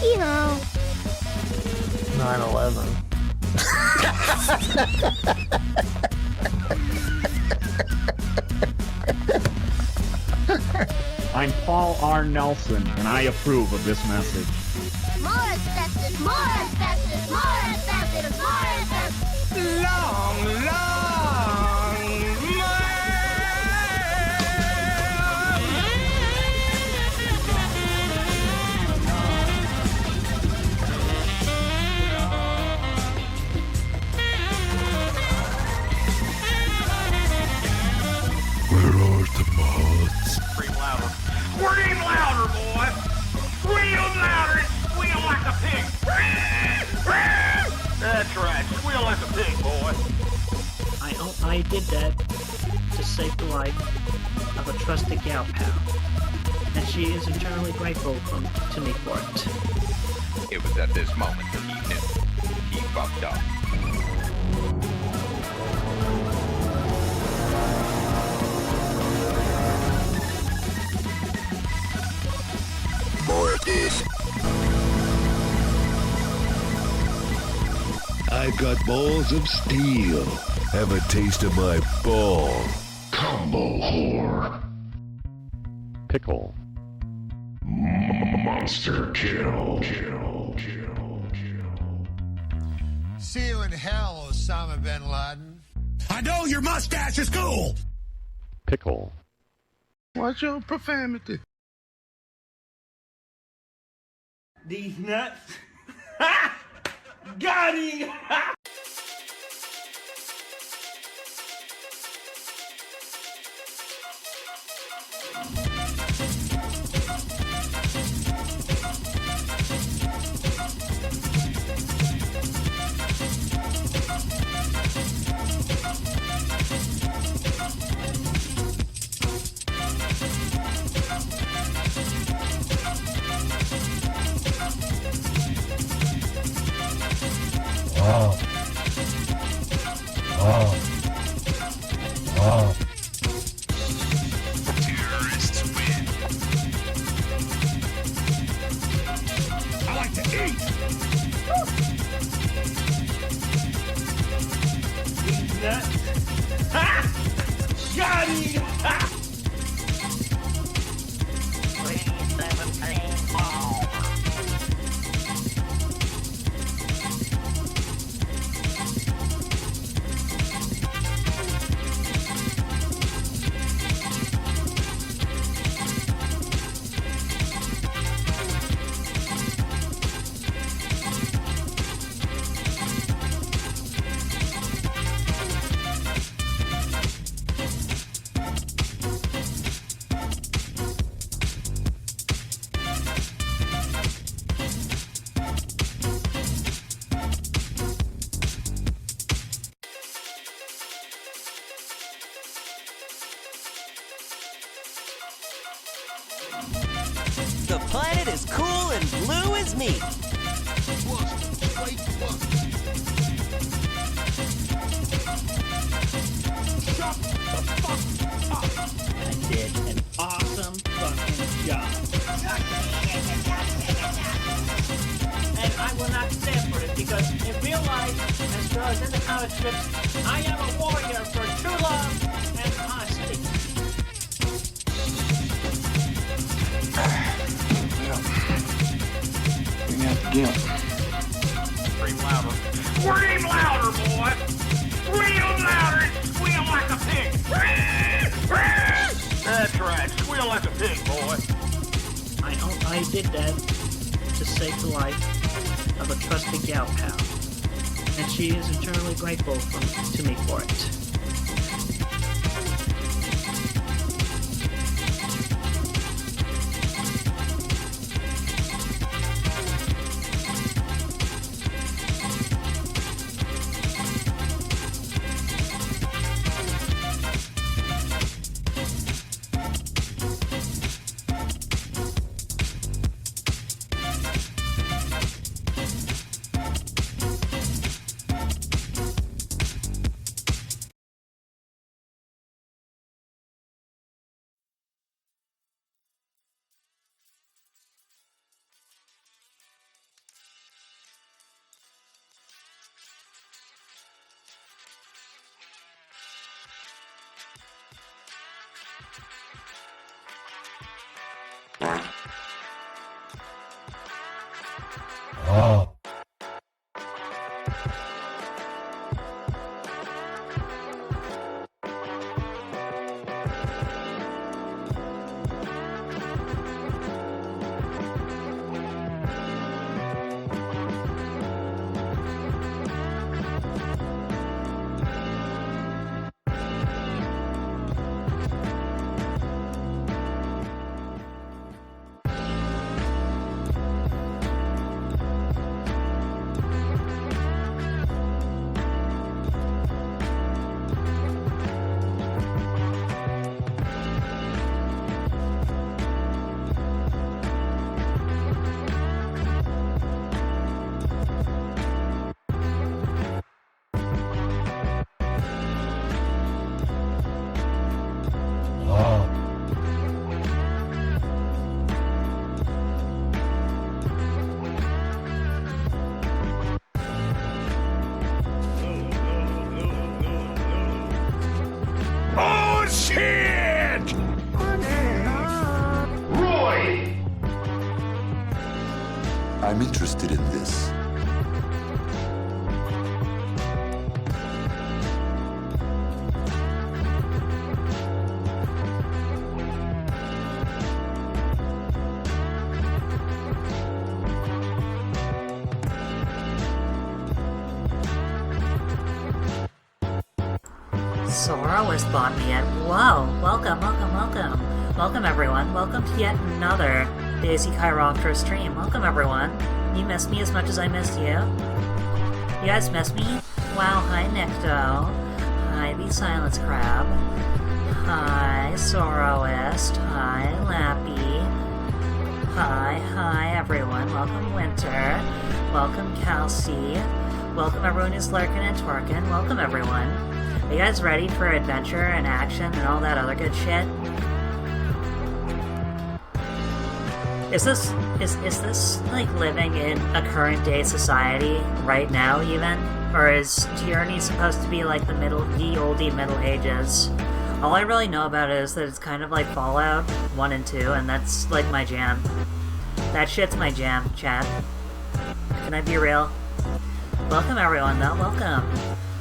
You know. 9/11. I'm Paul R. Nelson, and I approve of this message. More asbestos, more asbestos, more asbestos, more asbestos. Long, Where are the mods? Scream louder. Scream louder, boy! Scream louder and squeal like a pig! That's right, squeal like a pig, boy! I did that to save the life of a trusted gal pal, and she is eternally grateful to me for it. It was at this moment that he knew. He fucked up. More of this. I got balls of steel. Have a taste of my ball. Combo whore. Pickle. Monster kill. See you in hell, Osama bin Laden. I know your mustache is cool. Pickle. Watch your profanity. These nuts. Ha! Got him! Terrorists win. I like to eat. These nuts. Ha! Got him! Ha! The planet is cool and blue as me. I did an awesome fucking job. And I will not stand for it because in real life, as well as in the comic strips, I am a warrior for true love and honesty. Scream louder. Scream louder, boy! Scream louder and squeal like a pig! That's right, squeal like a pig, boy! I did that to save the life of a trusted gal pal, and she is eternally grateful to me for it. I'm interested in this. Soroist bought me it. Whoa! Welcome, welcome, welcome. Welcome, everyone. Welcome to yet another Daisy Chiroptera stream. Welcome, everyone. You missed me as much as I missed you. You guys missed me? Wow, hi, Nicto. Hi, the Silence Crab. Hi, Soroist. Hi, Lappy. Hi, everyone. Welcome, Winter. Welcome, Kelsey. Welcome, everyone who's lurking and twerking. Welcome, everyone. Are you guys ready for adventure and action and all that other good shit? Is this like living in a current day society right now even? Or is Tyranny supposed to be like ye olde Middle Ages? All I really know about it is that it's kind of like Fallout 1 and 2, and that's like my jam. That shit's my jam, chat. Can I be real? Welcome everyone though, welcome.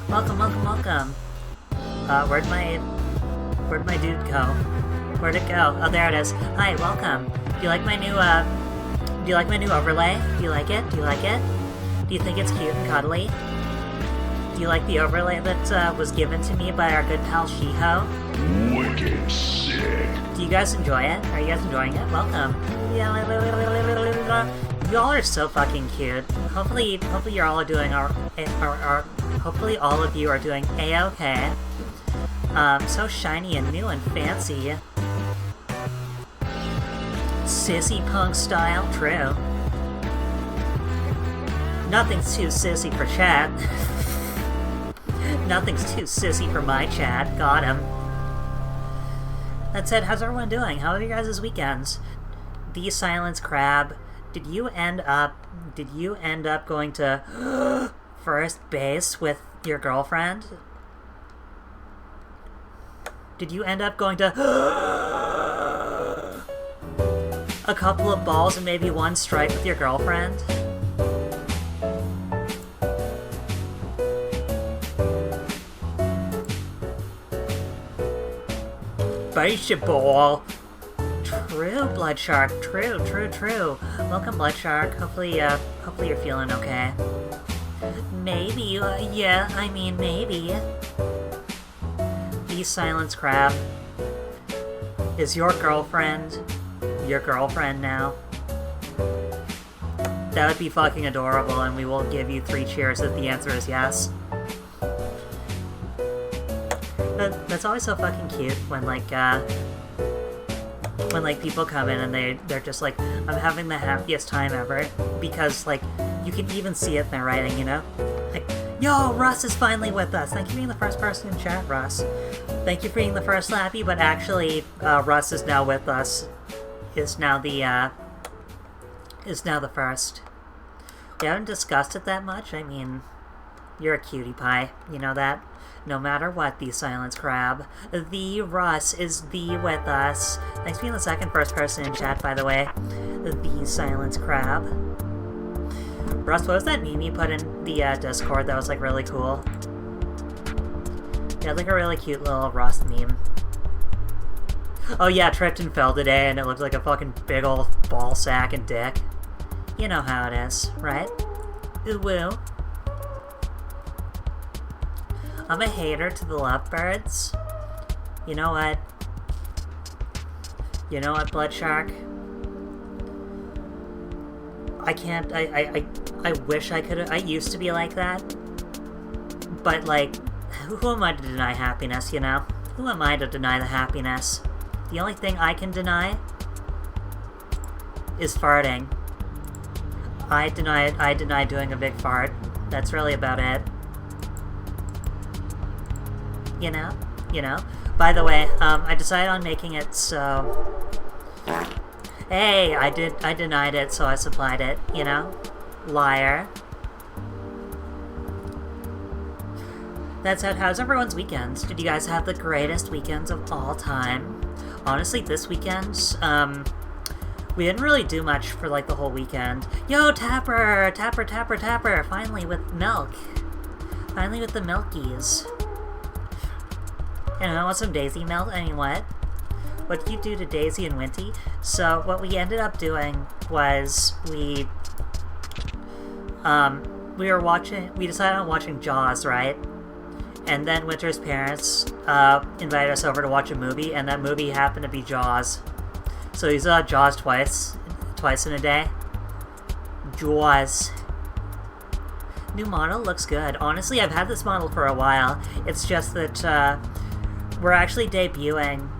Welcome. Where'd my dude go? Where'd it go? Oh, there it is. Hi, welcome. Do you like my new overlay? Do you like it? Do you think it's cute and cuddly? Do you like the overlay that was given to me by our good pal Shiho? Wicked sick. Do you guys enjoy it? Are you guys enjoying it? Welcome. Y'all are so fucking cute. Hopefully you're all doing hopefully all of you are doing A-okay. So shiny and new and fancy. Sissy punk style, true. Nothing's too sissy for chat. Nothing's too sissy for my chat. Got him. That said, how's everyone doing? How are you guys' weekends? The Silence Crab. Did you end up going to first base with your girlfriend? Did you end up going to a couple of balls and maybe one strike with your girlfriend? Baseball. True, Blood Shark. True. Welcome, Blood Shark. Hopefully you're feeling okay. Maybe, maybe. The Silence Crab. Is your girlfriend now? That would be fucking adorable, and we will give you 3 cheers if the answer is yes. That's always so fucking cute when people come in and they're just like, I'm having the happiest time ever, because like you can even see it in their writing, you know? Like, yo, Russ is finally with us. Thank you for being the first person in chat, Russ. Thank you for being the first Lappy, but actually Russ is now with us. Is now the first. We haven't discussed it that much. I mean, you're a cutie pie, you know that? No matter what, the Silence Crab. The Russ is with us. Thanks for being the second first person in chat, by the way. The Silence Crab. Russ, what was that meme you put in the Discord that was like really cool? Yeah, like a really cute little Russ meme. Oh yeah, tripped and fell today and it looked like a fucking big ol' ball sack and dick. You know how it is, right? Ooh woo. I'm a hater to the lovebirds. You know what? You know what, Blood Shark? I can't, I wish I could. I used to be like that. But, like, who am I to deny happiness, you know? Who am I to deny the happiness? The only thing I can deny is farting. I deny doing a big fart. That's really about it. You know? By the way, I decided on making it so... Hey, I denied it, so I supplied it, you know? Liar. That said, how's everyone's weekends? Did you guys have the greatest weekends of all time? Honestly, this weekend, We didn't really do much for like the whole weekend. Yo, Tapper! Tapper, Tapper, Tapper! Finally with milk. Finally with the milkies. And I want some Daisy milk. I mean, what? What did you do to Daisy and Winty? So what we ended up doing was we decided on watching Jaws, right? And then Winter's parents invited us over to watch a movie, and that movie happened to be Jaws. So we saw Jaws twice in a day. Jaws. New model looks good. Honestly, I've had this model for a while. It's just that we're actually debuting.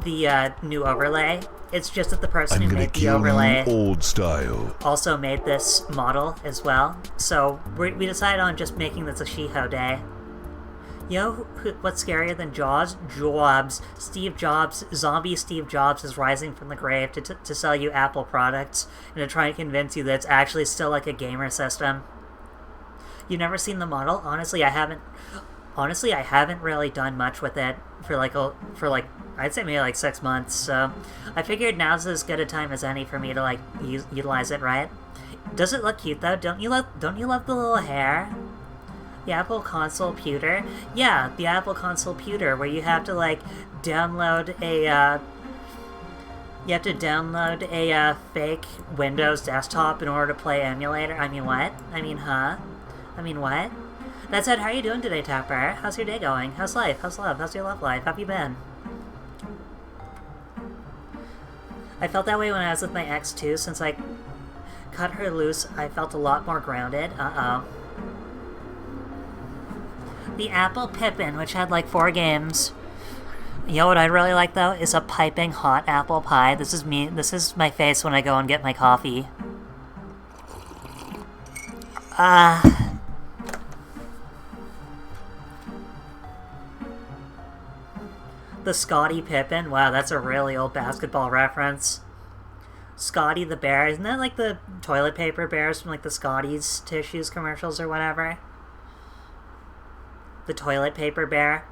The new overlay. It's just that the person who made the overlay old style also made this model as well. So we decided on just making this a Shiho day. You know what's scarier than Jaws? Jobs. Steve Jobs, zombie Steve Jobs is rising from the grave to sell you Apple products and to try and convince you that it's actually still like a gamer system. You've never seen the model? Honestly, I haven't really done much with it for I'd say maybe like 6 months. So I figured now's as good a time as any for me to like utilize it, right? Does it look cute though? Don't you love the little hair? The Apple Console Pewter? Yeah, the Apple Console Pewter, where you have to like download a fake Windows desktop in order to play emulator. I mean, what? I mean, huh? I mean, what? That said, how are you doing today, Tapper? How's your day going? How's life? How's love? How's your love life? How have you been? I felt that way when I was with my ex too. Since I cut her loose, I felt a lot more grounded. Uh-oh. The Apple Pippin, which had like 4 games. You know what I'd really like though? Is a piping hot apple pie. This is me. This is my face when I go and get my coffee. The Scottie Pippen. Wow, that's a really old basketball reference. Scotty the Bear. Isn't that like the toilet paper bears from like the Scotty's tissues commercials or whatever? The toilet paper bear.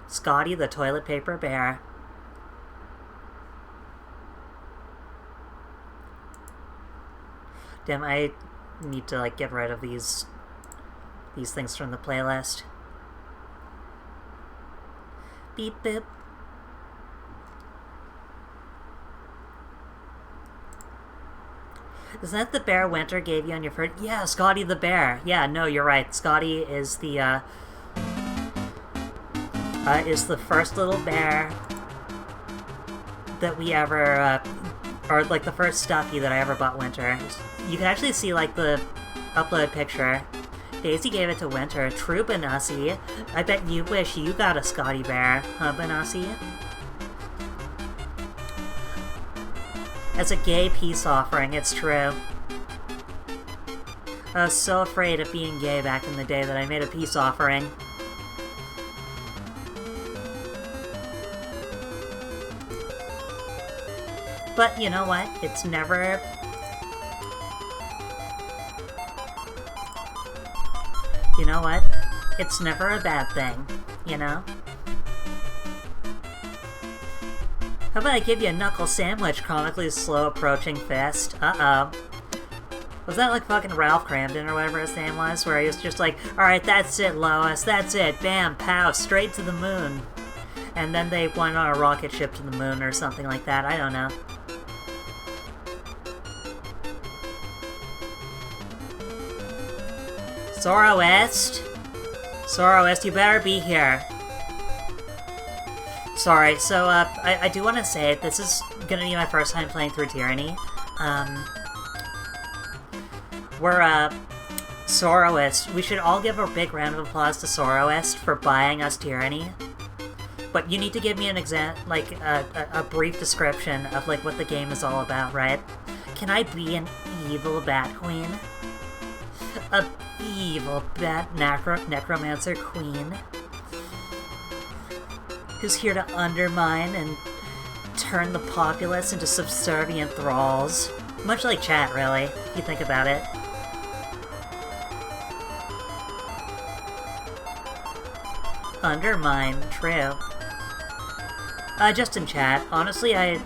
Scotty the toilet paper bear. Damn, I need to like get rid of these things from the playlist. Beep boop. Isn't that the bear Winter gave you on your first? Yeah, Scotty the bear. Yeah, no, you're right. Scotty is the first little bear that we ever, or like the first stuffy that I ever bought Winter. You can actually see like the uploaded picture. Daisy gave it to Winter. True, Benassi. I bet you wish you got a Scotty bear, huh, Benassi? As a gay peace offering, it's true. I was so afraid of being gay back in the day that I made a peace offering. But you know what? It's never... You know what? It's never a bad thing, you know? How about I give you a knuckle sandwich, comically slow approaching fist? Uh-oh. Was that like fucking Ralph Cramden or whatever his name was? Where he was just like, alright, that's it, Lois, that's it, bam, pow, straight to the moon. And then they went on a rocket ship to the moon or something like that, I don't know. Sora West? Sora West, you better be here. Sorry, so, I do want to say, this is gonna be my first time playing through Tyranny. Soroist. We should all give a big round of applause to Soroist for buying us Tyranny. But you need to give me an a brief description of, like, what the game is all about, right? Can I be an evil Bat Queen? A evil Bat Necromancer Queen? Who's here to undermine and turn the populace into subservient thralls. Much like chat, really, if you think about it. Undermine, true. Just in chat. Honestly, I'm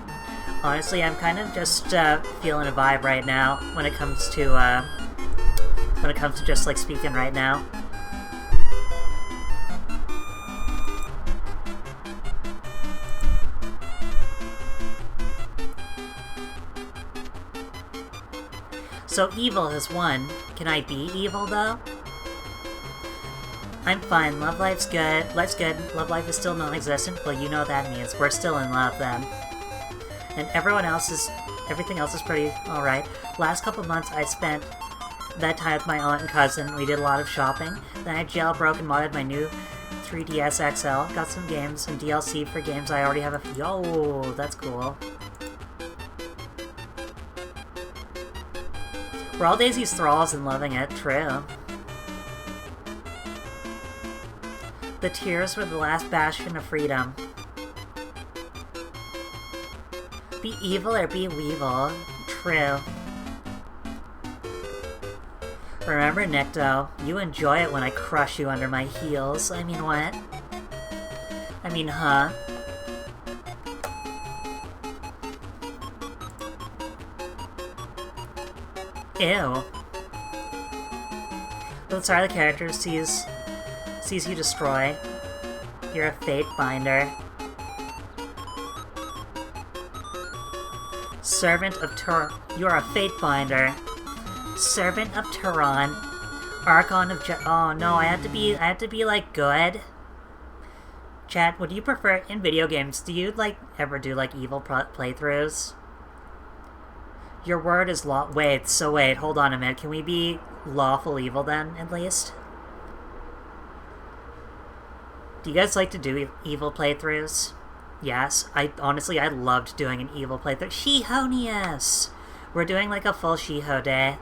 kind of just feeling a vibe right now when it comes to just like speaking right now. So evil has won. Can I be evil though? I'm fine. Love life's good. Life's good. Love life is still non-existent. Well, you know what that means. We're still in love then. And everything else is pretty alright. Last couple months I spent that time with my aunt and cousin. We did a lot of shopping. Then I jailbroke and modded my new 3DS XL. Got some games and DLC for games I already have Yo, that's cool. We're all Daisy's thralls and loving it. True. The tears were the last bastion of freedom. Be evil or be weevil. True. Remember, Nikto, you enjoy it when I crush you under my heels. I mean, what? I mean, huh? Ew. But sorry, the character sees you destroy. You're a fate binder. Servant of you are a fate binder. Servant of Tyranny. Archon of oh no, I had to be like good. Chat, would you prefer in video games? Do you like ever do like evil playthroughs? Your word is law. Wait, hold on a minute. Can we be lawful evil then, at least? Do you guys like to do evil playthroughs? Yes. I loved doing an evil playthrough. Shihonius! We're doing like a full Shiho day.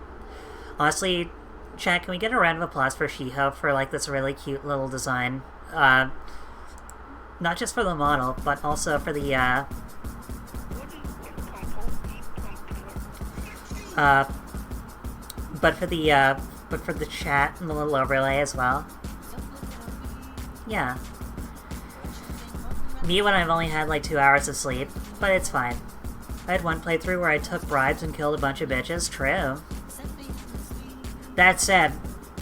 Honestly, chat, can we get a round of applause for Shiho for like this really cute little design? Not just for the model, but also for the, but for the chat and the little overlay as well. Yeah. Me when I've only had like 2 hours of sleep, but it's fine. I had one playthrough where I took bribes and killed a bunch of bitches. True. That said,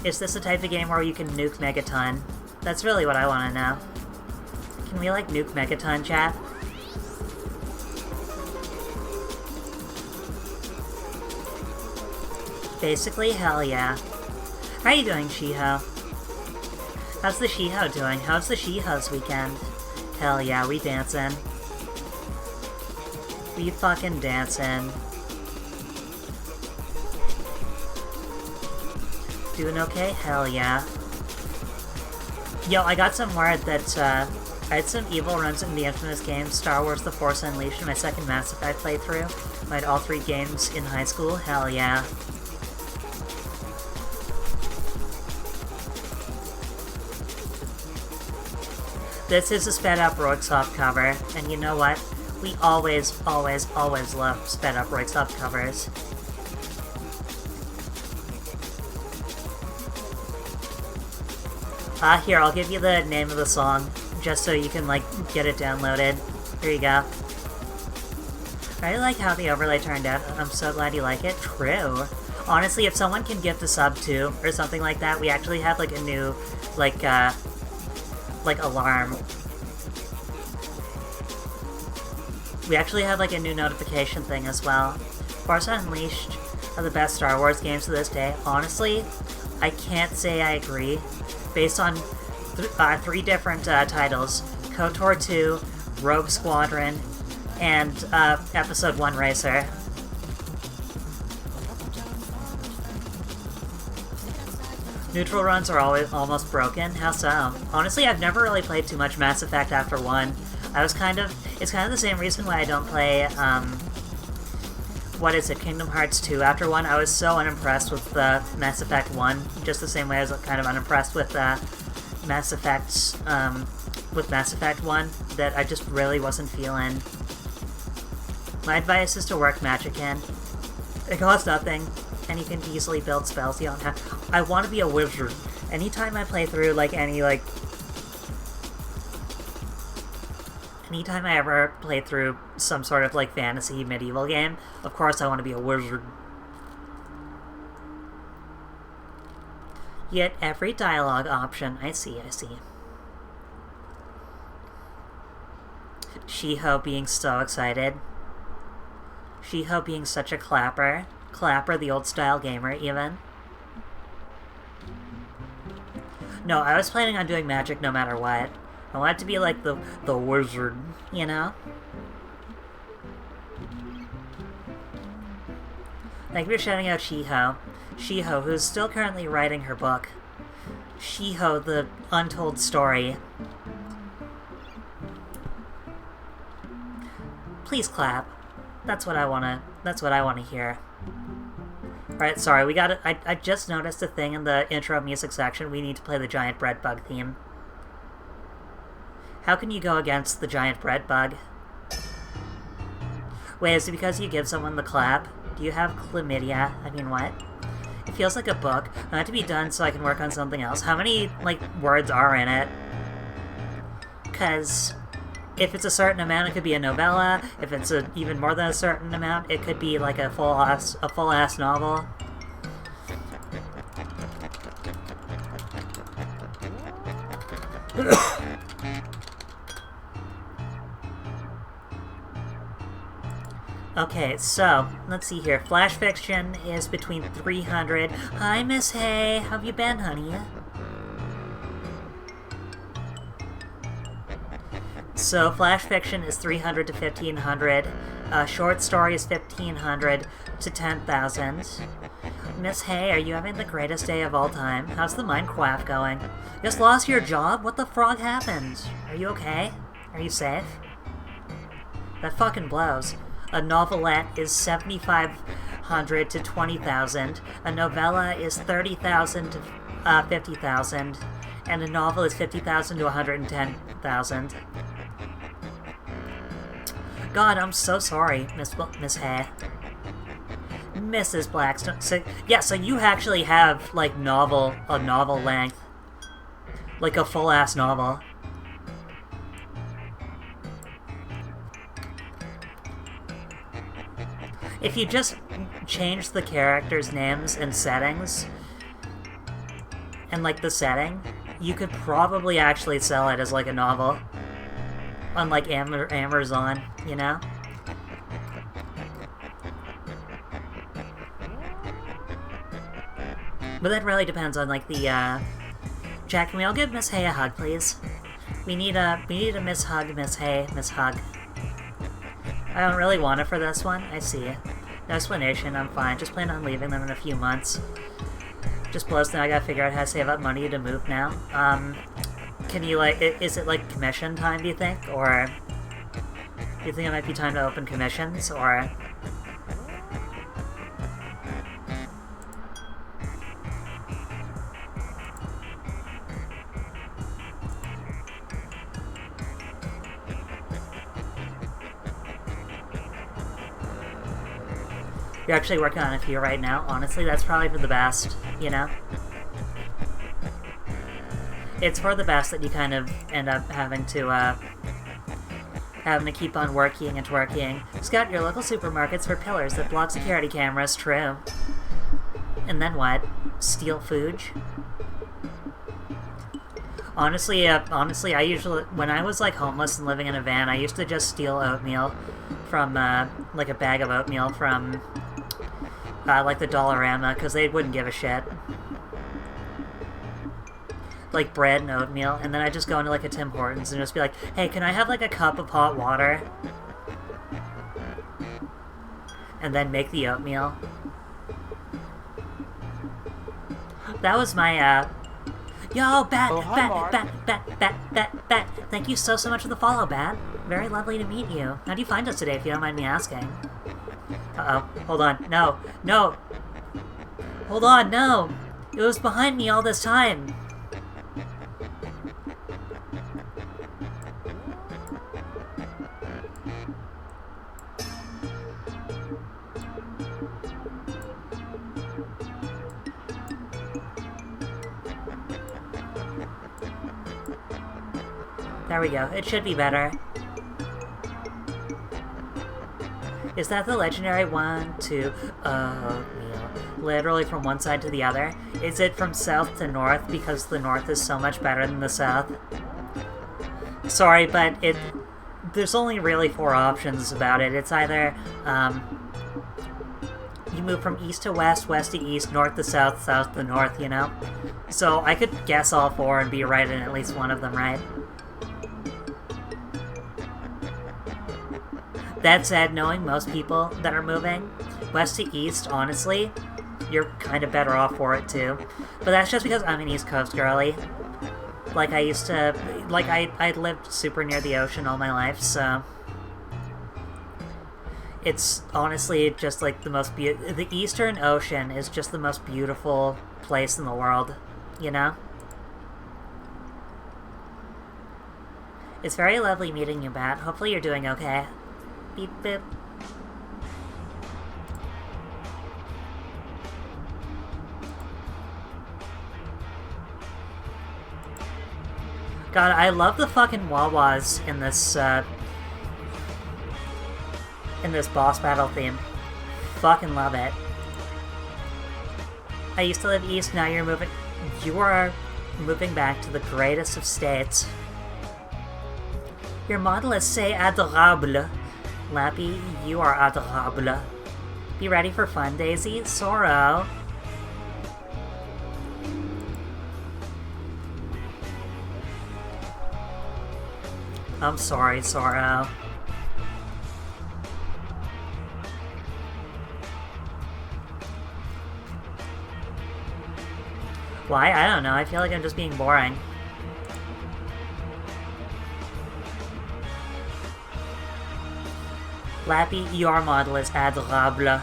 is this the type of game where you can nuke Megaton? That's really what I want to know. Can we like nuke Megaton, chat? Basically, hell yeah. How are you doing, Shiho? How's the Shiho doing? How's the Shiho's weekend? Hell yeah, we dancing. We fucking dancing. Doing okay? Hell yeah. Yo, I got some word that, I had some evil runs in the infamous game Star Wars The Force Unleashed in my second Mass Effect playthrough. I had all 3 games in high school. Hell yeah. This is a sped up Roig soft cover, and you know what? We always love sped up Roig soft covers. Here, I'll give you the name of the song, just so you can, like, get it downloaded. Here you go. I really like how the overlay turned out. I'm so glad you like it. True. Honestly, if someone can gift a sub too, or something like that, we actually have, like, a new, like alarm. We actually have like a new notification thing as well. Force Unleashed are the best Star Wars games to this day. Honestly, I can't say I agree. Based on 3 different titles: KOTOR 2, Rogue Squadron, and Episode 1 Racer. Neutral runs are always almost broken. How so? Honestly, I've never really played too much Mass Effect after 1. It's kind of the same reason why I don't play, what is it, Kingdom Hearts 2 after 1. I was so unimpressed with Mass Effect 1, just the same way I was kind of unimpressed with Mass Effect 1, that I just really wasn't feeling. My advice is to work magic in. It costs nothing, and you can easily build spells you don't have. I want to be a wizard. Anytime I play through, like, any anytime I ever play through some sort of, like, fantasy medieval game, of course I want to be a wizard. Yet every dialogue option. I see. Shiho being so excited. Shiho being such a clapper. Clapper, the old-style gamer, even. No, I was planning on doing magic no matter what. I want it to be like the wizard, you know? Thank you for shouting out Shiho. Shiho, who's still currently writing her book. Shiho, the untold story. Please clap. That's what I wanna hear. Alright, sorry, we got it. I just noticed a thing in the intro music section. We need to play the giant bread bug theme. How can you go against the giant bread bug? Wait, is it because you give someone the clap? Do you have chlamydia? I mean, what? It feels like a book. I want it to be done so I can work on something else. How many, like, words are in it? Because if it's a certain amount, it could be a novella. If it's even more than a certain amount, it could be like a full-ass novel. Okay, so, let's see here. Flash fiction is between 300. Hi, Miss Hay. How have you been, honey? So, flash fiction is 300 to 1,500. Short story is 1,500 to 10,000. Miss Hay, are you having the greatest day of all time? How's the Minecraft going? Just lost your job? What the frog happened? Are you okay? Are you safe? That fucking blows. A novelette is 7,500 to 20,000. A novella is 30,000 to 50,000. And a novel is 50,000 to 110,000. God, I'm so sorry, Miss Hay. Mrs. Blackstone. So you actually have, like, a novel length. Like a full-ass novel. If you just change the characters' names and settings, and, like, the setting, you could probably actually sell it as, like, a novel. On, like, Amazon, you know? But that really depends on, like, the, Jack, can we all give Miss Hay a hug, please? We need a Miss Hug, Miss Hay, Miss Hug. I don't really want it for this one, I see. No explanation, I'm fine. Just plan on leaving them in a few months. Just blows now, I gotta figure out how to save up money to move now. Can you, like, is it, like, commission time, do you think? Or do you think it might be time to open commissions, or... You're actually working on a few right now. Honestly, that's probably for the best, you know? It's for the best that you kind of end up having to keep on working and working. Scout your local supermarkets for pillars that block security cameras, true. And then what? Steal food? Honestly, I usually, when I was, like, homeless and living in a van, I used to just steal oatmeal from, like, a bag of oatmeal from, like, the Dollarama, because they wouldn't give a shit. Like, bread and oatmeal, and then I'd just go into, like, a Tim Hortons and just be like, hey, can I have, like, a cup of hot water? And then make the oatmeal. That was my, Yo, Bat, Bat. Thank you so much for the follow, Bat. Very lovely to meet you. How do you find us today, if you don't mind me asking? Uh-oh. Hold on. No. Hold on, no! It was behind me all this time! There we go. It should be better. Is that the legendary one to meal? Literally from one side to the other? Is it from south to north because the north is so much better than the south? Sorry, but there's only really 4 options about it. It's either you move from east to west, west to east, north to south, south to north, you know? So I could guess all 4 and be right in at least one of them, right? That said, knowing most people that are moving west to east, honestly, you're kind of better off for it too. But that's just because I'm an East Coast girly. Like, I used to... Like, I lived super near the ocean all my life, so... It's honestly just, like, the most beautiful... The Eastern Ocean is just the most beautiful place in the world, you know? It's very lovely meeting you, Bat. Hopefully you're doing okay. Beep, beep. God, I love the fucking Wawas in this boss battle theme. Fucking love it. I used to live east, now you are moving back to the greatest of states. Your model is c'est adorable. Lappy, you are adorable. Be ready for fun, Daisy. Sorrow. I'm sorry, Sorrow. Why? I don't know. I feel like I'm just being boring. Lappy, your model is adorable.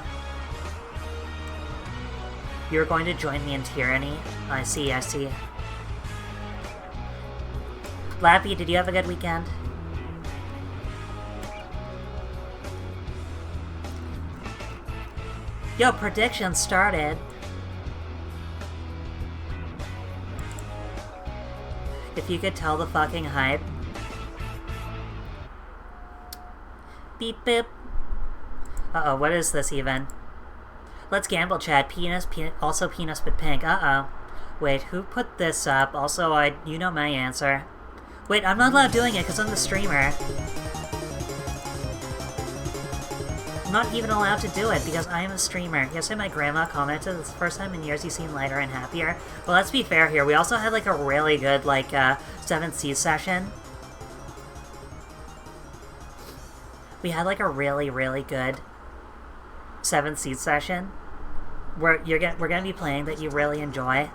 You're going to join me in Tyranny? I see, I see. Lappy, did you have a good weekend? Yo, prediction started. If you could tell the fucking hype. Beep beep. Uh-oh, what is this even? Let's gamble, chat. Penis, also penis but pink. Uh-oh. Wait, who put this up? Also, you know my answer. Wait, I'm not allowed doing it because I'm the streamer. I'm not even allowed to do it because I am a streamer. Yesterday my grandma commented, it's the first time in years you seem lighter and happier. Well, let's be fair here. We also had like a really good, like, 7th Seas session. We had like a really, really good 7th Seas session where we're gonna be playing that you really enjoy.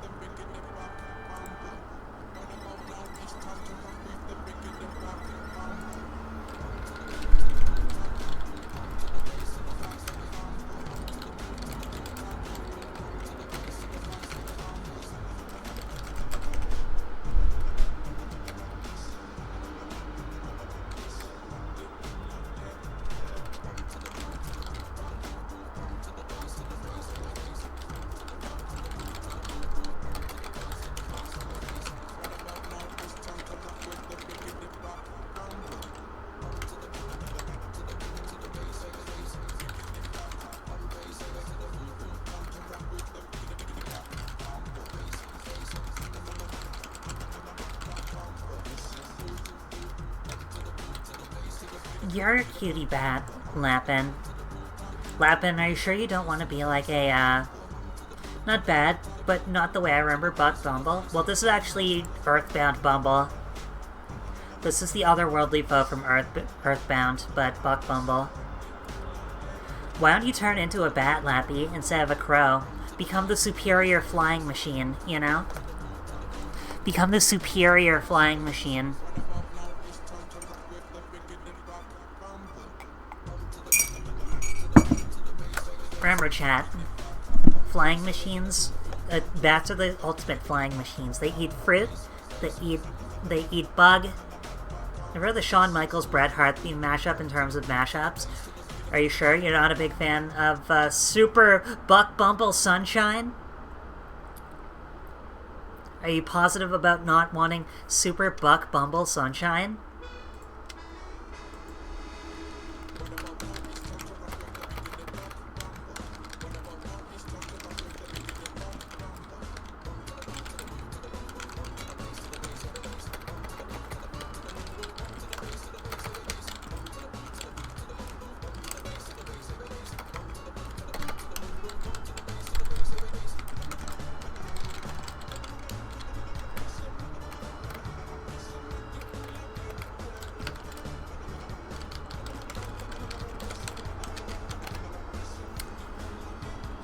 You're a cutie bat, Lappin. Lappin, are you sure you don't want to be like a, not bad, but not the way I remember Buck Bumble? Well, this is actually Earthbound Bumble. This is the otherworldly foe from Earthbound, but Buck Bumble. Why don't you turn into a bat, Lappy, instead of a crow? Become the superior flying machine, you know? Become the superior flying machine. Remember, chat, flying machines, bats are the ultimate flying machines. They eat fruit, they eat bug. Remember the Shawn Michaels Bret Hart theme mashup in terms of mashups? Are you sure you're not a big fan of Super Buck Bumble Sunshine? Are you positive about not wanting Super Buck Bumble Sunshine?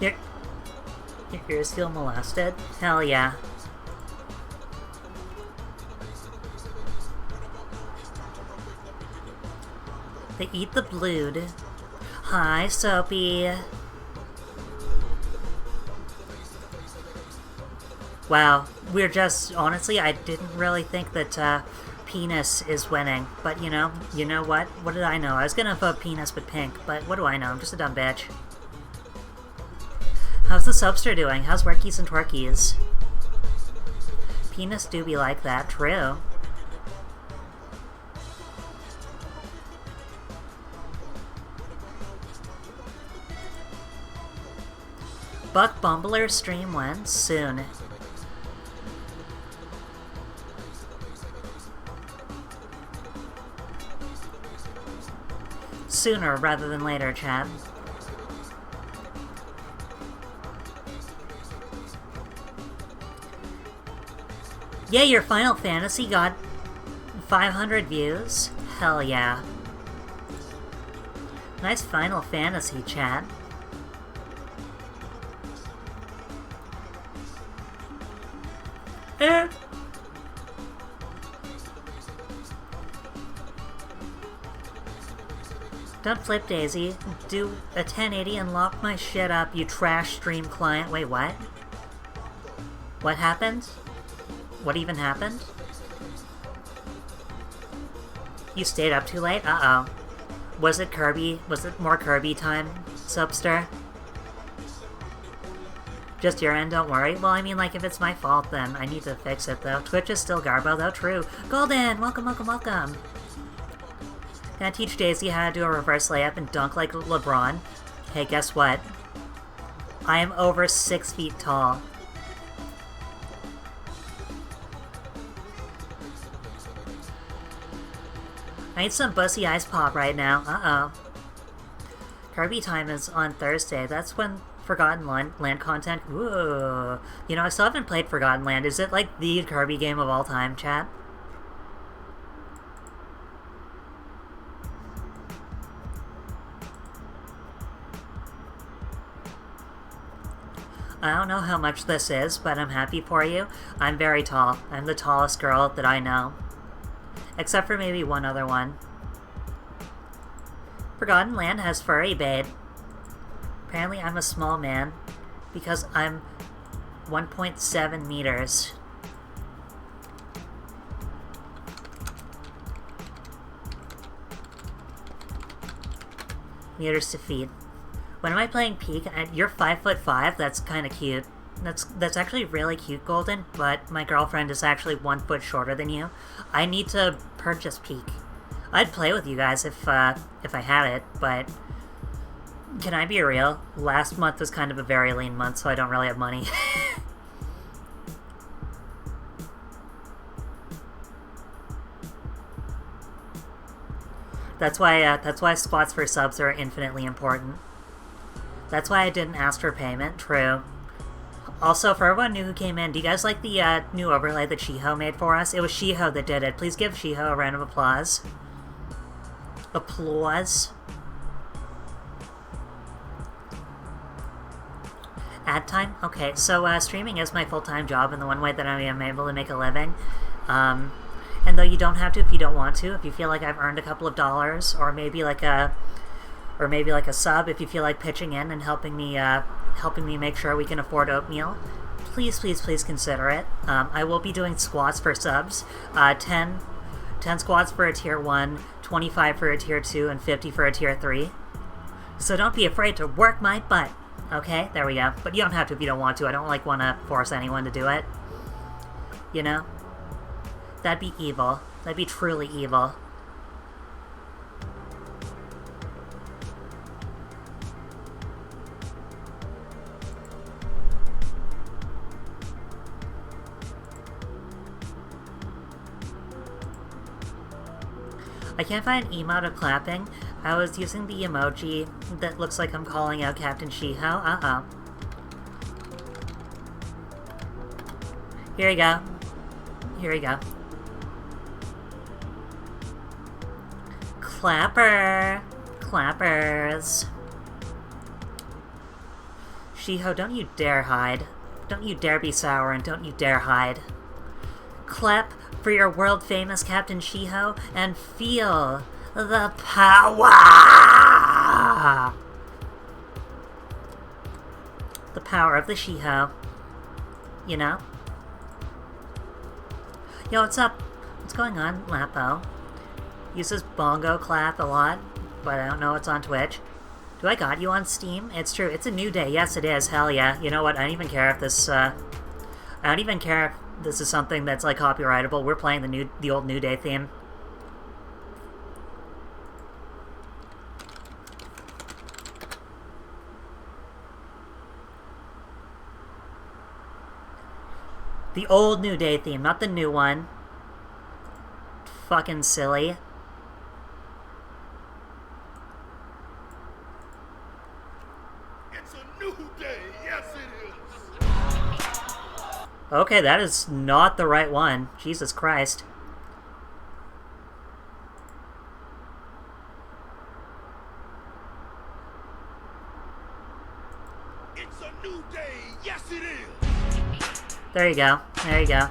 Your ears feel molested? Hell yeah. They eat the blood. Hi, Soapy. Wow, we're just... Honestly, I didn't really think that, Penis is winning. But, you know what? What did I know? I was gonna vote Penis with Pink, but what do I know? I'm just a dumb bitch. How's the Subster doing? How's Workies and Twerkies? Penis do be like that, true. Buck Bumbler stream when? Soon. Sooner rather than later, chat. Yeah, your Final Fantasy got 500 views? Hell yeah. Nice Final Fantasy, chat. Don't flip, Daisy. Do a 1080 and lock my shit up, you trash stream client. Wait, what? What happened? What even happened? You stayed up too late? Uh-oh. Was it Kirby? Was it more Kirby time, Subster? Just your end, don't worry. Well, I mean, like, if it's my fault, then I need to fix it, though. Twitch is still Garbo, though. True. Golden! Welcome, welcome, welcome! Can I teach Daisy how to do a reverse layup and dunk like LeBron? Hey, guess what? I am over 6 feet tall. I need some bussy ice pop right now. Uh-oh. Kirby time is on Thursday. That's when Forgotten Land content... Ooh. You know, I still haven't played Forgotten Land. Is it like the Kirby game of all time, chat? I don't know how much this is, but I'm happy for you. I'm very tall. I'm the tallest girl that I know. Except for maybe one other one. Forgotten Land has furry babe. Apparently I'm a small man, because I'm 1.7 meters. Meters to feet. When am I playing Peak? You're 5'5". That's kind of cute. That's actually really cute, Golden. But my girlfriend is actually 1 foot shorter than you. I need to purchase Peak. I'd play with you guys if I had it, but can I be real? Last month was kind of a very lean month, so I don't really have money. That's why spots for subs are infinitely important. That's why I didn't ask for payment, true. Also, for everyone new who came in, do you guys like the new overlay that Shiho made for us? It was Shiho that did it. Please give Shiho a round of applause. Applause. Ad time? Okay, so streaming is my full-time job in the one way that I am able to make a living. And though you don't have to if you don't want to, if you feel like I've earned a couple of dollars, or maybe like a sub, if you feel like pitching in and helping me make sure we can afford oatmeal, please, please, please consider it. I will be doing squats for subs. 10 squats for a tier 1, 25 for a tier 2, and 50 for a tier 3. So don't be afraid to work my butt. Okay, there we go. But you don't have to if you don't want to. I don't want to force anyone to do it. You know? That'd be evil. That'd be truly evil. I can't find an emote of clapping. I was using the emoji that looks like I'm calling out Captain Shiho. Uh-oh. Here we go. Here we go. Clapper. Clappers. Shiho, don't you dare hide. Don't you dare be sour, and don't you dare hide. Clap for your world-famous Captain Shiho, and feel the power! The power of the Shiho. You know? Yo, what's up? What's going on, Lapo? Uses bongo clap a lot, but I don't know what's on Twitch. Do I got you on Steam? It's true. It's a new day. Yes, it is. Hell yeah. You know what? I don't even care if this, I don't even care if this is something that's, like, copyrightable. We're playing the old New Day theme. The old New Day theme, not the new one. Fucking silly. It's a new day, yes it is. Okay, that is not the right one. Jesus Christ. It's a new day, yes it is. There you go. There you go.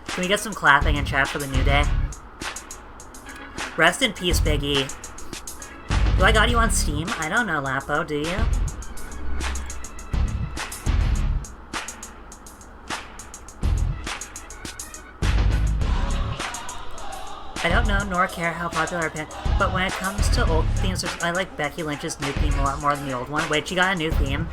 Can we get some clapping in chat for the New Day? Rest in peace, Biggie. Do I got you on Steam? I don't know, Lapo, do you? I don't know nor care how popular a band, but when it comes to old themes, I like Becky Lynch's new theme a lot more than the old one. Wait, she got a new theme?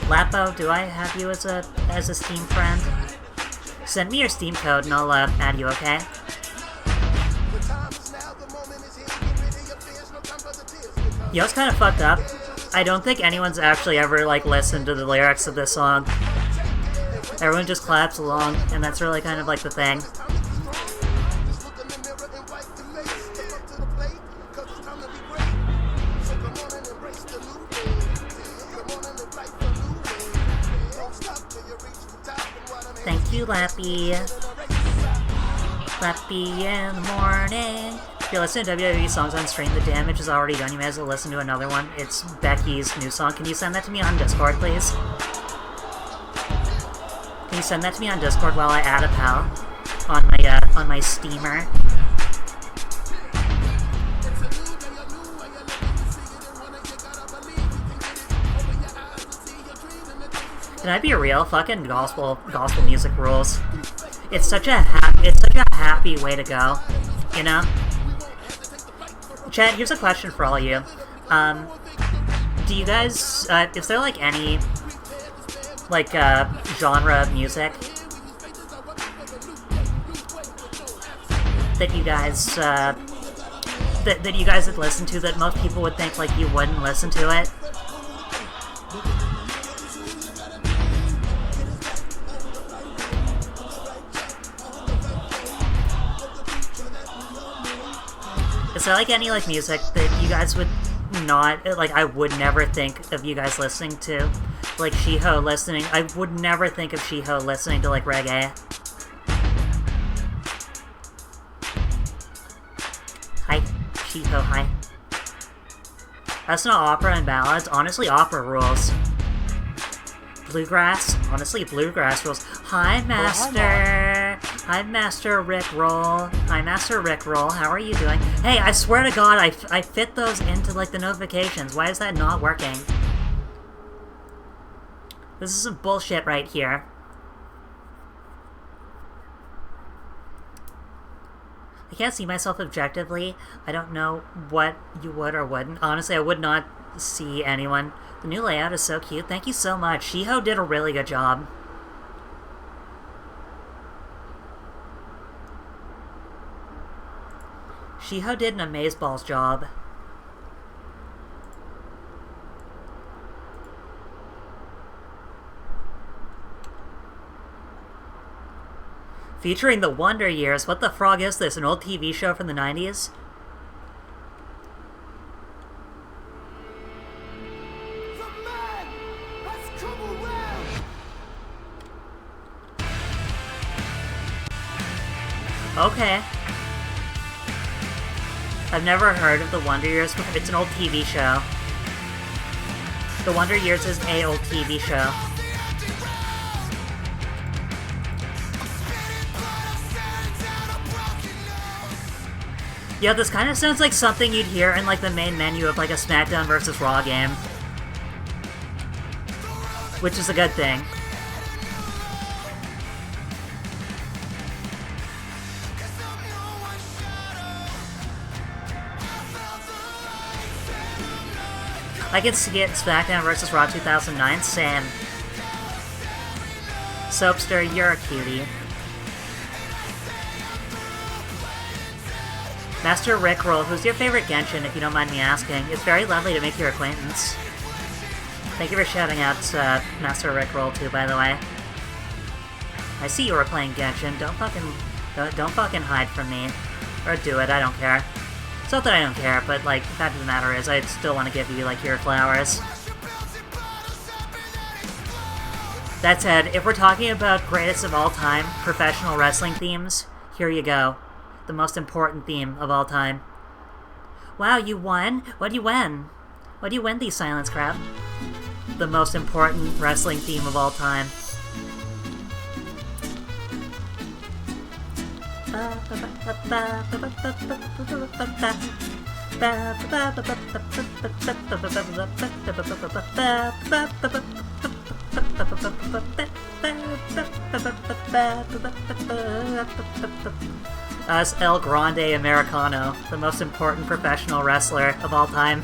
Lapo, do I have you as a Steam friend? Send me your Steam code and I'll add you, okay? Yo, it's kind of fucked up. I don't think anyone's actually ever, like, listened to the lyrics of this song. Everyone just claps along, and that's really kind of like the thing. Thank you, Lappy. Lappy in the morning. If you're listening to WWE songs on stream, the damage is already done. You may as well listen to another one. It's Becky's new song. Can you send that to me on Discord, please? Can you send that to me on Discord while I add a pal on my steamer? Can I be real? Fucking gospel music rules. It's such a happy way to go, you know? Chad, here's a question for all of you. Do you guys, is there like any, like, genre of music that you guys, that you guys would listen to that most people would think, like, you wouldn't listen to it? Is there, like, any, like, music that you guys would not, like, I would never think of you guys listening to? Like, Shiho listening, I would never think of Shiho listening to, like, reggae. Hi, Shiho, hi. That's not opera and ballads. Honestly, opera rules. Bluegrass? Honestly, bluegrass rules. Hi, Master! Hi, Master Rickroll. Hi, Master Rickroll. How are you doing? Hey, I swear to God, I fit those into, like, the notifications. Why is that not working? This is some bullshit right here. I can't see myself objectively. I don't know what you would or wouldn't. Honestly, I would not see anyone. The new layout is so cute. Thank you so much. Shiho did a really good job. Shiho did an amazeballs job. Featuring the Wonder Years. What the frog is this? An old TV show from the 90s? Okay. I've never heard of the Wonder Years before. It's an old TV show. The Wonder Years is an old TV show. Yeah, this kind of sounds like something you'd hear in like the main menu of like a SmackDown vs. Raw game. Which is a good thing. I can see it in SmackDown vs. Raw 2009, same. Soapster, you're a cutie. Master Rickroll, who's your favorite Genshin, if you don't mind me asking? It's very lovely to make your acquaintance. Thank you for shouting out Master Rickroll too, by the way. I see you were playing Genshin. Don't fucking hide from me. Or do it, I don't care. It's not that I don't care, but, like, the fact of the matter is, I still want to give you, like, your flowers. That said, if we're talking about greatest of all time professional wrestling themes, here you go. The most important theme of all time. Wow, you won? What'd you win? What'd you win, these silence crap? The most important wrestling theme of all time. As El Grande Americano, the most important professional wrestler of all time.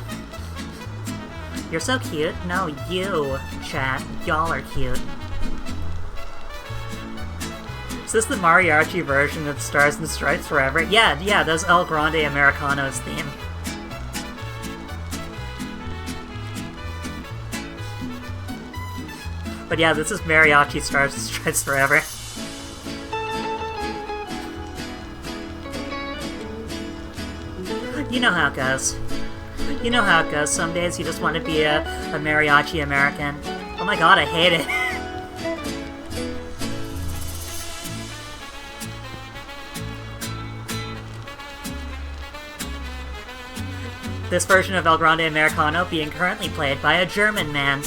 You're so cute. No, you, chat. Y'all are cute. Is this the mariachi version of Stars and Stripes Forever? Yeah, that's El Grande Americano's theme. But yeah, this is Mariachi Stars and Stripes Forever. You know how it goes. You know how it goes. Some days you just want to be a mariachi American. Oh my god, I hate it. This version of El Grande Americano being currently played by a German man.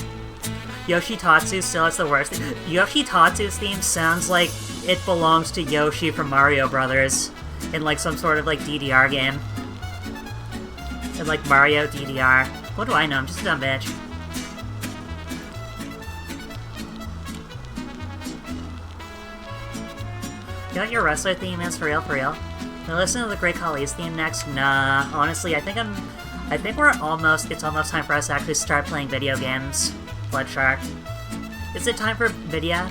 Yoshitatsu still has the worst. Yoshitatsu's theme sounds like it belongs to Yoshi from Mario Brothers in like some sort of like DDR game. In like Mario DDR. What do I know? I'm just a dumb bitch. You know what your wrestler theme is for real, for real? Now listen to the Great Khali's theme next. Nah, honestly, I think it's almost time for us to actually start playing video games. Blood Shark. Is it time for video?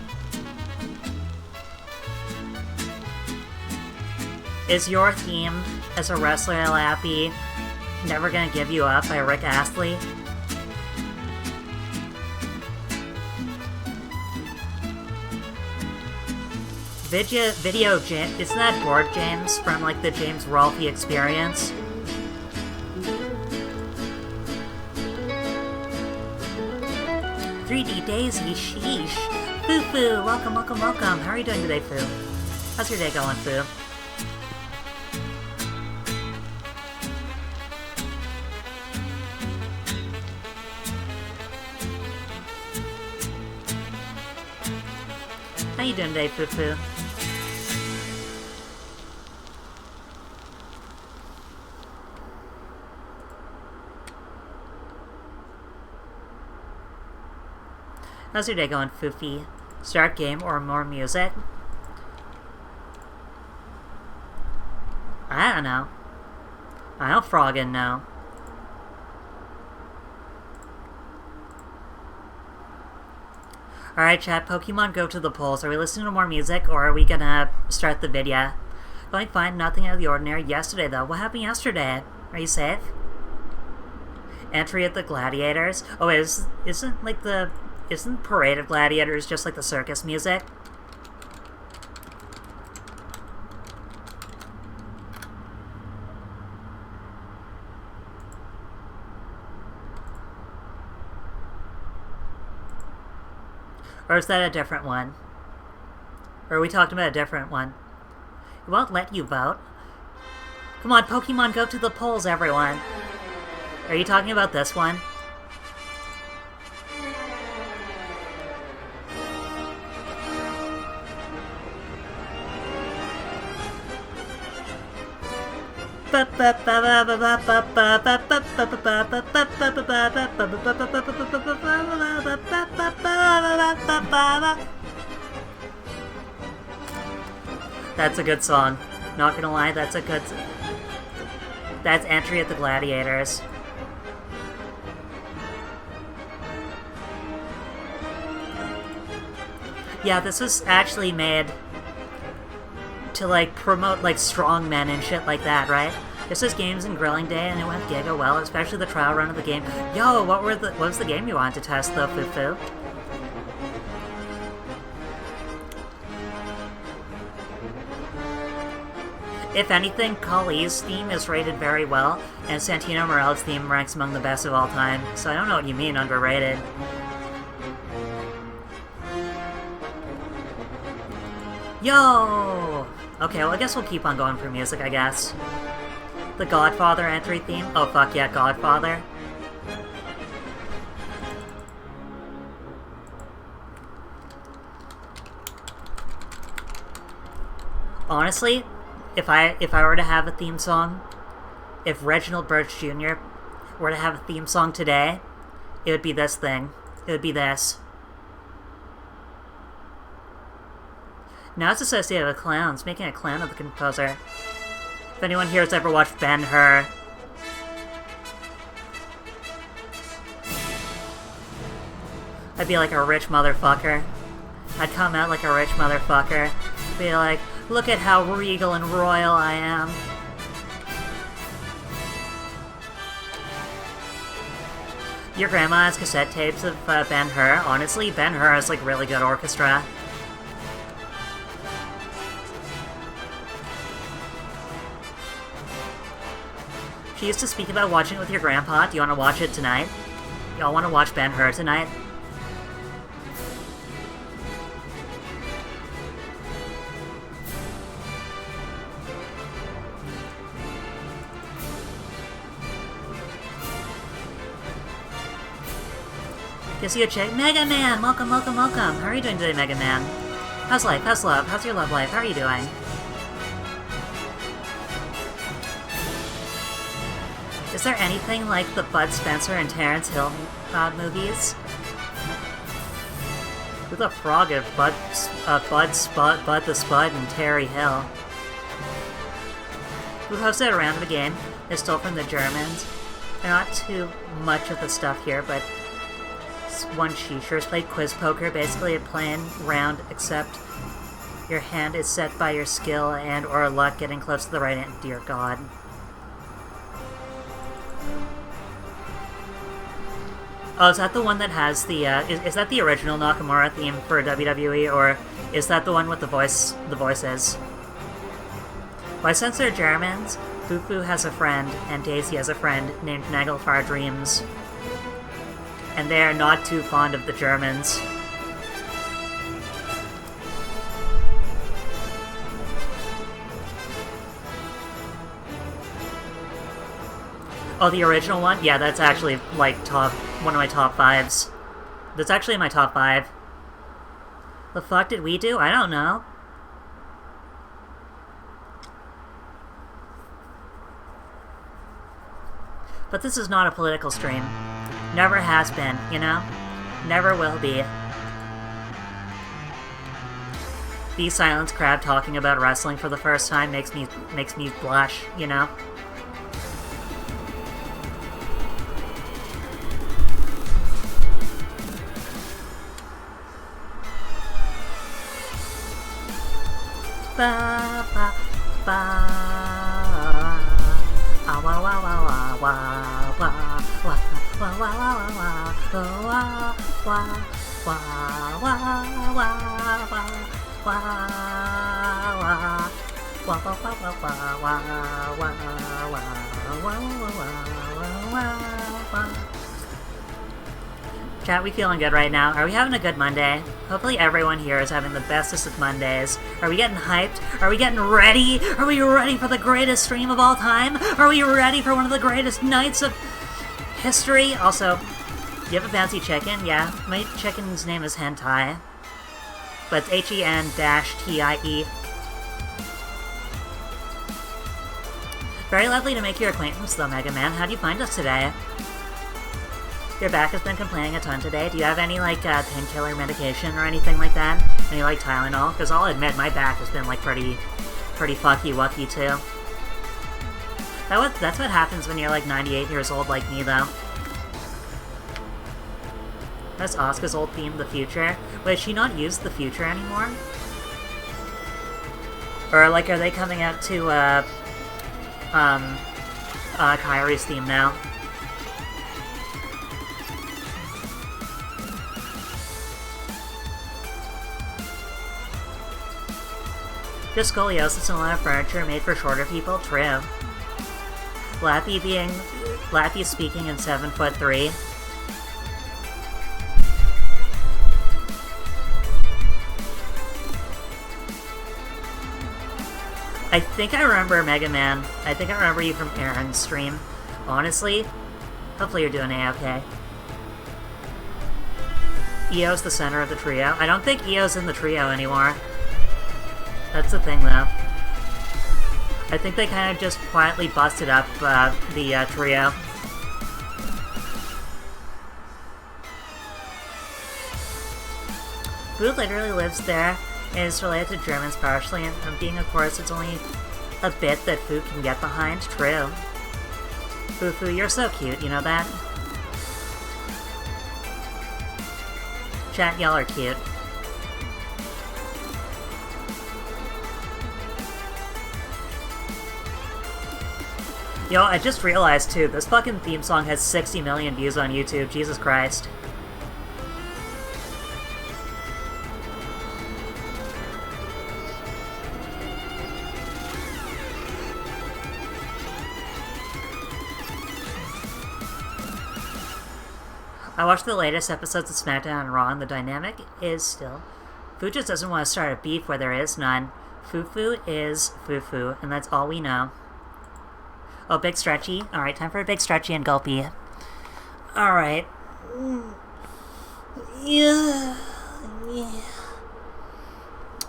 Is your theme as a wrestler, Lappy, Never Gonna Give You Up by Rick Astley? Video James, isn't that Board James from like the James Rolfe Experience? "3D Daisy, sheesh. Foo, welcome. How are you doing today, Foo? How's your day going, Foo? How you doing today, Foo? How's your day going, Foofy? Start game or more music? I don't know. I don't froggin' know. Alright, chat, Pokemon Go to the polls. Are we listening to more music, or are we gonna start the video? Going fine, nothing out of the ordinary. Yesterday, though. What happened yesterday? Are you safe? Entry at the Gladiators? Oh, isn't Parade of Gladiators just like the circus music? Or is that a different one? Or are we talking about a different one? It won't let you vote. Come on, Pokemon Go to the polls, everyone. Are you talking about this one? That's a good song. Not gonna lie, that's a good... That's Entry at the Gladiators. Yeah, this was actually made to, like, promote, like, strong men and shit like that, right? This is Games and Grilling Day, and it went giga well, especially the trial run of the game. Yo, what was the game you wanted to test, though, Fufu? If anything, Kali's theme is rated very well, and Santino Morel's theme ranks among the best of all time, so I don't know what you mean underrated. Yo! Okay, well I guess we'll keep on going for music, I guess. The Godfather entry theme? Oh fuck yeah, Godfather. Honestly, if I were to have a theme song, if Reginald Birch Jr. were to have a theme song today, it would be this thing. It would be this. Now it's associated with clowns, making a clown of the composer. If anyone here has ever watched Ben-Hur, I'd be like a rich motherfucker. I'd come out like a rich motherfucker. Be like, look at how regal and royal I am. Your grandma has cassette tapes of Ben-Hur. Honestly, Ben-Hur has like really good orchestra. She used to speak about watching it with your grandpa. Do you want to watch it tonight? Y'all want to watch Ben-Hur tonight? Gives you a chick. Mega Man! Welcome, welcome, welcome! How are you doing today, Mega Man? How's life? How's love? How's your love life? How are you doing? Is there anything like the Bud Spencer and Terrence Hill movies? Who the frog of Bud the Spud and Terry Hill? Who hosted a round of the game? They stole from the Germans. Not too much of the stuff here, but one She-Shures played quiz poker, basically a plain round, except your hand is set by your skill and or luck getting close to the right hand. Dear God. Oh, is that the one that has the, is that the original Nakamura theme for WWE, or is that the one with the voices? Why, since they're Germans, Fufu has a friend, and Daisy has a friend, named Nagelfar Dreams. And they are not too fond of the Germans. Oh, the original one? Yeah, that's actually, like, one of my top 5s. That's actually in my top 5. The fuck did we do? I don't know. But this is not a political stream. Never has been, you know? Never will be. The Silence Crab talking about wrestling for the first time makes me blush, you know? Ba ba ba. Ah wa wa wa wa wa wa wa wa wa wa wa wa wa wa Chat, we feeling good right now? Are we having a good Monday? Hopefully everyone here is having the bestest of Mondays. Are we getting hyped? Are we getting ready? Are we ready for the greatest stream of all time? Are we ready for one of the greatest nights of history? Also, do you have a fancy chicken? Yeah, my chicken's name is Hentai. But it's HEN-TIE. Very lovely to make your acquaintance, though, Mega Man. How do you find us today? Your back has been complaining a ton today. Do you have any, like, painkiller medication or anything like that? Any, like, Tyrannical? Because I'll admit, my back has been, like, pretty fucky-wucky, too. That's what happens when you're, like, 98 years old like me, though. That's Asuka's old theme, The Future. Wait, has she not used The Future anymore? Or, like, are they coming out to, Kairi's theme now? Just scoliosis and a lot of furniture made for shorter people? True. Lappy speaking in 7'3". I think I remember Mega Man. I think I remember you from Aaron's stream. Honestly, hopefully you're doing A-okay. EO's the center of the trio. I don't think EO's in the trio anymore. That's the thing, though. I think they kind of just quietly busted up the trio. Food literally lives there and is related to Germans partially, and being, of course, it's only a bit that Food can get behind. True. Foo-Foo, you're so cute, you know that? Chat, y'all are cute. Yo, I just realized, too, this fucking theme song has 60 million views on YouTube. Jesus Christ. I watched the latest episodes of SmackDown and Raw, and the dynamic is still... Fu just doesn't want to start a beef where there is none. Foo-Foo is Foo-Foo, and that's all we know. Oh, Big Stretchy. Alright, time for a Big Stretchy and Gulpy. Alright. Yeah.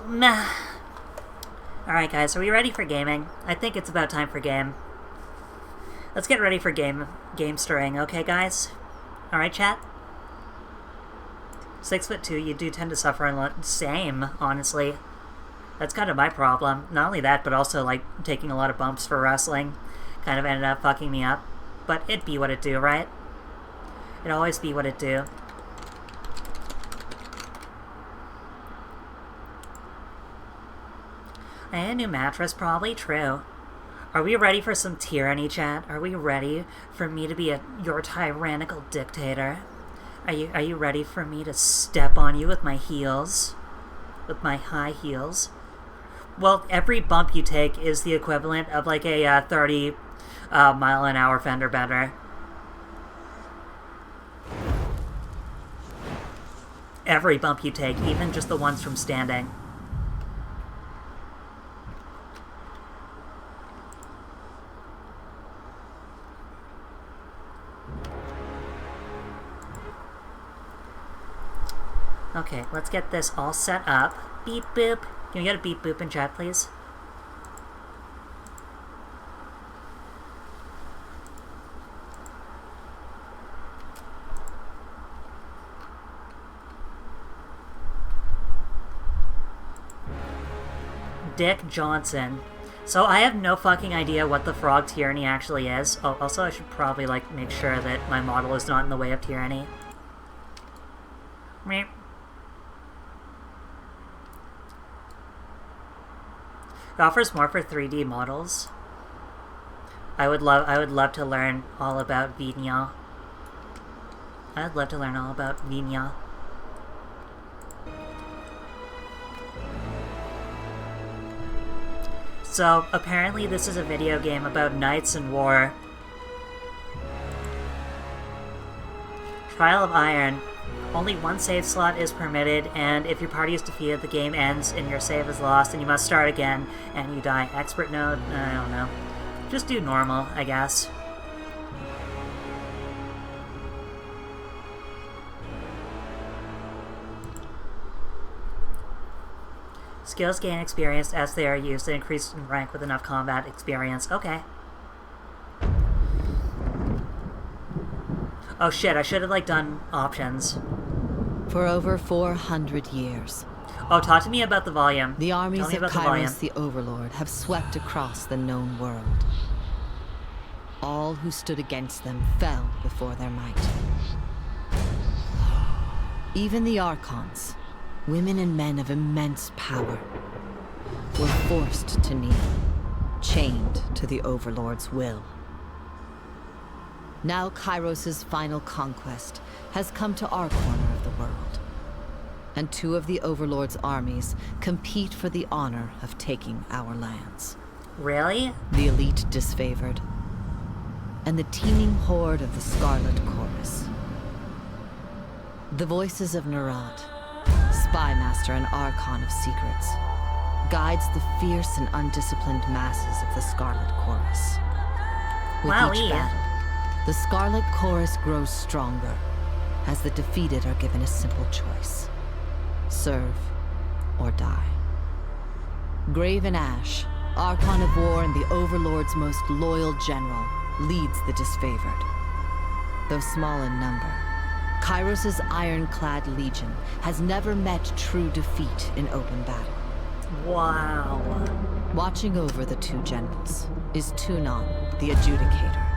Nah. Alright, guys, are we ready for gaming? I think it's about time for game. Let's get ready for game stirring, okay, guys? Alright, chat? 6'2", you do tend to suffer a lot. Same, honestly. That's kind of my problem. Not only that, but also, like, taking a lot of bumps for wrestling. Kind of ended up fucking me up. But it be what it do, right? It always be what it do. And a new mattress, probably true. Are we ready for some tyranny, chat? Are we ready for me to be your tyrannical dictator? Are you ready for me to step on you with my heels? With my high heels? Well, every bump you take is the equivalent of like a 30 mile an hour fender bender. Every bump you take, even just the ones from standing. Okay, let's get this all set up. Beep boop. Can we get a beep boop in chat, please? Dick Johnson. So I have no fucking idea what the frog tyranny actually is. Oh, also I should probably like make sure that my model is not in the way of tyranny. Meep. It offers more for 3D models. I would love to learn all about Vigna. I'd love to learn all about Vigna. So, apparently this is a video game about knights and war. Trial of Iron. Only one save slot is permitted, and if your party is defeated, the game ends and your save is lost, and you must start again, and you die. Expert node? I don't know. Just do normal, I guess. Skills gain experience as they are used and increase in rank with enough combat experience. Okay. Oh shit, I should have, like, done options. For over 400 years, Oh, talk to me about the volume. the armies Tell me of about the volume. Kairos the Overlord have swept across the known world. All who stood against them fell before their might. Even the Archons, women and men of immense power, were forced to kneel, chained to the Overlord's will. Now Kairos' final conquest has come to our corner of the world, and two of the Overlord's armies compete for the honor of taking our lands. Really? The elite disfavored, and the teeming horde of the Scarlet Chorus. The voices of Nerat, spymaster and archon of secrets, guides the fierce and undisciplined masses of the Scarlet Chorus. With Wowee. each battle, the Scarlet Chorus grows stronger, as the defeated are given a simple choice: serve or die. Graven Ash, Archon of War and the Overlord's most loyal general, leads the disfavored. Though small in number, Kairos' ironclad legion has never met true defeat in open battle. Wow. Watching over the two generals is Tunon, the Adjudicator,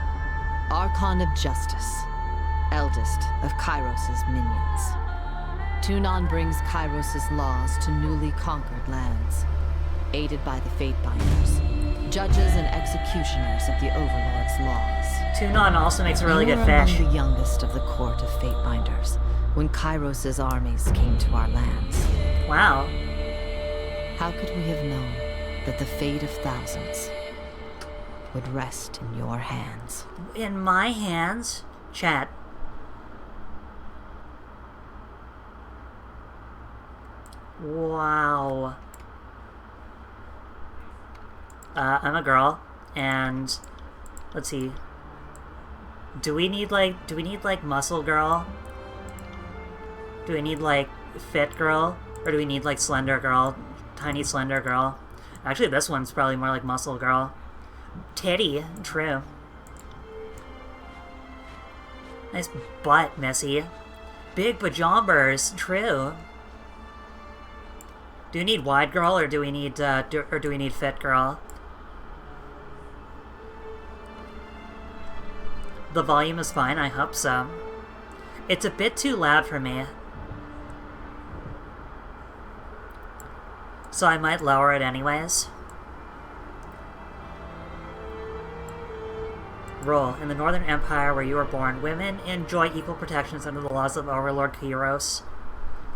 Archon of Justice, eldest of Kairos' minions. Tunon brings Kairos' laws to newly conquered lands, aided by the Fatebinders, judges and executioners of the Overlord's laws. Tunon also makes a really We good were among fish. the youngest of the court of Fatebinders when Kairos' armies came to our lands. Wow. How could we have known that the fate of thousands would rest in your hands? In my hands? Chat. Wow. I'm a girl, and let's see. Do we need like muscle girl? Do we need like fit girl? Or do we need like slender girl? Tiny slender girl? Actually, this one's probably more like muscle girl. Titty, true. Nice butt, Missy. Big pajombers, true. Do we need wide girl, or do we need fit girl? The volume is fine, I hope so. It's a bit too loud for me, so I might lower it anyways. Rule. In the Northern Empire where you were born, women enjoy equal protections under the laws of Overlord Kairos.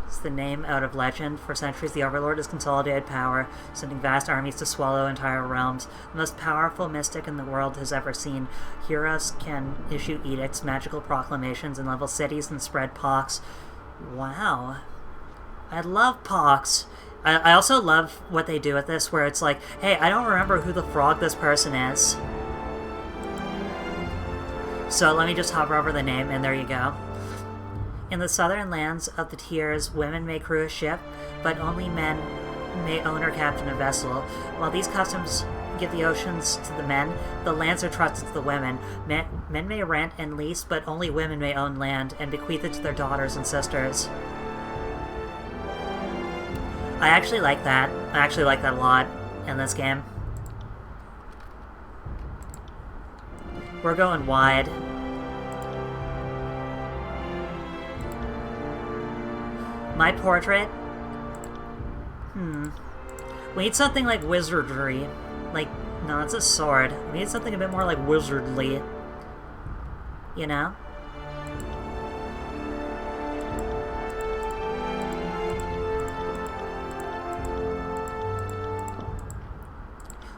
It's the name out of legend. For centuries, the Overlord has consolidated power, sending vast armies to swallow entire realms. The most powerful mystic in the world has ever seen. Heroes can issue edicts, magical proclamations, and level cities and spread pox. Wow. I love pox. I also love what they do with this, where it's like, hey, I don't remember who the frog this person is. So let me just hover over the name, and there you go. In the southern lands of the Tiers, women may crew a ship, but only men may own or captain a vessel. While these customs give the oceans to the men, the lands are trusted to the women. Men may rent and lease, but only women may own land and bequeath it to their daughters and sisters. I actually like that. I actually like that a lot in this game. We're going wide. My portrait? We need something like wizardry. Like, no, it's a sword. We need something a bit more like wizardly. You know?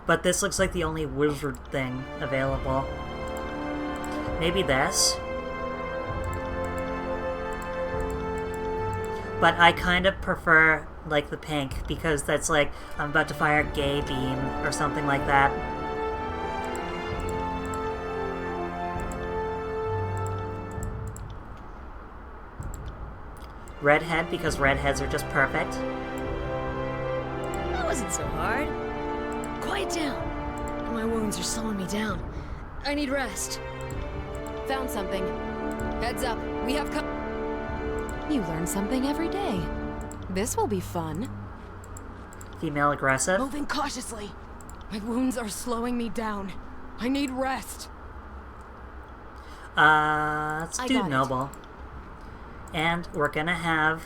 But this looks like the only wizard thing available. Maybe this? But I kind of prefer, like, the pink, because that's like, I'm about to fire gay beam, or something like that. Redhead, because redheads are just perfect. That wasn't so hard. Quiet down. My wounds are slowing me down. I need rest. Found something. Heads up, we have You learn something every day. This will be fun. Female aggressive. Moving cautiously. My wounds are slowing me down. I need rest. Let's do noble. And we're gonna have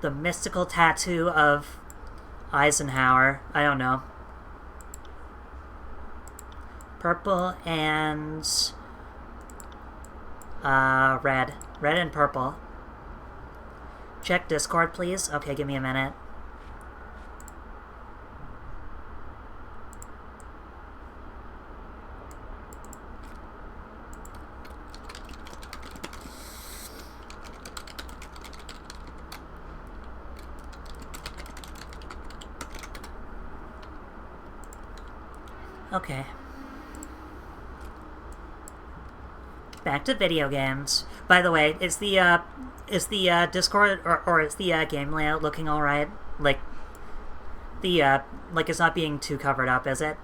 the mystical tattoo of Eisenhower. I don't know. Purple and red. Red and purple. Check Discord, please. Okay, give me a minute. Okay. Back to video games. By the way, is the Discord or is the game layout looking all right? Like like it's not being too covered up, is it?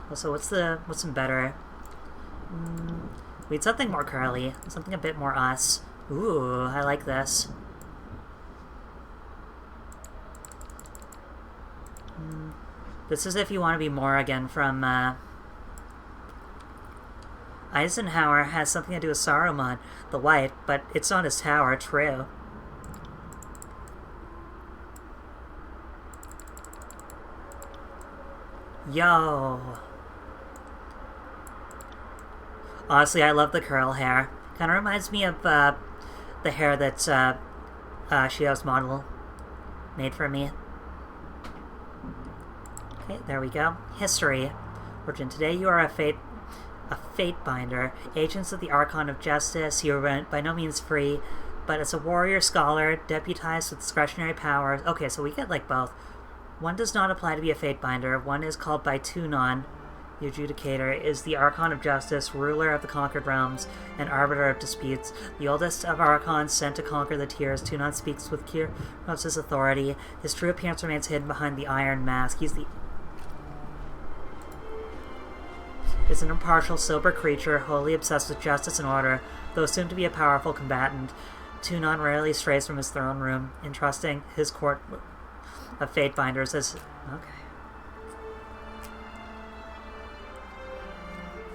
Also, what's some better? We need something more curly, something a bit more us. Ooh, I like this. This is if you want to be more again from Eisenhower has something to do with Saruman, the White, but it's not his tower, true. Yo! Honestly, I love the curl hair. Kind of reminds me of the hair that Shio's model made for me. Okay, there we go. History. Origin. Today you are a fate binder. Agents of the Archon of Justice. You are by no means free, but as a warrior scholar, deputized with discretionary powers. Okay, so we get like both. One does not apply to be a fate binder. One is called by Tunon. The adjudicator is the Archon of Justice, ruler of the conquered realms, and arbiter of disputes. The oldest of Archons sent to conquer the tiers, Tunon speaks with Kyros' authority. His true appearance remains hidden behind the iron mask. He's an impartial, sober creature, wholly obsessed with justice and order, though assumed to be a powerful combatant. Tunon rarely strays from his throne room, entrusting his court of fate binders as... Okay.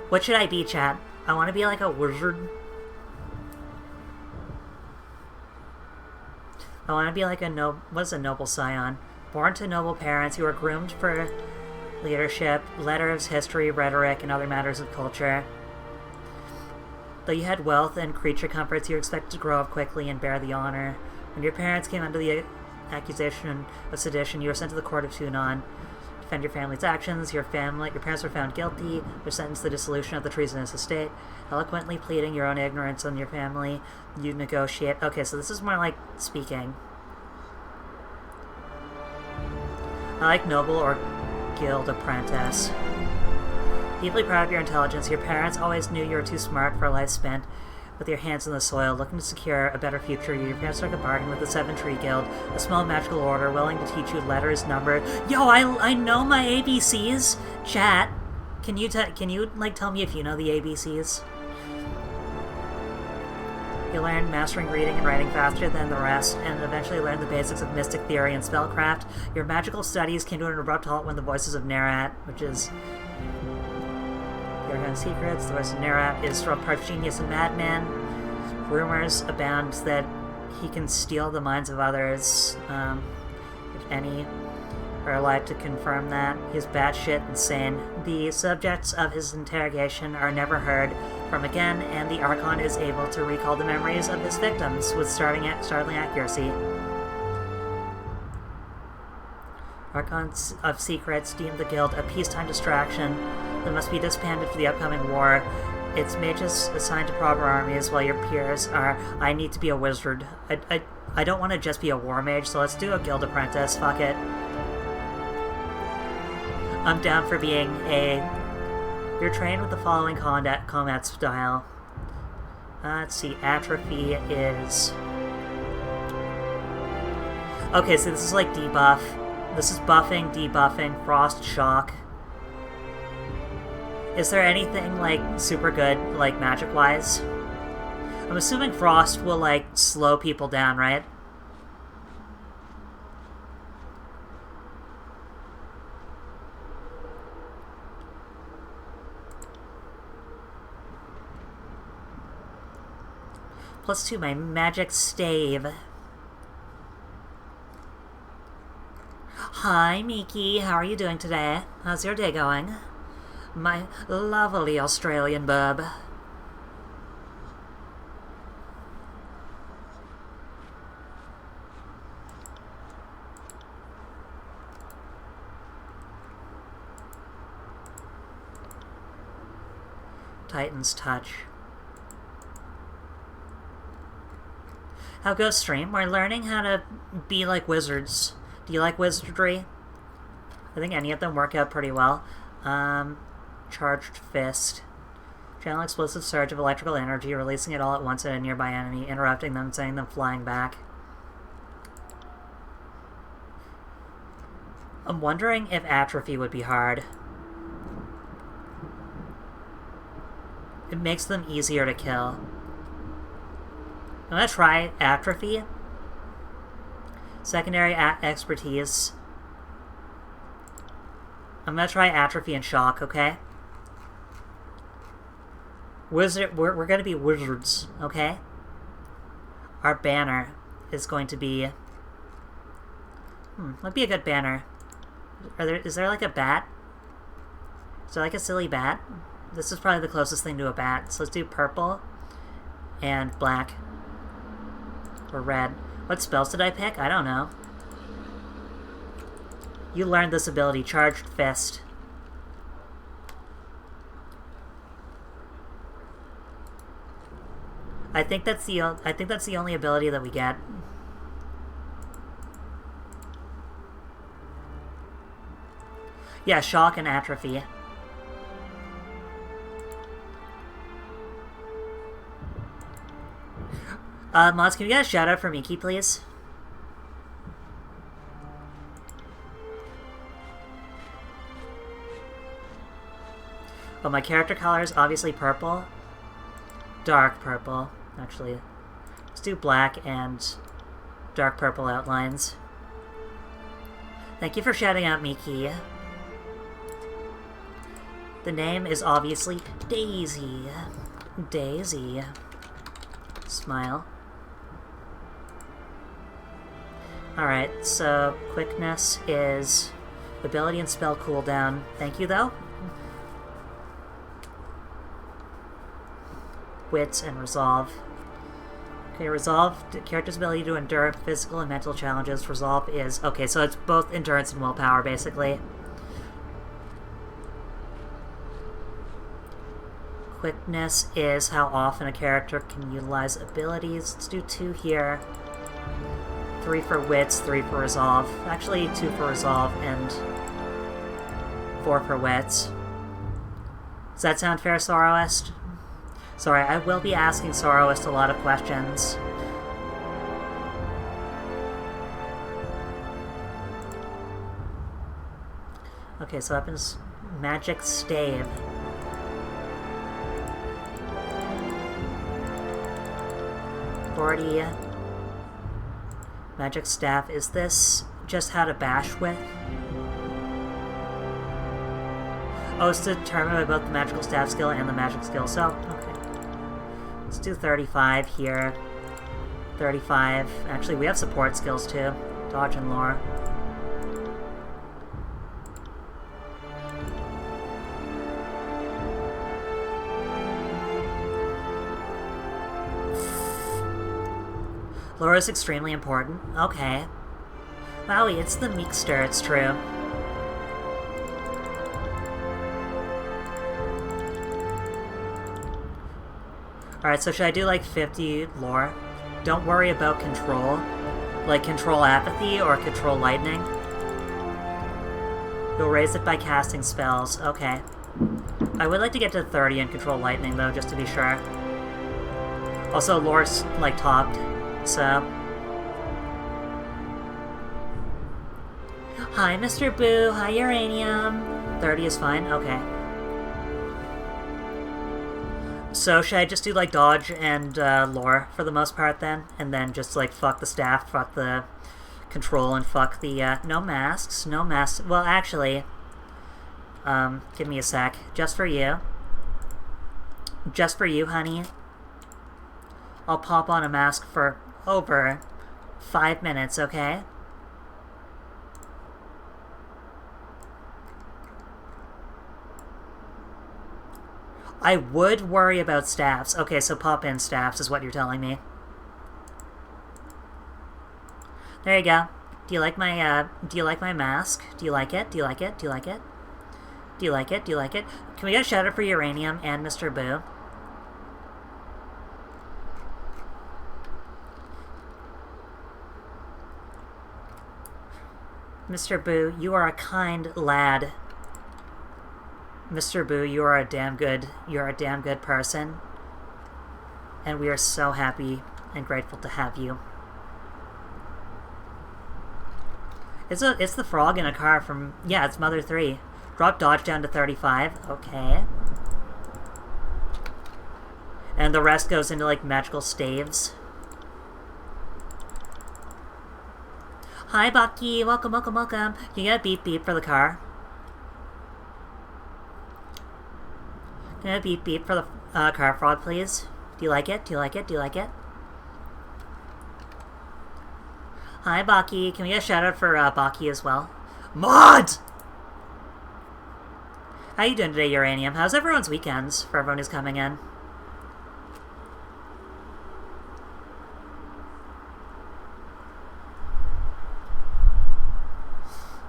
What should I be, chat? I want to be like a wizard. I want to be like a what is a noble scion? Born to noble parents, you are groomed for leadership, letters, history, rhetoric, and other matters of culture. Though you had wealth and creature comforts, you were expected to grow up quickly and bear the honor. When your parents came under the accusation of sedition, you were sent to the court of Tunon. Defend your family's actions. Your parents were found guilty. Were sentenced to the dissolution of the treasonous estate. Eloquently pleading your own ignorance on your family, you negotiate. Okay, so this is more like speaking. I like noble or guild apprentice. Deeply proud of your intelligence, your parents always knew you were too smart for a life spent with your hands in the soil, looking to secure a better future. Your parents struck a bargain with the Seven Tree Guild, a small magical order willing to teach you letters, numbers. Yo, I know my ABCs. Chat, can you like tell me if you know the ABCs? You learn mastering reading and writing faster than the rest, and eventually learn the basics of mystic theory and spellcraft. Your magical studies came to an abrupt halt when the voices of Nerat, which is Your Secrets, the voice of Nerat is from part genius and madman. Rumors abound that he can steal the minds of others, if any are alive to confirm that. He's batshit insane. The subjects of his interrogation are never heard from again, and the Archon is able to recall the memories of his victims with startling accuracy. Archons of Secrets deem the Guild a peacetime distraction that must be disbanded for the upcoming war. Its mages assigned to proper armies, while your peers are, I need to be a wizard. I don't want to just be a war mage, so let's do a guild apprentice. Fuck it. I'm down for being a... You're trained with the following combat style. Let's see, atrophy is... Okay, so this is like debuff. This is buffing, debuffing, frost, shock. Is there anything, like, super good, like, magic-wise? I'm assuming frost will, like, slow people down, right? +2 my magic stave. Hi, Miki. How are you doing today? How's your day going? My lovely Australian bub. Titan's Touch. How goes stream? We're learning how to be like wizards. Do you like wizardry? I think any of them work out pretty well. Charged Fist. Channel explosive surge of electrical energy, releasing it all at once at a nearby enemy, interrupting them, sending them flying back. I'm wondering if atrophy would be hard. It makes them easier to kill. I'm gonna try atrophy. Secondary expertise. I'm gonna try atrophy and shock, okay? Wizard, we're gonna be wizards, okay? Our banner is going to be... might be a good banner. Is there like a bat? Is there like a silly bat? This is probably the closest thing to a bat. So let's do purple and black. Or red. What spells did I pick? I don't know. You learned this ability, Charged Fist. I think that's the only ability that we get. Yeah, shock and atrophy. Mods, can we get a shout out for Miki, please? Oh, my character color is obviously purple. Dark purple, actually. Let's do black and dark purple outlines. Thank you for shouting out, Miki. The name is obviously Daisy. Daisy. Smile. Alright, so quickness is ability and spell cooldown. Thank you, though. Wits and resolve. Okay, resolve, the character's ability to endure physical and mental challenges. Resolve is... Okay, so it's both endurance and willpower, basically. Quickness is how often a character can utilize abilities. Let's do 2 here. 3 for wits, 3 for resolve. Actually, 2 for resolve and 4 for wits. Does that sound fair, Sorrowist? Sorry, I will be asking Sorrowist a lot of questions. Okay, so weapons... Magic Stave. Magic Staff. Is this just how to bash with? Oh, it's determined by both the magical staff skill and the magic skill, so, okay. Let's do 35 here. 35. Actually, we have support skills too. Dodge and lore. Lore is extremely important. Okay. Wowie, it's the Meekster, it's true. Alright, so should I do like 50 lore? Don't worry about control. Like control apathy or control lightning? You'll raise it by casting spells. Okay. I would like to get to 30 and control lightning, though, just to be sure. Also, lore's, like, topped, so... Hi, Mr. Boo. Hi, Uranium. 30 is fine? Okay. So, should I just do, like, dodge and lore for the most part, then? And then just, like, fuck the staff, fuck the control, and fuck the, no masks, no masks. Well, actually... give me a sec. Just for you. Just for you, honey. I'll pop on a mask for over 5 minutes, okay? I would worry about staffs. Okay, so pop in staffs is what you're telling me. There you go. Do you like my mask? Do you like it? Do you like it? Do you like it? Do you like it? Do you like it? Can we get a shout out for Uranium and Mr. Boo? Mr. Boo, you are a kind lad. Mr. Boo, you're a damn good person. And we are so happy and grateful to have you. It's the frog in a car from, yeah, it's Mother 3. Drop dodge down to 35, okay. And the rest goes into, like, magical staves. Hi, Bucky, welcome, welcome, welcome. Can you get a beep beep for the car? Can I get a beep beep for the car frog, please? Do you like it? Do you like it? Do you like it? Hi, Bucky. Can we get a shout out for Bucky as well? Mod! How you doing today, Uranium? How's everyone's weekends for everyone who's coming in?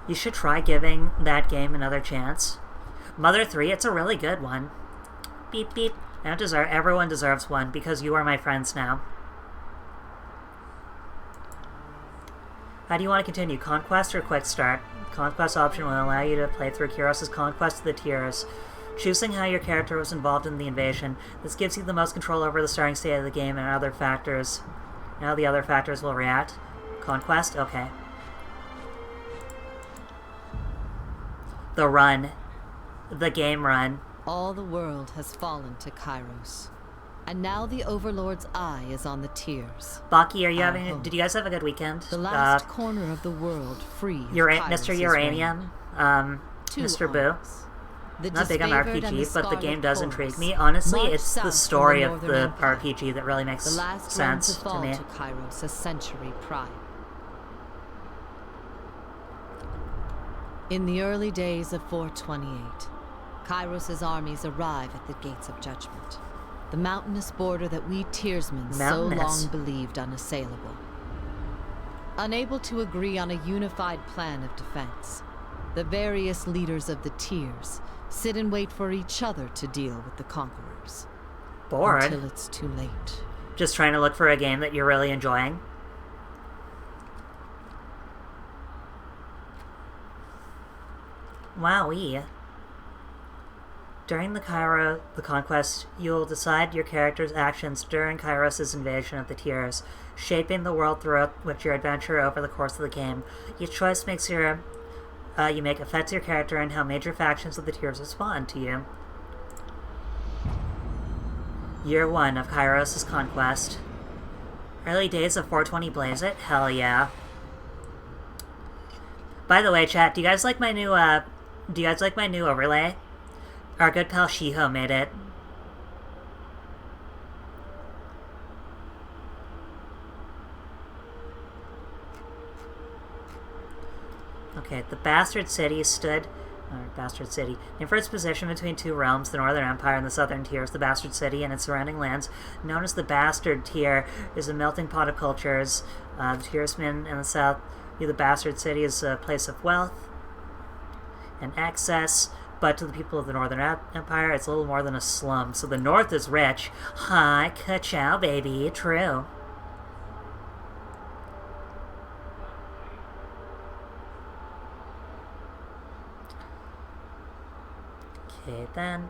You should try giving that game another chance. Mother 3, it's a really good one. Beep beep. Everyone deserves one because you are my friends now. How do you want to continue? Conquest or quick start? Conquest option will allow you to play through Kyros' Conquest of the Tears, choosing how your character was involved in the invasion. This gives you the most control over the starting state of the game and other factors. And how the other factors will react. Conquest? Okay. The run. The game run. All the world has fallen to Kyros. And now the Overlord's eye is on the Tears. Baki, are you did you guys have a good weekend? The last corner of the world free. Mr. Uranium, Mr. Boo. Not big on RPG, but the game does intrigue me. Honestly, it's the story of the RPG that really makes sense to me. To Kyros a century prior. In the early days of 428, Kyros' armies arrive at the Gates of Judgment. The mountainous border that we Tearsmen so long believed unassailable. Unable to agree on a unified plan of defense, the various leaders of the Tears sit and wait for each other to deal with the conquerors. Bored? Until it's too late. Just trying to look for a game that you're really enjoying? Wowee. During the Conquest, you'll decide your character's actions during Kyros' invasion of the Tears, shaping the world throughout which your adventure over the course of the game. Each choice affects your character and how major factions of the Tears respond to you. Year 1 of Kyros' Conquest. Early days of 420 Blaze It? Hell yeah. By the way, chat, do you guys like my new overlay? Our good pal Shiho made it. Okay, the Bastard City named for its position between two realms, the Northern Empire and the Southern Tiers. The Bastard City and its surrounding lands, known as the Bastard Tier, is a melting pot of cultures. The Tearsmen in the south view the Bastard City as a place of wealth and access, but to the people of the Northern Empire, it's a little more than a slum. So the North is rich. Hi, ka-chow, baby. True. then.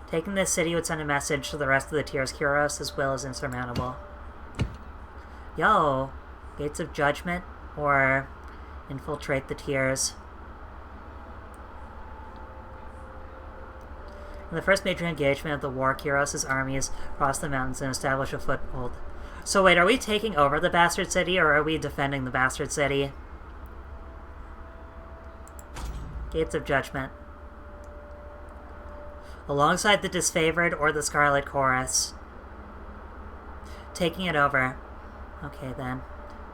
Taking this city would send a message to the rest of the Tears Kyros as well as insurmountable. Yo, Gates of Judgment or infiltrate the Tears. In the first major engagement of the war, Kyros' armies crossed the mountains and established a foothold. So wait, are we taking over the Bastard City or are we defending the Bastard City? Gates of Judgment. Alongside the Disfavored or the Scarlet Chorus. Taking it over. Okay then.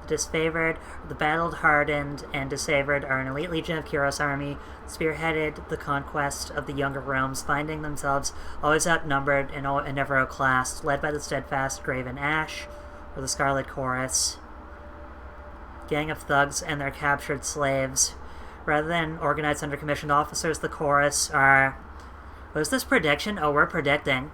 The Disfavored, the Battled, Hardened, and Disfavored are an elite legion of Kyros' army, spearheaded the conquest of the younger realms, finding themselves always outnumbered and never outclassed, led by the steadfast Graven Ash, or the Scarlet Chorus. Gang of thugs and their captured slaves. Rather than organized under commissioned officers, the Chorus are... Was this prediction? Oh, we're predicting.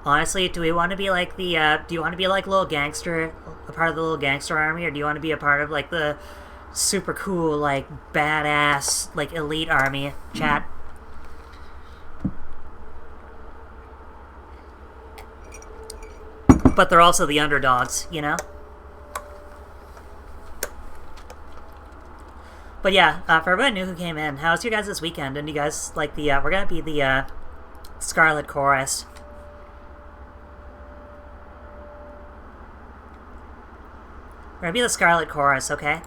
Honestly, do we want to be like the, do you want to be like a part of the little gangster army, or do you want to be a part of, like, the super cool, like, badass, like, elite army, chat? But they're also the underdogs, you know? But yeah, for everyone new who came in, how's your guys this weekend? And you guys like the, we're gonna be the, Scarlet Chorus. We're gonna be the Scarlet Chorus, okay?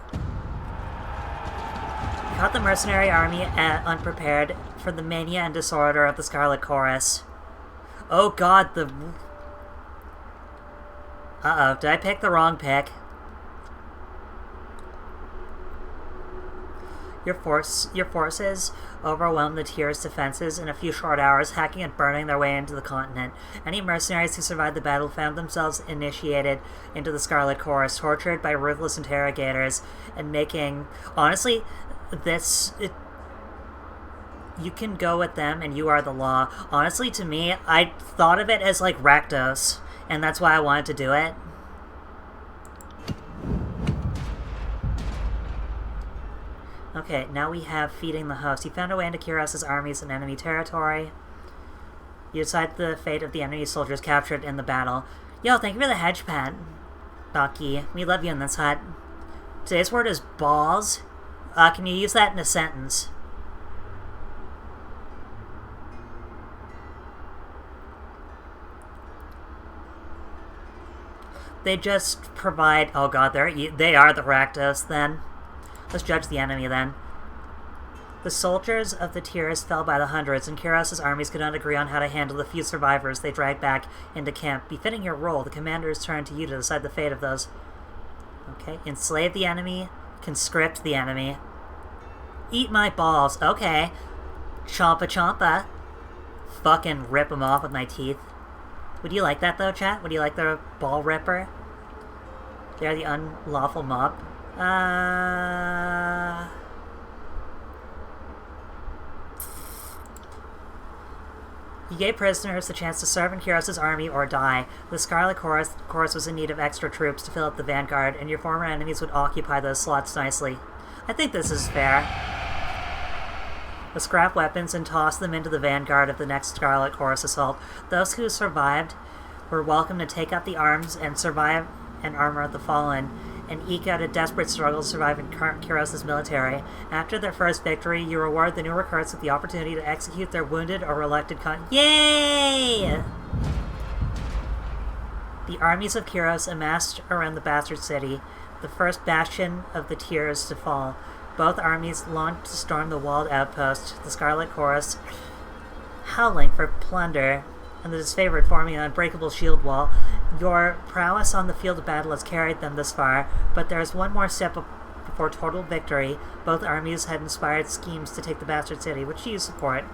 Caught the mercenary army unprepared for the mania and disorder of the Scarlet Chorus. Oh god, the... Uh-oh, did I pick the wrong pick? Your forces overwhelmed the Tears' defenses in a few short hours, hacking and burning their way into the continent. Any mercenaries who survived the battle found themselves initiated into the Scarlet Chorus, tortured by ruthless interrogators, and making... Honestly, you can go with them and you are the law. Honestly, to me, I thought of it as like Rakdos, and that's why I wanted to do it. Okay, now we have feeding the host. You found a way into Kyros' armies in enemy territory. You decide the fate of the enemy soldiers captured in the battle. Yo, thank you for the hedge pet, Bucky. We love you in this hut. Today's word is balls. Can you use that in a sentence? They just provide... Oh god, they are the Rakdos, then. Let's judge the enemy, then. The soldiers of the Tears fell by the hundreds, and Kyros' armies could not agree on how to handle the few survivors they dragged back into camp. Befitting your role, the commanders turn to you to decide the fate of those. Okay, enslave the enemy, conscript the enemy. Eat my balls, okay. Chompa chompa. Fucking rip them off with my teeth. Would you like that, though, chat? Would you like the ball ripper? They're the unlawful mob. You gave prisoners the chance to serve in Kyros' army or die. The Scarlet Chorus was in need of extra troops to fill up the vanguard, and your former enemies would occupy those slots nicely. I think this is fair. Let's scrap weapons and toss them into the vanguard of the next Scarlet Chorus assault. Those who survived were welcome to take up the arms and survive and armor of the fallen, and eke out a desperate struggle to survive in Kyros' military. After their first victory, you reward the new recruits with the opportunity to execute their wounded or reluctant Yay! The armies of Kyros amassed around the Bastard City, the first bastion of the Tears to fall. Both armies launched to storm the walled outpost, the Scarlet Chorus howling for plunder, and the Disfavored forming an unbreakable shield wall. Your prowess on the field of battle has carried them this far, but there is one more step before total victory. Both armies had inspired schemes to take the Bastard City, which you support.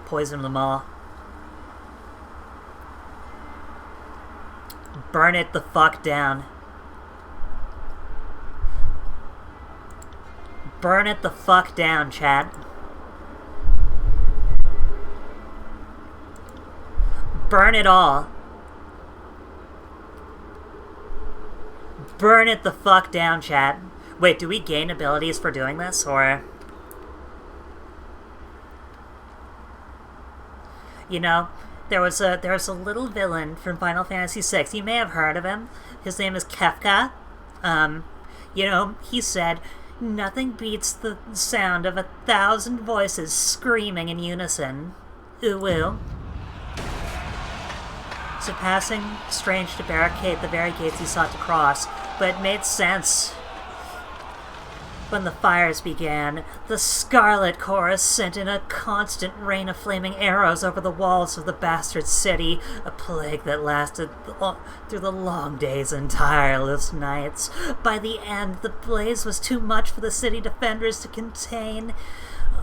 Poison them all. Burn it the fuck down. Burn it the fuck down, chat. Burn it all. Burn it the fuck down, chat. Wait, do we gain abilities for doing this, or... You know, there was a little villain from Final Fantasy VI. You may have heard of him. His name is Kefka. You know, he said, "Nothing beats the sound of 1,000 voices screaming in unison. Ooh ooh." Surpassing strange to barricade the very gates he sought to cross, but it made sense. When the fires began, the Scarlet Chorus sent in a constant rain of flaming arrows over the walls of the bastard city, a plague that lasted through the long days and tireless nights. By the end, the blaze was too much for the city defenders to contain.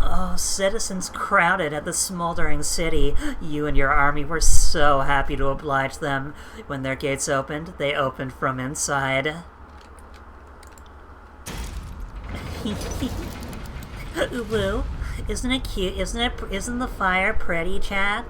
Oh, citizens crowded at the smoldering city. You and your army were so happy to oblige them. When their gates opened, they opened from inside. Ooh, isn't it cute? Isn't the fire pretty, chat?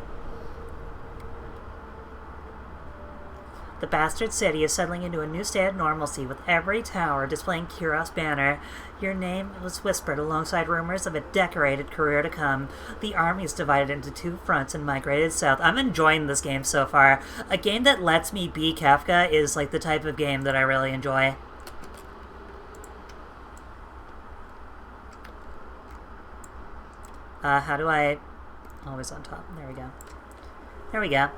The bastard city is settling into a new state of normalcy, with every tower displaying Kiros' banner. Your name was whispered alongside rumors of a decorated career to come. The army's divided into 2 fronts and migrated south. I'm enjoying this game so far. A game that lets me be Kefka is like the type of game that I really enjoy. How do I... Always on top. There we go. There we go.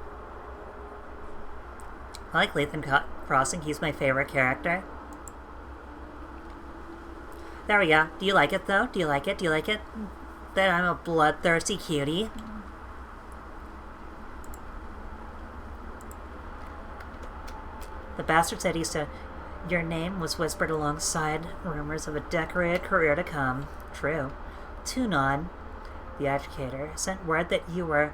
I like Lethan Crossing. He's my favorite character. There we go. Do you like it, though? Do you like it? Do you like it? That I'm a bloodthirsty cutie? The bastard said he said, "Your name was whispered alongside rumors of a decorated career to come." True. Tunon, the educator, sent word that you were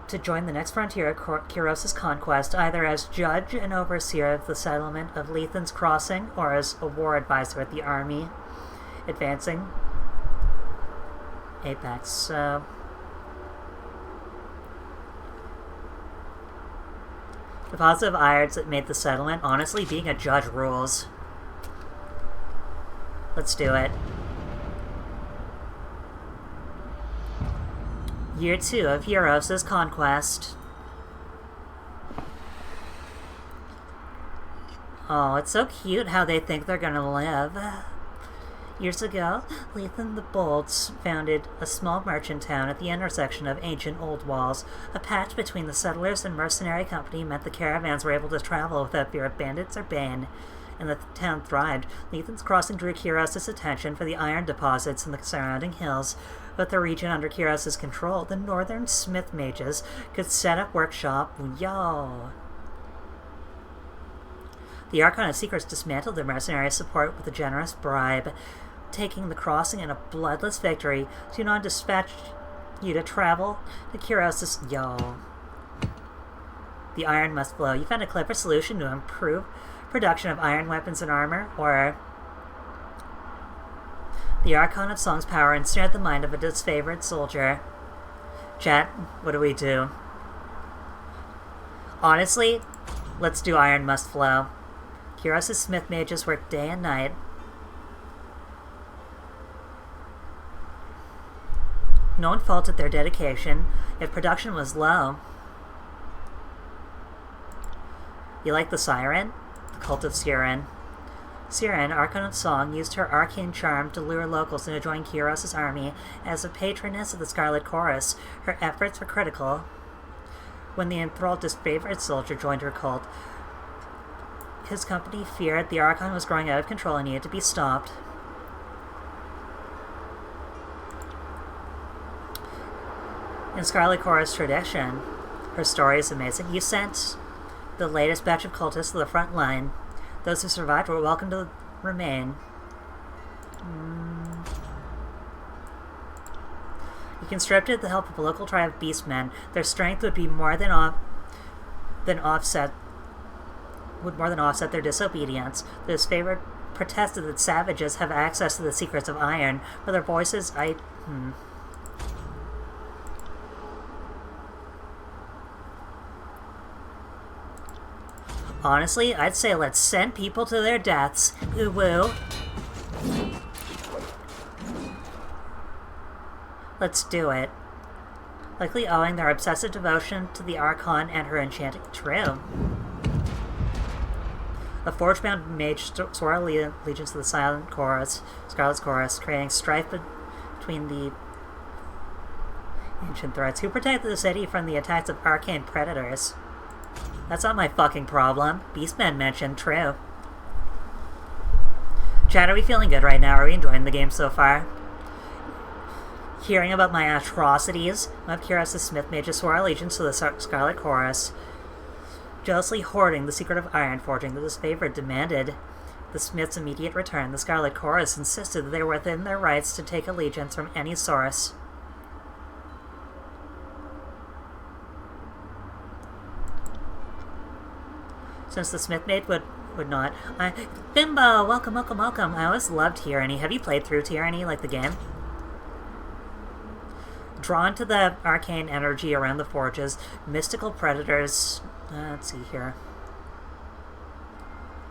to join the next frontier of Kiros' conquest, either as judge and overseer of the settlement of Lethan's Crossing, or as a war advisor at the army, advancing Apex. So, the positive irons that made the settlement, honestly, being a judge rules. Let's do it. Year 2 of Kiros' conquest. Oh, it's so cute how they think they're gonna live. Years ago, Lethan the Bold founded a small merchant town at the intersection of ancient old walls. A patch between the settlers and mercenary company meant the caravans were able to travel without fear of bandits or bane, and the town thrived. Lethan's Crossing drew Kiros' attention for the iron deposits in the surrounding hills. With the region under Kiros' control, the northern smith mages could set up workshop. Yo! The Archon of Secrets dismantled the mercenary support with a generous bribe. Taking the Crossing in a bloodless victory, Tunon dispatched you to travel to Kiros'... Yo. The iron must flow. You found a clever solution to improve production of iron weapons and armor, or... The Archon of Song's power ensnared the mind of a disfavored soldier. Chat, what do we do? Honestly, let's do Iron Must Flow. Kiros' smith mages work day and night. No one faulted their dedication, if production was low. You like the Siren? The Cult of Siren. Siren, Archon of Song, used her arcane charm to lure locals into joining Kiros' army. As a patroness of the Scarlet Chorus, her efforts were critical. When the enthralled disfavored soldier joined her cult, his company feared the Archon was growing out of control and needed to be stopped. In Scarlet Chorus tradition, her story is amazing. You sent the latest batch of cultists to the front line. Those who survived were welcome to remain. You conscripted the help of a local tribe of beastmen. Their strength would be more than offset their disobedience. The disfavored protested that savages have access to the secrets of iron, but their voices, Honestly, I'd say let's send people to their deaths. Woo-woo. Let's do it. Likely owing their obsessive devotion to the Archon and her enchanting true. A forge-bound mage swore allegiance to the Silent Chorus, Scarlet's Chorus, creating strife between the ancient threats. Who protected the city from the attacks of arcane predators? That's not my fucking problem. Beastmen mentioned, true. Chat, are we feeling good right now? Are we enjoying the game so far? Hearing about my atrocities, one of Kyros' Smith mages swore allegiance to the Scarlet Chorus. Jealously hoarding the secret of iron forging, the disfavored demanded the Smith's immediate return. The Scarlet Chorus insisted that they were within their rights to take allegiance from any source. Since the Smith mate would not. Bimbo! Welcome, welcome, welcome. I always loved Tyranny. Have you played through Tyranny, like the game? Drawn to the arcane energy around the forges, mystical predators... let's see here.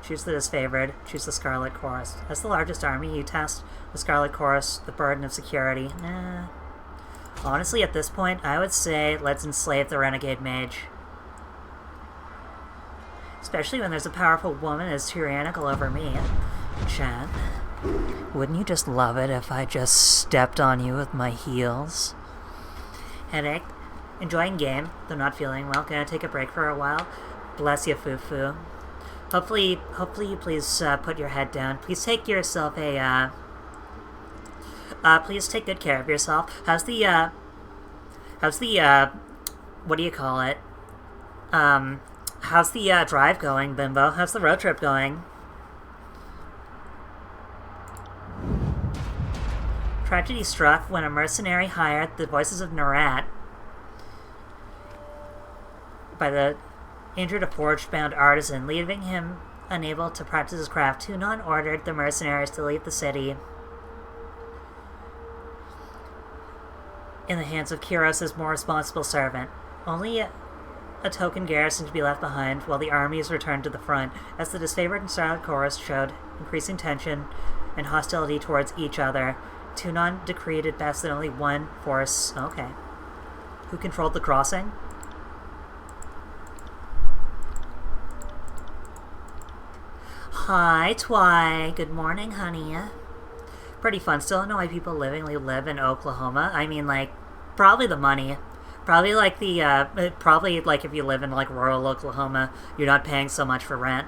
Choose the disfavored. Choose the Scarlet Chorus. As the largest army, you tasked the Scarlet Chorus the burden of security. Honestly, at this point, I would say let's enslave the Renegade Mage. Especially when there's a powerful woman as tyrannical over me. Chat, wouldn't you just love it if I just stepped on you with my heels? Headache. Enjoying game, though not feeling well. Gonna take a break for a while. Bless you, Fufu. Hopefully you please put your head down. Please take yourself a, please take good care of yourself. How's the, what do you call it? How's the, drive going, Bimbo? How's the road trip going? Tragedy struck when a mercenary hired the voices of Narat by the injured forge-bound artisan, leaving him unable to practice his craft. Tunon ordered the mercenaries to leave the city in the hands of Kyros' more responsible servant. Only a token garrison to be left behind while the armies returned to the front, as the disfavored and Scarlet Chorus showed increasing tension and hostility towards each other. Tunon decreed it best that only one force... Okay. Who controlled the crossing? Hi, Twy. Good morning, honey. Pretty fun. Still don't know why people live in Oklahoma. I mean, like, probably the money. Probably like the, probably like if you live in like rural Oklahoma, you're not paying so much for rent.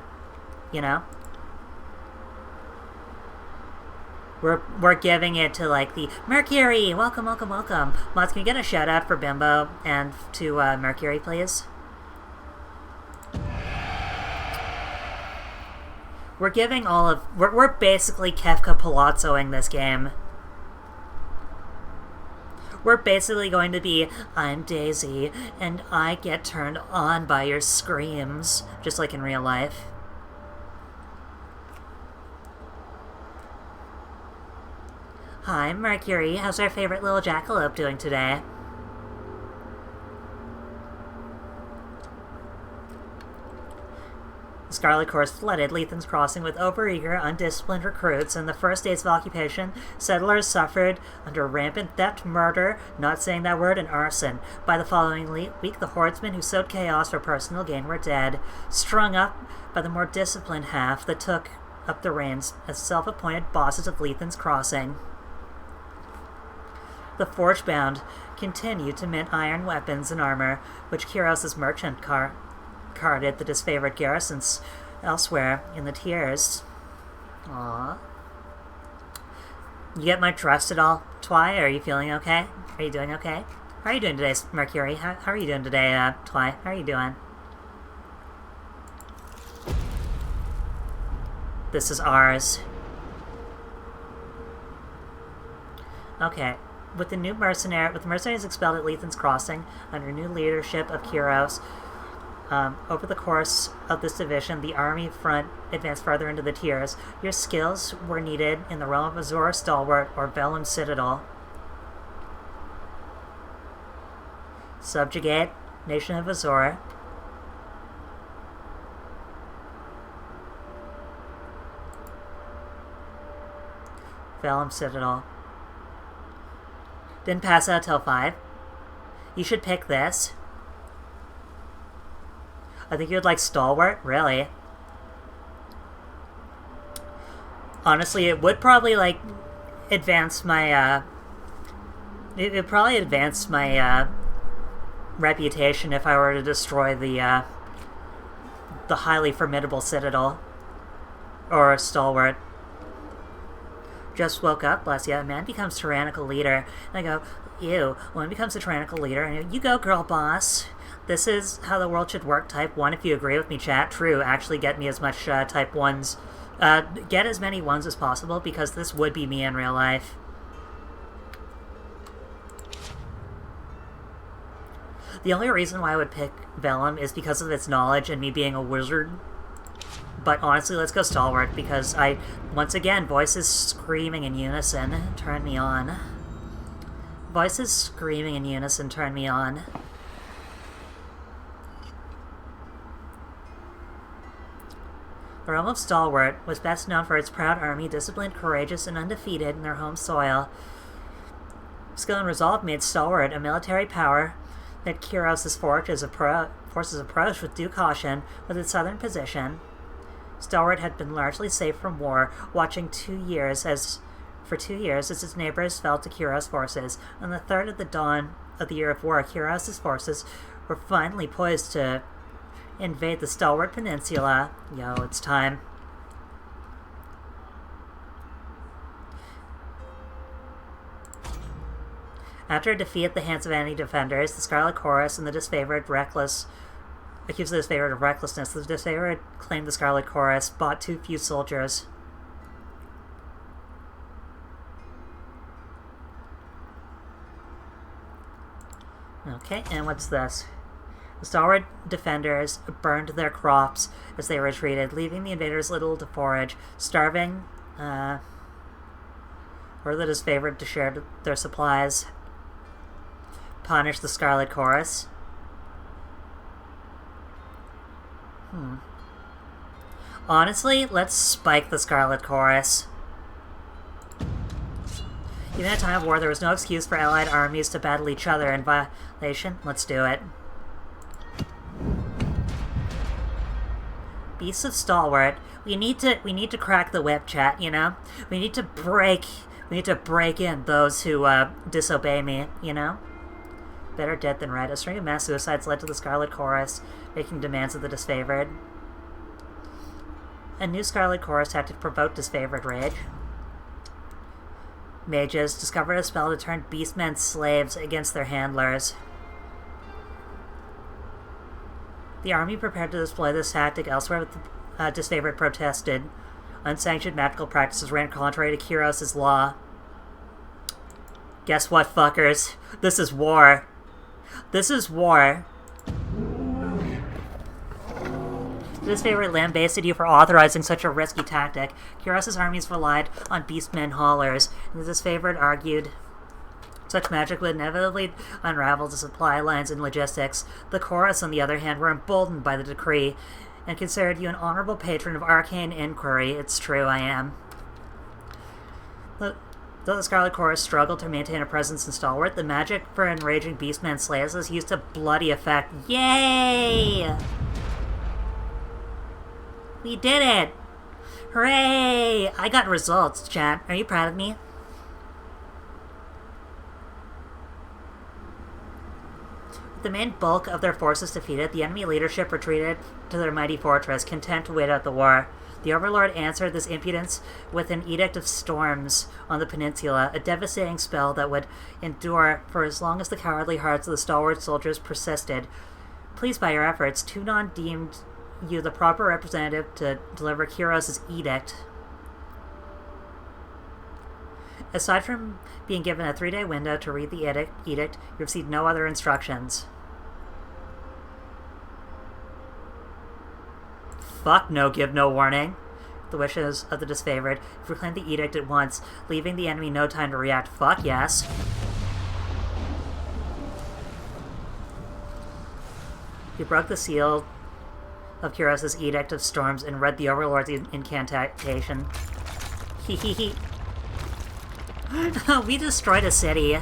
You know? We're giving it to like the Mercury! Welcome, welcome, welcome. Mods, can you get a shout out for Bimbo and to Mercury, please? We're giving all of... We're basically Kefka Palazzoing this game. We're basically going to be, I'm Daisy, and I get turned on by your screams, just like in real life. Hi, Mercury. How's our favorite little jackalope doing today? The Scarlet Chorus flooded Lethan's Crossing with overeager, undisciplined recruits. In the first days of occupation, settlers suffered under rampant theft, murder, not saying that word, and arson. By the following week, the hordemen who sowed chaos for personal gain were dead, strung up by the more disciplined half that took up the reins as self-appointed bosses of Lethan's Crossing. The Forgebound continued to mint iron weapons and armor, which Kyros' merchant carted the disfavored garrisons elsewhere in the tiers. Aww. You get my trust at all, Twy? Are you feeling okay? Are you doing okay? How are you doing today, Mercury? How are you doing today, Twy? How are you doing? This is ours. Okay. With the mercenaries expelled at Lethan's Crossing under new leadership of Kyros, over the course of this division, the army front advanced further into the tiers. Your skills were needed in the realm of Azor, Stalwart, or Vellum Citadel. Subjugate, Nation of Azor. Vellum Citadel. Didn't pass out till 5. You should pick this. I think you'd like Stalwart, really. Honestly, it would probably, like, advance my, it would probably advance my, reputation if I were to destroy the highly formidable Citadel. Or Stalwart. Just woke up, bless ya. A man becomes tyrannical leader. And I go, ew. Woman becomes a tyrannical leader. And I go, you go, girl boss. This is how the world should work, type 1. If you agree with me, chat. True. Actually get me as much type 1s. Get as many 1s as possible, because this would be me in real life. The only reason why I would pick Vellum is because of its knowledge and me being a wizard. But honestly, let's go Stalwart, because once again, voices screaming in unison turn me on. Voices screaming in unison turn me on. The realm of Stalwart was best known for its proud army, disciplined, courageous, and undefeated in their home soil. Skill and resolve made Stalwart a military power that Kyros' forces approached with due caution with its southern position. Stalwart had been largely safe from war, watching for 2 years as its neighbors fell to Kyros' forces. On the third of the dawn of the year of war, Kyros' forces were finally poised to invade the Stalwart Peninsula. Yo, it's time. After a defeat at the hands of enemy defenders, the Scarlet Chorus and the disfavored accused the disfavored of recklessness. The disfavored claimed the Scarlet Chorus bought too few soldiers. Okay, and what's this? The Stalwart defenders burned their crops as they retreated, leaving the invaders little to forage, starving, or the disfavored to share their supplies. Punish the Scarlet Chorus. Honestly, let's spike the Scarlet Chorus. Even at a time of war, there was no excuse for allied armies to battle each other in violation. Let's do it. Beasts of Stalwart. We need to crack the whip, chat, you know? We need to break in those who disobey me, you know? Better dead than red. A string of mass suicides led to the Scarlet Chorus making demands of the disfavored. A new Scarlet Chorus tactic provoked disfavored rage. Mages discovered a spell to turn beastmen slaves against their handlers. The army prepared to display this tactic elsewhere, but the disfavored protested. Unsanctioned magical practices ran contrary to Kyros' law. Guess what, fuckers? This is war. This is war. The disfavored lambasted you for authorizing such a risky tactic. Kyros' armies relied on beastmen haulers, and the disfavored argued such magic would inevitably unravel the supply lines and logistics. The chorus, on the other hand, were emboldened by the decree, and considered you an honorable patron of arcane inquiry. It's true, I am. Though the Scarlet Chorus struggled to maintain a presence in Stalwart, the magic for enraging beastmen slayers was used to bloody effect. Yay! We did it! Hooray! I got results, chat. Are you proud of me? With the main bulk of their forces defeated, the enemy leadership retreated to their mighty fortress, content to wait out the war. The Overlord answered this impudence with an Edict of Storms on the peninsula, a devastating spell that would endure for as long as the cowardly hearts of the stalwart soldiers persisted. Pleased by your efforts, Tunon deemed you the proper representative to deliver Kyros' edict. Aside from being given a 3-day window to read the edict, you received no other instructions. Fuck no, give no warning. The wishes of the disfavored. Proclaim the edict at once, leaving the enemy no time to react. Fuck yes. You broke the seal of Kyros' Edict of Storms and read the Overlord's incantation. Hee hee hee. We destroyed a city.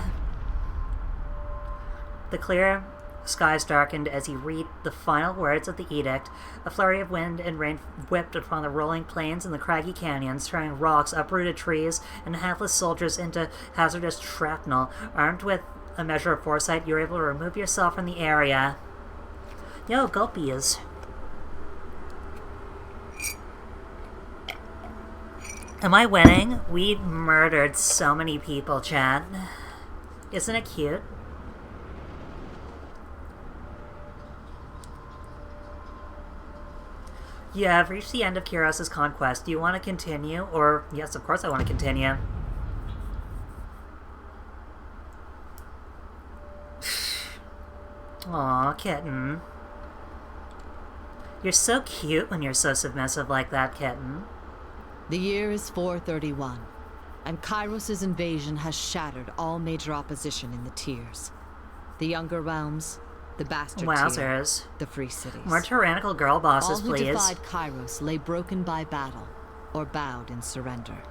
The clear skies darkened as he read the final words of the edict. A flurry of wind and rain whipped upon the rolling plains and the craggy canyons, throwing rocks, uprooted trees, and hapless soldiers into hazardous shrapnel. Armed with a measure of foresight, you were able to remove yourself from the area. Yo, gulpies. Am I winning? We murdered so many people, chat. Isn't it cute? You have reached the end of Kiros' conquest. Do you want to continue? Or, yes, of course I want to continue. Aw, kitten. You're so cute when you're so submissive like that, kitten. The year is 431, and Kairos' invasion has shattered all major opposition in the tiers. The Younger Realms, the Bastard Wowzers. Tier, the Free Cities. More tyrannical girl bosses, all who please. defied Kairos lay broken by battle, or bowed in surrender.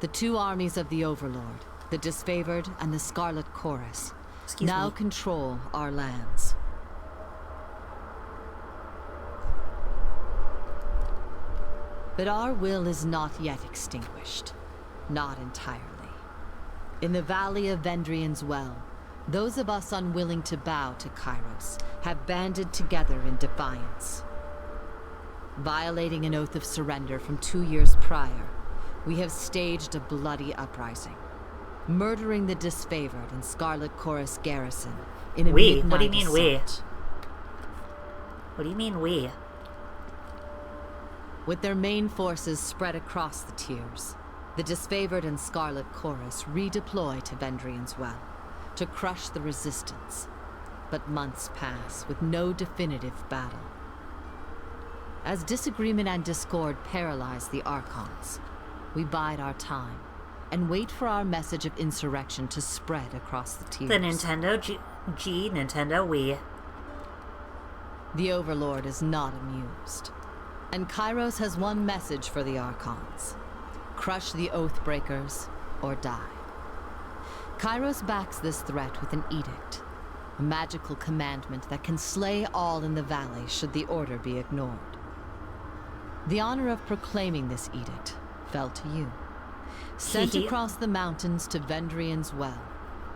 The two armies of the Overlord, the Disfavored and the Scarlet Chorus, now control our lands. But our will is not yet extinguished. Not entirely. In the Valley of Vendrian's Well, those of us unwilling to bow to Kairos have banded together in defiance. Violating an oath of surrender from 2 years prior, we have staged a bloody uprising, murdering the Disfavored and Scarlet Chorus garrison in a midnight What do you mean assault. What do you mean we? With their main forces spread across the tiers, the Disfavored and Scarlet Chorus redeploy to Vendrian's Well to crush the resistance. But months pass with no definitive battle. As disagreement and discord paralyze the Archons, we bide our time and wait for our message of insurrection to spread across the tiers. The Nintendo Nintendo Wii. The Overlord is not amused. And Kairos has one message for the Archons. Crush the Oathbreakers, or die. Kairos backs this threat with an edict. A magical commandment that can slay all in the valley should the order be ignored. The honor of proclaiming this edict fell to you. Sent across the mountains to Vendrian's Well,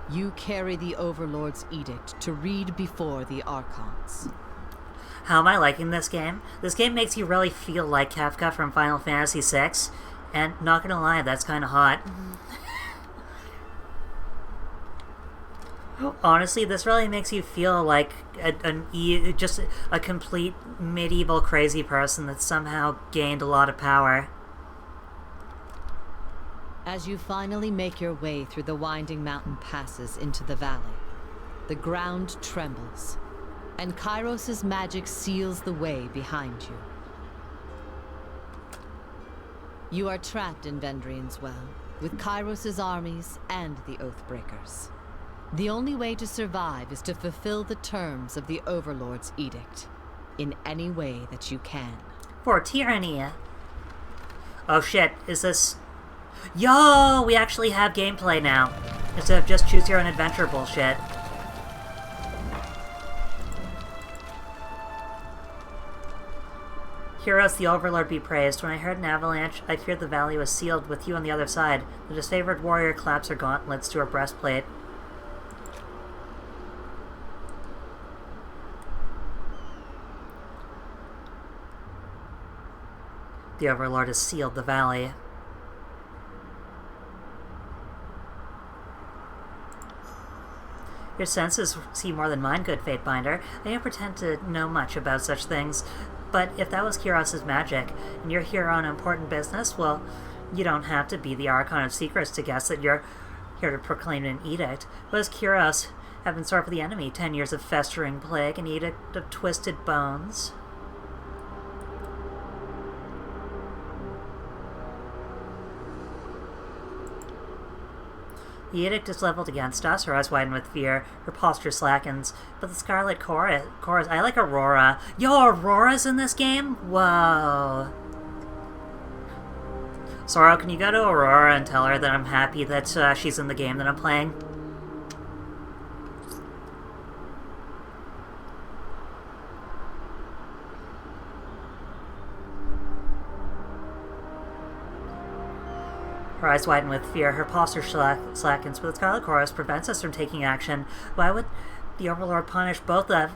you carry the Overlord's edict to read before the Archons. How am I liking this game? This game makes you really feel like Kefka from Final Fantasy VI, and not gonna lie, that's kind of hot. Honestly, this really makes you feel like just a complete medieval crazy person that somehow gained a lot of power. As you finally make your way through the winding mountain passes into the valley, the ground trembles, and Kairos' magic seals the way behind you. You are trapped in Vendrian's Well, with Kairos' armies and the Oathbreakers. The only way to survive is to fulfill the terms of the Overlord's edict, in any way that you can. For Tyranny. Oh shit, is this... Yo! We actually have gameplay now, instead of just choose your own adventure bullshit. Heroes, the Overlord be praised. When I heard an avalanche, I feared the valley was sealed with you on the other side. The Disfavored warrior claps her gauntlets to her breastplate. The Overlord has sealed the valley. Your senses see more than mine, good Fatebinder. I don't pretend to know much about such things, but if that was Kiros' magic, and you're here on important business, well, you don't have to be the Archon of Secrets to guess that you're here to proclaim an edict. What does Kiros have in store for the enemy? 10 years of festering plague, an edict of twisted bones? The edict is leveled against us, her eyes widen with fear, her posture slackens. But the Scarlet Chorus, I like Aurora. Yo, Aurora's in this game? Whoa. Sorrow, can you go to Aurora and tell her that I'm happy that she's in the game that I'm playing? Her eyes widen with fear, her posture slackens, but the Scarlet Chorus prevents us from taking action. Why would the Overlord punish both of...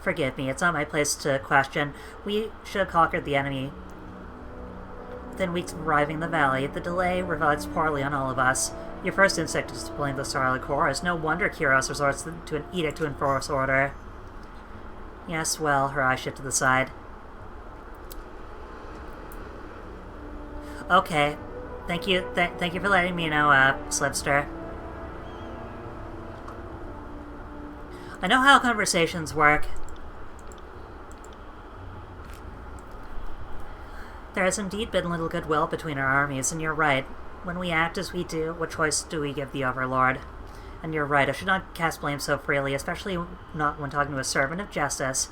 Forgive me, it's not my place to question. We should have conquered the enemy within weeks of arriving in the valley. The delay reflects poorly on all of us. Your first instinct is to blame the Scarlet Chorus. No wonder Kyros resorts to an edict to enforce order. Yes, well, her eyes shift to the side. Okay. Thank you for letting me know, Slipster. I know how conversations work. There has indeed been little goodwill between our armies, and you're right. When we act as we do, what choice do we give the Overlord? And you're right, I should not cast blame so freely, especially not when talking to a servant of justice.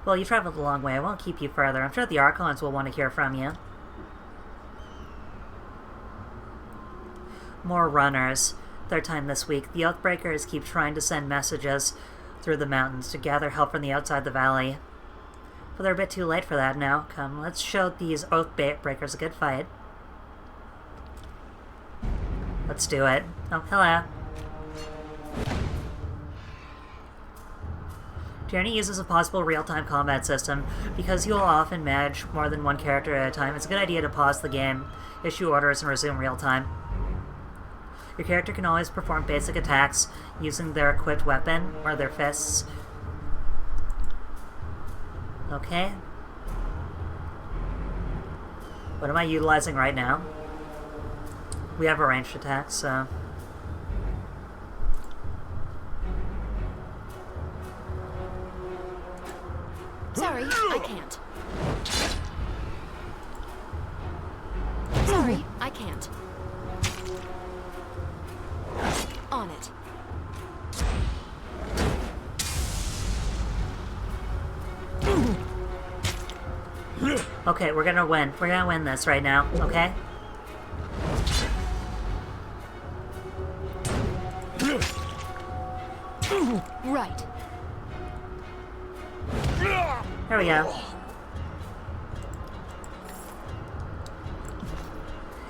Well, you traveled a long way, I won't keep you further. I'm sure the Archons will want to hear from you. More runners. Third time this week. The Oathbreakers keep trying to send messages through the mountains to gather help from the outside the valley. But they're a bit too late for that now. Come, let's show these Oathbreakers a good fight. Let's do it. Oh, hello. Tyranny uses a possible real-time combat system. Because you'll often manage more than one character at a time, it's a good idea to pause the game, issue orders, and resume real-time. Your character can always perform basic attacks using their equipped weapon or their fists. Okay. What am I utilizing right now? We have a ranged attack, so... Sorry, I can't. Sorry, I can't. On it. Okay, we're gonna win. We're gonna win this right now, okay? Right. Here we go.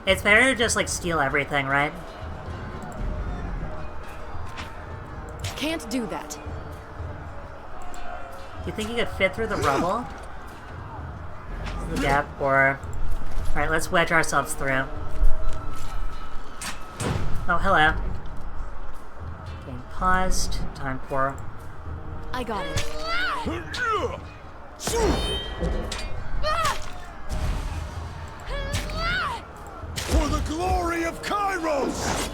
It's better to just, like, steal everything, right? Can't do that. You think you could fit through the rubble? The gap, or... Alright, let's wedge ourselves through. Oh, hello. Game paused. Time for... I got it. For the glory of Kairos!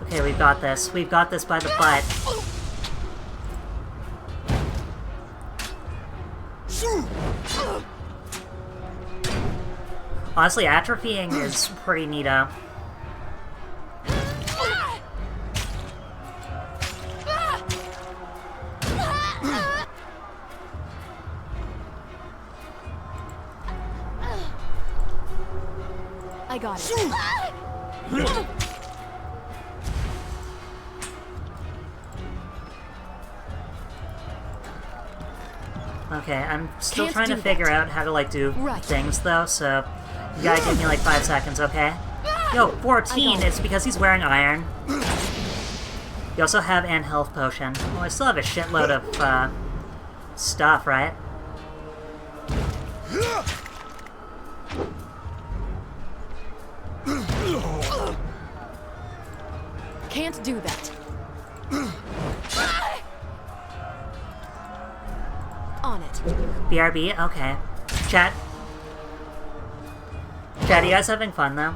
Okay, we've got this. We've got this by the butt. Honestly, atrophying is pretty neato. I got it. Okay, I'm still trying to figure out how to, like, do things, though, so you gotta give me, like, 5 seconds, okay? Yo, 14! It's because he's wearing iron. You also have an health potion. Well, I still have a shitload of, stuff, right? Can't do that. On it. BRB? Okay. Chat. Chat, are you guys having fun, though?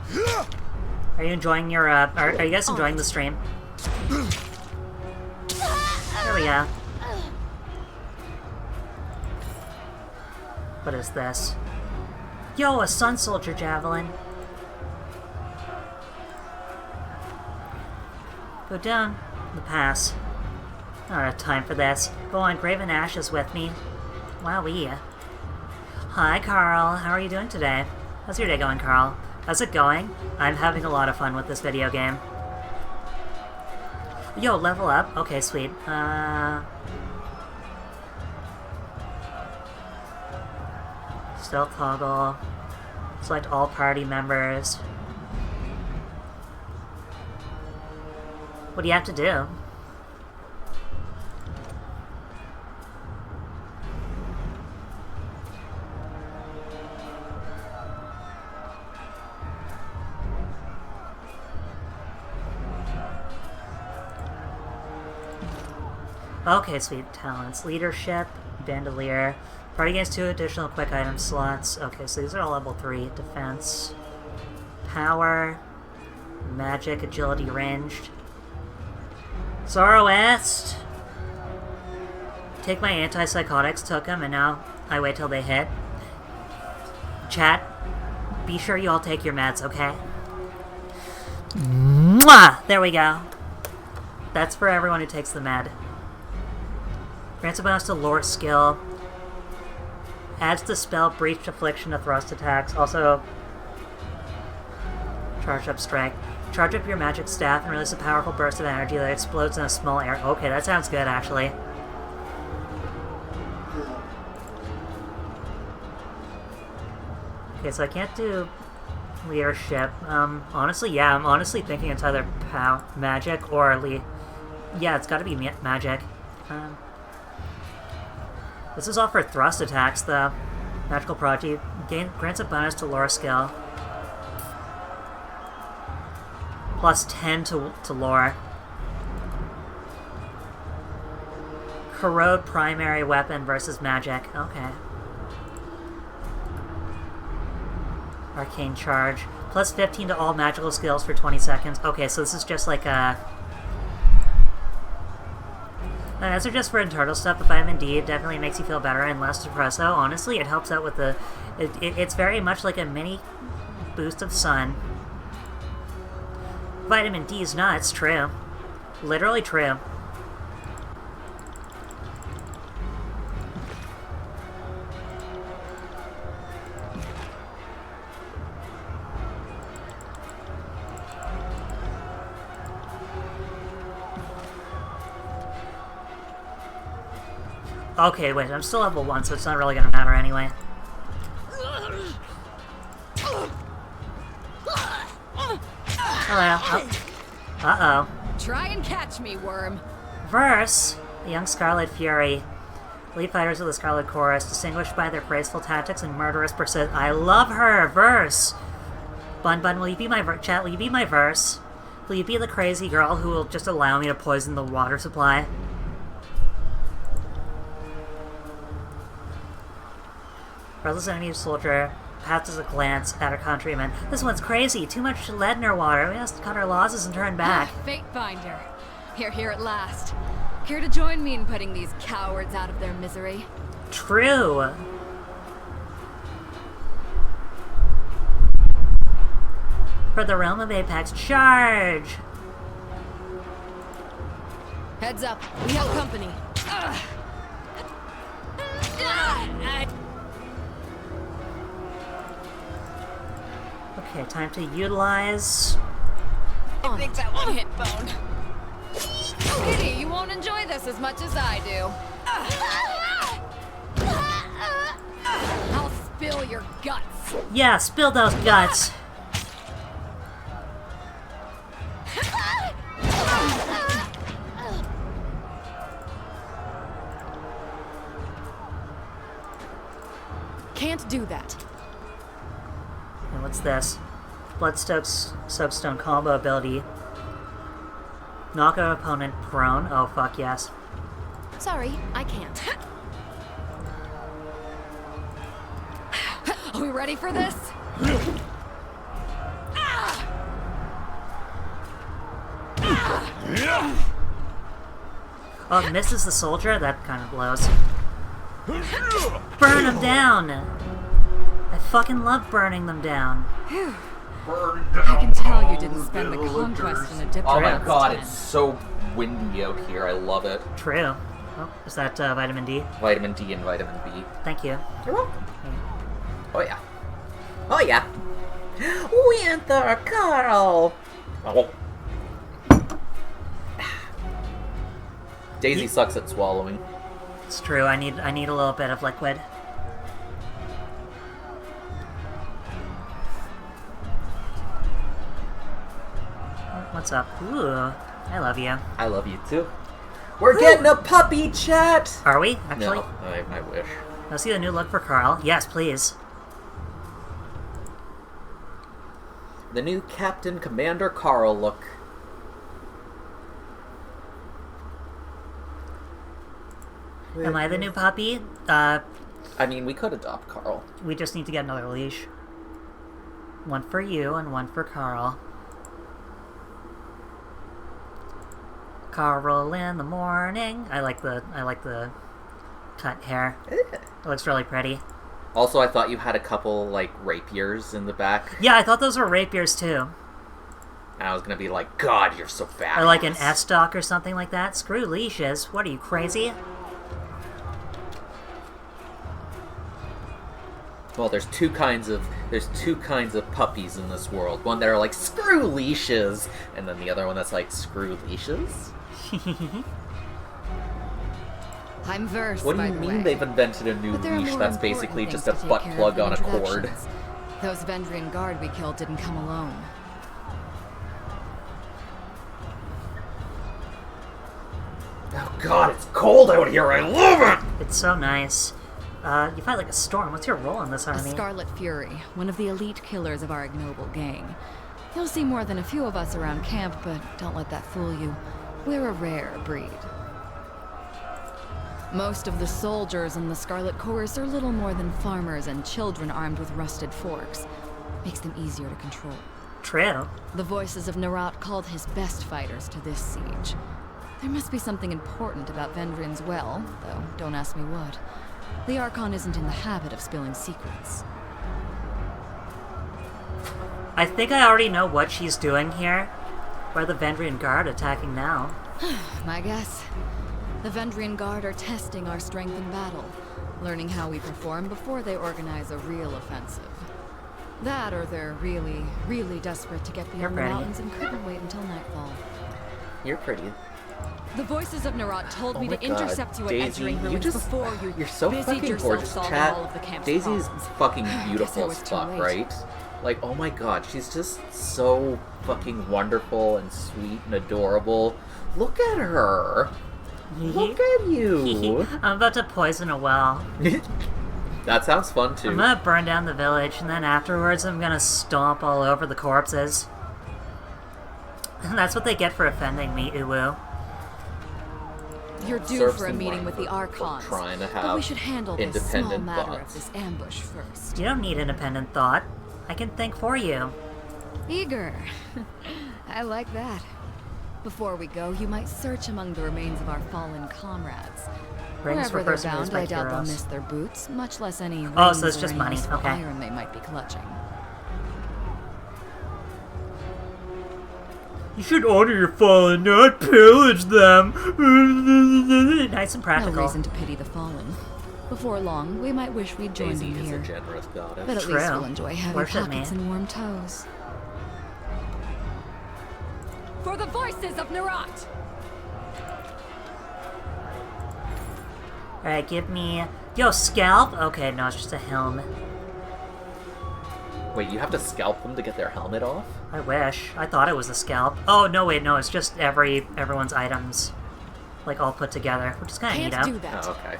Are you enjoying your, are you guys enjoying the stream? There we go. What is this? Yo, a Sun Soldier Javelin! Go down the pass. I don't have time for this. Go on, Graven Ash is with me. Wowee. Hi, Carl. How are you doing today? How's your day going, Carl? How's it going? I'm having a lot of fun with this video game. Yo, level up. Okay, sweet. Stealth toggle. Select all party members. What do you have to do? Okay, sweet. Talents. Leadership, Bandolier. Party gains 2 additional quick item slots. Okay, so these are all level 3. Defense. Power. Magic, Agility, Ranged. Zoroast! Take my antipsychotics, took them, and now I wait till they hit. Chat, be sure you all take your meds, okay? Mwah! There we go. That's for everyone who takes the med. Grants a bonus to lore skill. Adds the spell Breached Affliction to thrust attacks. Also, charge up strike. Charge up your magic staff and release a powerful burst of energy that explodes in a small area. Okay, that sounds good, actually. Okay, so I can't do leadership. Honestly, yeah, I'm honestly thinking it's either magic or yeah, it's gotta be magic. This is all for thrust attacks, though. Magical Prodigy grants a bonus to lore skill. Plus 10 to lore. Corrode primary weapon versus magic. Okay. Arcane Charge. Plus 15 to all magical skills for 20 seconds. Okay, so this is just like a... those are just for internal stuff. The Vitamin D definitely makes you feel better and less depresso. Honestly, it helps out with the... It's very much like a mini boost of sun. Vitamin D is nuts, true. Literally true. Okay, wait, I'm still level 1, so it's not really gonna matter anyway. Hello. Oh. Uh-oh. Try and catch me, worm. Verse, the young Scarlet Fury. Lead fighters of the Scarlet Chorus, distinguished by their graceful tactics and murderous persist. I love her! Verse! Bun, will you be my chat? Will you be my Verse? Will you be the crazy girl who will just allow me to poison the water supply? Breathless enemy soldier passes a glance at her countrymen. This one's crazy. Too much lead in her water. We must cut our losses and turn back. Fate finder. Here at last. Care to join me in putting these cowards out of their misery? True. For the realm of Apex, charge! Heads up. We have company. Okay, time to utilize... I think that one hit bone. Pity you won't enjoy this as much as I do. I'll spill your guts. Yeah, spill those guts. Can't do that. And what's this? Soapstone combo ability. Knock an opponent prone. Oh, fuck yes. Sorry, I can't. Are we ready for this? Oh, it misses the soldier? That kind of blows. Burn him down! I fucking love burning them down. I can tell you didn't spend the conquest in a diplomat's Oh my god, tent. it's so windy out here. I love it. True. Oh, is that vitamin D? Vitamin D and vitamin B. Thank you. You're welcome. Oh yeah. Oh yeah. Winter Carl. Oh. Daisy sucks at swallowing. It's true. I need a little bit of liquid. What's up? Ooh, I love you. I love you too. We're getting a puppy chat! Are we? Actually? No, I wish. Let's see the new look for Carl. Yes, please. The new Captain Commander Carl look. Am I the new puppy? I mean, we could adopt Carl. We just need to get another leash. One for you and one for Carl. Carl in the morning. I like the cut hair. It looks really pretty. Also, I thought you had a couple, like, rapiers in the back. Yeah, I thought those were rapiers, too. And I was gonna be like, God, you're so fat. Or like an S-stock or something like that. Screw leashes. What are you, crazy? Well, there's two kinds of puppies in this world. One that are like, screw leashes! And then the other one that's like, screw leashes? I'm versed, What do by you the mean way. they've invented a new But there are leash more that's important basically things just a to take butt care of plug than on a cord? introductions. Those Vendrian guard we killed didn't come alone. Oh God, it's cold out here. I love it. It's so nice. You fight like a storm. What's your role in this A army? Scarlet Fury, one of the elite killers of our ignoble gang. You'll see more than a few of us around camp, but don't let that fool you. We're a rare breed. Most of the soldiers in the Scarlet Chorus are little more than farmers and children armed with rusted forks. Makes them easier to control. True. The voices of Narat called his best fighters to this siege. There must be something important about Vendrian's well, though don't ask me what. The Archon isn't in the habit of spilling secrets. I think I already know what she's doing here. Why are the Vendrian Guard attacking now? My guess. The Vendrian Guard are testing our strength in battle, learning how we perform before they organize a real offensive. That or they're really, really desperate to get beyond the mountains and couldn't wait until nightfall. You're pretty. The voices of Narat told me my to intercept God, you at Daisy, Edgering you Ruins just- before you You're so busied fucking yourself gorgeous, solving chat. all of the camp's Daisy's problems. fucking Guess it beautiful was as too fuck, late. right? Like, oh my God, she's just so fucking wonderful and sweet and adorable. Look at her. Look at you. I'm about to poison a well. That sounds fun too. I'm gonna burn down the village, and then afterwards I'm gonna stomp all over the corpses. And that's what they get for offending me, Uwu. You're due Serves for a them meeting right with the for Archons, trying to but we have should handle this small independent matter thoughts. of this ambush first. You don't need independent thought. I can think for you. Eager. I like that. Before we go, you might search among the remains of our fallen comrades. Rings for Wherever they're person who bound, I respect doubt they'll heroes. miss their boots, much less any Oh, so rings it's or just any money. useful Okay. iron they might be clutching. You should honor your fallen, not pillage them. Nice and No practical. reason to pity the fallen. Before long, we might wish we'd joined Daisy them is here. a generous goddess. But at least we'll enjoy heavy Worship pockets me. and warm toes. For the voices of Narat! Alright, give me... Yo, scalp? Okay, no, it's just a helm. Wait, you have to scalp them to get their helmet off? I wish. I thought it was a scalp. Oh, no, wait, no, it's just everyone's items. Like, all put together, which is kind of neato. do that. Oh, okay.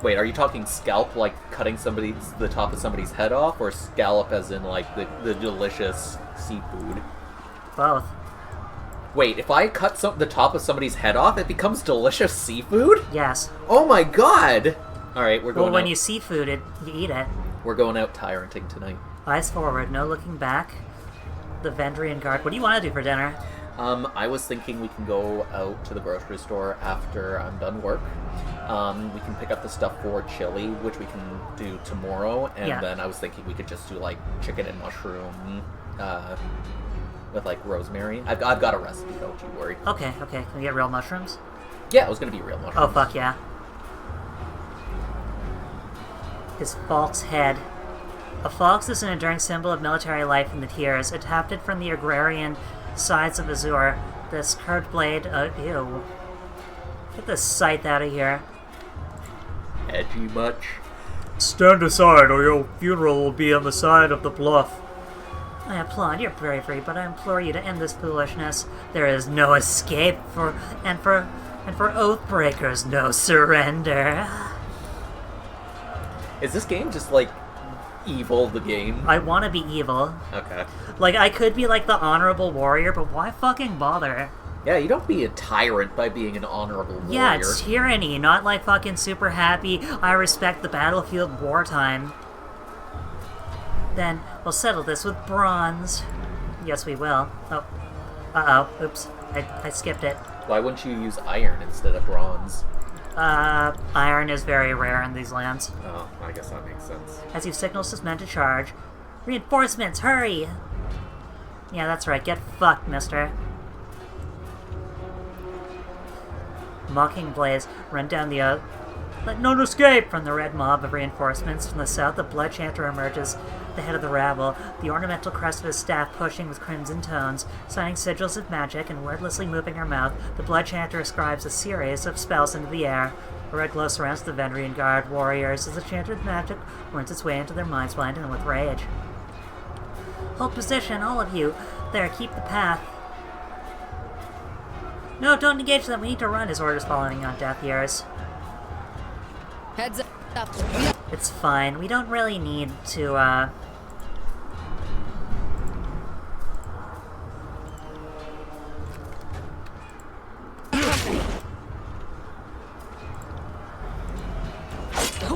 Wait, are you talking scalp, like cutting the top of somebody's head off, or scallop as in, like, the delicious seafood? Both. Wait, if I cut the top of somebody's head off, it becomes delicious seafood? Yes. Oh my God! Alright, we're going Well, when out. you seafood it, you eat it. We're going out tyranting tonight. Eyes forward, no looking back. The Vendrian Guard. What do you want to do for dinner? I was thinking we can go out to the grocery store after I'm done work. We can pick up the stuff for chili, which we can do tomorrow, and then I was thinking we could just do, like, chicken and mushroom, with, like, rosemary. I've got a recipe, don't you worry. Okay. Can we get real mushrooms? Yeah, it was gonna be real mushrooms. Oh, fuck yeah. His false head. A falx is an enduring symbol of military life in the tiers, adapted from the agrarian sides of Azure. This curved blade, ew. Get this scythe out of here. Edgy much? Stand aside, or your funeral will be on the side of the bluff. I applaud your bravery, but I implore you to end this foolishness. There is no escape for Oathbreakers, no surrender. Is this game just like evil, the game? I want to be evil. Okay. Like, I could be like the honorable warrior, but why fucking bother? Yeah, you don't be a tyrant by being an honorable warrior. Yeah, it's tyranny, not like fucking super happy, I respect the battlefield wartime. Then, we'll settle this with bronze. Yes, we will. Oh. Uh-oh. Oops. I skipped it. Why wouldn't you use iron instead of bronze? Iron is very rare in these lands. Oh, I guess that makes sense. As you signal men to charge. Reinforcements, hurry! Yeah, that's right. Get fucked, mister. Mocking blaze run down the let none escape from the red mob of reinforcements. From the south, the blood chanter emerges, the head of the rabble, the ornamental crest of his staff pushing with crimson tones, signing sigils of magic and wordlessly moving her mouth. The blood chanter ascribes a series of spells into the air. A red glow surrounds the Vendrian Guard warriors as the chanted magic worms its way into their minds, blinded with rage. Hold position, all of you. There, keep the path. No, don't engage them. We need to run, his orders following on deaf ears. Heads up. It's fine. We don't really need to,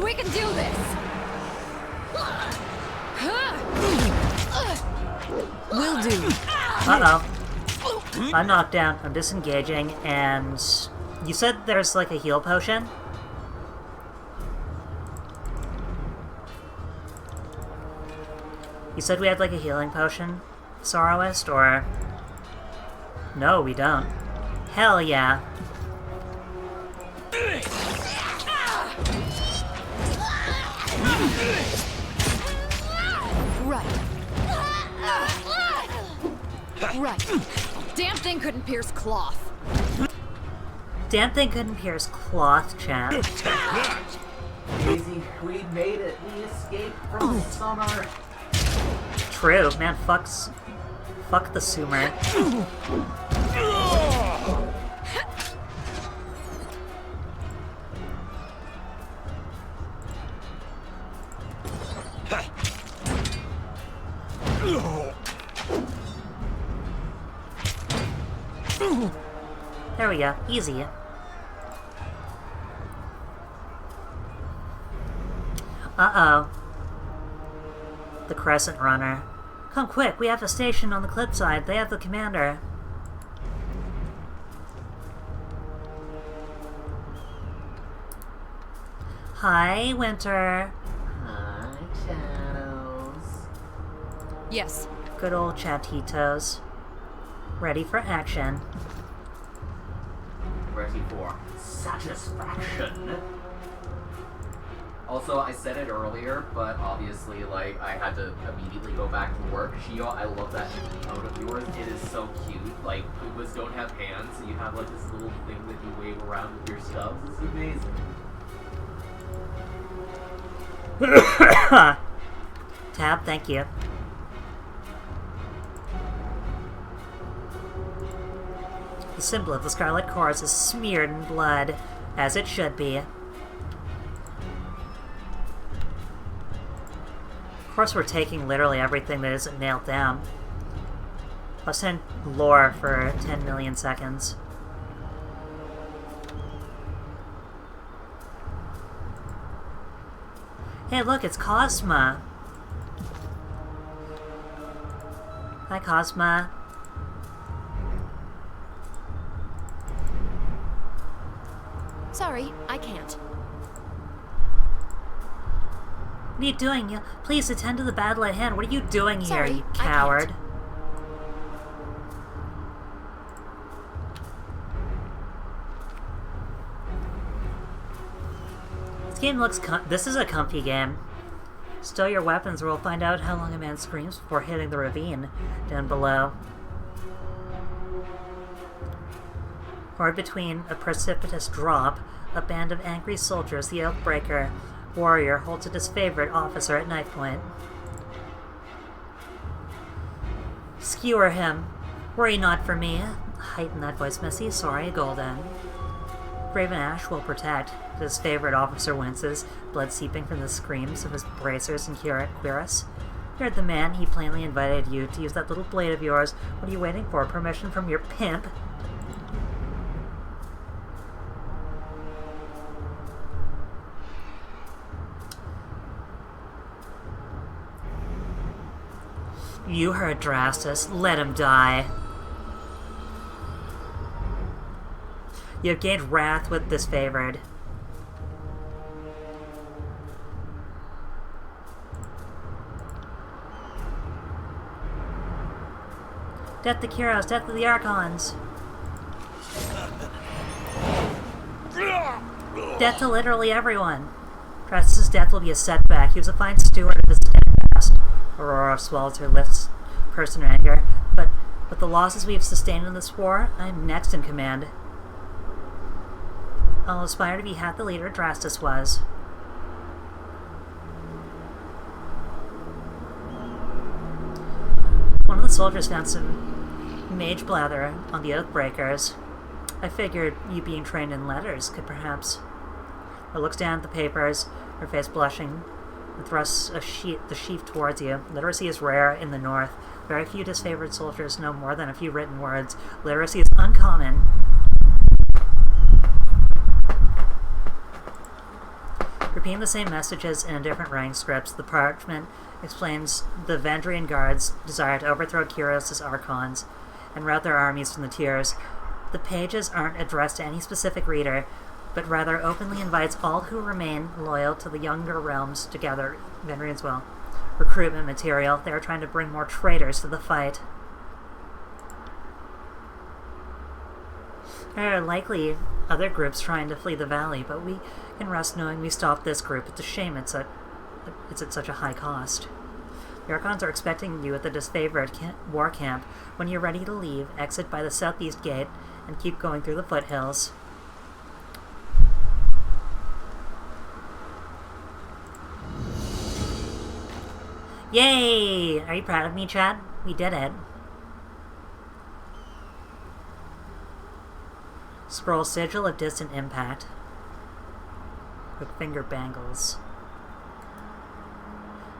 We can do this! Will do. Uh-oh. I'm knocked down. I'm disengaging, and... You said there's, like, a heal potion? You said we had, like, a healing potion, Sorrowist, or... No, we don't. Hell yeah. Right. Damn thing couldn't pierce cloth. Damn thing couldn't pierce cloth, chat. Easy, we made it. We escaped from the summer. True, man, fuck the Sumer. There we go. Easy. Uh-oh. The Crescent Runner. Come quick, we have a station on the cliffside. They have the commander. Hi, Winter. Hi, Chatos. Yes. Good old Chatitos. Ready for action. Ready for satisfaction. Also, I said it earlier, but obviously, like, I had to immediately go back to work. Shio, I love that emote of yours. It is so cute. Like, Pumbas don't have hands, so you have, like, this little thing that you wave around with your stuff. It's amazing. Tab, thank you. The symbol of the Scarlet Chorus is smeared in blood, as it should be. Of course we're taking literally everything that isn't nailed down. Plus 10 lore for 10 million seconds. Hey look, it's Cosma! Hi Cosma. Sorry, I can't. What are you doing? Please attend to the battle at hand. What are you doing here, Sorry, you coward? game looks this is a comfy game. Stow your weapons or we'll find out how long a man screams before hitting the ravine down below. Or between a precipitous drop, a band of angry soldiers, the Oathbreaker warrior holds it his favorite officer at knife point. Skewer him. Worry not for me. Heighten that voice, Missy. Sorry, Golden. Raven Ash will protect. His favorite officer winces, blood seeping from the screams of his bracers and cuirass. You're the man. He plainly invited you to use that little blade of yours. What are you waiting for? Permission from your pimp? You heard Drastus. Let him die. You have gained wrath with disfavored. Death to Kyros, death to the Archons. Death to literally everyone. Drastus' death will be a setback. He was a fine steward of his past. Aurora swells her lips, cursing her anger. But with the losses we have sustained in this war, I am next in command. I'll aspire to be half the leader Drastus was. One of the soldiers found some mage blather on the Oathbreakers. I figured you being trained in letters could perhaps... Her looks down at the papers, her face blushing, and thrusts the sheaf towards you. Literacy is rare in the north. Very few disfavored soldiers know more than a few written words. Literacy is uncommon. Repeating the same messages in different writing scripts, the parchment explains the Vendrian Guard's desire to overthrow Kyros' Archons and rout their armies from the tiers. The pages aren't addressed to any specific reader, but rather openly invites all who remain loyal to the younger realms to gather Vendrian's will. Recruitment material. They are trying to bring more traitors to the fight. There are likely other groups trying to flee the valley, but we can rest knowing we stopped this group. It's a shame it's at such a high cost. The Archons are expecting you at the disfavored war camp. When you're ready to leave, exit by the southeast gate and keep going through the foothills. Yay! Are you proud of me, Chad? We did it. Scroll Sigil of Distant Impact. Quick Finger Bangles.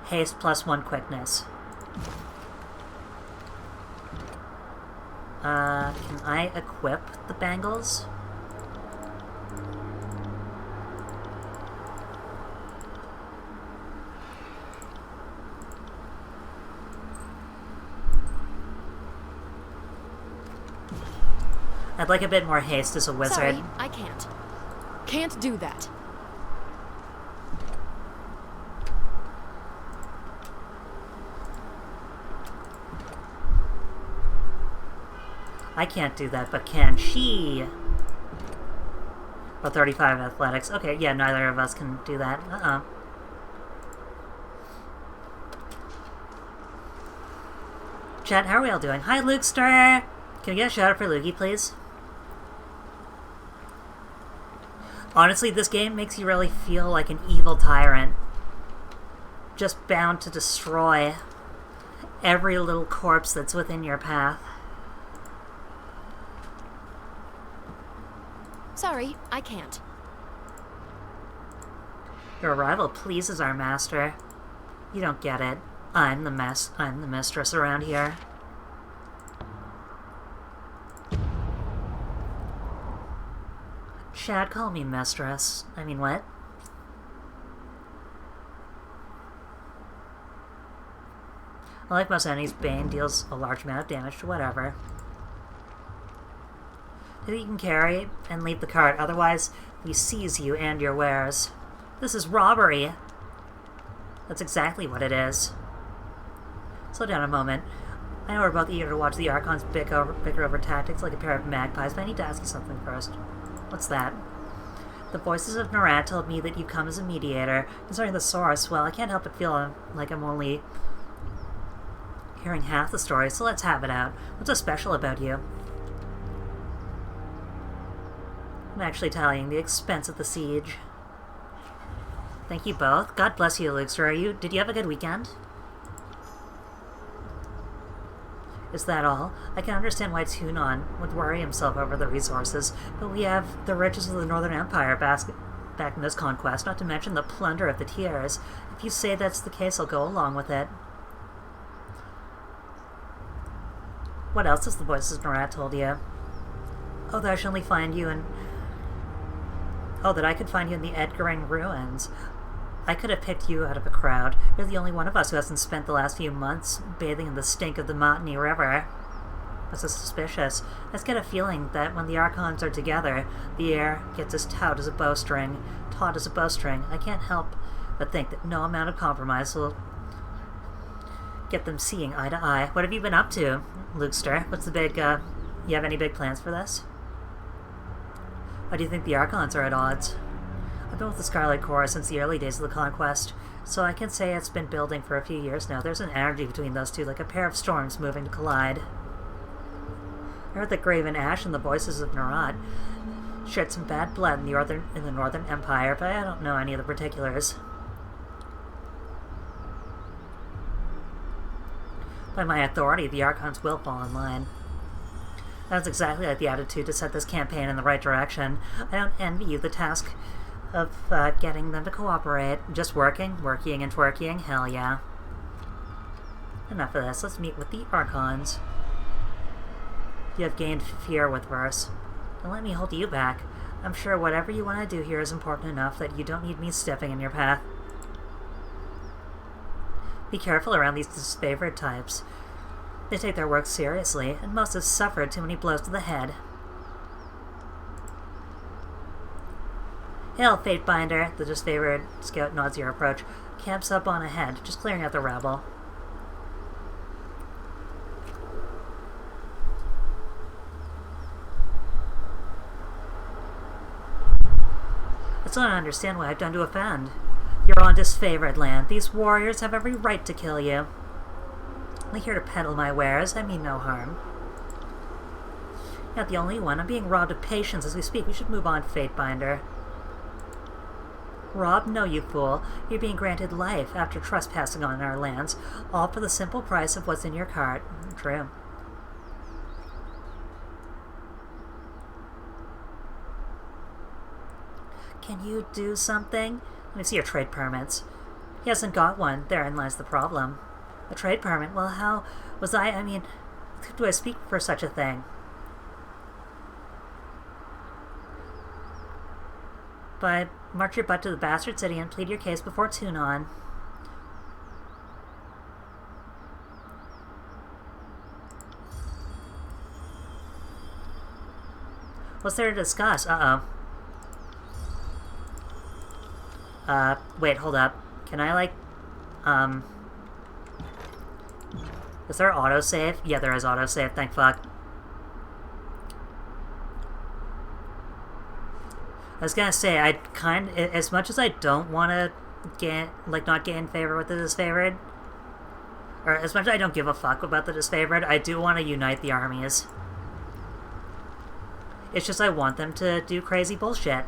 Haste +1 quickness. Can I equip the bangles? I'd like a bit more haste as a wizard. Sorry, I can't. Can't do that. I can't do that, but can she? Oh, 35 athletics. Okay, yeah, neither of us can do that. Chat, how are we all doing? Hi, Lukester! Can we get a shout out for Lukey, please? Honestly, this game makes you really feel like an evil tyrant. Just bound to destroy every little corpse that's within your path. Sorry, I can't. Your arrival pleases our master. You don't get it. I'm the mistress around here. Chad, call me mistress. I mean, what? Like most enemies, Bane deals a large amount of damage to whatever. You can carry and leave the cart, otherwise we seize you and your wares. This is robbery! That's exactly what it is. Slow down a moment. I know we're both eager to watch the Archons bicker over tactics like a pair of magpies, but I need to ask you something first. What's that? The voices of Narat told me that you come as a mediator. Concerning the source, well, I can't help but feel like I'm only hearing half the story, so let's have it out. What's so special about you? I'm actually tallying the expense of the siege. Thank you both. God bless you, Luxor. Did you have a good weekend? Is that all? I can understand why Tunon would worry himself over the resources, but we have the riches of the Northern Empire back in this conquest, not to mention the plunder of the tiers. If you say that's the case, I'll go along with it. What else has the voices of Narat told you? Oh, that I should only find you in... Oh, that I could find you in the Edgaring ruins. I could have picked you out of a crowd. You're the only one of us who hasn't spent the last few months bathing in the stink of the Montany River. That's so suspicious. I just get a feeling that when the Archons are together, the air gets as taut as a bowstring. Taut as a bowstring. I can't help but think that no amount of compromise will get them seeing eye to eye. What have you been up to, Luxter? What's the big, you have any big plans for this? Why do you think the Archons are at odds? I've been with the Scarlet Corps since the early days of the conquest, so I can say it's been building for a few years now. There's an energy between those two, like a pair of storms moving to collide. I heard that Graven Ash and the voices of Narat shared some bad blood in the Northern Empire, but I don't know any of the particulars. By my authority, the Archons will fall in line. That's exactly like the attitude to set this campaign in the right direction. I don't envy you the task of getting them to cooperate. Just working, and twerking, hell yeah. Enough of this, let's meet with the Archons. You have gained fear with verse. Don't let me hold you back. I'm sure whatever you want to do here is important enough that you don't need me stepping in your path. Be careful around these disfavored types. They take their work seriously, and most have suffered too many blows to the head. Hail, Fatebinder! The disfavored scout nods your approach. Camps up on ahead, just clearing out the rabble. I still don't understand what I've done to offend. You're on disfavored land. These warriors have every right to kill you. I'm here to peddle my wares. I mean no harm. You're not the only one. I'm being robbed of patience as we speak. We should move on, Fatebinder. Rob? No, you fool. You're being granted life after trespassing on our lands, all for the simple price of what's in your cart. True. Can you do something? Let me see your trade permits. He hasn't got one. Therein lies the problem. A trade permit? Well, how was I mean, do I speak for such a thing? But march your butt to the bastard city and plead your case before Tunon. What's there to discuss? Wait, hold up. Can I, like, is there autosave? Yeah, there is autosave, thank fuck. I was gonna say, as much as I don't want to not get in favor with the disfavored, or as much as I don't give a fuck about the disfavored, I do want to unite the armies. It's just I want them to do crazy bullshit.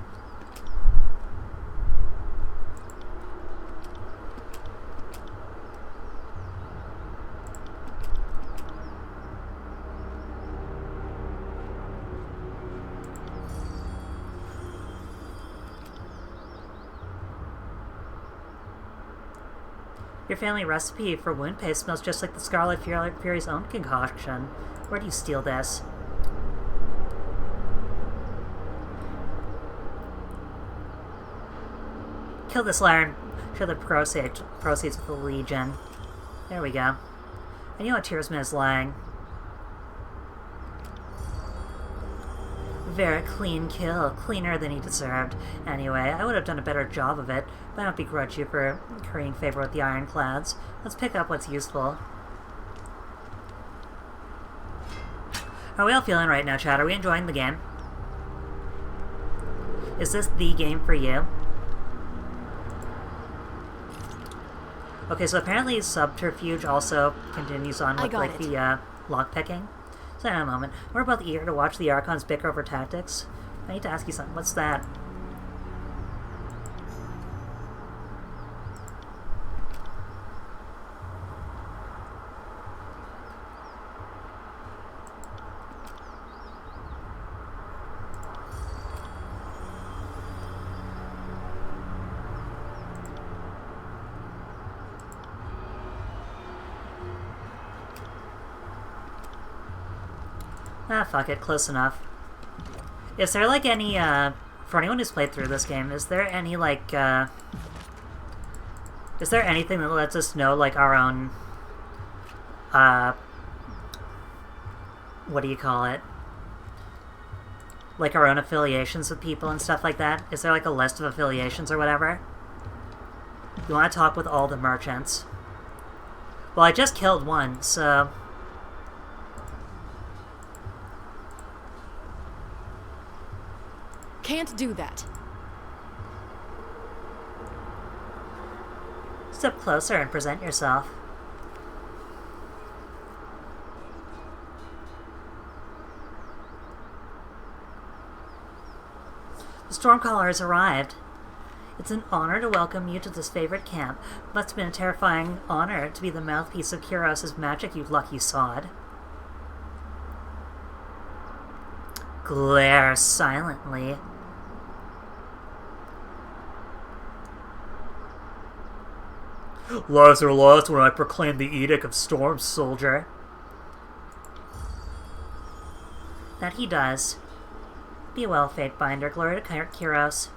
Your family recipe for wound paste smells just like the Scarlet Fury's own concoction. Where do you steal this? Kill this liar and share the proceeds with the Legion. There we go. I know what Tiersman is lying. Very clean kill. Cleaner than he deserved. Anyway, I would have done a better job of it, but I don't begrudge you for currying favor with the Ironclads. Let's pick up what's useful. How are we all feeling right now, chat? Are we enjoying the game? Is this the game for you? Okay, so apparently Subterfuge also continues on with like the lockpicking. So in a moment, we're both eager to watch the Archons bicker over tactics. I need to ask you something. What's that? Ah, fuck it, close enough. Is there, like, any, for anyone who's played through this game, is there any, like, is there anything that lets us know, like, our own, what do you call it? Like, our own affiliations with people and stuff like that? Is there, like, a list of affiliations or whatever? You want to talk with all the merchants. Well, I just killed one, so... Can't do that. Step closer and present yourself. The Stormcaller has arrived. It's an honor to welcome you to this favorite camp. Must have been a terrifying honor to be the mouthpiece of Kyros' magic, you lucky sod. Glare silently. Lives are lost when I proclaim the Edict of Storm, soldier. That he does. Be well, Fatebinder. Glory to Kyros.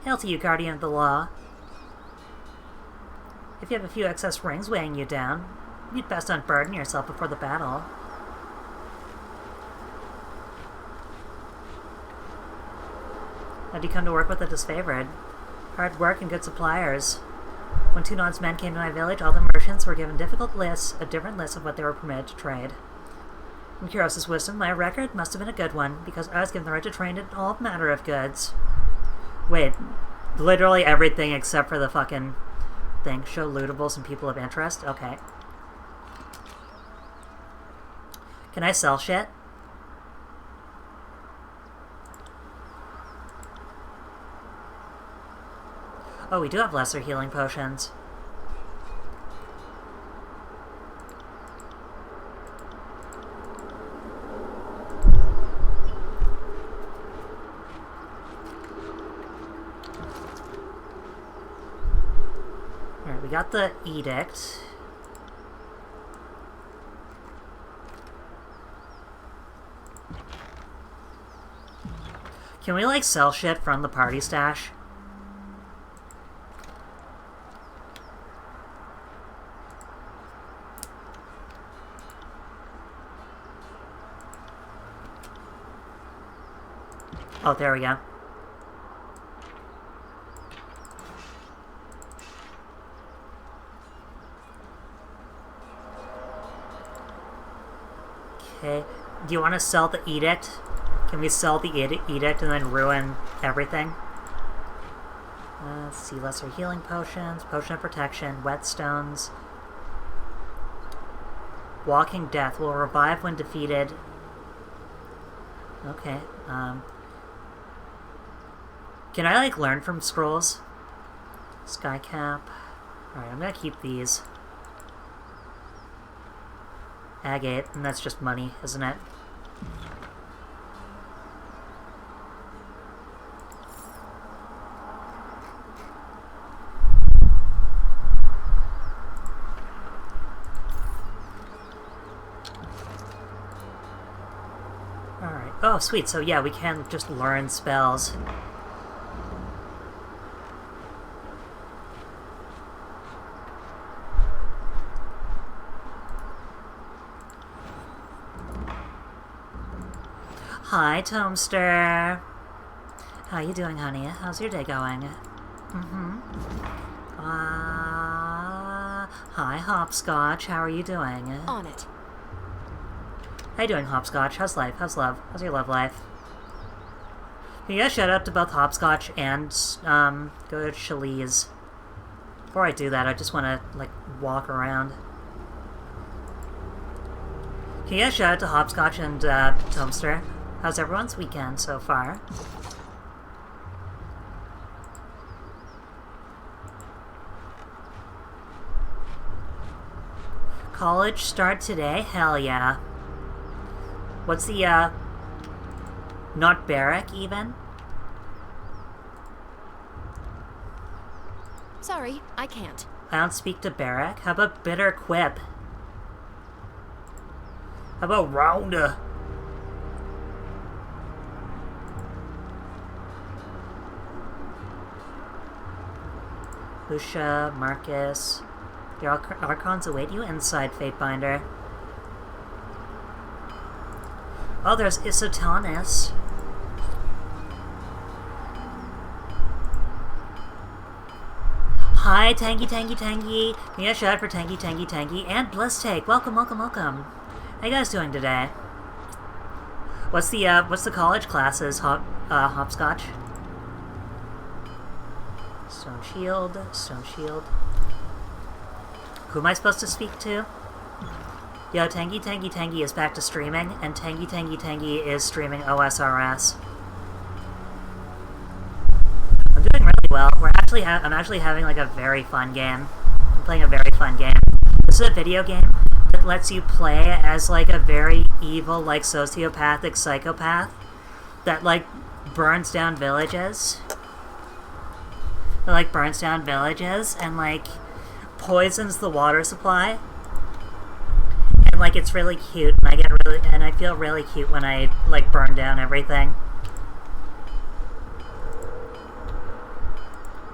Hail to you, Guardian of the Law. If you have a few excess rings weighing you down, you'd best unburden yourself before the battle. How'd you come to work with the disfavored? Hard work and good suppliers. When Tunon's men came to my village, all the merchants were given different lists of what they were permitted to trade. In Kyros' wisdom, my record must have been a good one, because I was given the right to trade in all manner of goods. Wait, literally everything except for the fucking thing. Show lootables and people of interest? Okay. Can I sell shit? Oh, we do have lesser healing potions. Alright, we got the edict. Can we, like, sell shit from the party stash? Oh, there we go. Okay. Do you want to sell the edict? Can we sell the edict and then ruin everything? Let's see. Lesser healing potions, potion of protection, whetstones. Walking death will revive when defeated. Okay. Can I, like, learn from scrolls? Skycap. Alright, I'm gonna keep these. Agate, and that's just money, isn't it? Alright. Oh, sweet. So, yeah, we can just learn spells. Hi, Tomester. How you doing, honey? How's your day going? Hi, Hopscotch. How are you doing? On it. How you doing, Hopscotch? How's life? How's love? How's your love life? Can you guys shout out to both Hopscotch and, go to Shaliz? Before I do that, I just want to, like, walk around. Can you guys shout out to Hopscotch and, Tomster? How's everyone's weekend so far? College start today? Hell yeah. What's the, not barrack, even? Sorry, I can't. I don't speak to barrack? How about bitter quip? How about rounder? Lucia, Marcus... The Archons await you inside, Fatebinder. Oh, there's Isotanus. Hi, Tangy. Can you shout out for Tangy, and Bliss Take. Welcome. How you guys doing today? What's the college classes, Hopscotch? Stone Shield. Who am I supposed to speak to? Yo, Tangy is back to streaming, and Tangy is streaming OSRS. I'm doing really well. I'm actually having like a very fun game. I'm playing a very fun game. This is a video game that lets you play as like a very evil, like sociopathic psychopath that like burns down villages. And like poisons the water supply. And like it's really cute, and I feel really cute when I like burn down everything.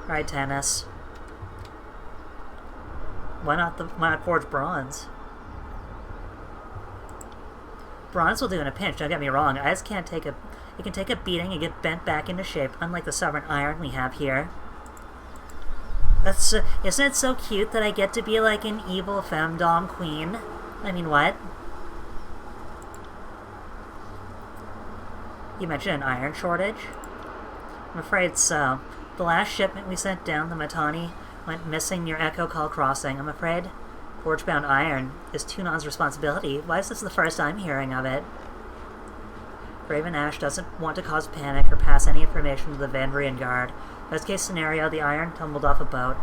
Alright, Tennis. Why not forge bronze? Bronze will do in a pinch, don't get me wrong. I just can't take it can take a beating and get bent back into shape, unlike the stubborn iron we have here. Isn't it so cute that I get to be like an evil femdom queen? I mean, what? You mentioned an iron shortage? I'm afraid so. The last shipment we sent down the Matani went missing near Echo Call Crossing, I'm afraid. Forge-bound iron is Tunon's responsibility. Why is this the first I'm hearing of it? Raven Ash doesn't want to cause panic or pass any information to the Vandrian Guard. Best case scenario, the iron tumbled off a boat.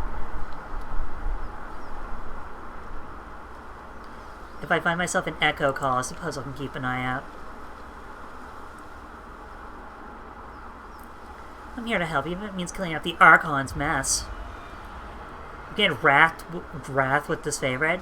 If I find myself in Echo Call, I suppose I can keep an eye out. I'm here to help, even if it means killing out the Archon's mess. I'm getting wrath with this favorite.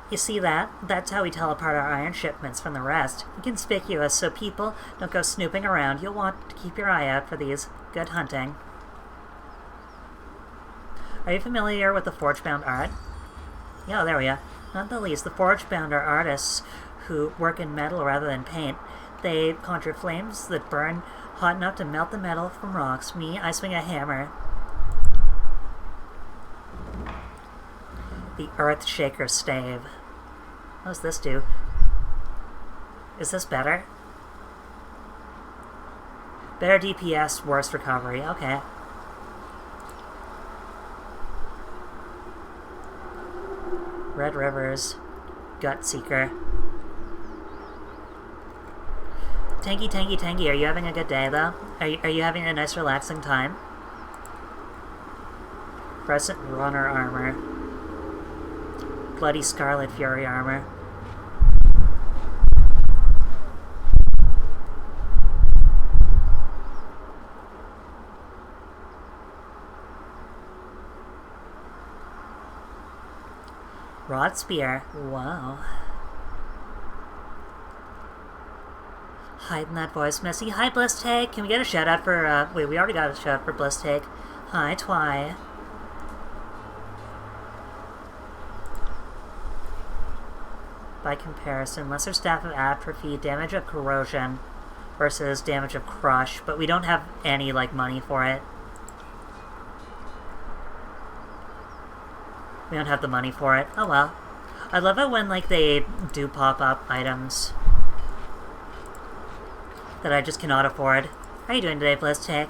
You see that? That's how we tell apart our iron shipments from the rest. Inconspicuous, so people don't go snooping around. You'll want to keep your eye out for these. Good hunting. Are you familiar with the forge-bound art? Yeah, there we are. Not the least, the forge-bound are artists who work in metal rather than paint. They conjure flames that burn hot enough to melt the metal from rocks. Me, I swing a hammer. The Earth Shaker Stave. What does this do? Is this better? Better DPS, worse recovery. Okay. Red Rivers. Gut Seeker. Tangy, are you having a good day, though? Are you having a nice, relaxing time? Crescent Runner Armor. Bloody Scarlet Fury Armor. Rod Spear. Wow. Hiding that voice, Missy. Hi, Bliss Take. Can we get a shout out for, wait, we already got a shout out for Bliss Take. Hi, Twy. By comparison, lesser staff of atrophy, damage of corrosion. versus damage of crush, but we don't have any, like, money for it. We don't have the money for it. Oh well. I love it when, like, they do pop up items that I just cannot afford. How are you doing today, Blizztake?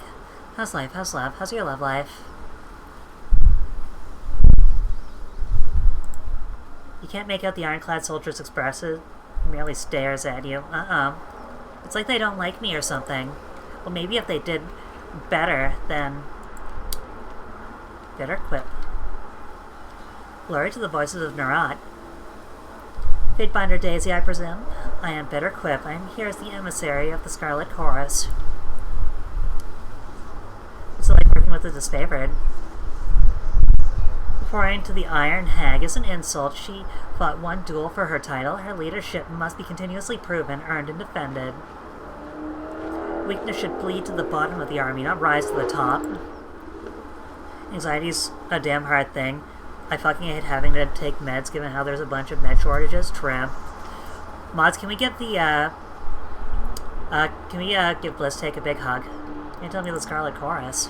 How's life? How's love? How's your love life? You can't make out the ironclad soldier's expression. He merely stares at you. It's like they don't like me or something. Well, maybe if they did better, then... Bitter quip. Glory to the voices of Nerat. Fatebinder Daisy, I presume. I am Bitter Quip. I am here as the emissary of the Scarlet Chorus. What's it like working with the disfavored? Pouring to the Iron Hag is an insult. She fought one duel for her title. Her leadership must be continuously proven, earned, and defended. Weakness should bleed to the bottom of the army, not rise to the top. Anxiety's a damn hard thing. I fucking hate having to take meds given how there's a bunch of med shortages. True. Mods, can we give the, can we, give Blizztake a big hug? Can you tell me the Scarlet Chorus?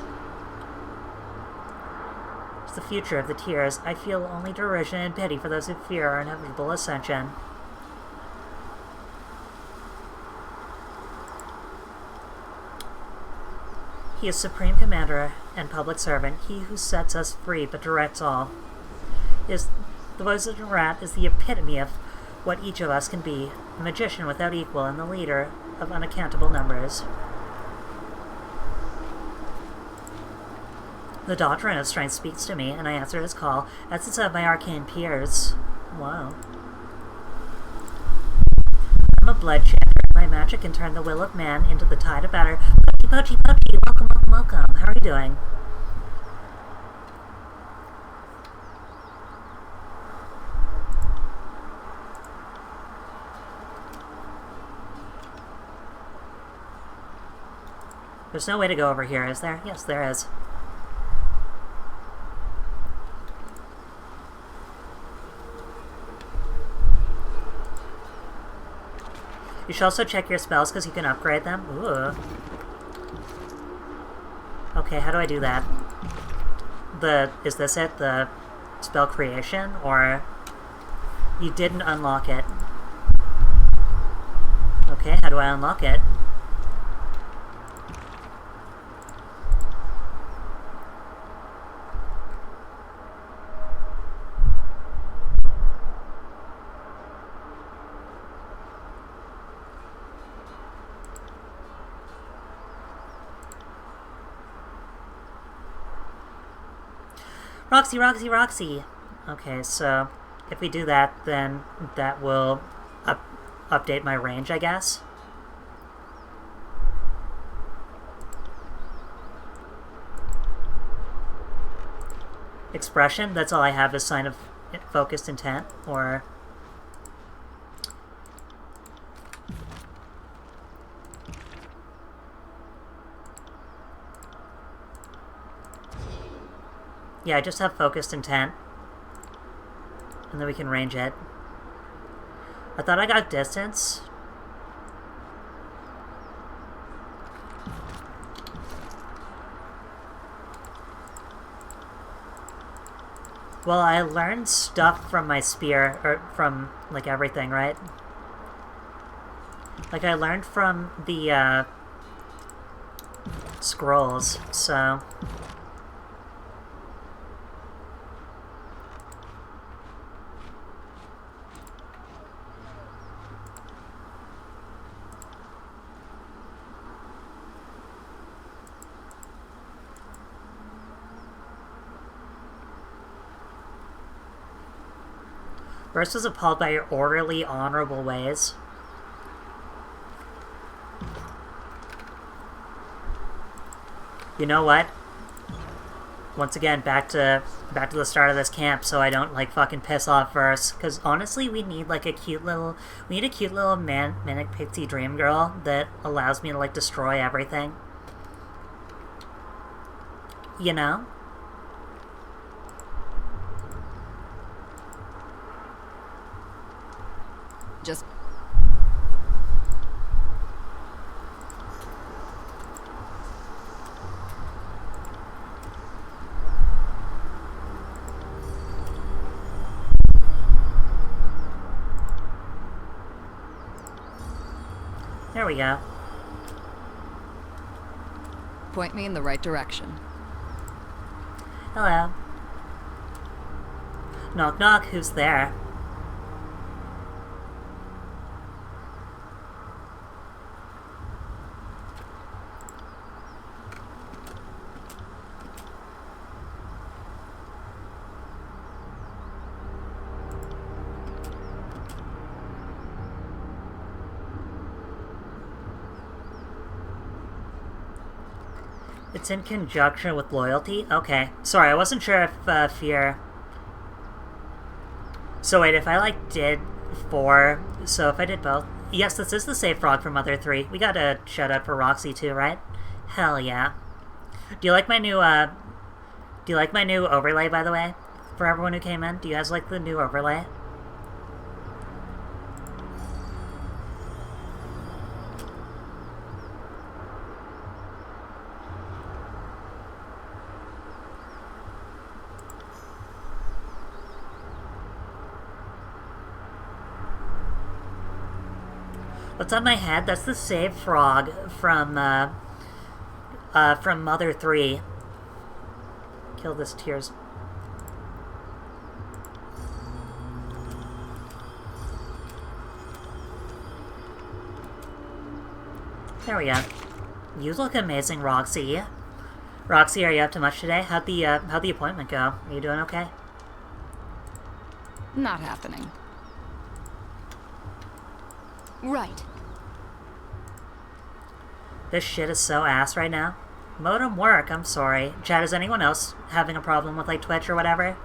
It's the future of the tears. I feel only derision and pity for those who fear our inevitable ascension. He is Supreme Commander and Public Servant, he who sets us free but directs all. The voice of the rat is the epitome of what each of us can be, a magician without equal and the leader of unaccountable numbers. The doctrine of strength speaks to me, and I answer his call, as does of my arcane peers. Wow. I'm a blood chanter. My magic can turn the will of man into the tide of battle. Pochi, welcome, welcome, welcome. How are you doing? There's no way to go over here, is there? Yes, there is. You should also check your spells because you can upgrade them. Ooh. Okay, how do I do that? Is this it? The spell creation? Or you didn't unlock it? Okay, how do I unlock it? Roxy, Roxy, Roxy! Okay, so if we do that, then that will update my range, I guess. Expression, that's all I have is sign of focused intent, or... Yeah, I just have focused intent. And then we can range it. I thought I got distance. Well, I learned stuff from my spear, or from, like, everything, right? Like, I learned from the, scrolls, so... Burst was appalled by your orderly, honorable ways. You know what? Once again, back to the start of this camp, so I don't like fucking piss off first. Because honestly, we need like a cute little manic pixie dream girl that allows me to like destroy everything. You know? There we go. Point me in the right direction. Hello. Knock knock, who's there? It's in conjunction with loyalty? Okay. Sorry, I wasn't sure if fear... So wait, if I, like, did 4... So if I did both... Yes, this is the save frog from Mother 3. We got a shout-out for Roxy, too, right? Hell yeah. Do you like my new, Do you like my new overlay, by the way? For everyone who came in? Do you guys like the new overlay? What's on my head? That's the save frog from Mother 3. Kill this tears. There we go. You look amazing, Roxy. Roxy, are you up to much today? How'd the appointment go? Are you doing okay? Not happening. Right. This shit is so ass right now. Modem work, I'm sorry. Chat, is anyone else having a problem with, like, Twitch or whatever?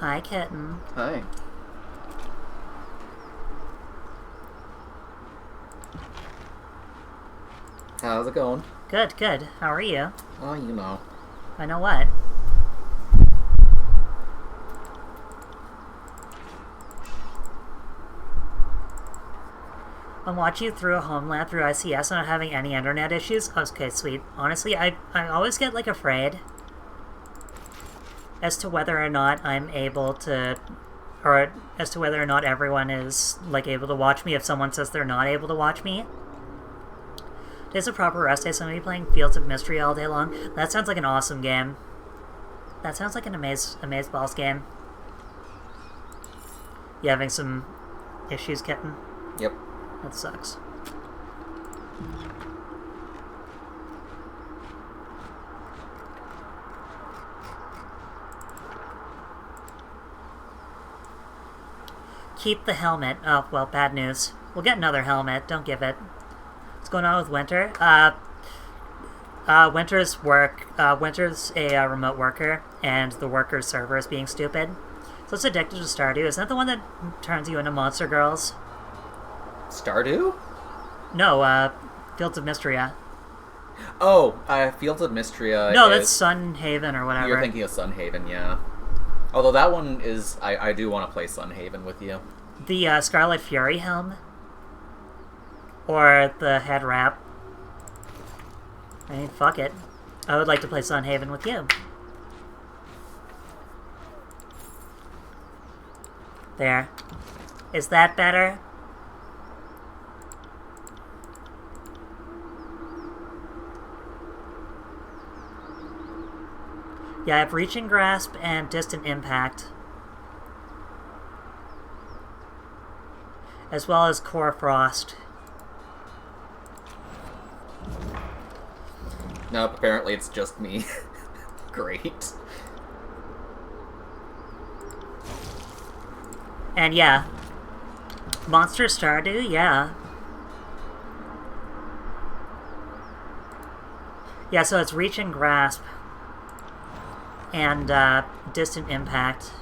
Hi, kitten. Hi. How's it going? Good, good. How are you? Oh, you know. I know what? I'm watching you through a Homeland through ICS and not having any internet issues. Okay, sweet. Honestly, I always get, like, afraid as to whether or not I'm able to... Or as to whether or not everyone is, like, able to watch me if someone says they're not able to watch me. Today's a proper rest day, so I'm going to be playing Fields of Mystery all day long. That sounds like an awesome game. That sounds like an amazeballs game. You having some issues, kitten? Yep. That sucks. Keep the helmet. Oh, well, bad news. We'll get another helmet. Don't give it. What's going on with Winter? Winter's work. Winter's a remote worker, and the worker's server is being stupid. So it's addicted to Stardew. Isn't that the one that turns you into monster girls? Stardew? No, Fields of Mystria. Oh, Fields of Mystria. No, that's Sunhaven or whatever. You're thinking of Sunhaven, yeah. Although that one is... I do want to play Sunhaven with you. The Scarlet Fury helm? Or the head wrap? I mean, fuck it. I would like to play Sunhaven with you. There. Is that better? Yeah, I have Reaching Grasp and Distant Impact. As well as Core Frost. Nope, apparently it's just me. Great. And yeah. Monster Stardew, yeah. Yeah, so it's Reach and Grasp. And Distant Impact.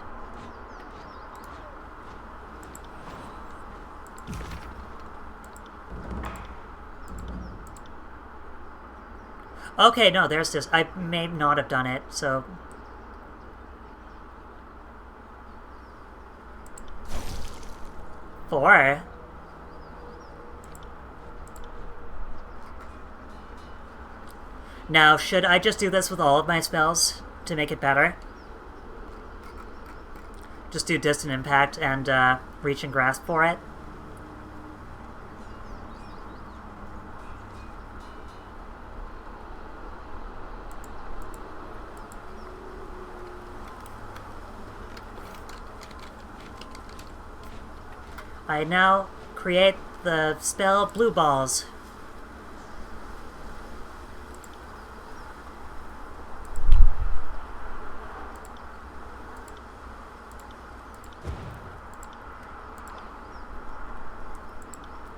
Okay, no, there's this. I may not have done it, so... Now, should I just do this with all of my spells to make it better? Just do Distant Impact and Reach and Grasp for it? I now create the spell Blue Balls.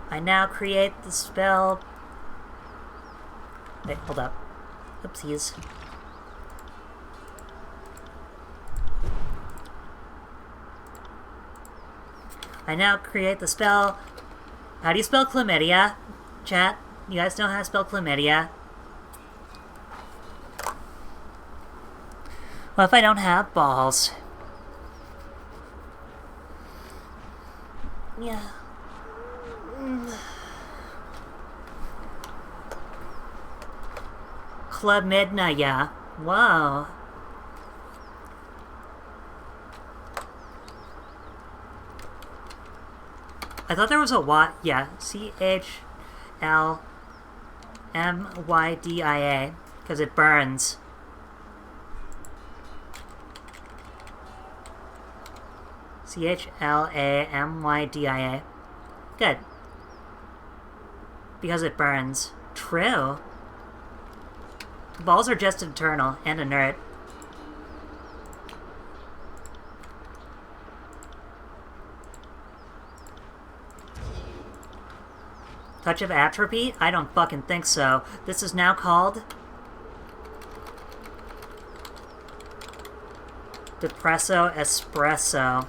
I now create the spell... Wait, hold up. Oopsies. I now create the spell... How do you spell chlamydia? Chat, you guys know how to spell chlamydia? What if I don't have balls? Yeah. Chlamydia, yeah. Whoa. I thought there was a Y. Yeah, CHLMYDIA, because it burns. CHLAMYDIA. Good. Because it burns. True. Balls are just eternal and inert. Touch of Atrophy? I don't fucking think so. This is now called... Depresso Espresso.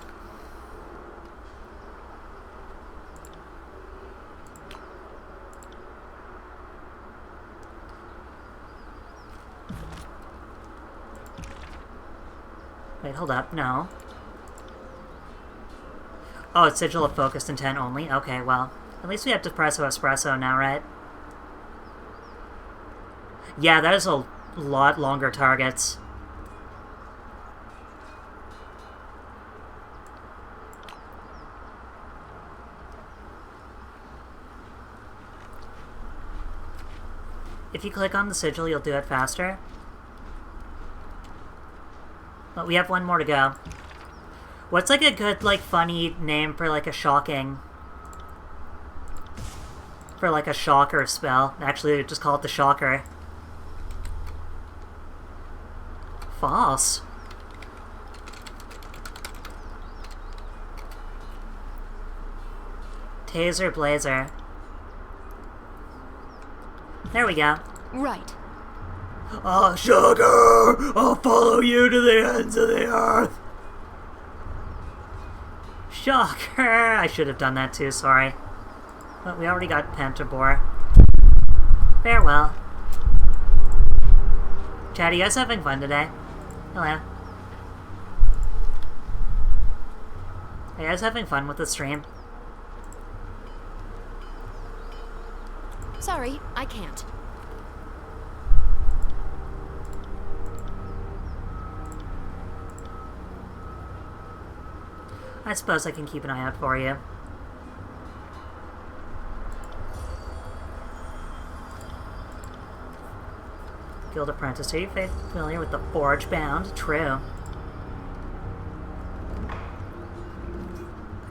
Wait, hold up. No. Oh, it's Sigil of Focused Intent only? Okay, well... At least we have Depresso Espresso now, right? Yeah, that is a lot longer targets. If you click on the sigil, you'll do it faster. But we have one more to go. What's like a good, like, funny name for like a shocking... For like a shocker spell. Actually, just call it the shocker. False. Taser Blazer. There we go. Right. Oh, Shocker! I'll follow you to the ends of the earth! Shocker! I should have done that too, sorry. But we already got Pentabore. Farewell. Chat, you guys having fun today? Hello. Are you guys having fun with the stream? Sorry, I can't. I suppose I can keep an eye out for you. Guild Apprentice, are you familiar with the Forge Bound? True.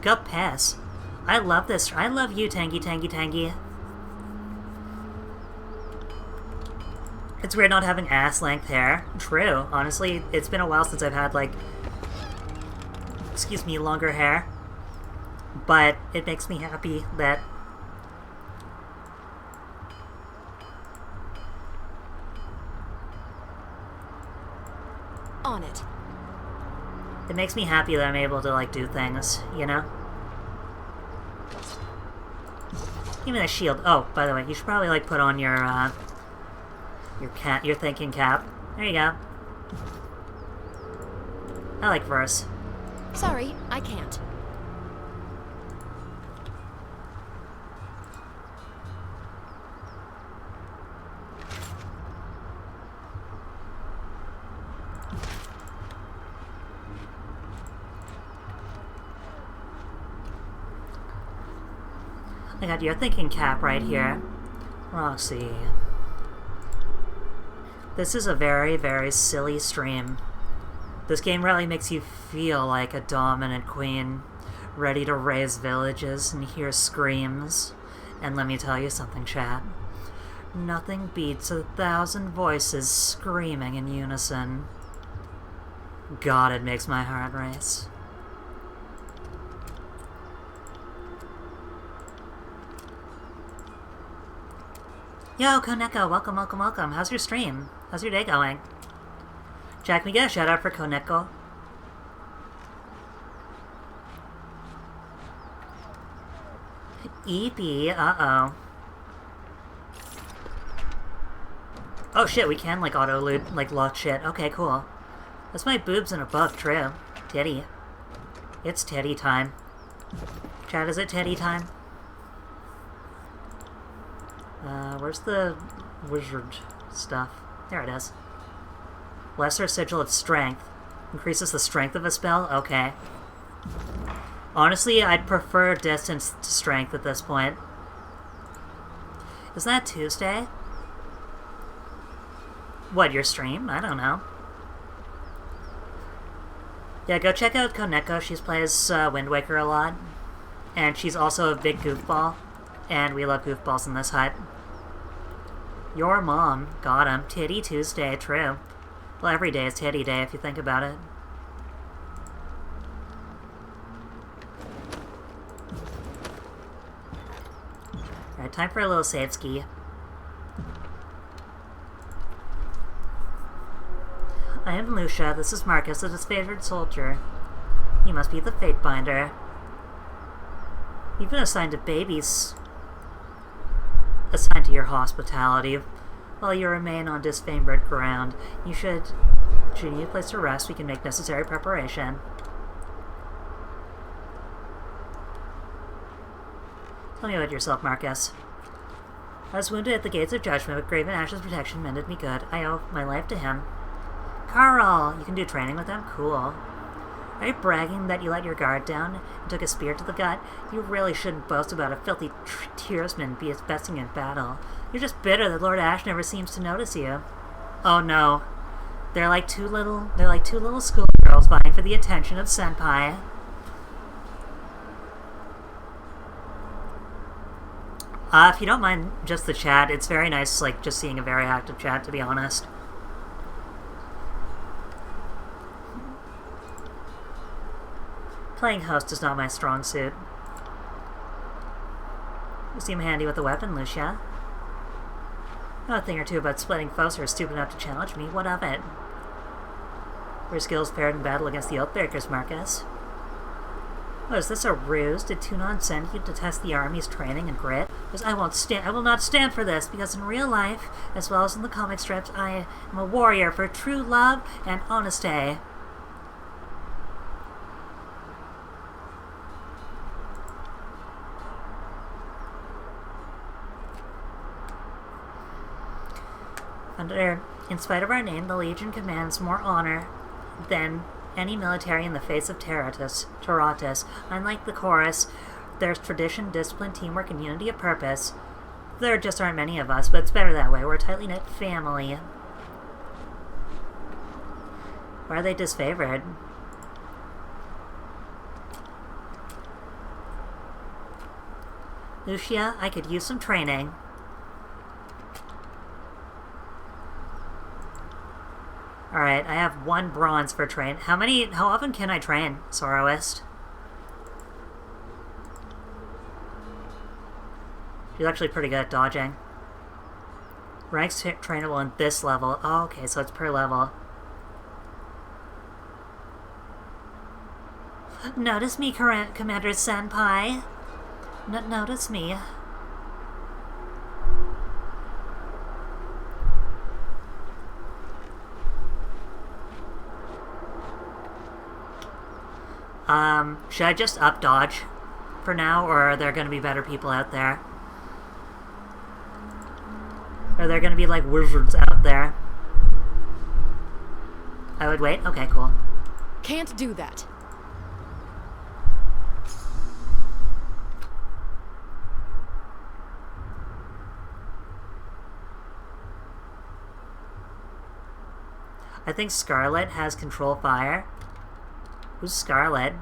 Go Pass. I love this. I love you, Tangy. It's weird not having ass-length hair. True. Honestly, it's been a while since I've had, like... Excuse me, longer hair. But it makes me happy that... On it. It makes me happy that I'm able to, like, do things, you know? Give me that shield. Oh, by the way, you should probably, like, put on your thinking cap. There you go. I like verse. Sorry, I can't. I got your thinking cap right here. Roxy. This is a very, very silly stream. This game really makes you feel like a dominant queen, ready to raise villages and hear screams. And let me tell you something, chat. Nothing beats 1,000 voices screaming in unison. God, it makes my heart race. Yo, Koneko, welcome, welcome, welcome. How's your stream? How's your day going? Jack, can we get a shout out for Koneko? EP, uh-oh. Oh shit, we can, like, auto-loot, like, lock shit. Okay, cool. That's my boobs in a book, true. Titty. It's titty time. Chat, is it titty time? Where's the wizard stuff? There it is. Lesser Sigil of Strength. Increases the strength of a spell? Okay. Honestly, I'd prefer distance to strength at this point. Is that Tuesday? What, your stream? I don't know. Yeah, go check out Koneko. She plays Wind Waker a lot. And she's also a big goofball. And we love goofballs in this hut. Your mom. Got him. Titty Tuesday, true. Well, every day is titty day if you think about it. Alright, time for a little save ski. I am Lucia. This is Marcus, a disfavored soldier. You must be the Fate Binder. You've been assigned to babies. Assigned to your hospitality. While you remain on disfavored ground, should you need a place to rest, we can make necessary preparation. Tell me about yourself, Marcus. I was wounded at the gates of judgment, but Graven Ash's protection mended me good. I owe my life to him. Carl! You can do training with him? Cool. Are you bragging that you let your guard down and took a spear to the gut? You really shouldn't boast about a filthy tearsman besting in battle. You're just bitter that Lord Ash never seems to notice you. Oh no. They're like two little schoolgirls vying for the attention of Senpai. If you don't mind just the chat, it's very nice, like, just seeing a very active chat, to be honest. Playing host is not my strong suit. You seem handy with a weapon, Lucia. Know a thing or two about splitting foes who are stupid enough to challenge me. What of it? Your skills paired in battle against the Oathbreakers, Marcus. Oh, is this a ruse? Did Tunon send you to test the army's training and grit? Because I will not stand for this, because in real life, as well as in the comic strips, I am a warrior for true love and honesty. In spite of our name, the Legion commands more honor than any military in the face of Taratus. Unlike the Chorus, there's tradition, discipline, teamwork, and unity of purpose. There just aren't many of us, but it's better that way. We're a tightly knit family. Why are they disfavored? Lucia, I could use some training. Alright, I have 1 bronze for train. How often can I train, Soroist? She's actually pretty good at dodging. Ranks trainable in this level. Oh, okay, so it's per level. Notice me, Commander Senpai. Notice me. Should I just up dodge for now, or are there going to be better people out there? Are there going to be, like, wizards out there? I would wait? Okay, cool. Can't do that. I think Scarlet has control fire. Who's Scarlet?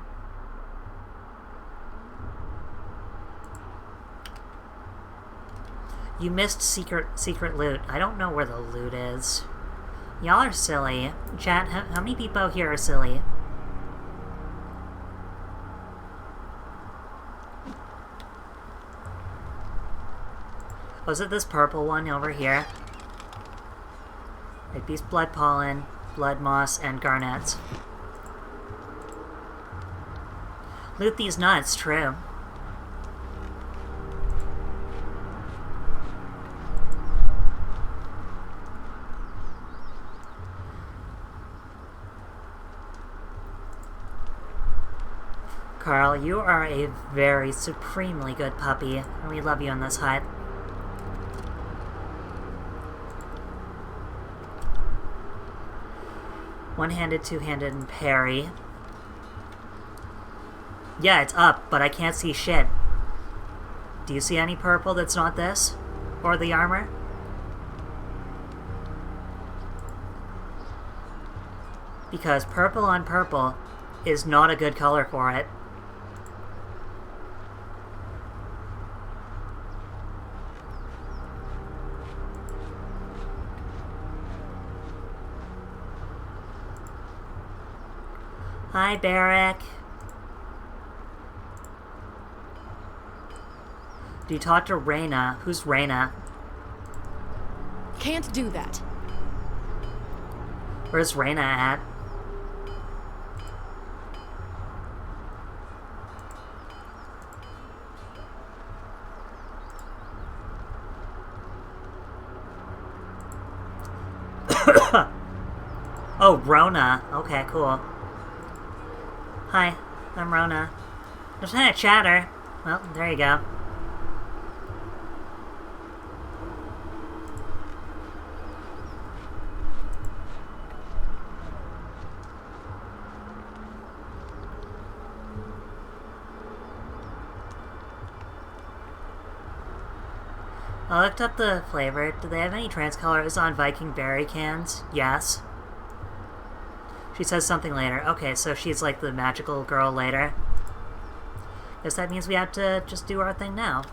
You missed secret loot. I don't know where the loot is. Y'all are silly. Chat, how many people here are silly? Was it this purple one over here? Like beast blood pollen, blood moss, and garnets. Loot these nuts, true. Carl, you are a very supremely good puppy, and we love you in this hut. One-handed, two-handed, and parry. Yeah, it's up, but I can't see shit. Do you see any purple that's not this? Or the armor? Because purple on purple is not a good color for it. Hi, Barrack. Do you talk to Reyna? Who's Reyna? Can't do that. Where's Reyna at? Oh, Rona. Okay, cool. Hi, I'm Rona. Just had a chatter. Well, there you go. I looked up the flavor. Do they have any trans colors on Viking berry cans? Yes. She says something later. Okay, so she's like the magical girl later. Guess that means we have to just do our thing now.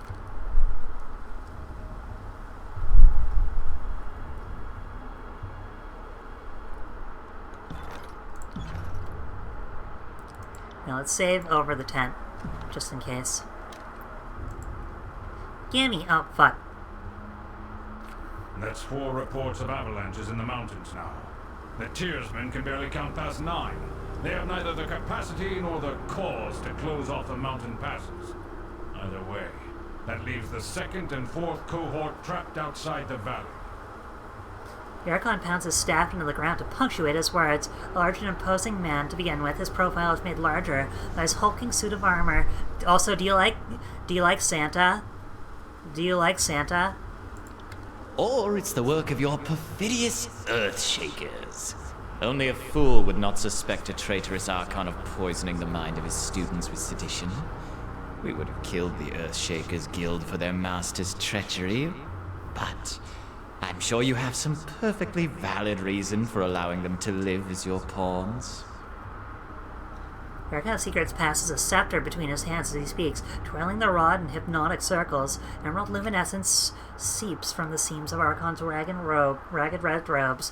Now let's save over the tent, just in case. Gimme! Oh, fuck. That's 4 reports of avalanches in the mountains now. The Tearsmen can barely count past 9. They have neither the capacity nor the cause to close off the mountain passes. Either way, that leaves the 2nd and 4th cohort trapped outside the valley. The Archon pounds his staff into the ground to punctuate his words. A large and imposing man to begin with, his profile is made larger by his hulking suit of armor. Also, do you like Santa? Do you like Santa? Or it's the work of your perfidious Earthshakers. Only a fool would not suspect a traitorous Archon of poisoning the mind of his students with sedition. We would have killed the Earthshakers Guild for their master's treachery, but I'm sure you have some perfectly valid reason for allowing them to live as your pawns. The Archon of Secrets passes a scepter between his hands as he speaks, twirling the rod in hypnotic circles. Emerald luminescence seeps from the seams of Archon's ragged red robes.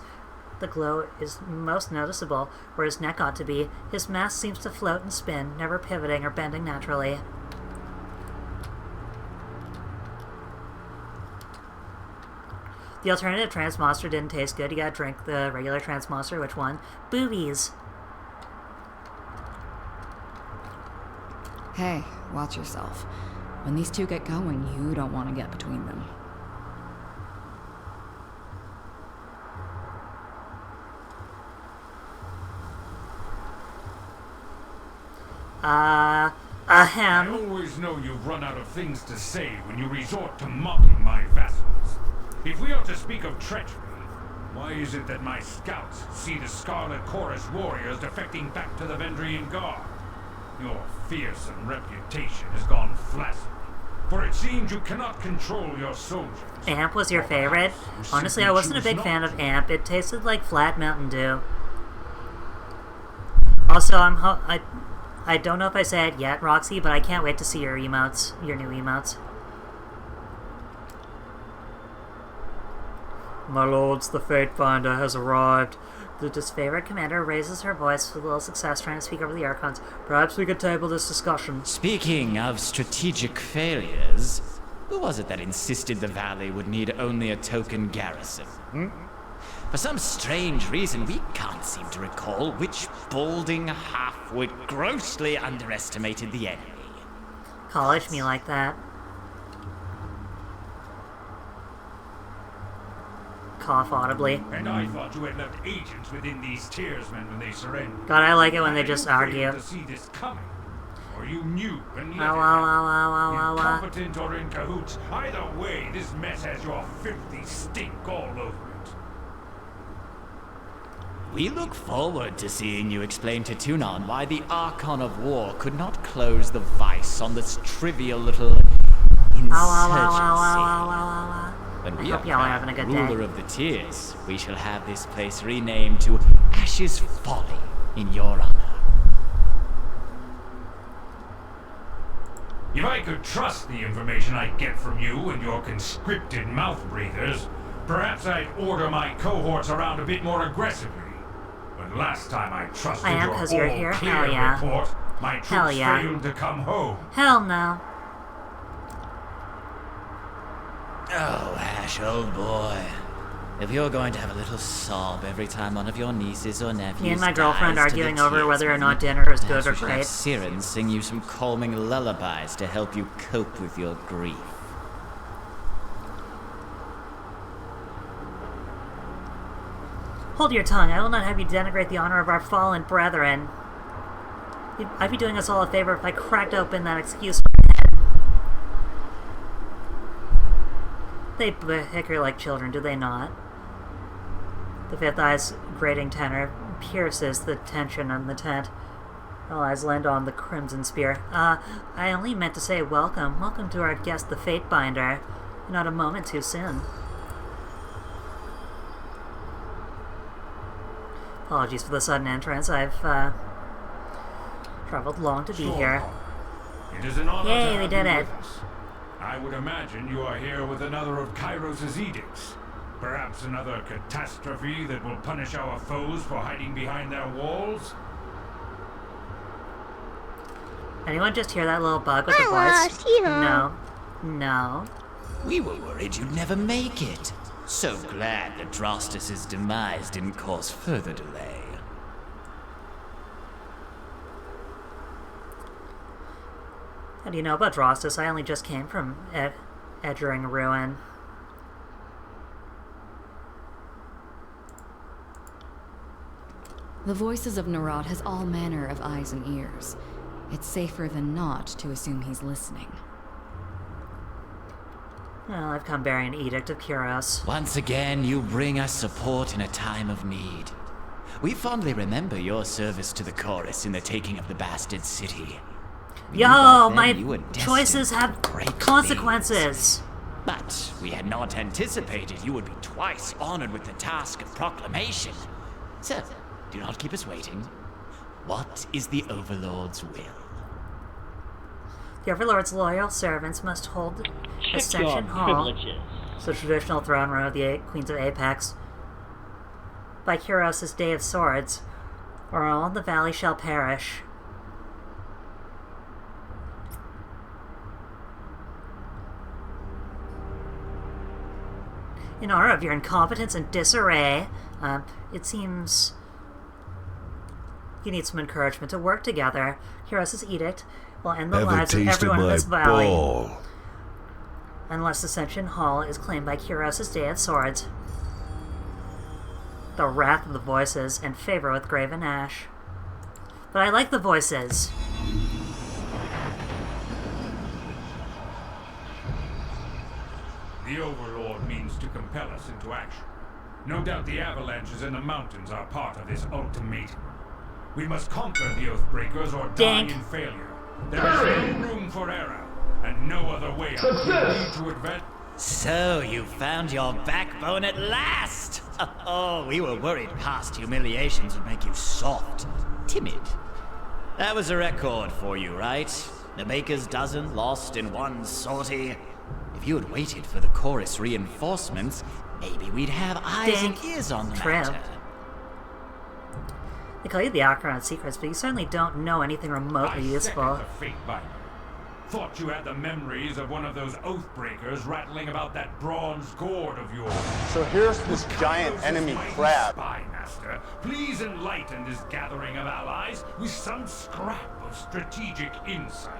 The glow is most noticeable where his neck ought to be. His mask seems to float and spin, never pivoting or bending naturally. The alternative trans monster didn't taste good. You gotta drink the regular trans monster. Which one? Boobies! Hey, watch yourself. When these two get going, you don't want to get between them. I always know you've run out of things to say when you resort to mocking my vassals. If we are to speak of treachery, why is it that my scouts see the Scarlet Chorus warriors defecting back to the Vendrian Guard? Your fearsome reputation has gone flaccid. for it seems you cannot control your soldiers. Amp was your favorite? Honestly, I wasn't a big fan of Amp. It tasted like flat Mountain Dew. Also, I don't know if I said it yet, Roxy, but I can't wait to see your emotes, your new emotes. My lords, the Fate Finder has arrived. The disfavored commander raises her voice with little success trying to speak over the Archons. Perhaps we could table this discussion. Speaking of strategic failures, who was it that insisted the valley would need only a token garrison? For some strange reason, we can't seem to recall which balding halfwit grossly underestimated the enemy. College me like that. Cough audibly. And I thought you had left agents within these Tearsmen when they surrendered. God, I like it when they just argue. To see this coming, or you knew and let incompetent or in cahoots. Either way, this mess has your filthy stink all over it. We look forward to seeing you explain to Tunon why the Archon of War could not close the vice on this trivial little insurgency. When we are having a good ruler day. of the Tears, we shall have this place renamed to Ash's Folly in your honor. If I could trust the information I get from you and your conscripted mouth breathers, perhaps I'd order my cohorts around a bit more aggressively. But last time I trusted your all-clear report, my troops failed to come home. Hell no. Oh, Ash, old boy. If you're going to have a little sob every time one of your nieces or nephews Me and my girlfriend dies arguing over whether or not dinner is good or great. Siren sing you some calming lullabies to help you cope with your grief. Hold your tongue. I will not have you denigrate the honor of our fallen brethren. I'd be doing us all a favor if I cracked open that excuse. They bicker like children, do they not? The fifth eye's grating tenor pierces the tension in the tent. All eyes land on the crimson spear. I only meant to say welcome. Welcome to our guest, the Fate Binder. Not a moment too soon. Apologies for the sudden entrance. I've traveled long to be here. It is an honor Yay, to they have did you it. with us. I would imagine you are here with another of Kairos' edicts. Perhaps another catastrophe that will punish our foes for hiding behind their walls? Anyone just hear that little bug with the voice? No. No. We were worried you'd never make it. So glad that Drostus' demise didn't cause further delay. How do you know about Drostus? I only just came from Edgering Ruin. The voices of Narod has all manner of eyes and ears. It's safer than not to assume he's listening. Well, I've come bearing an edict of Kyros. Once again, you bring us support in a time of need. We fondly remember your service to the chorus in the taking of the bastard city. Yo, my choices have consequences. But we had not anticipated you would be twice honored with the task of proclamation. So, do not keep us waiting. What is the Overlord's will? The Overlord's loyal servants must hold Ascension Hall, the traditional throne room of the Queens of Apex, by Kyros' Day of Swords, or all the valley shall perish. In honor of your incompetence and disarray, it seems you need some encouragement to work together. Kyros' edict will end the lives of everyone in this valley. Unless Ascension Hall is claimed by Kyros' Day of Swords. The wrath of the voices and favor with Graven Ash. But I like the voices. The Overlord means to compel us into action. No doubt the avalanches in the mountains are part of this ultimatum. We must conquer the Oathbreakers or die in failure. There is no room for error. and no other way out. You need to advance. So, you found your backbone at last! Oh, we were worried past humiliations would make you soft, timid. That was a record for you, right? The baker's dozen lost in one sortie. If you had waited for the chorus reinforcements, maybe we'd have eyes and ears on the matter. They call you the Acron of Secrets, but you certainly don't know anything remotely useful. The fate binder. Thought you had the memories of one of those Oathbreakers rattling about that bronze gourd of yours. So here's this giant enemy crab. Spy master, please enlighten this gathering of allies with some scrap of strategic insight.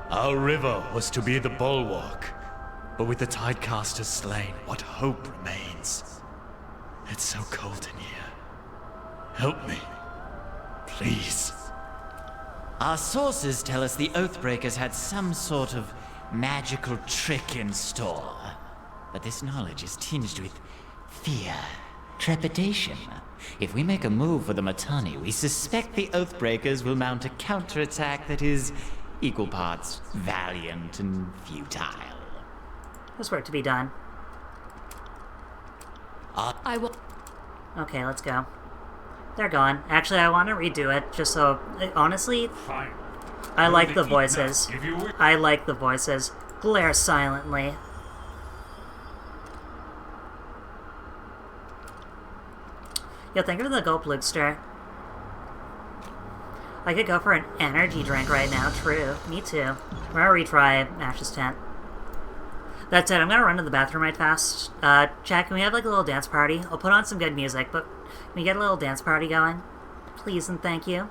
Our river was to be the bulwark, but with the tidecasters slain, what hope remains? It's so cold in here. Help me. Please. Our sources tell us the Oathbreakers had some sort of magical trick in store. But this knowledge is tinged with fear, trepidation. If we make a move for the Mittani, we suspect the Oathbreakers will mount a counterattack that is equal parts valiant and futile. There's work to be done. I will... Okay, let's go. They're gone. Actually, I want to redo it, just so... Honestly, Fine. I like the voices. I like the voices. Glare silently. Yo, think of the Gold Blugster. I could go for an energy drink right now, true. Me too. We're gonna retry Ash's tent. That's it, I'm gonna run to the bathroom right fast. Chat, can we have like a little dance party? I'll put on some good music, but can we get a little dance party going? Please and thank you.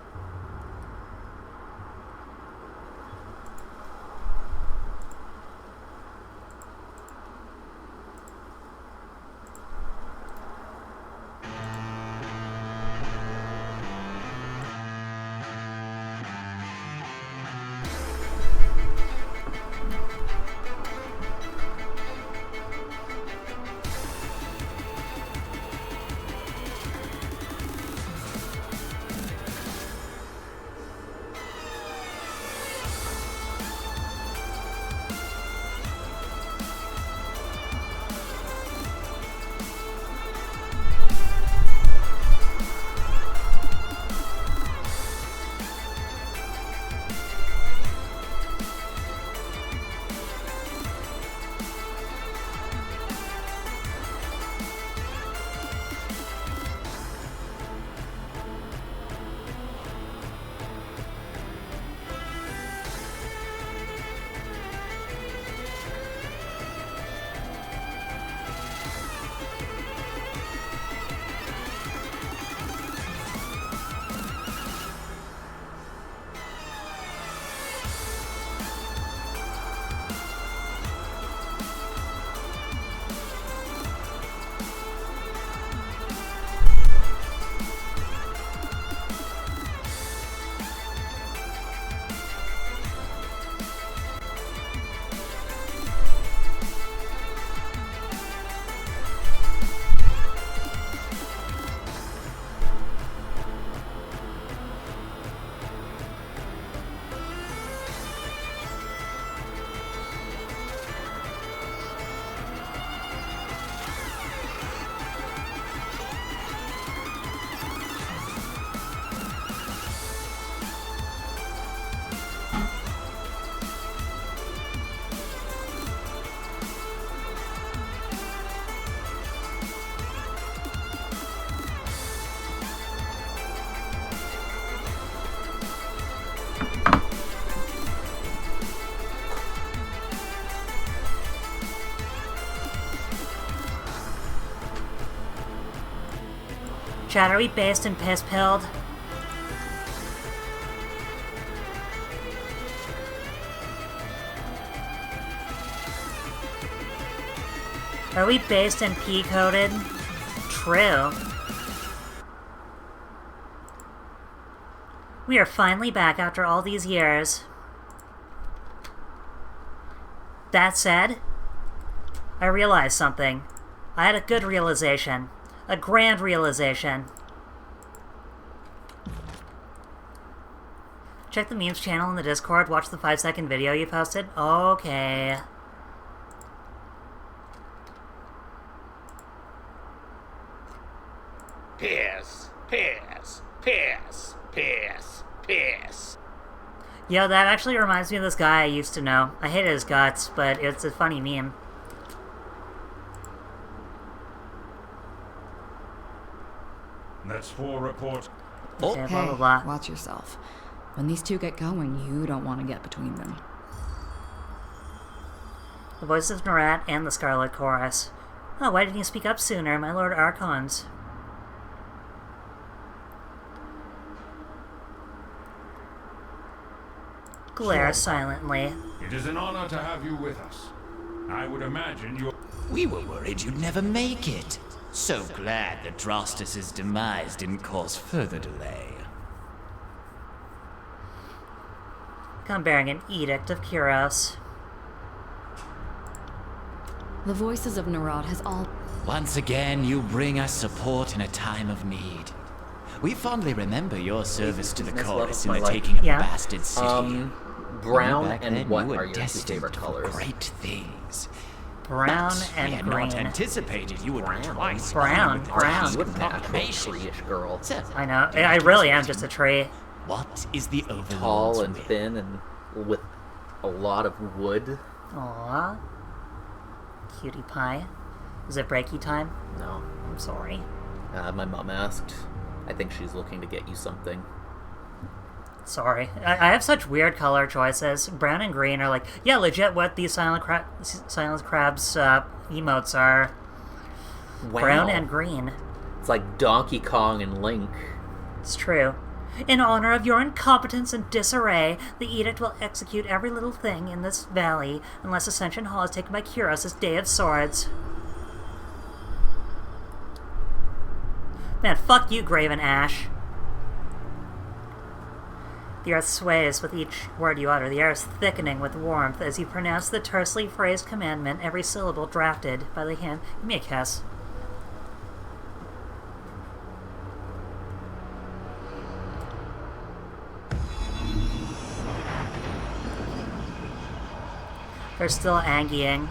Chat, are we based and piss-pilled? Are we based and pea-coated? True. We are finally back after all these years. That said, I realized something. I had a good realization. A grand realization. Check the memes channel in the Discord, watch the 5-second video you posted. Okay. Piss, piss, piss, piss, piss. Yo, that actually reminds me of this guy I used to know. I hated his guts, but it's a funny meme. That's 4 reports. Okay, Hey, blah, blah, blah. watch yourself. When these two get going, you don't want to get between them. The voices of Narat and the Scarlet Chorus. Oh, why didn't you speak up sooner, my Lord Archons? Glare silently. It is an honor to have you with us. I would imagine you're... We were worried you'd never make it. So glad that Drostus' demise didn't cause further delay. Come bearing an edict of Kyros. The voices of Narad has all... Once again, you bring us support in a time of need. We fondly remember your service to the chorus in the taking of the bastard city. Brown Back and then, what you were are your two destined favorite for colors? Great things. Brown But and we had green. not anticipated you would be twice Brown, brown. You would naturally tree-ish girl. I know. I really am just a tree. What is the Overlord's Tall and will? thin and with a lot of wood. Aww. Cutie pie. Is it breaky time? No. I'm sorry. My mom asked. I think she's looking to get you something. Sorry. I have such weird color choices. Brown and green are like, yeah, legit what these Silent Crab's emotes are. Wow. Brown and green. It's like Donkey Kong and Link. It's true. In honor of your incompetence and disarray, the edict will execute every little thing in this valley unless Ascension Hall is taken by Kyros' Day of Swords. Man, fuck you, Graven Ash. The earth sways with each word you utter. The air is thickening with warmth as you pronounce the tersely phrased commandment, every syllable drafted by the hand. Give me a kiss. They're still angieing.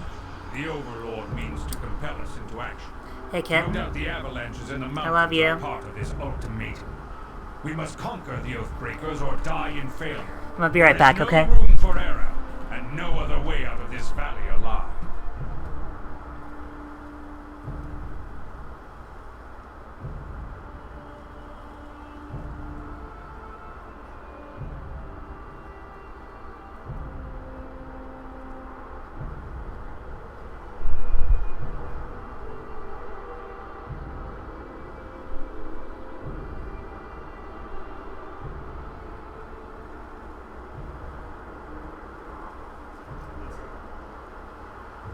The Overlord means to compel us into action. Hey, Kit. No doubt the avalanches in the mountains I love you. are part of this ultimatum. We must conquer the Oathbreakers or die in failure. I'm gonna be right back, There's okay? no room for error, and no other way out of this valley alive.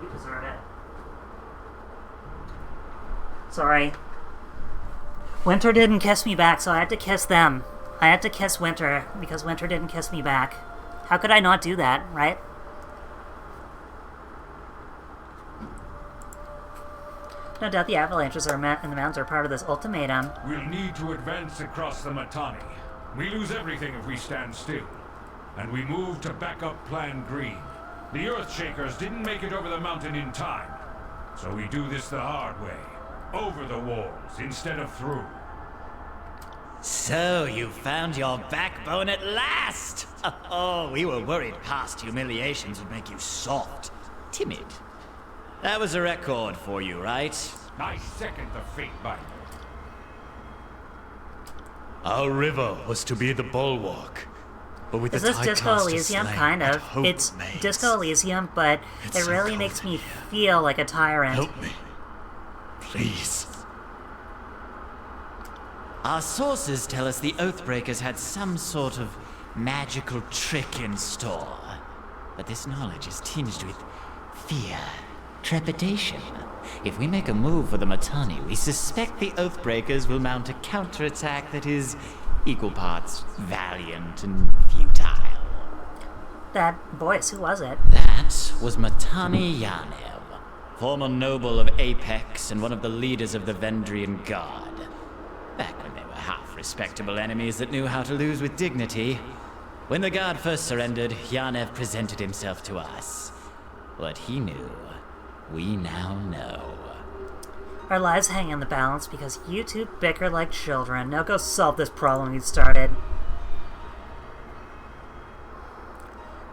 You deserve it. Sorry. Winter didn't kiss me back, so I had to kiss them. I had to kiss Winter, because Winter didn't kiss me back. How could I not do that, right? No doubt the avalanches in the mountains are part of this ultimatum. We'll need to advance across the Matani. We lose everything if we stand still. And we move to backup Plan Green. The Earthshakers didn't make it over the mountain in time. So we do this the hard way. Over the walls instead of through. So you found your backbone at last! Oh, we were worried past humiliations would make you soft, timid. That was a record for you, right? I second the fate bite. Our river was to be the bulwark, but with Is the this Disco Tyrannical Elysium? slain, Kind what of. hope It's remains? Disco Elysium, but It's it so really cold makes in me here. feel like a tyrant. Help me, please. Our sources tell us the Oathbreakers had some sort of magical trick in store. But this knowledge is tinged with fear, trepidation. If we make a move for the Matani, we suspect the Oathbreakers will mount a counterattack that is equal parts valiant and futile. That voice, who was it? That was Matani Yanev, former noble of Apex and one of the leaders of the Vendrian Guard. Back when they were half-respectable enemies that knew how to lose with dignity. When the guard first surrendered, Yanev presented himself to us. What he knew, we now know. Our lives hang in the balance because you two bicker like children. Now go solve this problem you started.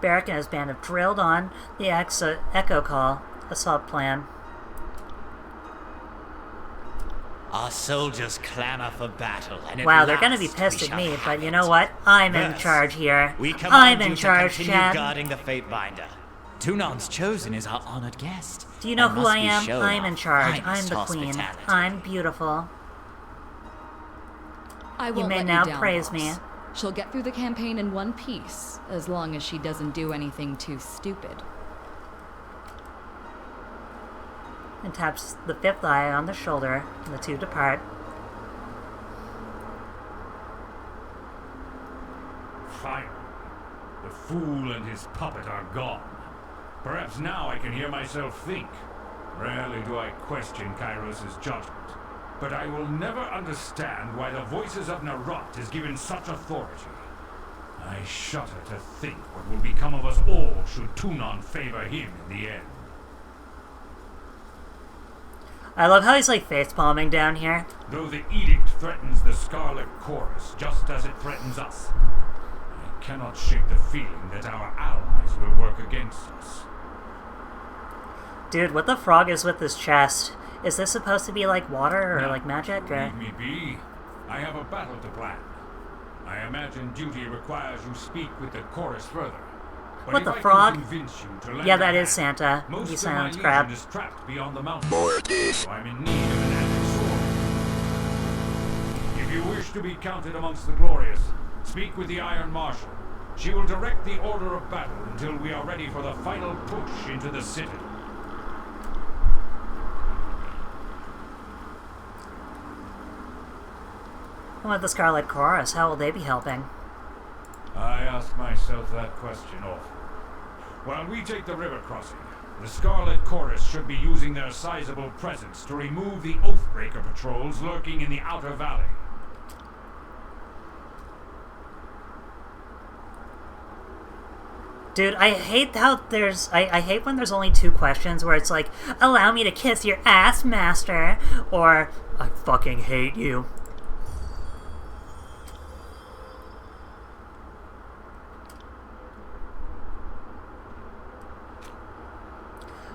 Barrack and his band have drilled on the Echo Call assault plan. Our soldiers clamor for battle, and wow, they're gonna be pissed at me, but you know what? I'm in charge here. I'm in charge, Chad. Guarding the Fatebinder. Tunan's Chosen is our honored guest. Do you know who I am? I'm in charge. I'm the queen. I'm beautiful. I won't you may let now you down, praise boss. me. She'll get through the campaign in one piece, as long as she doesn't do anything too stupid. And taps the fifth eye on the shoulder, and the two depart. Finally, the fool and his puppet are gone. Perhaps now I can hear myself think. Rarely do I question Kairos' judgment, but I will never understand why the voices of Narot is given such authority. I shudder to think what will become of us all should Tunon favor him in the end. I love how he's like face-palming down here. Though the edict threatens the Scarlet Chorus just as it threatens us, I cannot shake the feeling that our allies will work against us. Dude, what the frog is with this chest? Is this supposed to be like water or like magic? Or? Leave me be. I have a battle to plan. I imagine duty requires you speak with the chorus further. But what if the I frog? can convince you to lend Yeah, a that is hand, Santa. most He of sounds my crap. legion is trapped beyond the mountain. So I'm in need of an active sword. If you wish to be counted amongst the glorious, speak with the Iron Marshal. She will direct the order of battle until we are ready for the final push into the city. What about the Scarlet Chorus? How will they be helping? I ask myself that question often. While we take the river crossing, the Scarlet Chorus should be using their sizable presence to remove the Oathbreaker patrols lurking in the outer valley. Dude, I hate how there's... I hate when there's only two questions where it's like, allow me to kiss your ass, master, or, I fucking hate you.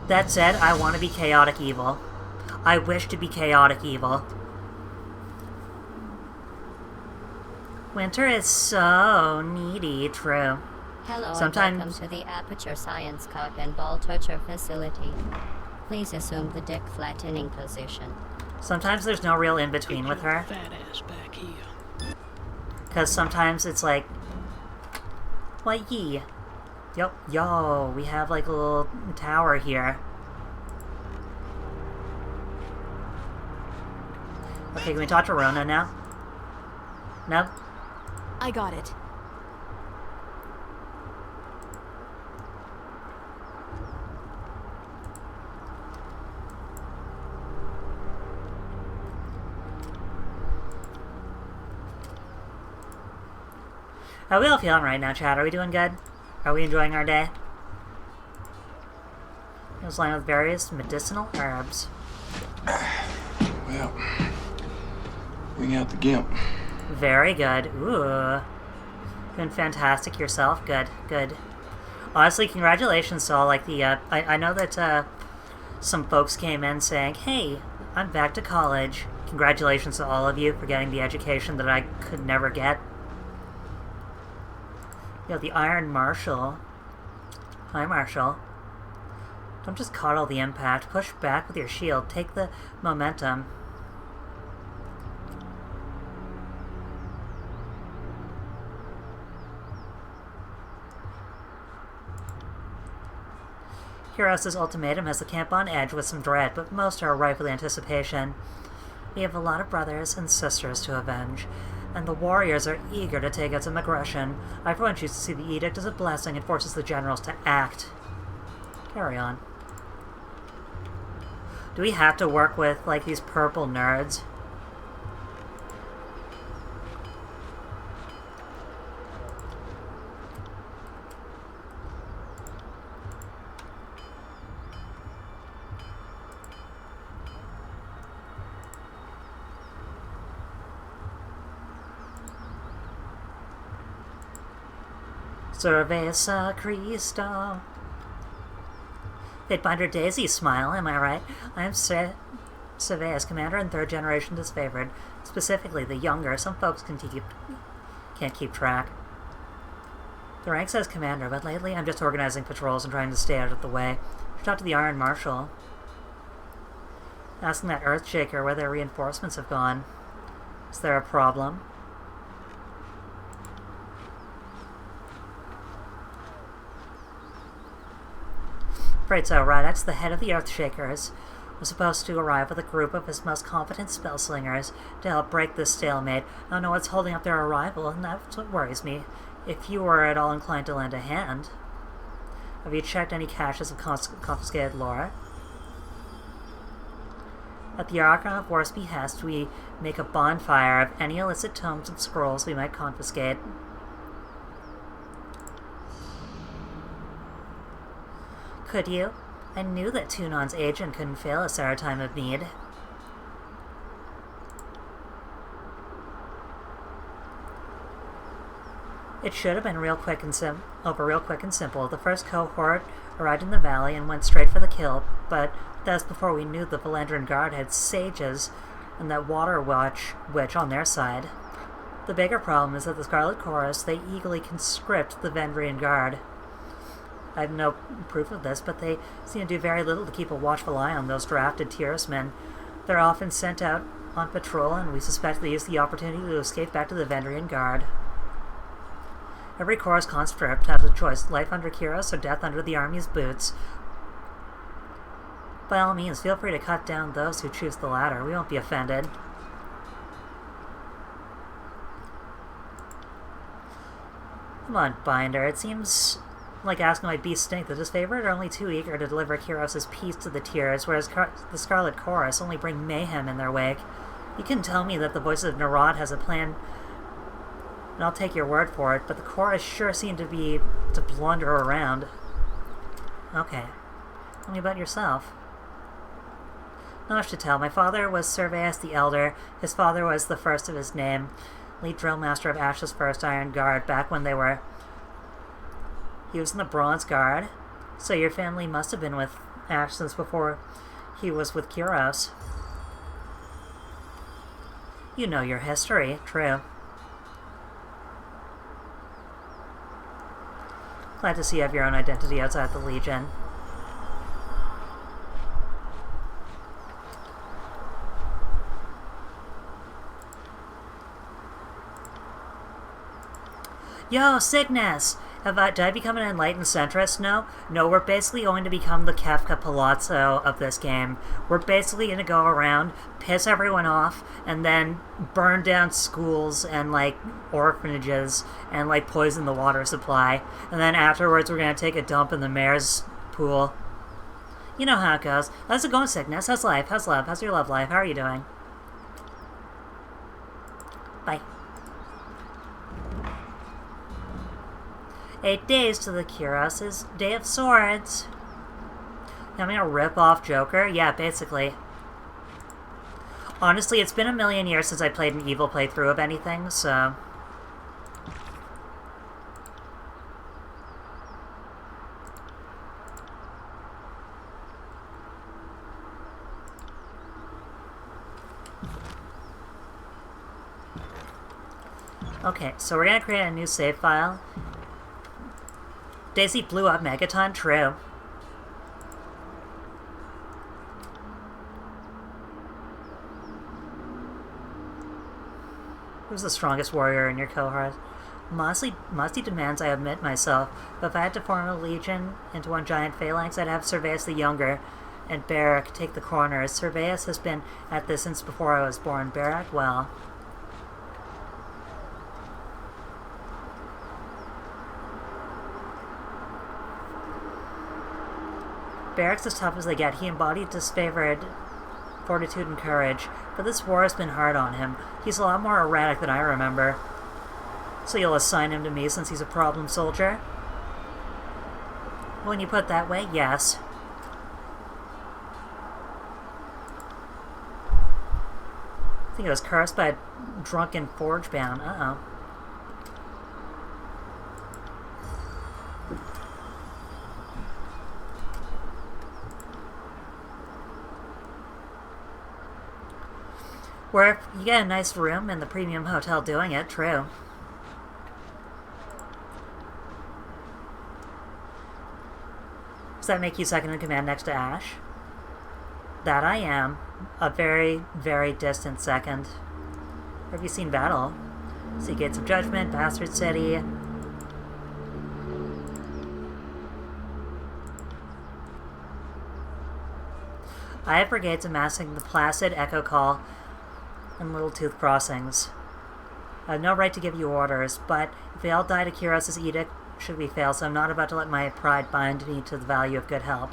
That said, I want to be chaotic evil. I wish to be chaotic evil. Winter is so needy, true. Hello Sometimes... and welcome to the Aperture Science Cock and Ball Torture Facility. Please assume the dick flattening position. Sometimes there's no real in-between with her. Fat ass back here. Because sometimes it's like... Why, ye. Yo, we have like a little tower here. Okay, can we talk to Rona now? No? I got it. How are we all feeling right now, Chad? Are we doing good? Are we enjoying our day? It was lined with various medicinal herbs. Well, bring out the gimp. Very good. Ooh. Been fantastic yourself. Good, good. Honestly, congratulations to all, like, the, I know that, some folks came in saying, hey, I'm back to college. Congratulations to all of you for getting the education that I could never get. Yo, the Iron Marshal. Hi, Marshal. Don't just coddle the impact. Push back with your shield. Take the momentum. Kyros' ultimatum has the camp on edge with some dread, but most are ripe with anticipation. We have a lot of brothers and sisters to avenge, and the warriors are eager to take out some aggression. I for one choose to see the edict as a blessing and forces the generals to act. Carry on. Do we have to work with, like, these purple nerds? Cerveza Cristo. They'd bind her Daisy smile, am I right? I am Cerveza's commander and third generation disfavored. Specifically, the younger. Some folks can't keep track. The rank says commander, but lately I'm just organizing patrols and trying to stay out of the way. Should talk to the Iron Marshal. Asking that Earthshaker where their reinforcements have gone. Is there a problem? Afraid so, Rydex, the head of the Earthshakers, was supposed to arrive with a group of his most competent spellslingers to help break this stalemate. I don't know what's holding up their arrival, and that's what worries me. If you were at all inclined to lend a hand. Have you checked any caches of confiscated lore? At the Archon of War's behest, we make a bonfire of any illicit tomes and scrolls we might confiscate. Could you? I knew that Tunon's agent couldn't fail us at our time of need. It should have been real quick and simple. The first cohort arrived in the valley and went straight for the kill, but that's before we knew the Valandran Guard had sages and that Water Witch on their side. The bigger problem is that the Scarlet Chorus, they eagerly conscript the Vendrian Guard. I have no proof of this, but they seem to do very little to keep a watchful eye on those drafted Tiersmen. They're often sent out on patrol, and we suspect they use the opportunity to escape back to the Vendrian Guard. Every Chorus conscript has a choice, life under Kyros or death under the army's boots. By all means, feel free to cut down those who choose the latter. We won't be offended. Come on, Binder. It seems like asking my beast stink. The disfavored are only too eager to deliver Kyros' peace to the Tiers, whereas the Scarlet Chorus only bring mayhem in their wake. You can tell me that the Voices of Narod has a plan, and I'll take your word for it, but the Chorus sure seem to blunder around. Okay. Tell me about yourself. Not much to tell. My father was Serveus the Elder. His father was the first of his name, lead drill master of Ash's First Iron Guard, back when they were... He was in the Bronze Guard, so your family must have been with Ash since before he was with Kyros. You know your history, true. Glad to see you have your own identity outside the Legion. Yo, Cygnus! Did I become an enlightened centrist? No, we're basically going to become the Kefka Palazzo of this game. We're basically going to go around, piss everyone off, and then burn down schools and, orphanages, and, poison the water supply. And then afterwards we're going to take a dump in the mayor's pool. You know how it goes. How's it going, Cygnus? How's life? How's love? How's your love life? How are you doing? Bye. 8 days to the Kyros' Day of Swords. Having a rip-off Joker? Yeah, basically. Honestly, it's been a million years since I played an evil playthrough of anything, so... Okay, so we're gonna create a new save file. Daisy blew up Megaton, true. Who's the strongest warrior in your cohort? Modesty demands I admit myself, but if I had to form a legion into one giant phalanx, I'd have Serveus the Younger and Barak take the corners. Serveus has been at this since before I was born. Barak, well... Barak's as tough as they get. He embodied disfavored fortitude and courage, but this war has been hard on him. He's a lot more erratic than I remember. So you'll assign him to me since he's a problem soldier? When you put it that way, yes. I think it was cursed by a drunken forge bound. Uh-oh. Or if you get a nice room in the premium hotel doing it, true. Does that make you second in command next to Ash? That I am. A very, very distant second. Have you seen battle? See Gates of Judgment, Bastard City. I have brigades amassing the Placid, Echo Call, and Little Tooth crossings. I have no right to give you orders, but if they all die to Kyros' edict, should we fail, so I'm not about to let my pride bind me to the value of good help.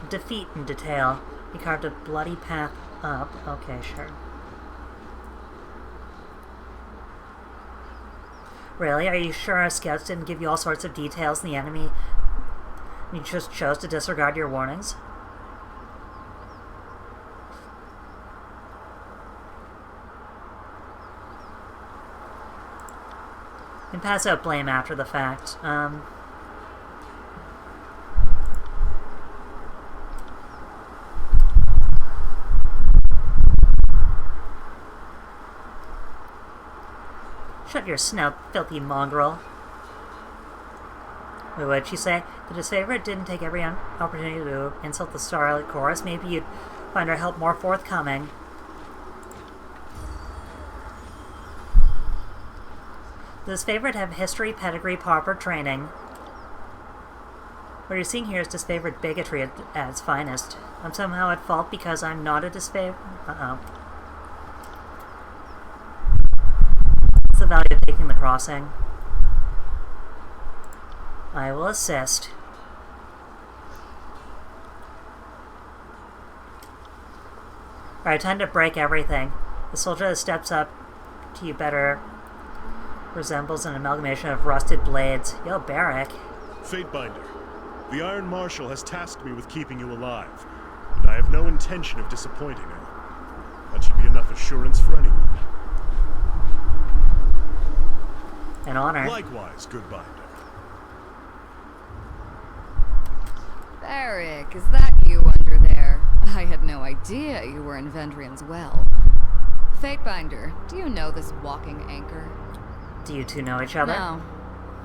Defeat in detail. He carved a bloody path up. Okay, sure. Really? Are you sure our scouts didn't give you all sorts of details in the enemy? You just chose to disregard your warnings? You can pass out blame after the fact. Shut your snout, filthy mongrel. Wait, what did she say? That his favorite didn't take every opportunity to insult the Starlight Chorus. Maybe you'd find our help more forthcoming. Does his favorite have history, pedigree, proper training? What you're seeing here is disfavored bigotry at its finest. I'm somehow at fault because I'm not a disfavored... Uh-oh. The value of taking the crossing. I will assist. Alright, time to break everything. The soldier that steps up to you better resembles an amalgamation of rusted blades. Yo, Barrack. Fatebinder, the Iron Marshal has tasked me with keeping you alive, and I have no intention of disappointing him. That should be enough assurance for anyone. An honor. Likewise, good binder. Barrack, is that you under there? I had no idea you were in Vendrian's well. Fatebinder, do you know this walking anchor? Do you two know each other? No.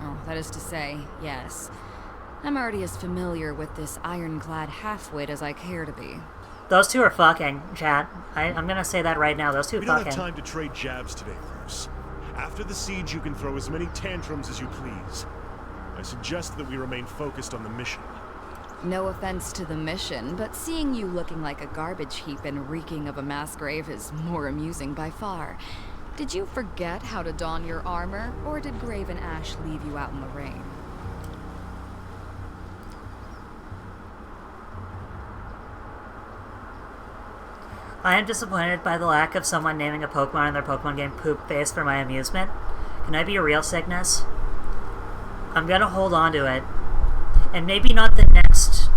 Oh, that is to say, yes. I'm already as familiar with this ironclad halfwit as I care to be. Those two are fucking, chat. I'm gonna say that right now. Those two we fucking. We don't have time to trade jabs today, Bruce. After the siege, you can throw as many tantrums as you please. I suggest that we remain focused on the mission. No offense to the mission, but seeing you looking like a garbage heap and reeking of a mass grave is more amusing by far. Did you forget how to don your armor, or did Graven Ash leave you out in the rain? I am disappointed by the lack of someone naming a Pokemon in their Pokemon game Poop Face for my amusement. Can I be a real sickness? I'm gonna hold on to it. And maybe not the next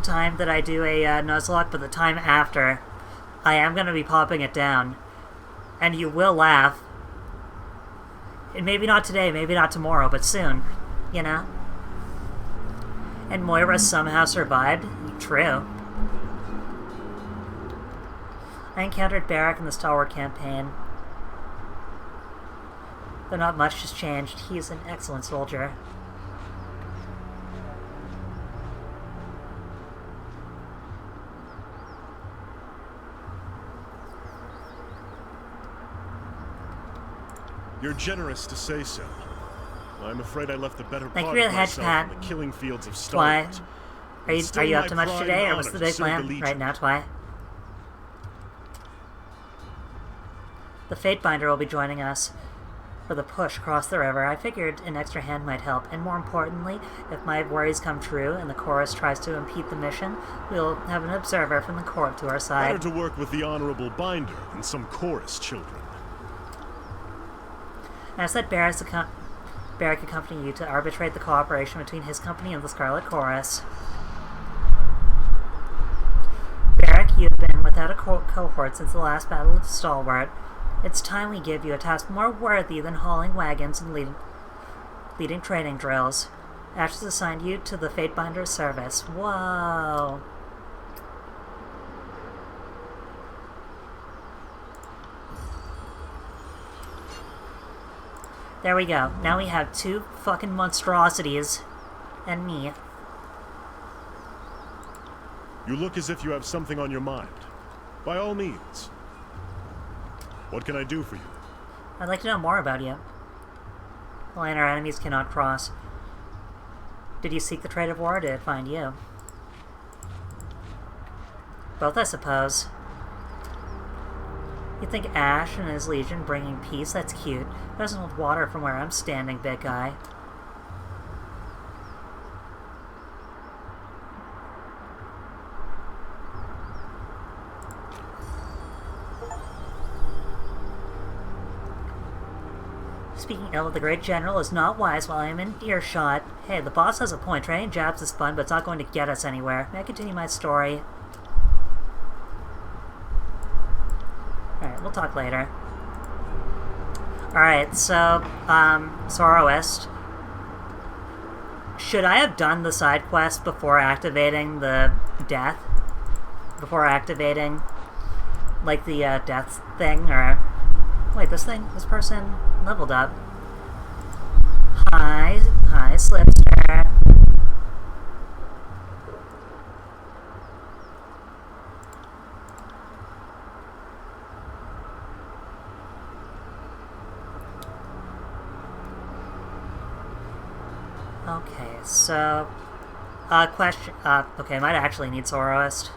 time that I do a Nuzlocke, but the time after, I am gonna be popping it down. And you will laugh. And maybe not today, maybe not tomorrow, but soon. You know? And Moira somehow survived? True. I encountered Barrack in the Stalwart campaign. Though not much has changed, he is an excellent soldier. You're generous to say so. I'm afraid I left the better Thank part you for of the hedge, myself Pat. in the killing fields of Twy. Stalwart. Are you up to much today, or what's the big plan right now, Twy? The Fatebinder will be joining us for the push across the river. I figured an extra hand might help, and more importantly, if my worries come true and the chorus tries to impede the mission, we'll have an observer from the court to our side. Better to work with the Honorable Binder than some chorus children. And I said Barrack accompany you to arbitrate the cooperation between his company and the Scarlet Chorus. Barrack, you have been without a cohort since the last Battle of Stalwart. It's time we give you a task more worthy than hauling wagons and leading training drills. Ash has assigned you to the Fatebinder service. Whoa. There we go. Now we have 2 fucking monstrosities. And me. You look as if you have something on your mind. By all means. What can I do for you? I'd like to know more about you. The line our enemies cannot cross. Did you seek the trade of war, or did it find you? Both, I suppose. You think Ash and his legion bringing peace? That's cute. It doesn't hold water from where I'm standing, big guy. Speaking ill of the great general is not wise while I am in earshot. Hey, the boss has a point. Training jabs is fun, but it's not going to get us anywhere. May I continue my story? Alright, we'll talk later. Alright, so, Soroist. Should I have done the side quest before activating the death? Before activating, like, the, death thing, or... Wait, this person leveled up. Hi, Slipster. Okay, so, question, okay, I might actually need Soroist.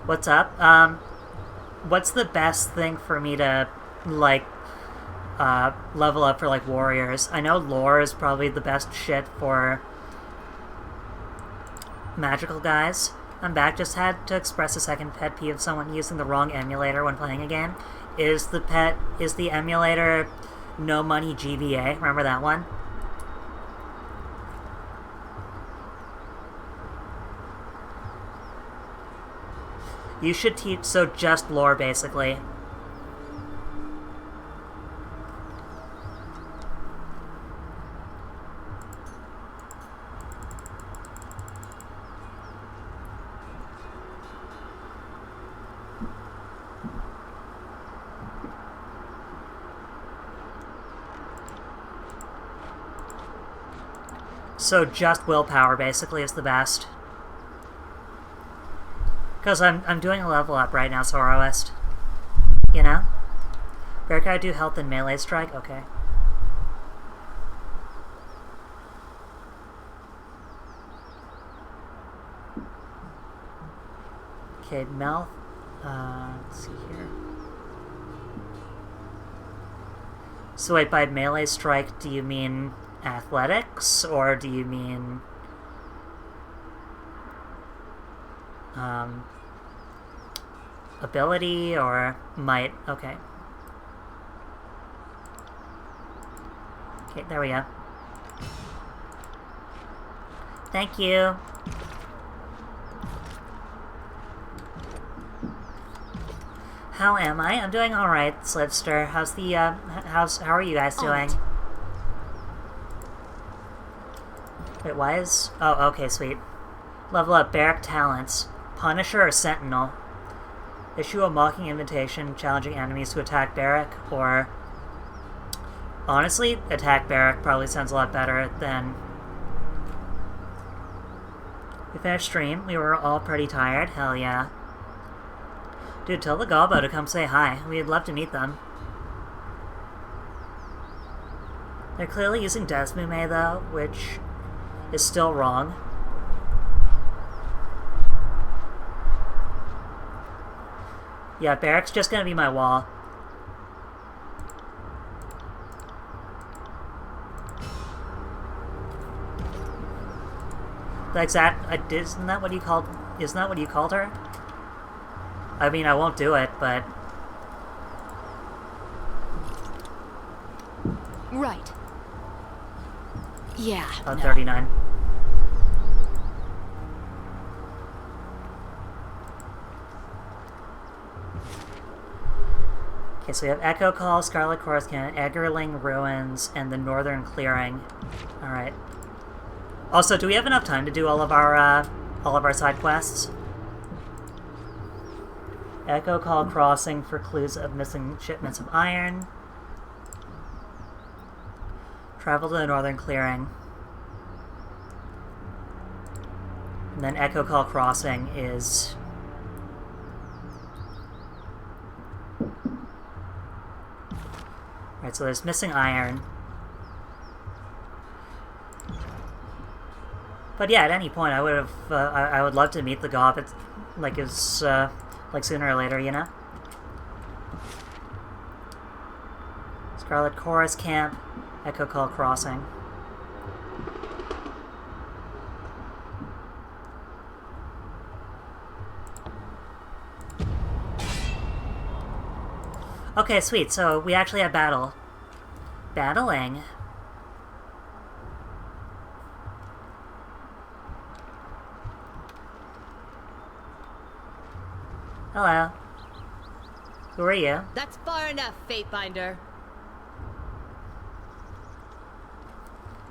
What's up? What's the best thing for me to, like, level up for, like, warriors? I know lore is probably the best shit for magical guys. I'm back. Just had to express a second pet peeve of someone using the wrong emulator when playing a game. Is the emulator No Money GBA? Remember that one? You should teach, so just lore, basically. So just willpower, basically, is the best. Because I'm doing a level up right now, Soroist. You know? Bear guy do health and melee strike? Okay. Okay, mouth. Let's see here. So wait, by melee strike, do you mean athletics, or do you mean... ability, or might? Okay. Okay, there we go. Thank you. How am I? I'm doing alright, Slipster. How's the, how are you guys doing? Wait, why is... Oh, okay, sweet. Level up Barrack Talents. Punisher or Sentinel? Issue a mocking invitation challenging enemies to attack Barrack, or... Honestly, attack Barrack probably sounds a lot better than... We finished stream. We were all pretty tired. Hell yeah. Dude, tell the Gobbo to come say hi. We'd love to meet them. They're clearly using Desmume, though, which is still wrong. Yeah, Barrack's just gonna be my wall. Isn't that what you called? Isn't that what you called her? I mean, I won't do it, but... Right. Yeah. Oh, 39. Okay, so we have Echo Call, Scarlet Chorus Cannon, Eggerling Ruins, and the Northern Clearing. Alright. Also, do we have enough time to do all of our side quests? Echo Call Crossing for clues of missing shipments of iron. Travel to the Northern Clearing. And then Echo Call Crossing is... Right, so there's missing iron. But yeah, at any point, I would have, I would love to meet the Goth. It's like it's like sooner or later, you know. Scarlet Chorus Camp, Echo Call Crossing. Okay, sweet. So we actually have battle. Battling. Hello. Who are you? That's far enough, Fatebinder.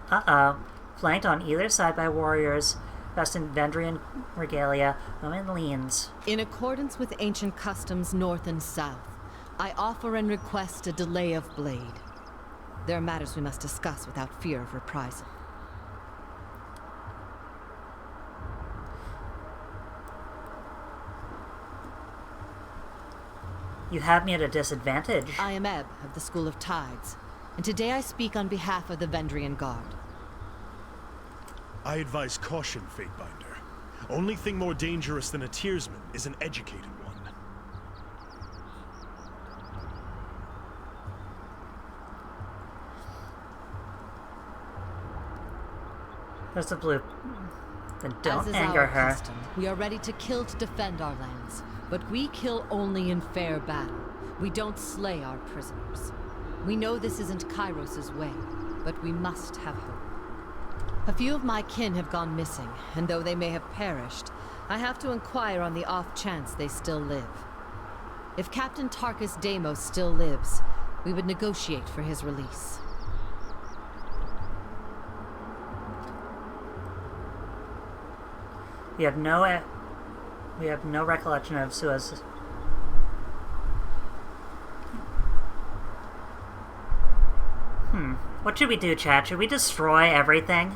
Uh-oh. Flanked on either side by warriors, dressed in Vendrian regalia, women leans. In accordance with ancient customs north and south, I offer and request a delay of blade. There are matters we must discuss without fear of reprisal. You have me at a disadvantage. I am Ebb of the School of Tides, and today I speak on behalf of the Vendrian Guard. I advise caution, Fatebinder. Only thing more dangerous than a tearsman is an educated one. There's a blue. Then don't As is anger our her. custom, we are ready to kill to defend our lands, but we kill only in fair battle. We don't slay our prisoners. We know this isn't Kairos' way, but we must have hope. A few of my kin have gone missing, and though they may have perished, I have to inquire on the off chance they still live. If Captain Tarkus Deimos still lives, we would negotiate for his release. We have no recollection of Suez. What should we do, chat? Should we destroy everything?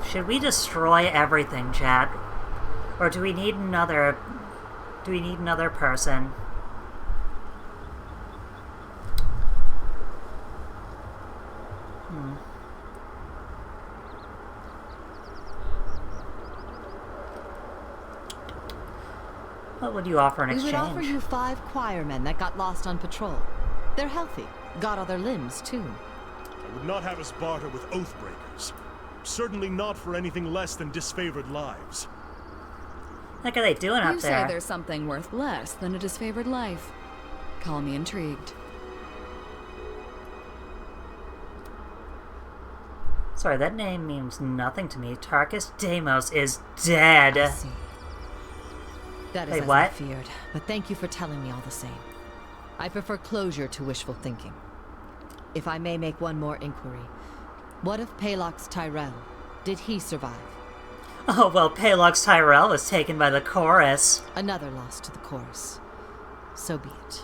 Should we destroy everything, chat? Or do we need another... Do we need another person? What would you offer in exchange? We would offer you 5 choirmen that got lost on patrol. They're healthy. Got other limbs, too. I would not have us barter with oathbreakers. Certainly not for anything less than disfavored lives. What are they doing up You there? say there's something worth less than a disfavored life. Call me intrigued. Sorry, that name means nothing to me. Tarkus Deimos is dead. I see. That is Wait, as what? I feared, but thank you for telling me all the same. I prefer closure to wishful thinking. If I may make one more inquiry, what of Palox Tyrell? Did he survive? Oh, well, Palox Tyrell was taken by the chorus. Another loss to the chorus. So be it.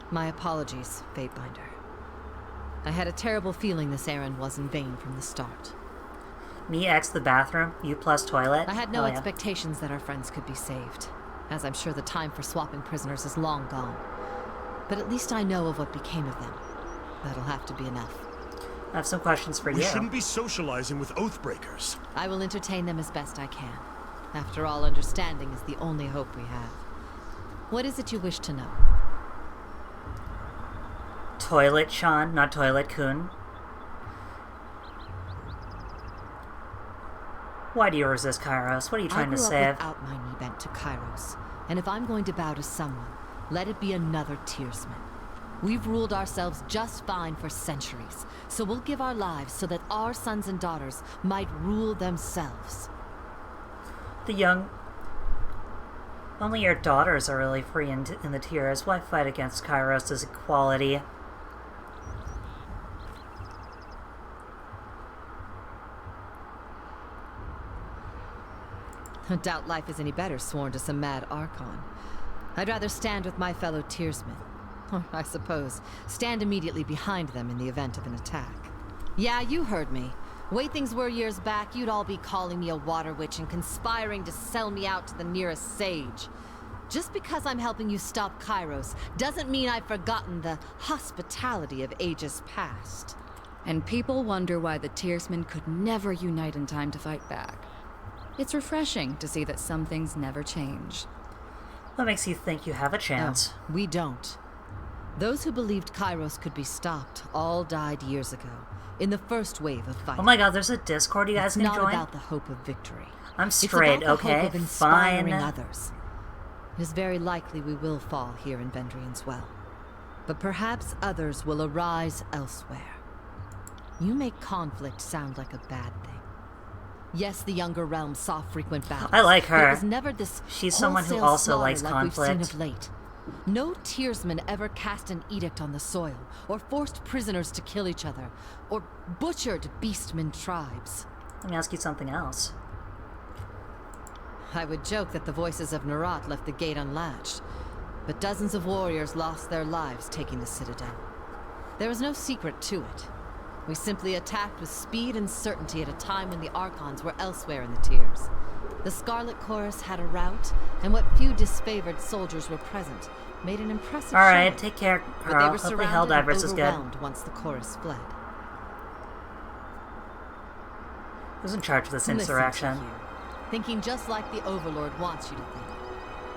My apologies, Fatebinder. I had a terrible feeling this errand was in vain from the start. Me X the bathroom, you plus toilet. I had no Oh, yeah. expectations that our friends could be saved, as I'm sure the time for swapping prisoners is long gone. But at least I know of what became of them. That'll have to be enough. I have some questions for you. We shouldn't be socializing with oathbreakers. I will entertain them as best I can. After all, understanding is the only hope we have. What is it you wish to know? Toilet Sean, not Toilet Kun. Why do you resist Kairos? What are you trying to I grew save? up without my knee bent to Kairos, and if I'm going to bow to someone, let it be another tearsman. We've ruled ourselves just fine for centuries, so we'll give our lives so that our sons and daughters might rule themselves. Only your daughters are really free in the tiers. Why fight against Kairos' equality? I doubt life is any better sworn to some mad Archon. I'd rather stand with my fellow tiersmen. Or, I suppose, stand immediately behind them in the event of an attack. Yeah, you heard me. Way things were years back, you'd all be calling me a water witch and conspiring to sell me out to the nearest sage. Just because I'm helping you stop Kairos doesn't mean I've forgotten the hospitality of ages past. And people wonder why the tiersmen could never unite in time to fight back. It's refreshing to see that some things never change. What makes you think you have a chance? No, we don't. Those who believed Kairos could be stopped all died years ago, in the first wave of fighting. Oh my god, there's a Discord you guys can join? It's not about the hope of victory. I'm straight, it's about the okay? hope of inspiring Fine. others. It is very likely we will fall here in Vendrian's Well. But perhaps others will arise elsewhere. You make conflict sound like a bad thing. Yes, the younger realms saw frequent battles. I like her. But it was never this She's someone who wholesale also likes slaughter conflict. like we've seen of late. No tiersman ever cast an edict on the soil, or forced prisoners to kill each other, or butchered beastmen tribes. Let me ask you something else. I would joke that the voices of Narat left the gate unlatched, but dozens of warriors lost their lives taking the Citadel. There was no secret to it. We simply attacked with speed and certainty at a time when the Archons were elsewhere in the tiers. The Scarlet Chorus had a rout, and what few disfavored soldiers were present made an impressive show. Alright, take care, But girl. they were Hopefully surrounded and Helldivers is good. overwhelmed once the chorus fled. Who's in charge of this Listen insurrection? to you, thinking just like the Overlord wants you to think.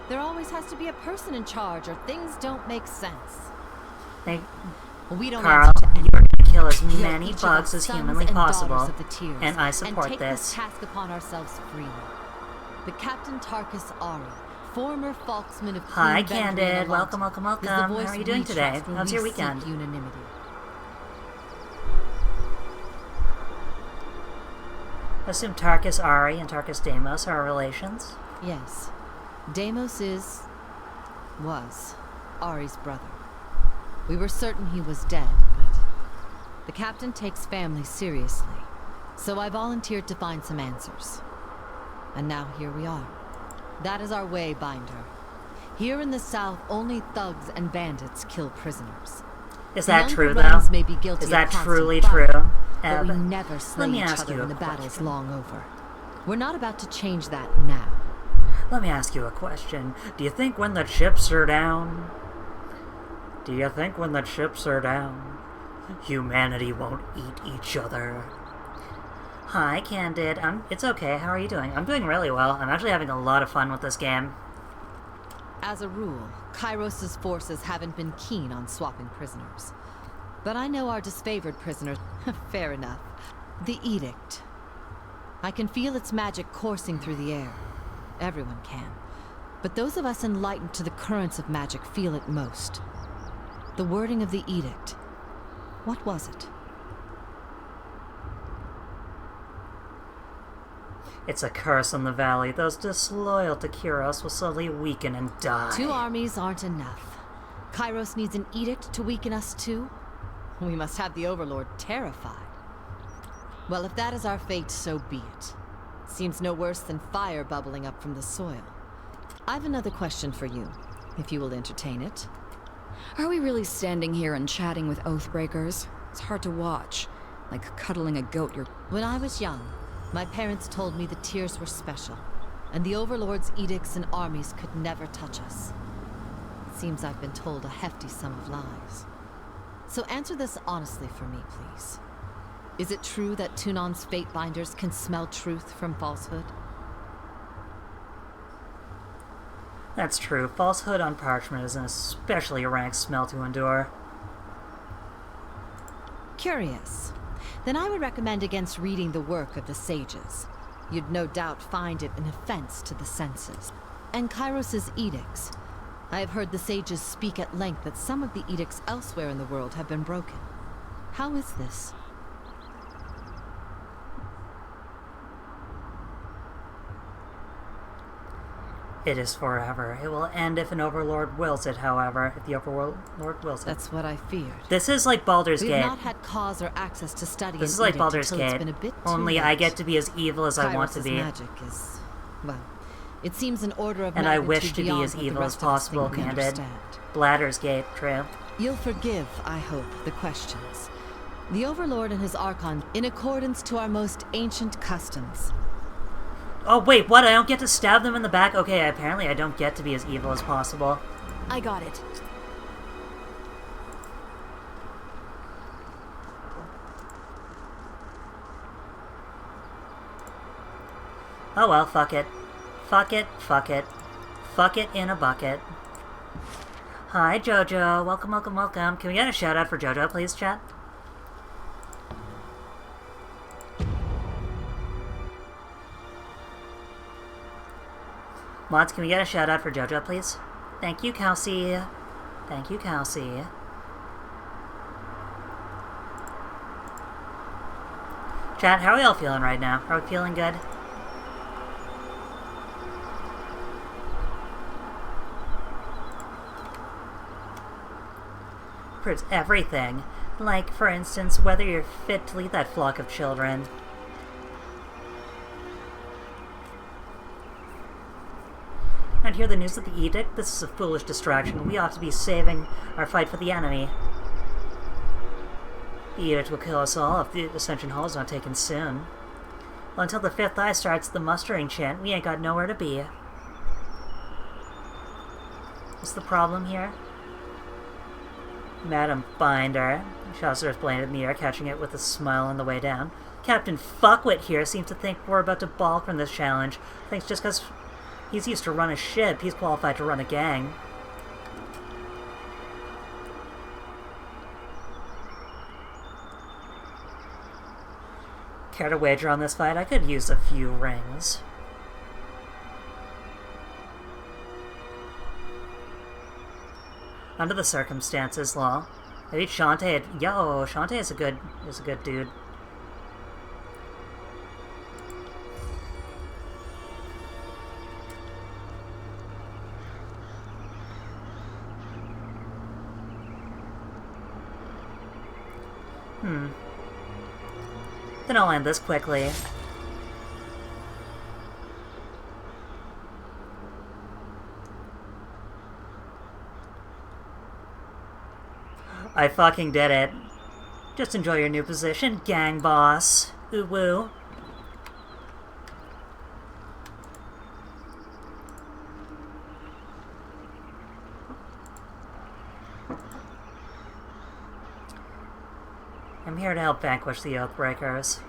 There always has to be a person in charge, or things don't make sense. We don't Carl, answer to you are going to kill as We are many each of bugs the as sons humanly and possible, daughters of the tiers, and I support and take this. this task upon ourselves freely. The Captain Tarkus Ari, former Falksman of Hi, Queen Vendrian Candid. Alliance, Welcome, welcome, is the welcome. voice How are you doing we today? trust when How's we your seek weekend? unanimity. I assume Tarkus Ari and Tarkus Deimos are relations? Yes. Deimos was Ari's brother. We were certain he was dead, but the captain takes family seriously, so I volunteered to find some answers. And now here we are. That is our way, Binder. Here in the South, only thugs and bandits kill prisoners. Is that The true, younger though? realms may be guilty Is that of constant truly fighting, true? but we Eb, never slay let me each ask other you when a the battle's question. long over. We're not about to change that now. Let me ask you a question. Do you think when the chips are down... Do you think when the chips are down, humanity won't eat each other? Hi, Candid. It's okay. How are you doing? I'm doing really well. I'm actually having a lot of fun with this game. As a rule, Kairos' forces haven't been keen on swapping prisoners. But I know our disfavored prisoners... Fair enough. The Edict. I can feel its magic coursing through the air. Everyone can. But those of us enlightened to the currents of magic feel it most. The wording of the Edict. What was it? It's a curse on the valley. Those disloyal to Kyros will slowly weaken and die. 2 armies aren't enough. Kairos needs an edict to weaken us too? We must have the Overlord terrified. Well, if that is our fate, so be it. Seems no worse than fire bubbling up from the soil. I've another question for you, if you will entertain it. Are we really standing here and chatting with Oathbreakers? It's hard to watch. Like cuddling a goat When I was young, my parents told me the tiers were special, and the Overlord's edicts and armies could never touch us. It seems I've been told a hefty sum of lies. So answer this honestly for me, please. Is it true that Tunon's fate binders can smell truth from falsehood? That's true. Falsehood on parchment is an especially rank smell to endure. Curious. Then I would recommend against reading the work of the sages. You'd no doubt find it an offense to the senses. And Kairos' edicts. I have heard the sages speak at length that some of the edicts elsewhere in the world have been broken. How is this? It is forever. It will end if an overlord wills it, however. If the overlord wills it. That's what I feared. This is like Baldur's Gate. We've not had cause or access to study This is an like edict Baldur's until it's Gate. been a bit too Only I late. get to be as evil as I want to Kairos' be. magic is, well, it seems an order of And I magnitude wish to be beyond as what the evil as rest of us think possible, we Candid. understand. Bladder's Gate, true. You'll forgive, I hope, the questions. The Overlord and his Archon, in accordance to our most ancient customs. Oh, wait, what? I don't get to stab them in the back? Okay, apparently I don't get to be as evil as possible. I got it. Oh well, fuck it. Fuck it, fuck it. Fuck it in a bucket. Hi, Jojo. Welcome, welcome, welcome. Can we get a shout out for Jojo, please, chat? Mods, can we get a shout out for Jojo, please? Thank you, Kelsey. Thank you, Kelsey. Chat, how are we all feeling right now? Are we feeling good? Proves everything. Like, for instance, whether you're fit to lead that flock of children. And hear the news of the edict? This is a foolish distraction. We ought to be saving our fight for the enemy. The edict will kill us all if the Ascension Hall is not taken soon. Well, until the fifth eye starts the mustering chant, we ain't got nowhere to be. What's the problem here? Madam Binder. Chaucer is blamed in the air, catching it with a smile on the way down. Captain Fuckwit here seems to think we're about to balk from this challenge. Thinks just because he's used to run a ship, he's qualified to run a gang. Care to wager on this fight? I could use a few rings. Under the circumstances, Law. Maybe Shantae. Yo, Shantae is a good dude. Then I'll end this quickly. I fucking did it. Just enjoy your new position, gang boss. Ooh woo. I'm here to help vanquish the Oathbreakers.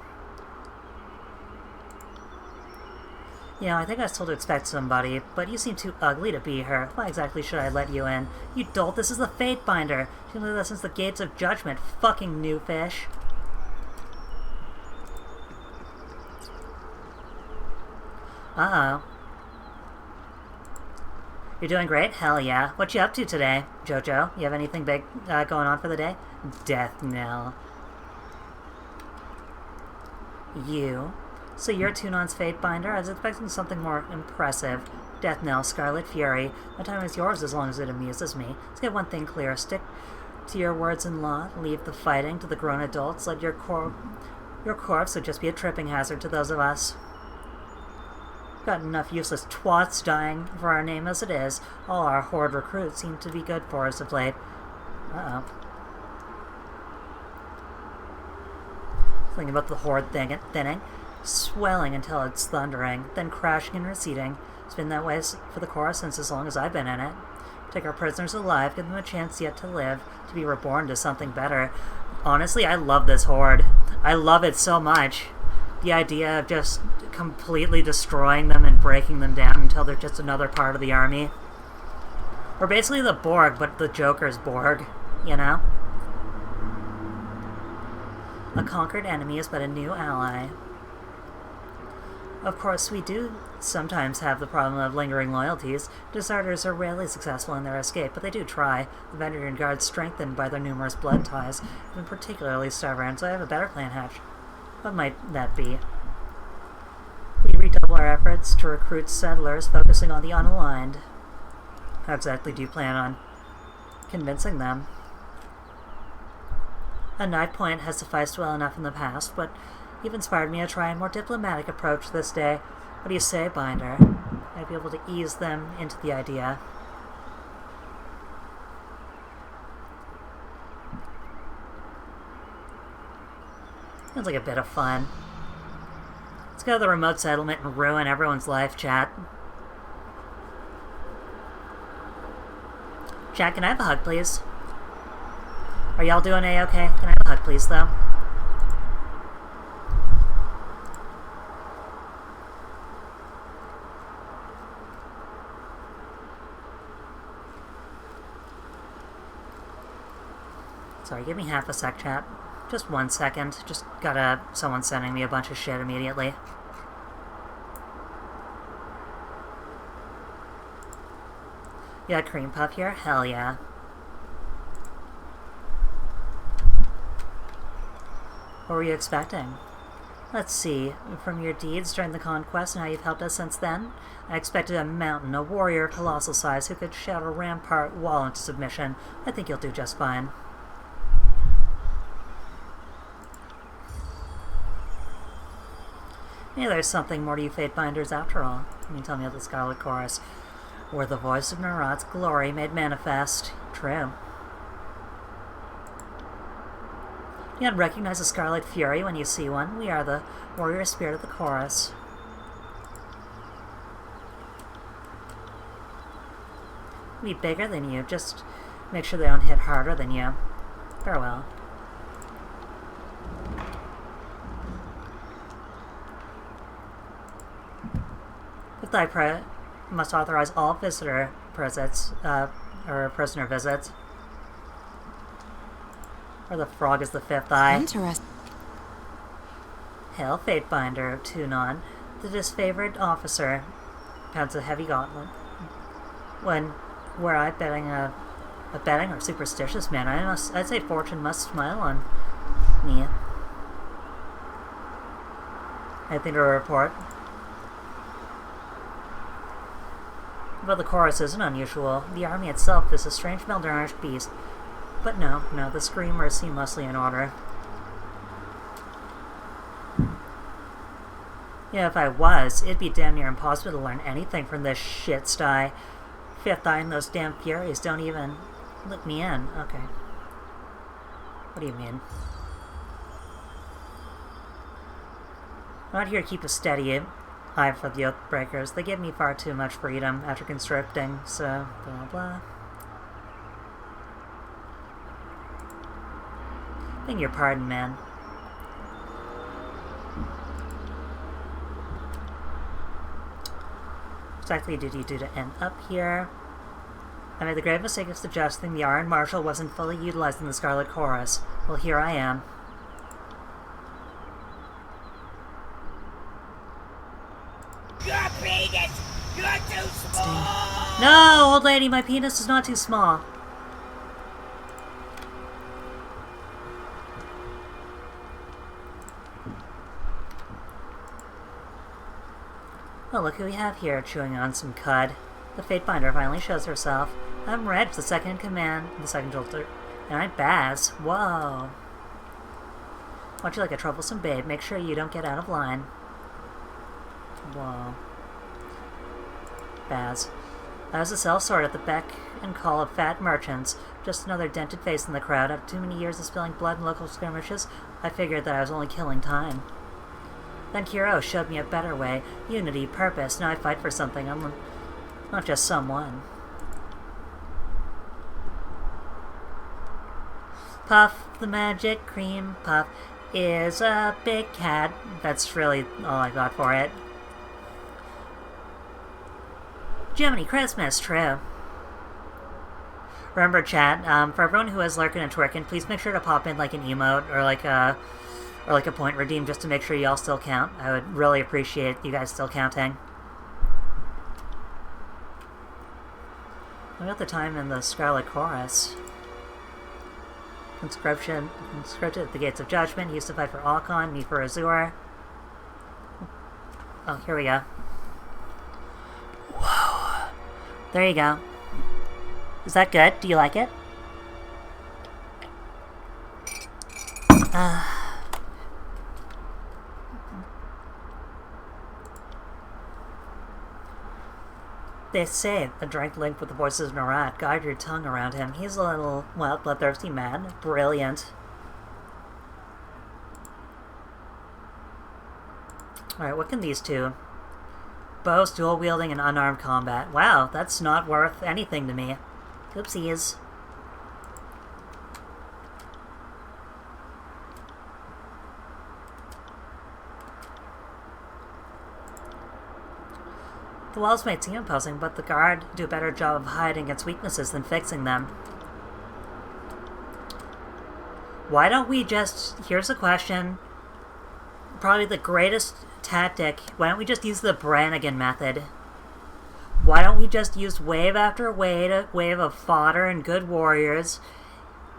You know, I think I was told to expect somebody, but you seem too ugly to be her. Why exactly should I let you in? You dolt, this is the Fate Binder. She only listens to the gates of judgment. Fucking new fish. Uh-oh. You're doing great? Hell yeah. What you up to today, Jojo? You have anything big going on for the day? Death knell. You. So you're Tunon's Fate Binder? I was expecting something more impressive. Death knell, Scarlet Fury. My time is yours as long as it amuses me. Let's get one thing clear. Stick to your words in law. Leave the fighting to the grown adults. Let your corpse would just be a tripping hazard to those of us. Got enough useless twats dying for our name as it is. All our Horde recruits seem to be good for us of late. Uh-oh. Thinking about the Horde thinning. Swelling until it's thundering, then crashing and receding. It's been that way for the Chorus since as long as I've been in it. Take our prisoners alive, give them a chance yet to live, to be reborn to something better. Honestly, I love this Horde. I love it so much. The idea of just completely destroying them and breaking them down until they're just another part of the army. We're basically the Borg, but the Joker's Borg, you know? A conquered enemy is but a new ally. Of course, we do sometimes have the problem of lingering loyalties. Deserters are rarely successful in their escape, but they do try. The Vendrian Guards, strengthened by their numerous blood ties, have been particularly stubborn, so I have a better plan hatched. What might that be? We redouble our efforts to recruit settlers, focusing on the unaligned. How exactly do you plan on convincing them? A knife point has sufficed well enough in the past, but you've inspired me to try a more diplomatic approach this day. What do you say, Binder? I'd be able to ease them into the idea. Sounds like a bit of fun. Let's go to the remote settlement and ruin everyone's life, chat. Chat, can I have a hug, please? Are y'all doing A-okay? Can I have a hug, please, though? Sorry, give me half a sec, chat. Just 1 second. Just gotta... someone sending me a bunch of shit immediately. You got cream puff here? Hell yeah. What were you expecting? Let's see. From your deeds during the conquest and how you've helped us since then, I expected a mountain, a warrior colossal size who could shout a rampart wall into submission. I think you'll do just fine. Maybe there's something more to you Fatebinders after all. I mean, tell me of the Scarlet Chorus, where the voice of Nerat's glory made manifest. True. You don't recognize a Scarlet Fury when you see one. We are the warrior spirit of the chorus. Be bigger than you, just make sure they don't hit harder than you. Farewell. If I must authorize all visitor visits, or prisoner visits. Or the frog is the fifth eye. Interesting. Hail, Fatebinder, Tunon, the disfavored officer, pounds a heavy gauntlet. Were I betting a betting or superstitious man, I'd say fortune must smile on me. Anything to report? But the chorus isn't unusual. The army itself is a strange malnourished beast. But no, the screamers seem mostly in order. Yeah, if I was, it'd be damn near impossible to learn anything from this shit sty. Fifth Eye and those damn Furies don't even let me in. Okay. What do you mean? I'm not here to keep a steady eye for the Oathbreakers. They give me far too much freedom after conscripting, so blah blah. Beg your pardon, man. What exactly did you do to end up here? I made the grave mistake of suggesting the Iron Marshal wasn't fully utilized in the Scarlet Chorus. Well, here I am. Your penis! You're too small! No, old lady, my penis is not too small. Oh, look who we have here, chewing on some cud. The Fatebinder finally shows herself. I'm Reg, the second in command, the second jolter, and I'm Baz. Whoa. Watch you like a troublesome babe. Make sure you don't get out of line. Whoa. Baz. I was a sellsword at the beck and call of fat merchants. Just another dented face in the crowd. After too many years of spilling blood in local skirmishes, I figured that I was only killing time. Then Kiro showed me a better way. Unity, purpose. Now I fight for something. I'm not just someone. Puff the magic cream puff is a big cat. That's really all I got for it. Jiminy Christmas, true. Remember, chat, for everyone who is lurking and twerking, please make sure to pop in like an emote or like a Or like a point redeem just to make sure y'all still count. I would really appreciate you guys still counting. What about the time in the Scarlet Chorus? Conscripted at the Gates of Judgment. He used to fight for Alcon, me for Azure. Oh, here we go. Whoa. There you go. Is that good? Do you like it? They say a direct link with the voices of Narat. Guide your tongue around him. He's a little, well, bloodthirsty man. Brilliant. Alright, what can these two? Bows, dual wielding, and unarmed combat. Wow, that's not worth anything to me. Oopsies. The walls might seem imposing, but the guard do a better job of hiding its weaknesses than fixing them. Why don't we just... Here's a question. Probably the greatest tactic. Why don't we just use the Brannigan method? Why don't we just use wave after wave of fodder and good warriors,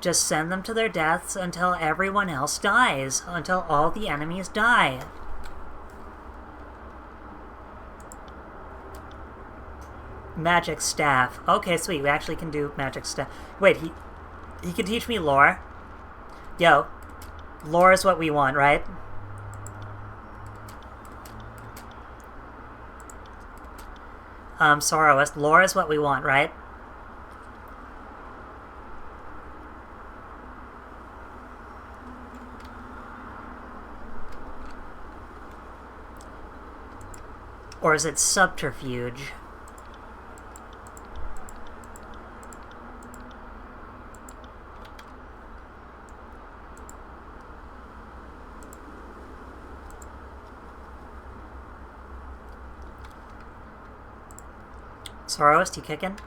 just send them to their deaths until everyone else dies, until all the enemies die. Magic staff. Okay, sweet. We actually can do magic staff. Wait, he can teach me lore? Yo, lore is what we want, right? Soroist, lore is what we want, right? Or is it subterfuge? Soroist, you kicking?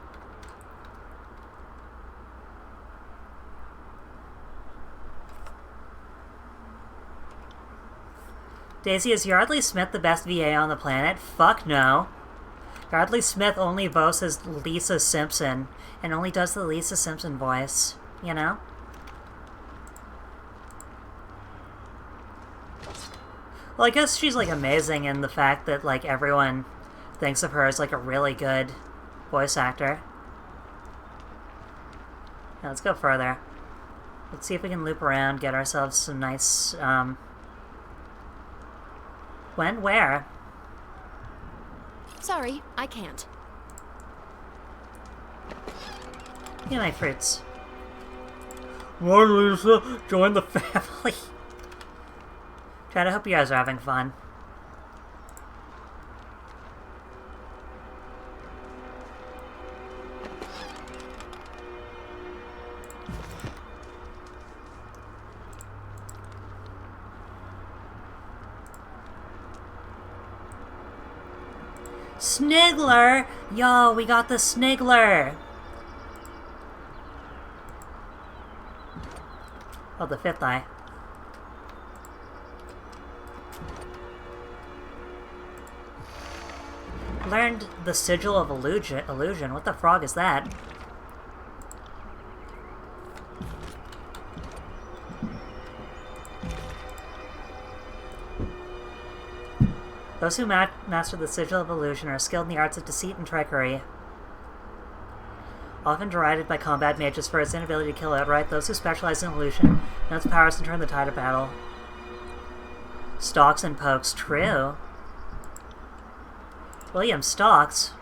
Daisy, is Yardley Smith the best VA on the planet? Fuck no. Yardley Smith only boasts as Lisa Simpson, and only does the Lisa Simpson voice, you know? Well, I guess she's, like, amazing in the fact that, like, everyone thinks of her as, like, a really good voice actor. Now, let's go further. Let's see if we can loop around, get ourselves some nice, When? Where? Sorry, I can't. Give me my fruits. What, Lisa? Join the family. Chad, I hope you guys are having fun. Sniggler! Yo, we got the Sniggler! Oh, the fifth eye. Learned the Sigil of Illusion. What the frog is that? Those who master the Sigil of Illusion are skilled in the arts of deceit and trickery. Often derided by combat mages for its inability to kill outright, those who specialize in illusion know its powers to turn the tide of battle. Stalks and pokes. True. William Stalks.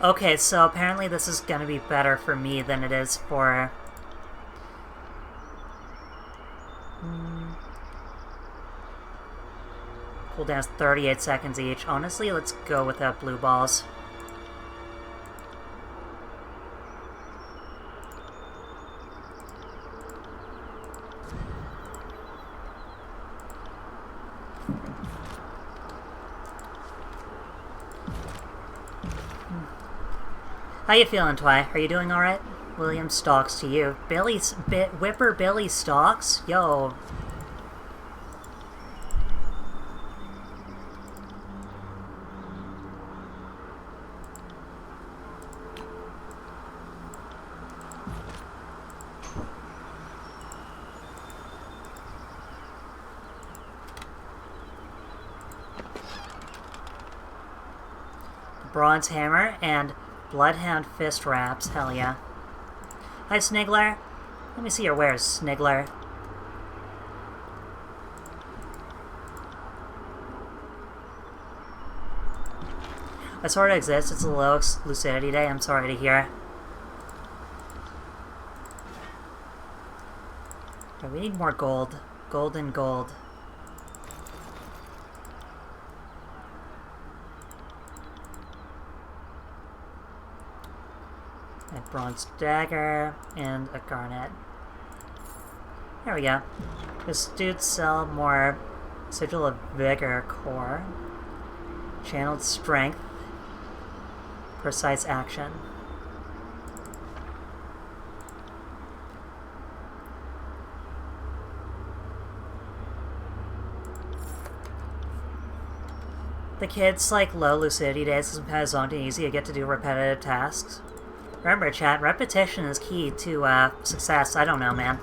Okay, so apparently this is gonna be better for me than it is for... Cooldowns 38 seconds each. Honestly, let's go without blue balls. How you feeling, Twy? Are you doing alright? William Stocks to you. Whipper Billy Stocks? Yo. Bronze Hammer and Bloodhound Fist Wraps. Hell yeah. Hi, Sniggler. Let me see your wares, Sniggler. I sort of exist. It's a low lucidity day. I'm sorry to hear. Okay, we need more gold. Gold and gold. A bronze dagger and a garnet. There we go. This dude sell more Sigil of Vigor core. Channeled strength. Precise action. The kids like low lucidity days because I'm kind of zoned and easy. I get to do repetitive tasks. Remember, chat, repetition is key to success. I don't know, man.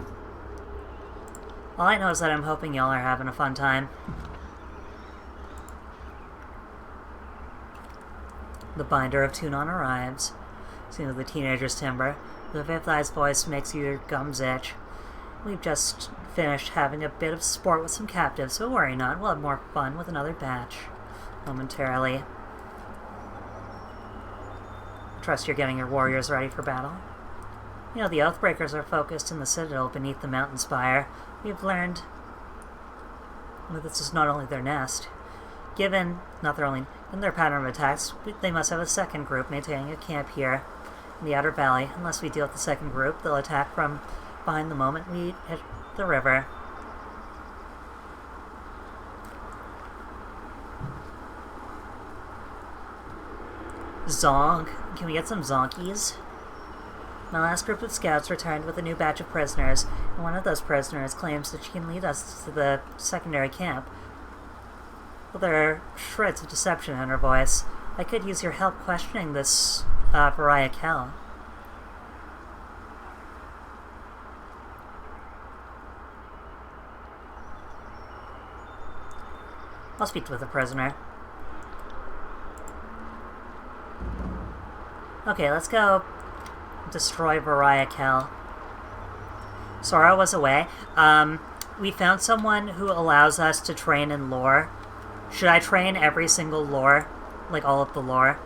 All I know is that I'm hoping y'all are having a fun time. The binder of Tunon arrives. Scene of the teenager's timber. The fifth eye's voice makes your gums itch. We've just finished having a bit of sport with some captives, so worry not. We'll have more fun with another batch. Momentarily. Trust you're getting your warriors ready for battle. You know, the Oathbreakers are focused in the citadel beneath the mountain spire. We've learned that this is not only their nest. Given their pattern of attacks, they must have a second group maintaining a camp here in the outer valley. Unless we deal with the second group, they'll attack from behind the moment we hit the river. Zonk. Can we get some zonkies? My last group of scouts returned with a new batch of prisoners, and one of those prisoners claims that she can lead us to the secondary camp. Well, there are shreds of deception in her voice. I could use your help questioning this, Pariah Kel. I'll speak with the prisoner. Okay, let's go destroy Pariah Kel. Sora was away. We found someone who allows us to train in lore. Should I train every single lore? Like all of the lore?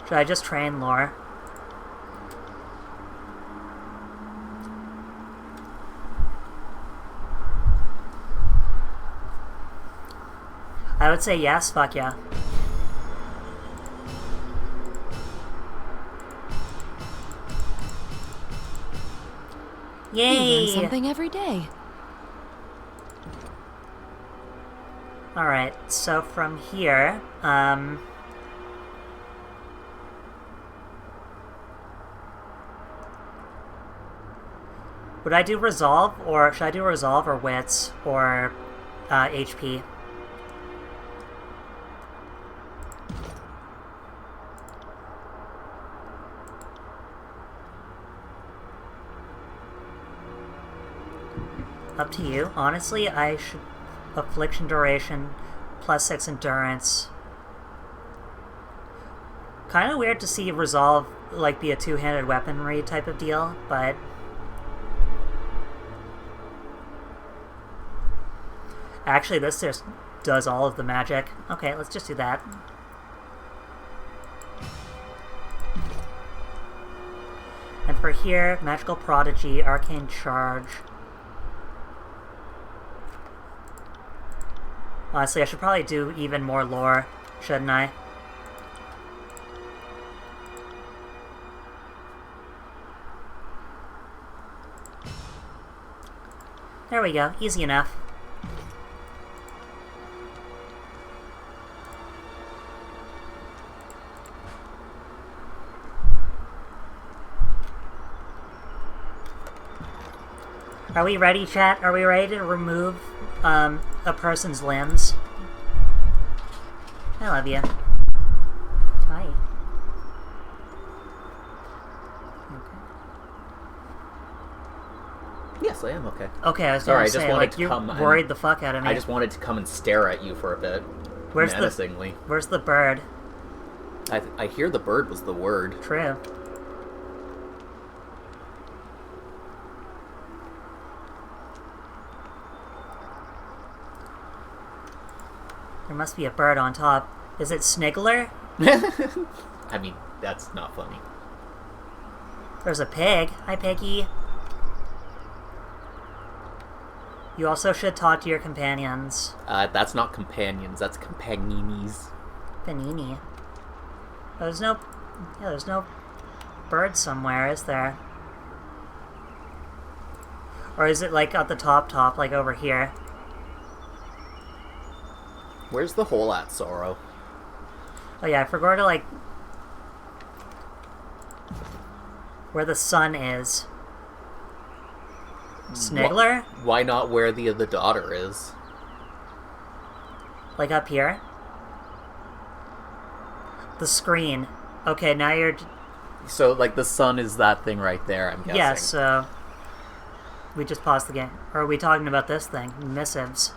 Should I just train lore? I would say yes, fuck yeah. Yay! You learn something every day. Alright, so from here, would I do resolve, or should I do resolve or wits, or HP? Up to you. Honestly, I should... Affliction duration, +6 endurance. Kind of weird to see resolve, like, be a two-handed weaponry type of deal, but... Actually, this just does all of the magic. Okay, let's just do that. And for here, Magical Prodigy, Arcane Charge. Honestly, I should probably do even more lore, shouldn't I? There we go, easy enough. Are we ready, chat? Are we ready to remove a person's limbs? I love you. Hi. Yes, I am okay. Okay, I was Sorry, gonna I just say, wanted like, to you come worried the fuck out of me. I just wanted to come and stare at you for a bit. Menacingly. Where's the bird? I hear the bird was the word. True. There must be a bird on top. Is it Sniggler? I mean, that's not funny. There's a pig. Hi, Piggy. You also should talk to your companions. That's not companions, that's companionies. Panini. There's no bird somewhere, is there? Or is it like at the top, like over here? Where's the hole at, Sorrow? Oh yeah, I forgot to like... where the sun is. Sniggler? Why not where the daughter is? Like up here? The screen. Okay, now you're... So, like, the sun is that thing right there, I'm guessing. Yeah, so... we just paused the game. Or are we talking about this thing? Missives.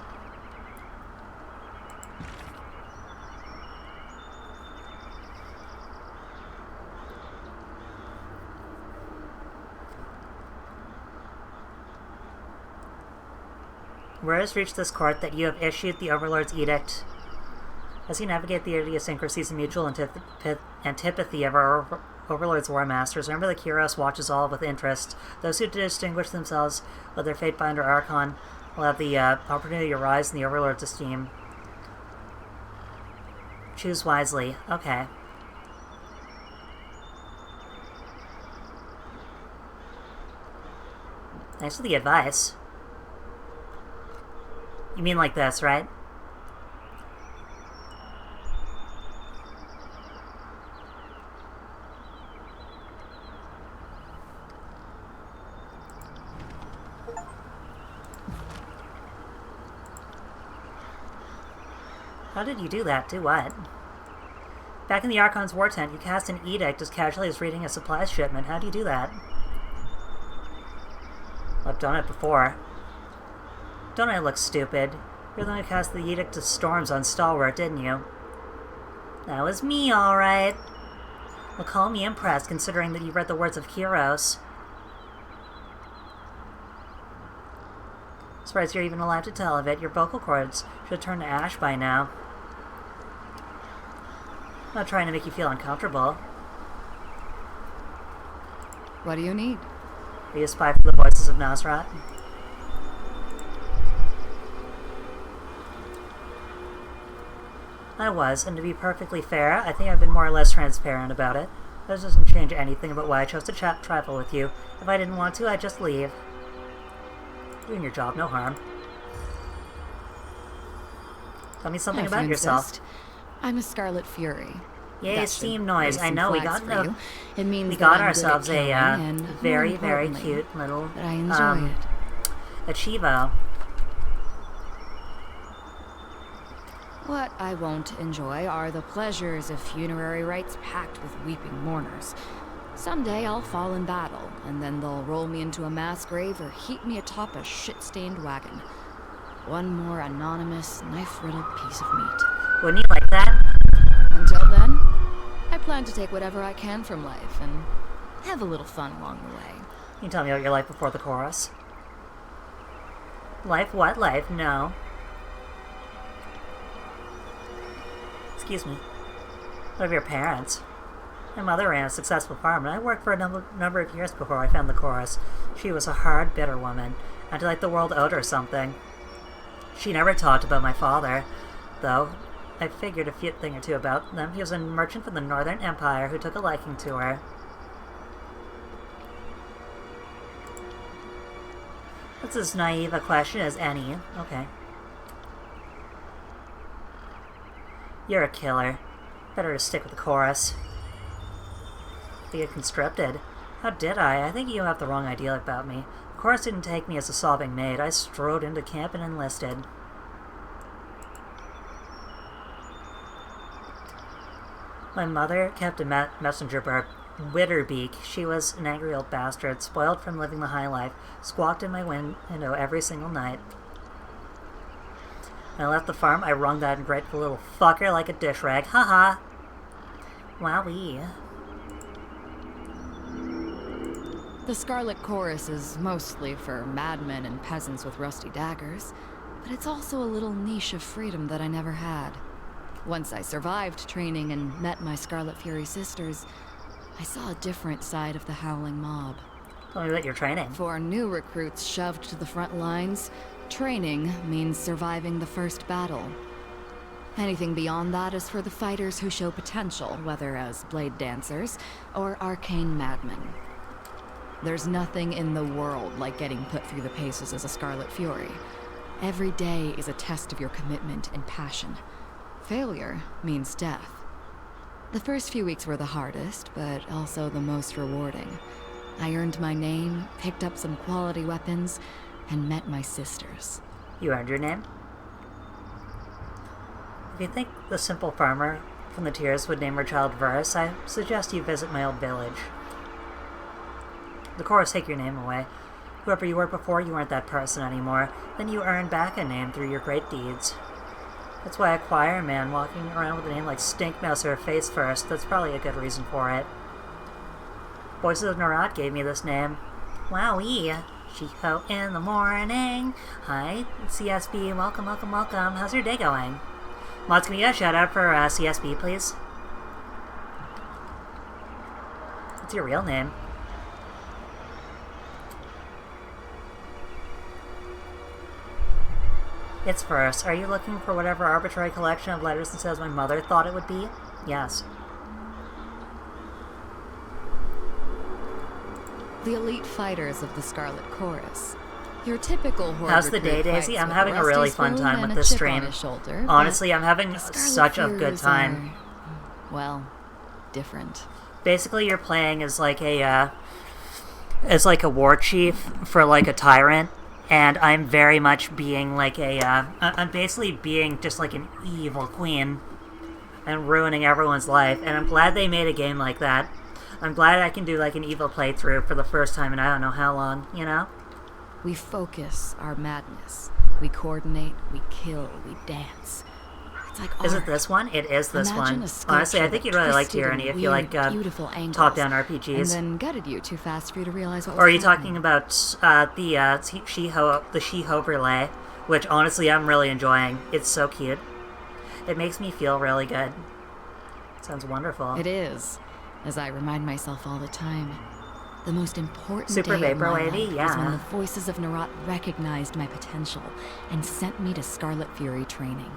Word has reached this court that you have issued the Overlord's edict. As you navigate the idiosyncrasies and mutual antipathy of our Overlord's war masters, remember that Kyros watches all with interest. Those who distinguish themselves with their Fatebinder Archon will have the opportunity to rise in the Overlord's esteem. Choose wisely. Okay. Thanks for the advice. You mean like this, right? How did you do that? Do what? Back in the Archon's war tent, you cast an edict as casually as reading a supplies shipment. How do you do that? I've done it before. Don't I look stupid? You're the one who cast the Edict of Storms on Stalwart, didn't you? That was me, alright. Well, call me impressed, considering that you read the words of Kyros. Surprised you're even alive to tell of it. Your vocal cords should have turned to ash by now. I'm not trying to make you feel uncomfortable. What do you need? Are you a spy for the voices of Nasrat? I was, and to be perfectly fair, I think I've been more or less transparent about it. That doesn't change anything about why I chose to trifle with you. If I didn't want to, I'd just leave. Doing your job, no harm. Tell me something about yourself. I'm a Scarlet Fury. Yay, steam noise. I know, we got it means we got ourselves a very, very cute little that I enjoy it. Achievo. What I won't enjoy are the pleasures of funerary rites packed with weeping mourners. Someday I'll fall in battle, and then they'll roll me into a mass grave or heap me atop a shit-stained wagon. One more anonymous, knife-riddled piece of meat. Wouldn't you like that? Until then, I plan to take whatever I can from life and have a little fun along the way. Can you tell me about your life before the chorus? Life what life? No. Excuse me. What of your parents? My mother ran a successful farm, and I worked for a number of years before I found the chorus. She was a hard, bitter woman, until like the world owed her something. She never talked about my father, though. I figured a thing or two about them. He was a merchant from the Northern Empire who took a liking to her. That's as naive a question as any. Okay. You're a killer. Better to stick with the chorus. Be conscripted. How did I? I think you have the wrong idea about me. The chorus didn't take me as a sobbing maid. I strode into camp and enlisted. My mother kept a messenger bird, Witterbeak. She was an angry old bastard, spoiled from living the high life, squawked in my window every single night. When I left the farm, I wrung that ungrateful little fucker like a dish rag. Haha! Wowee. The Scarlet Chorus is mostly for madmen and peasants with rusty daggers, but it's also a little niche of freedom that I never had. Once I survived training and met my Scarlet Fury sisters, I saw a different side of the Howling Mob. Tell me about your training. For new recruits shoved to the front lines, training means surviving the first battle. Anything beyond that is for the fighters who show potential, whether as blade dancers or arcane madmen. There's nothing in the world like getting put through the paces as a Scarlet Fury. Every day is a test of your commitment and passion. Failure means death. The first few weeks were the hardest, but also the most rewarding. I earned my name, picked up some quality weapons, and met my sisters. You earned your name? If you think the simple farmer from the Tears would name her child Verse, I suggest you visit my old village. The chorus take your name away. Whoever you were before, you weren't that person anymore. Then you earn back a name through your great deeds. That's why a choir man walking around with a name like Stinkmouse or Face First, that's probably a good reason for it. Voices of Narat gave me this name. Wowee! She-ho in the morning. Hi, CSB, welcome, welcome, welcome. How's your day going? Mods, can we get a shout out for CSB, please? What's your real name? It's Verse. Are you looking for whatever arbitrary collection of letters and says my mother thought it would be? Yes. The elite fighters of the Scarlet Chorus. Your typical horde. How's the day, Daisy? I'm having a really fun time with this stream. Honestly, I'm having such a good time. Well, different. Basically, you're playing as like a war chief for like a tyrant. And I'm very much being like I'm basically being just like an evil queen and ruining everyone's life. And I'm glad they made a game like that. I'm glad I can do like an evil playthrough for the first time in I don't know how long, you know? We focus our madness. We coordinate, we kill, we dance. It's like Is art. it this one? It is this Imagine one. a Honestly, I think you'd really like Tyranny if you like top-down RPGs. And then gutted you too fast for you to realize what was Or are you happening. talking about the She-Ho relay, which honestly I'm really enjoying. It's so cute. It makes me feel really good. Sounds wonderful. It is, as I remind myself all the time. The most important Super day of my Vapor Lady? life Yeah. was when the voices of Narat recognized my potential and sent me to Scarlet Fury training.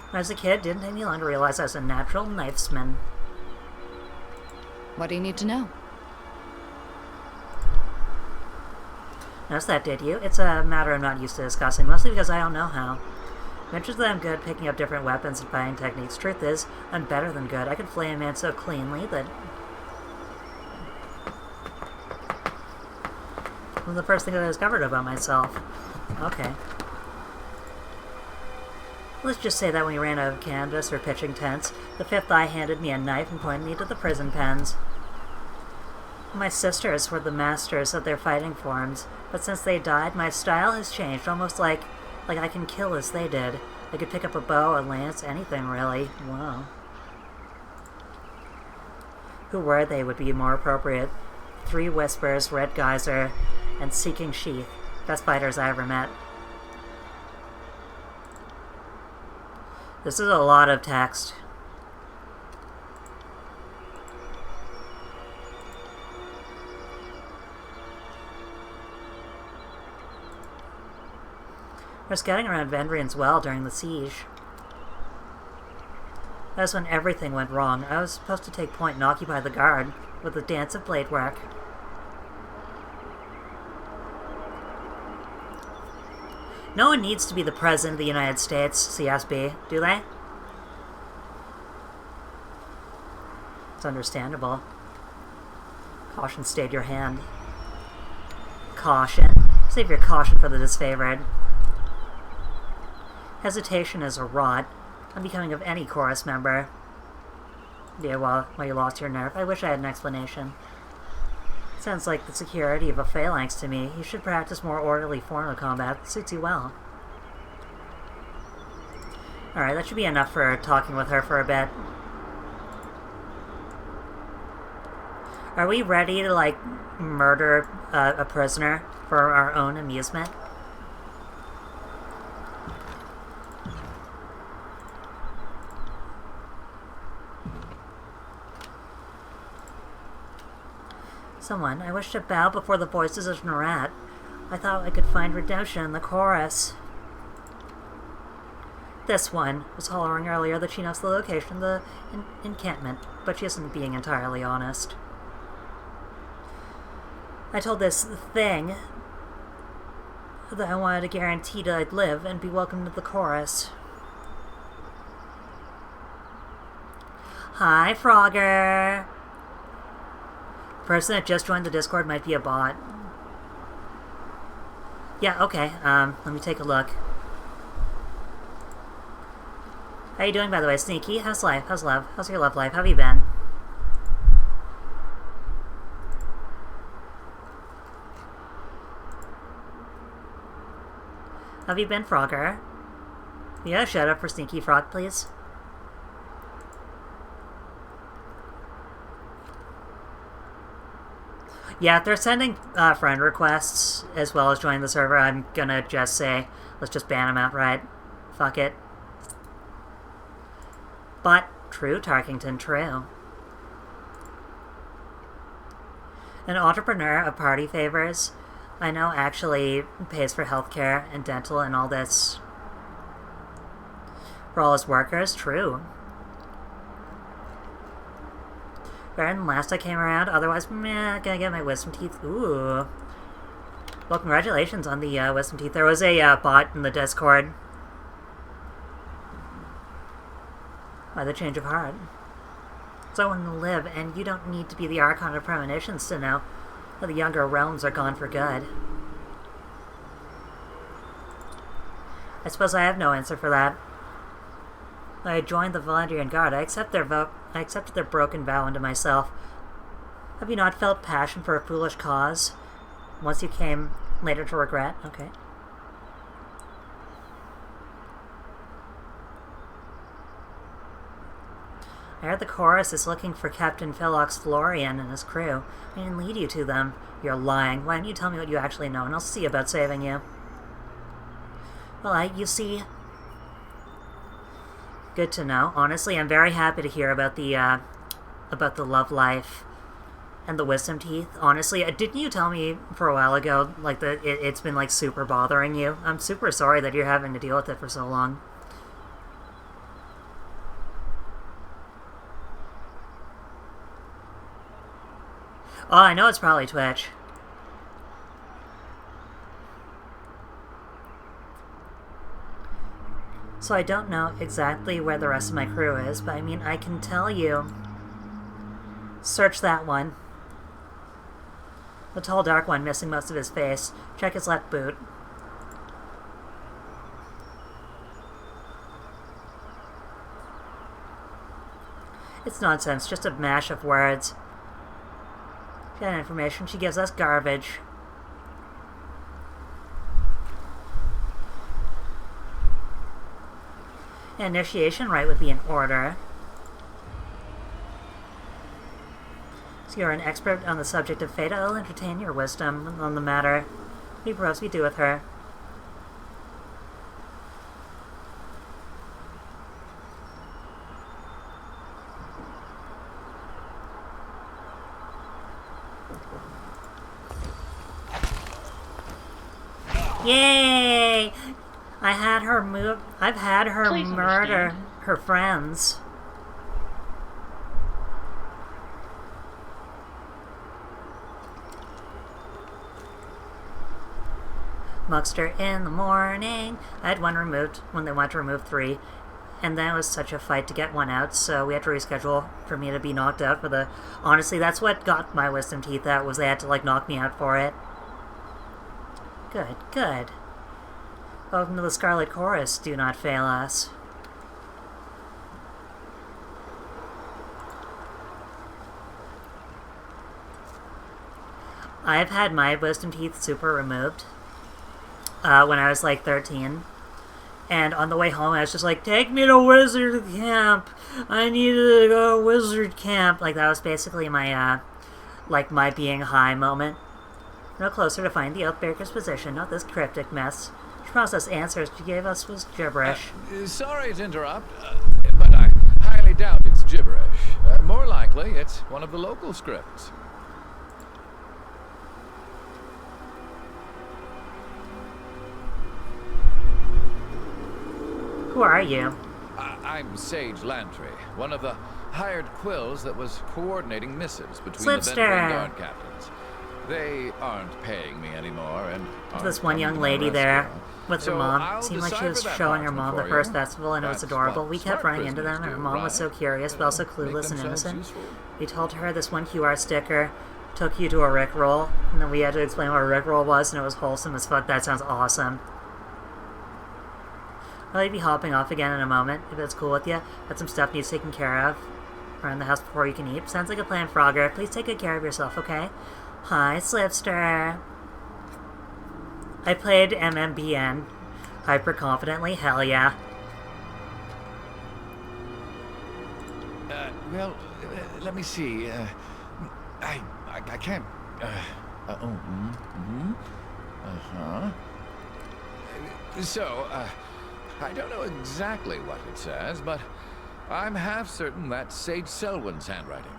When I was a kid, it didn't take me long to realize I was a natural knifesman. What do you need to know? Notice that, did you? It's a matter I'm not used to discussing, mostly because I don't know how. I'm interested that I'm good at picking up different weapons and fighting techniques. Truth is, I'm better than good. I can flay a man so cleanly that... It was the first thing that I discovered about myself. Okay. Let's just say that when we ran out of canvas or pitching tents, the fifth eye handed me a knife and pointed me to the prison pens. My sisters were the masters of their fighting forms, but since they died, my style has changed, almost like I can kill as they did. I could pick up a bow, a lance, anything really. Whoa. Who were they would be more appropriate. Three Whispers, Red Geyser, and Seeking Sheath. Best fighters I ever met. This is a lot of text. I was scouting around Vendrian's well during the siege. That was when everything went wrong. I was supposed to take point and occupy the guard with a dance of blade work. No one needs to be the President of the United States, CSB, do they? It's understandable. Caution stayed your hand. Caution. Save your caution for the disfavored. Hesitation is a rot. Unbecoming of any chorus member. Yeah, well, you lost your nerve. I wish I had an explanation. Sounds like the security of a phalanx to me. You should practice more orderly form of combat. It suits you well. Alright, that should be enough for talking with her for a bit. Are we ready to, like, murder a prisoner for our own amusement? Someone, I wish to bow before the voices of Narat. I thought I could find redemption in the chorus. This one was hollering earlier that she knows the location of the encampment, but she isn't being entirely honest. I told this thing that I wanted to guarantee that I'd live and be welcome to the chorus. Hi, Frogger! The person that just joined the Discord might be a bot. Yeah, okay, let me take a look. How you doing, by the way, Sneaky? How's life? How's love? How's your love life? How have you been? How have you been, Frogger? Yeah, shout out for Sneaky Frog, please. Yeah, if they're sending friend requests as well as joining the server, I'm gonna just say, let's just ban them outright. Fuck it. But, true, Tarkington, true. An entrepreneur of party favors, I know actually pays for healthcare and dental and all this. For all his workers, true. Better than last I came around, otherwise, meh, gonna get my wisdom teeth. Ooh. Well, congratulations on the wisdom teeth. There was a bot in the Discord. By the change of heart. So I want to live, and you don't need to be the Archon of Premonitions to know that the younger realms are gone for good. I suppose I have no answer for that. I joined the Valendrian Guard. I accepted their broken vow unto myself. Have you not felt passion for a foolish cause? Once you came later to regret? Okay. I heard the chorus is looking for Captain Philox Florian and his crew. I can lead you to them. You're lying. Why don't you tell me what you actually know, and I'll see about saving you. Well, you see... Good to know. Honestly, I'm very happy to hear about the love life and the wisdom teeth. Honestly, didn't you tell me for a while ago, like, that it's been, like, super bothering you? I'm super sorry that you're having to deal with it for so long. Oh, I know it's probably Twitch. So I don't know exactly where the rest of my crew is, but I mean, I can tell you. Search that one. The tall, dark one missing most of his face. Check his left boot. It's nonsense, just a mash of words. That information she gives us garbage. An initiation rite would be in order. So you're an expert on the subject of fate. I'll entertain your wisdom on the matter. What do you propose we do with her? Yay! I've had her murder her friends. Muckster in the morning. I had one removed when they wanted to remove 3. and then it was such a fight to get one out, so we had to reschedule for me to be knocked out for the... Honestly, that's what got my wisdom teeth out, was they had to, like, knock me out for it. Good, good. Welcome to the Scarlet Chorus, do not fail us. I've had my wisdom teeth super removed when I was like 13. And on the way home, I was just like, take me to wizard camp. I need to go to wizard camp. Like, that was basically my, my being high moment. No closer to find the Oathbreaker's position, not this cryptic mess. She promised us answers she gave us was gibberish. Sorry to interrupt, but I highly doubt it's gibberish. More likely, it's one of the local scripts. Who are you? I'm Sage Lantry, one of the hired quills that was coordinating missives between the Vendrian Guard captains. They aren't paying me anymore, and this one young lady there with her mom. Seemed like she was showing her mom the first festival, and it was adorable. We kept running into them, and her mom was so curious, but also clueless and innocent. We told her this one QR sticker took you to a Rickroll, and then we had to explain what a Rickroll was, and it was wholesome as fuck. That sounds awesome. I'll be hopping off again in a moment, if it's cool with you. Got some stuff needs taken care of around the house before you can eat. Sounds like a plan, Frogger. Please take good care of yourself, okay? Hi, Slipster. I played MMBN hyper confidently. Hell yeah. Well, let me see. I can't. So, I don't know exactly what it says, but I'm half certain that's Sage Selwyn's handwriting.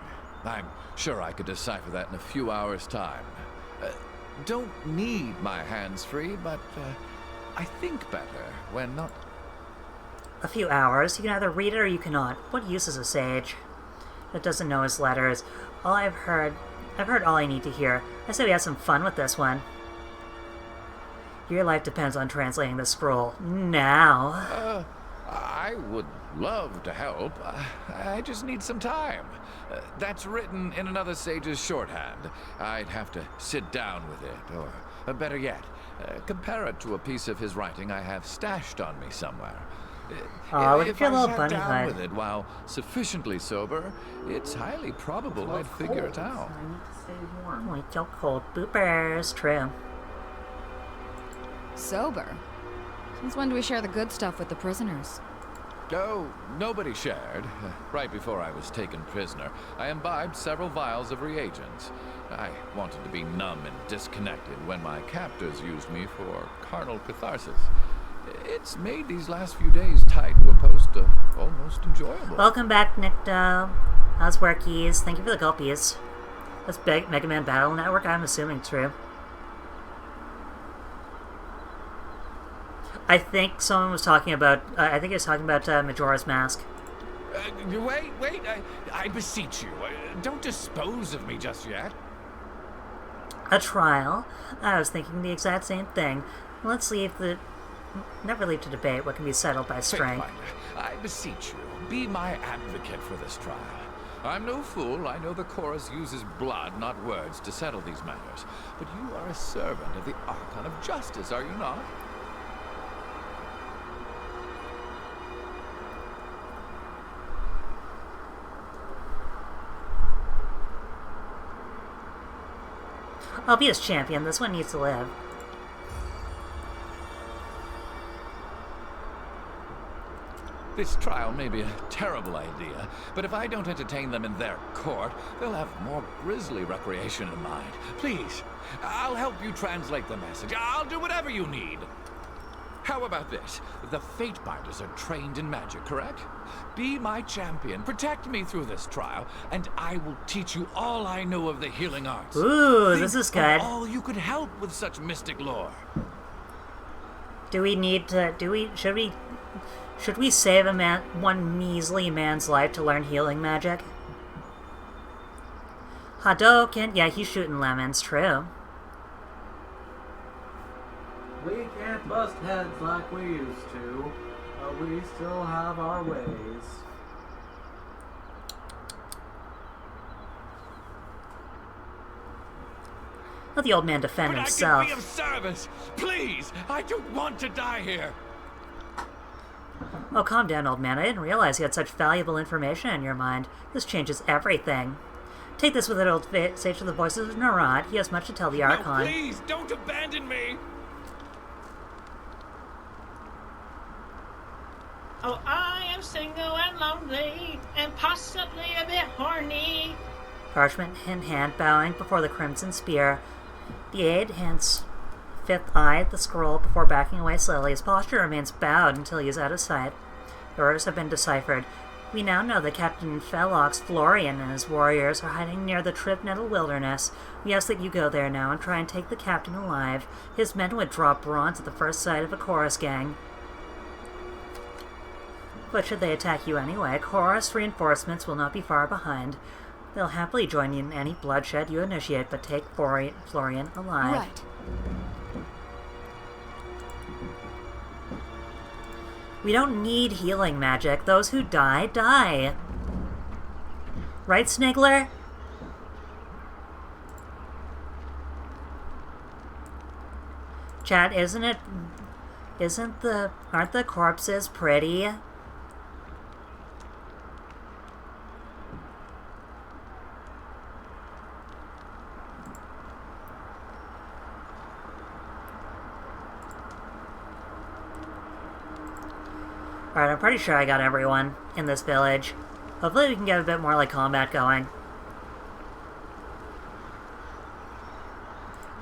I'm sure I could decipher that in a few hours' time. Don't need my hands free, but I think better when not... A few hours? You can either read it or you cannot. What use is a sage that doesn't know his letters? I've heard all I need to hear. I say we have some fun with this one. Your life depends on translating the scroll. Now. I would love to help. I just need some time. That's written in another sage's shorthand. I'd have to sit down with it, or better yet, compare it to a piece of his writing I have stashed on me somewhere. Look at your little bunny down hood. with it while sufficiently sober, it's highly probable I'd figure it out. Like your cold boopers. True. Sober? Since when do we share the good stuff with the prisoners? Oh, nobody shared. Right before I was taken prisoner, I imbibed several vials of reagents. I wanted to be numb and disconnected when my captors used me for carnal catharsis. It's made these last few days tied to a post almost enjoyable. Welcome back, Nicto. How's workies? Thank you for the gulpies. That's big Mega Man Battle Network, I'm assuming true. I think someone was talking about, I think he was talking about Majora's Mask. Wait, I beseech you, don't dispose of me just yet. A trial? I was thinking the exact same thing. Let's leave the... Never leave to debate what can be settled by strength. I beseech you, be my advocate for this trial. I'm no fool. I know the chorus uses blood, not words, to settle these matters. But you are a servant of the Archon of Justice, are you not? I'll be his champion. This one needs to live. This trial may be a terrible idea, but if I don't entertain them in their court, they'll have more grisly recreation in mind. Please, I'll help you translate the message. I'll do whatever you need. How about this? The Fatebinders are trained in magic, correct? Be my champion, protect me through this trial, and I will teach you all I know of the healing arts. Ooh, this is good. All you could help with such mystic lore. Do we need to... Should we save one measly man's life to learn healing magic? Hadouken? Yeah, he's shooting lemons, true. We can't bust heads like we used to. But we still have our ways. Let the old man defend himself. I can be of service. Please, I don't want to die here. Oh, calm down, old man. I didn't realize you had such valuable information in your mind. This changes everything. Take this with an old sage to the voices of Narad. He has much to tell the Archon. No, please, don't abandon me. Oh, I am single and lonely, and possibly a bit horny. Parchment in hand, bowing before the crimson spear. The aide hands fifth eye the scroll before backing away slowly. His posture remains bowed until he is out of sight. The orders have been deciphered. We now know that Captain Felox Florian and his warriors are hiding near the Trip-Nettle Wilderness. We ask that you go there now and try and take the captain alive. His men would drop bronze at the first sight of a chorus gang. But should they attack you anyway, chorus reinforcements will not be far behind. They'll happily join you in any bloodshed you initiate, but take Florian alive. Right. We don't need healing magic. Those who die, die. Right, Snigler? Chat, aren't the corpses pretty? Alright, I'm pretty sure I got everyone in this village. Hopefully we can get a bit more, like, combat going.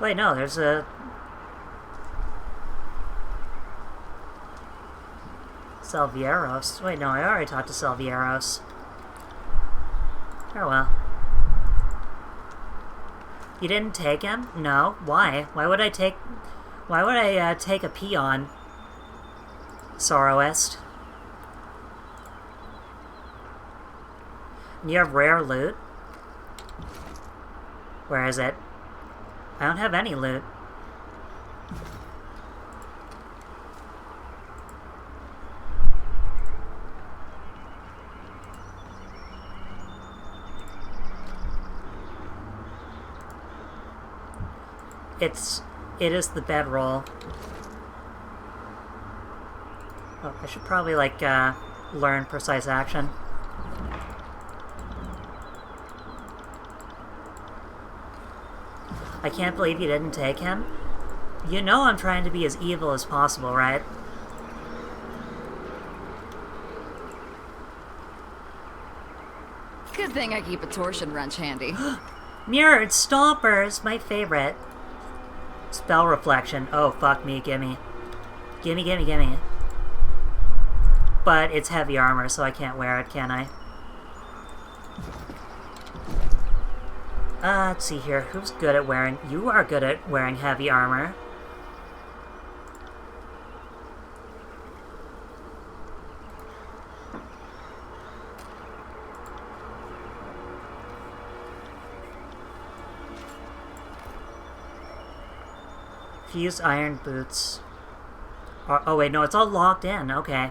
Wait, no, there's a... Salvieros. Wait, no, I already talked to Salvieros. Oh well. You didn't take him? No. Why? Why would I take a peon? Sorrowist. You have rare loot? Where is it? I don't have any loot. It is the bedroll. Oh, I should probably, like, learn precise action. I can't believe you didn't take him. You know I'm trying to be as evil as possible, right? Good thing I keep a torsion wrench handy. Mirrored Stompers, my favorite. Spell Reflection. Oh, fuck me, gimme. Gimme, gimme, gimme. But it's heavy armor, so I can't wear it, can I? Let's see here. Who's good at wearing... You are good at wearing heavy armor. Fused iron boots. Oh wait, no, it's all locked in. Okay.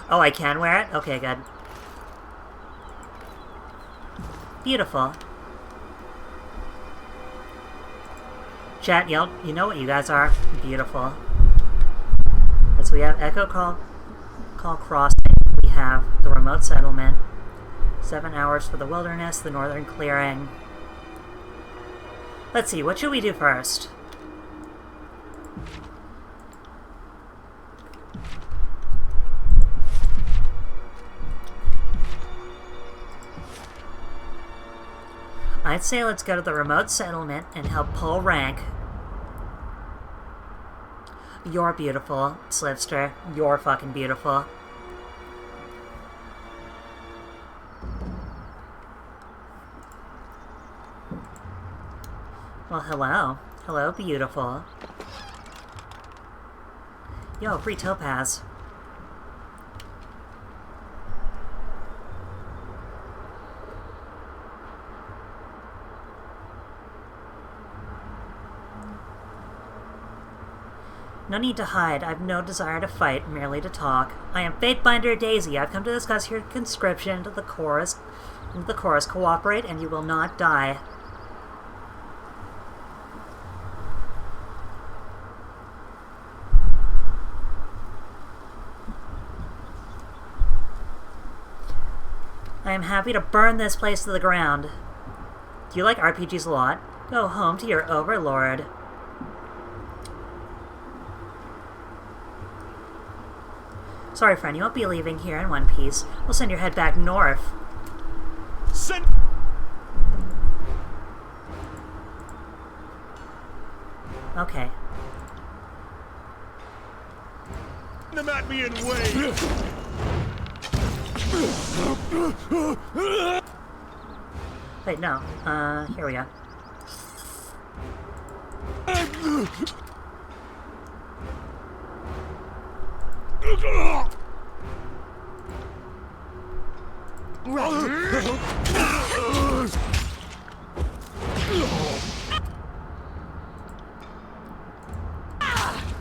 Oh, I can wear it? Okay, good. Beautiful. Chat, you know what you guys are? Beautiful. So we have Echo Call Crossing. We have the remote settlement. 7 hours for the wilderness, the northern clearing. Let's see, what should we do first? I'd say let's go to the remote settlement and help pull rank. You're beautiful, Slipster. You're fucking beautiful. Well, hello. Hello, beautiful. Yo, free topaz. No need to hide. I've no desire to fight, merely to talk. I am Fatebinder Daisy. I've come to discuss your conscription to the chorus. Cooperate, and you will not die. I am happy to burn this place to the ground. Do you like RPGs a lot? Go home to your overlord. Sorry, friend, you won't be leaving here in one piece. We'll send your head back north. Send Okay. them at me and wait. Wait, no. Here we go.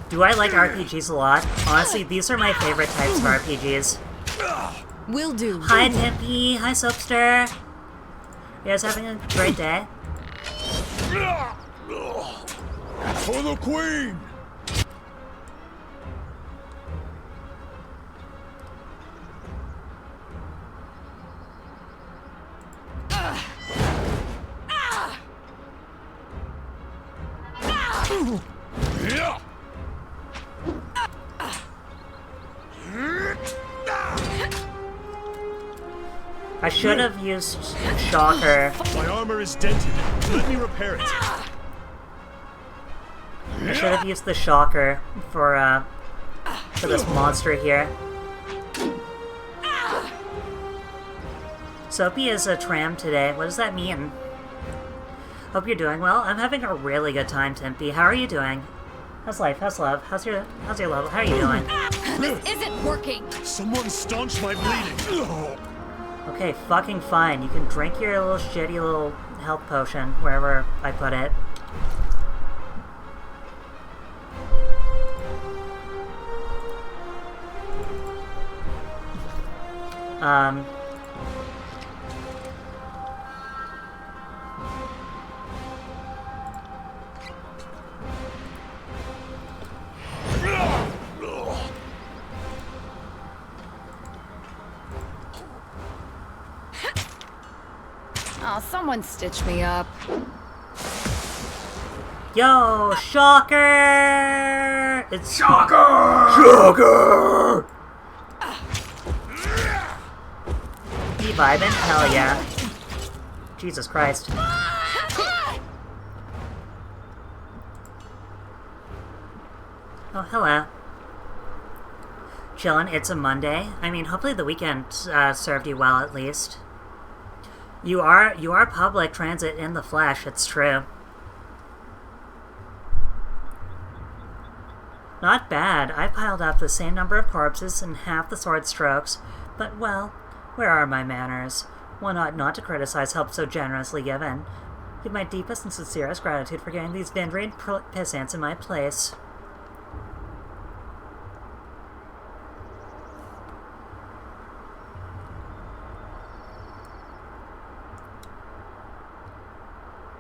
Do I like RPGs a lot? Honestly, these are my favorite types of RPGs. Will do. Hi, Tempe. Hi, Soapster. You guys having a great day? For the Queen! I should have used Shocker. My armor is dented. Let me repair it. I should have used the Shocker for this monster here. Soapy is a tram today. What does that mean? Hope you're doing well. I'm having a really good time, Tempe. How are you doing? How's life? How's love? How's your love? How are you doing? This isn't working! Someone staunch my bleeding! Okay, fucking fine. You can drink your little shitty little health potion wherever I put it. Oh, someone stitch me up. Yo, Shocker! It's Shocker! Shocker! You vibing? Hell yeah. Jesus Christ. Oh, hello. Chillin', it's a Monday. I mean, hopefully the weekend served you well, at least. You are public transit in the flesh, it's true. Not bad. I piled up the same number of corpses and half the sword strokes, but, well, where are my manners? One ought not to criticize help so generously given. Give my deepest and sincerest gratitude for getting these Vendrian pissants in my place.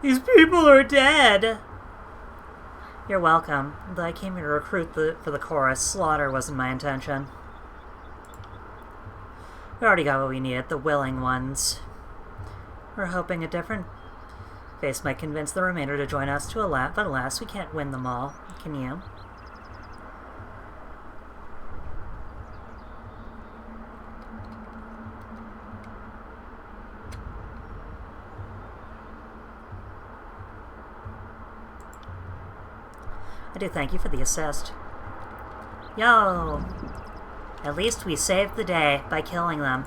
These people are dead! You're welcome. Though I came here to recruit for the chorus, slaughter wasn't my intention. We already got what we needed, the willing ones. We're hoping a different face might convince the remainder to join us, but alas, we can't win them all. Can you? I do thank you for the assist. Yo! At least we saved the day by killing them.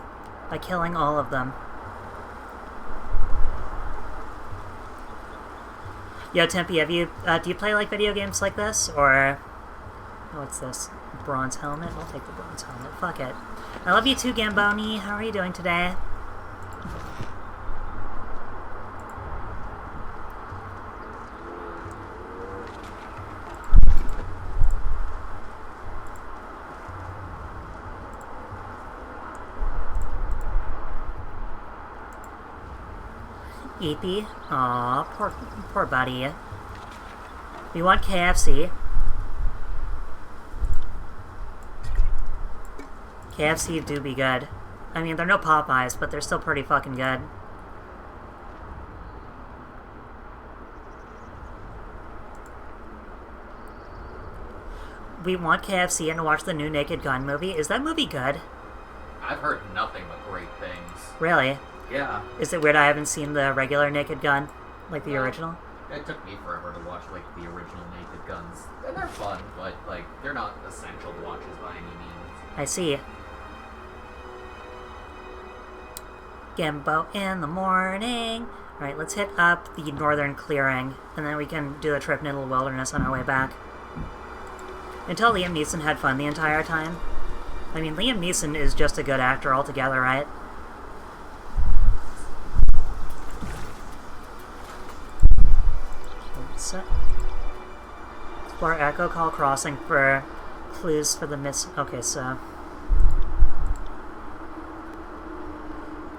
By killing all of them. Yo, Tempe, have you, do you play, like, video games like this? Or... Oh, what's this? Bronze helmet? I'll take the bronze helmet. Fuck it. I love you too, Gamboni. How are you doing today? Ethy. Aw, poor buddy. We want KFC. KFC do be good. I mean, they're no Popeyes, but they're still pretty fucking good. We want KFC and to watch the new Naked Gun movie. Is that movie good? I've heard nothing but great things. Really? Yeah. Is it weird I haven't seen the regular Naked Gun? Like the original? It took me forever to watch, like, the original Naked Guns. And they're fun, but, like, they're not essential watches by any means. I see. Gimbo in the morning. Alright, let's hit up the northern clearing, and then we can do the trip into the wilderness on our way back. Until Liam Neeson had fun the entire time. I mean, Liam Neeson is just a good actor altogether, right? Let's explore Echo Call Crossing for clues for the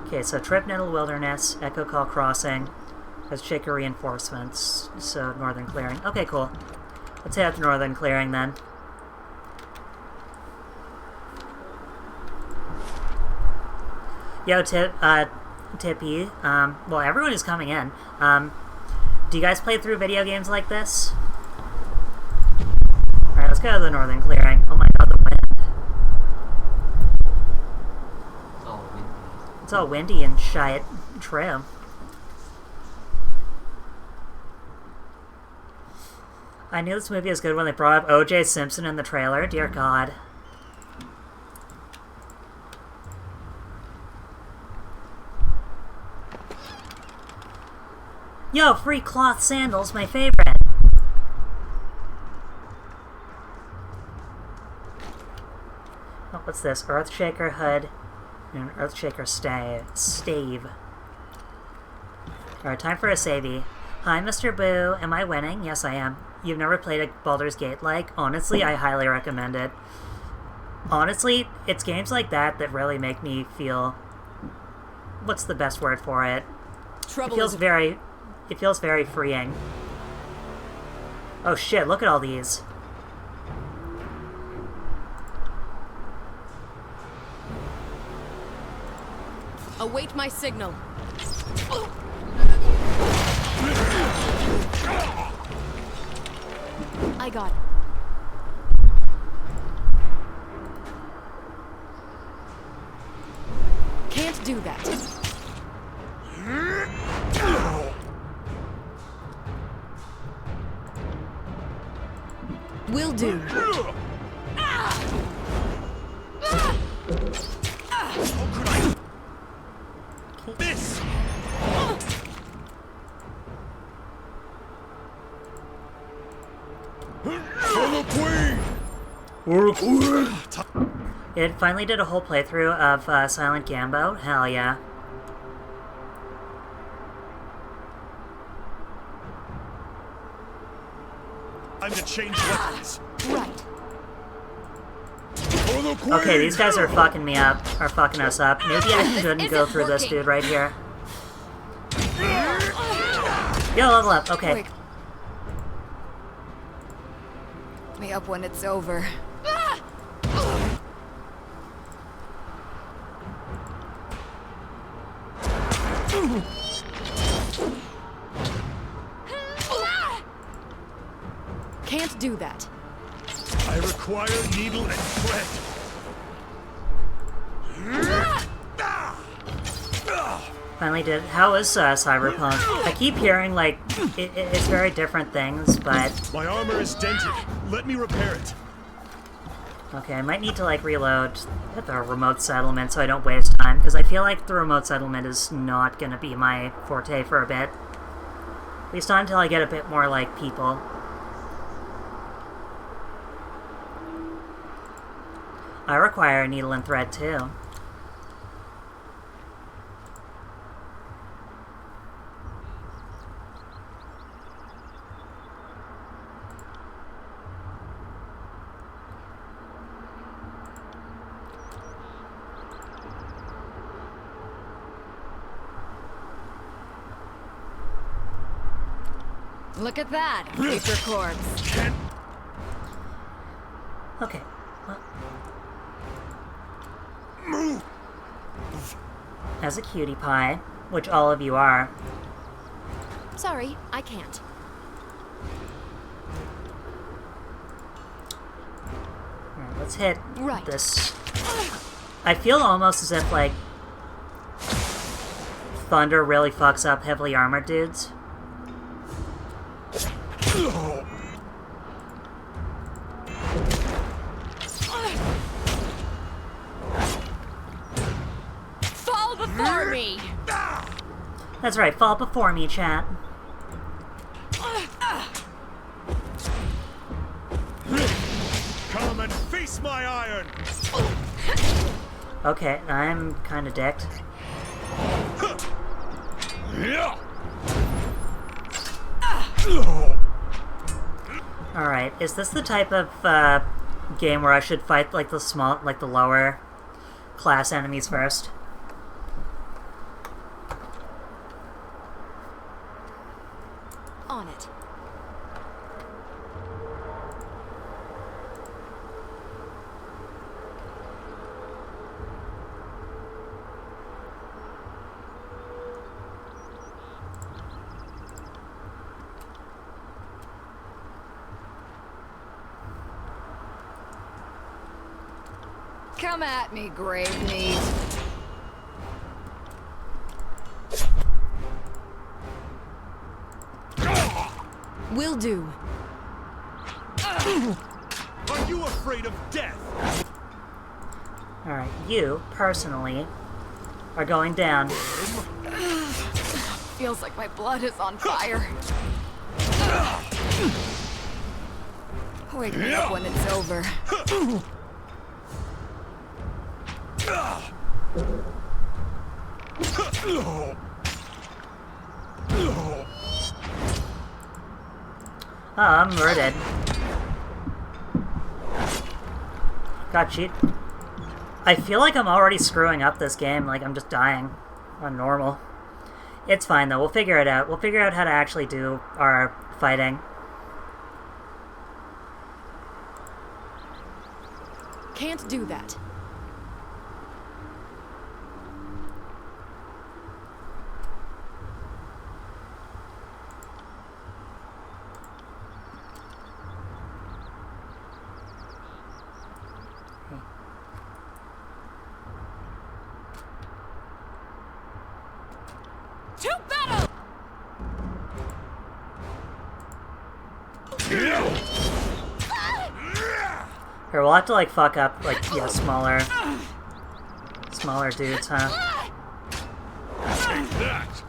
Okay, so trip into the wilderness, Echo Call Crossing, has Shaker reinforcements, so northern clearing. Okay, cool. Let's head to northern clearing then. Yo, Tippy, well, everyone is coming in. Do you guys play through video games like this? Alright, let's go to the northern clearing. Oh my god, the wind. It's all windy and shite. True. I knew this movie was good when they brought up O.J. Simpson in the trailer. Dear God. Yo, free cloth sandals, my favorite. Oh, what's this? Earthshaker hood and an Earthshaker stave. Alright, time for a savey. Hi, Mr. Boo. Am I winning? Yes, I am. You've never played a Baldur's Gate-like? Honestly, I highly recommend it. Honestly, it's games like that that really make me feel... What's the best word for it? It feels very freeing. Oh shit, look at all these. Await my signal. I got it. Can't do that. Will do. This. It finally did a whole playthrough of Silent Gambo. Hell yeah. Time to change weapons. Right. Okay, these guys are fucking me up. Are fucking us up. Maybe I shouldn't go through this dude right here. Yo, level up. Okay. Wake me up when it's over. Can't do that. I require needle and thread. Finally did. How is Cyberpunk? I keep hearing, like, it's very different things, but... My armor is dented. Let me repair it. Okay, I might need to, like, reload at the remote settlement so I don't waste time, because I feel like the remote settlement is not gonna be my forte for a bit. At least not until I get a bit more, like, people. I require a needle and thread, too. Look at that, paper corpse. Okay. Move. As a cutie pie, which all of you are. Sorry, I can't. Alright, let's hit this. I feel almost as if, like, thunder really fucks up heavily armored dudes. Fall before me! That's right, fall before me, chat. Come and face my iron! Okay, I'm kinda dicked. Alright, is this the type of game where I should fight like the lower class enemies first? On it. Come at me, grave meat. Will do. Are you afraid of death? Alright, you, personally, are going down. Feels like my blood is on fire. Wake me up when it's over. Oh, we're dead. God, cheat. I feel like I'm already screwing up this game, like I'm just dying on normal. It's fine though, we'll figure it out. We'll figure out how to actually do our fighting. Can't do that. To battle! Here, we'll have to like fuck up like, yeah, smaller dudes, huh? Take that!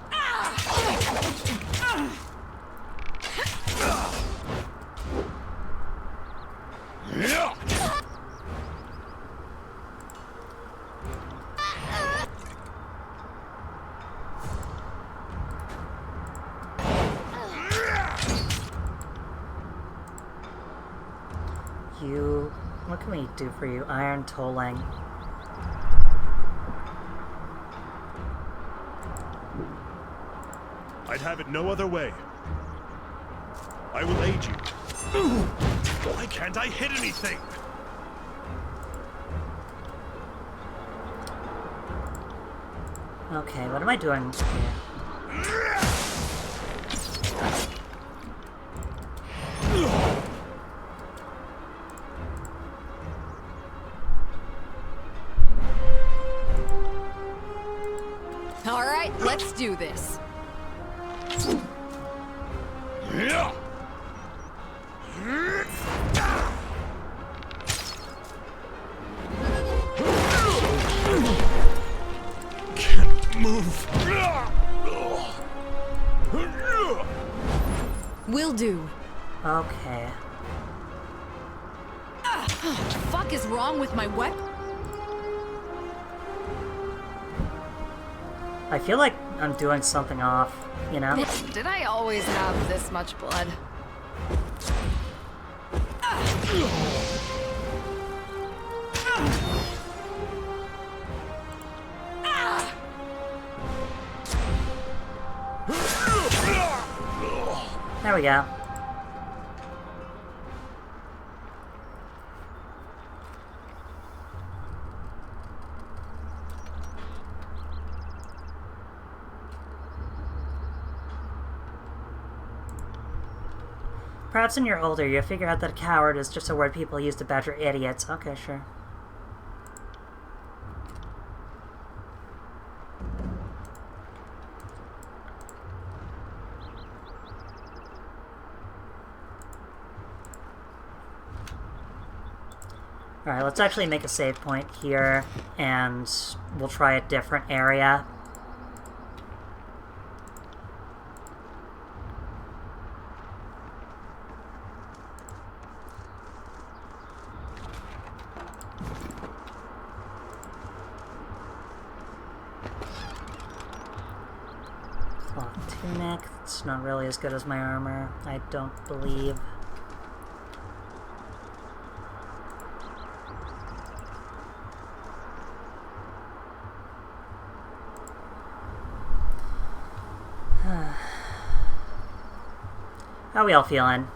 You... What can we do for you? Iron tolling. I'd have it no other way. I will aid you. Why can't I hit anything? Okay, what am I doing here? All right, let's do this. Can't move. Will do. Okay. Fuck is wrong with my weapon? I feel like I'm doing something off, you know? Did I always have this much blood? There we go. Perhaps when you're older, you'll figure out that coward is just a word people use to badger idiots. Okay, sure. Alright, let's actually make a save point here, and we'll try a different area. Cloth tunic, it's not really as good as my armor, I don't believe. How we all feeling?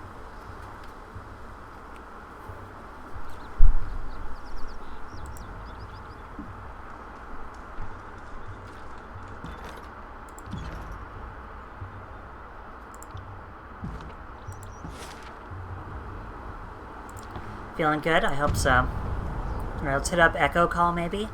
Feeling good? I hope so. Alright, let's hit up Echo Call, maybe?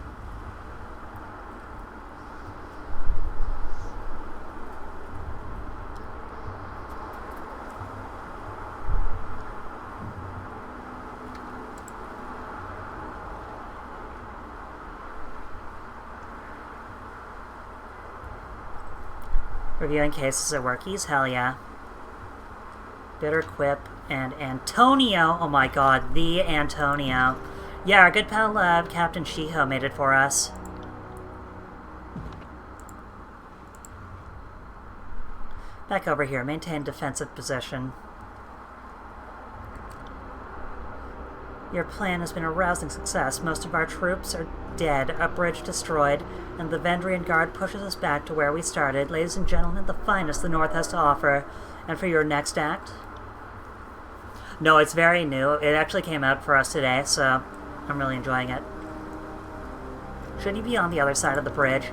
Reviewing cases at Workies? Hell yeah. Bitter Quip and Antonio! Oh my god, the Antonio. Yeah, our good pal Captain Shiho made it for us. Back over here, maintain defensive position. Your plan has been a rousing success. Most of our troops are dead, a bridge destroyed, and the Vendrian Guard pushes us back to where we started. Ladies and gentlemen, the finest the North has to offer. And for your next act? No, it's very new. It actually came out for us today, so I'm really enjoying it. Shouldn't you be on the other side of the bridge?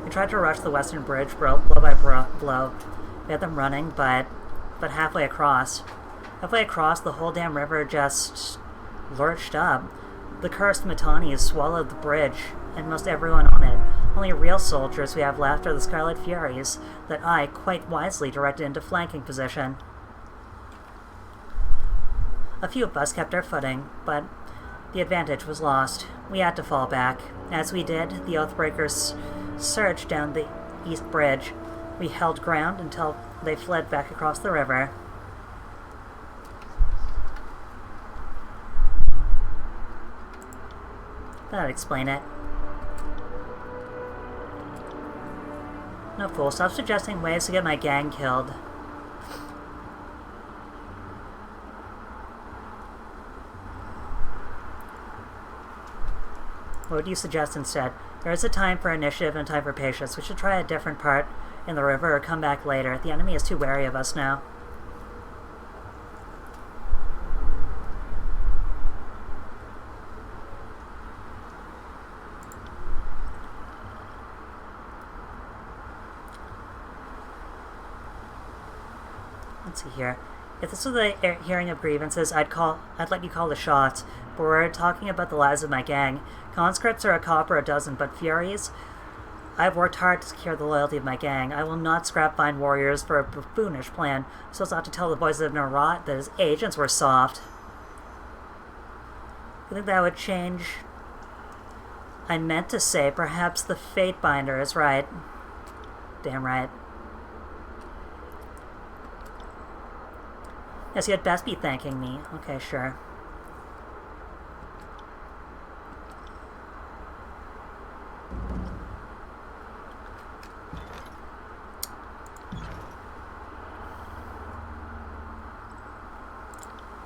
We tried to rush the western bridge blow by blow. We had them running, but halfway across. Halfway across, the whole damn river just lurched up. The cursed Mitannis swallowed the bridge, and most everyone on it. Only real soldiers we have left are the Scarlet Furies, that I, quite wisely, directed into flanking position. A few of us kept our footing, but the advantage was lost. We had to fall back. As we did, the Oathbreakers surged down the east bridge. We held ground until they fled back across the river. That'd explain it. No fool, stop suggesting ways to get my gang killed. What would you suggest instead? There is a time for initiative and a time for patience. We should try a different part in the river or come back later. The enemy is too wary of us now. Let's see here. If this was a hearing of grievances, I'd let you call the shots. But we're talking about the lives of my gang. Conscripts are a copper a dozen, but Furies? I've worked hard to secure the loyalty of my gang. I will not scrap fine warriors for a buffoonish plan, so as not to tell the boys of Narat that his agents were soft. You think that would change? I meant to say, perhaps the Fatebinder is right. Damn right. Yes, you had best be thanking me. Okay, sure.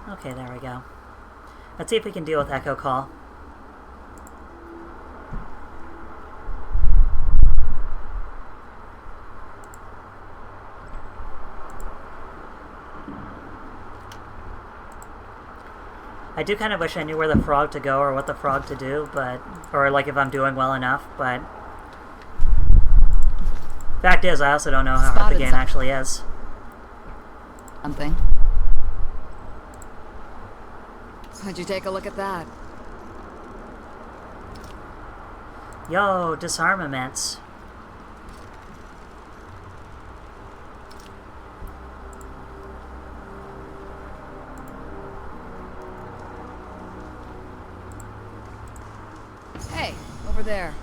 Okay, there we go. Let's see if we can deal with Echo Call. I do kind of wish I knew where the frog to go or what the frog to do, but... Or, like, if I'm doing well enough, but... Fact is, I also don't know how hard the game actually is. Something. Would you take a look at that? Yo, disarmaments. Hey, over there.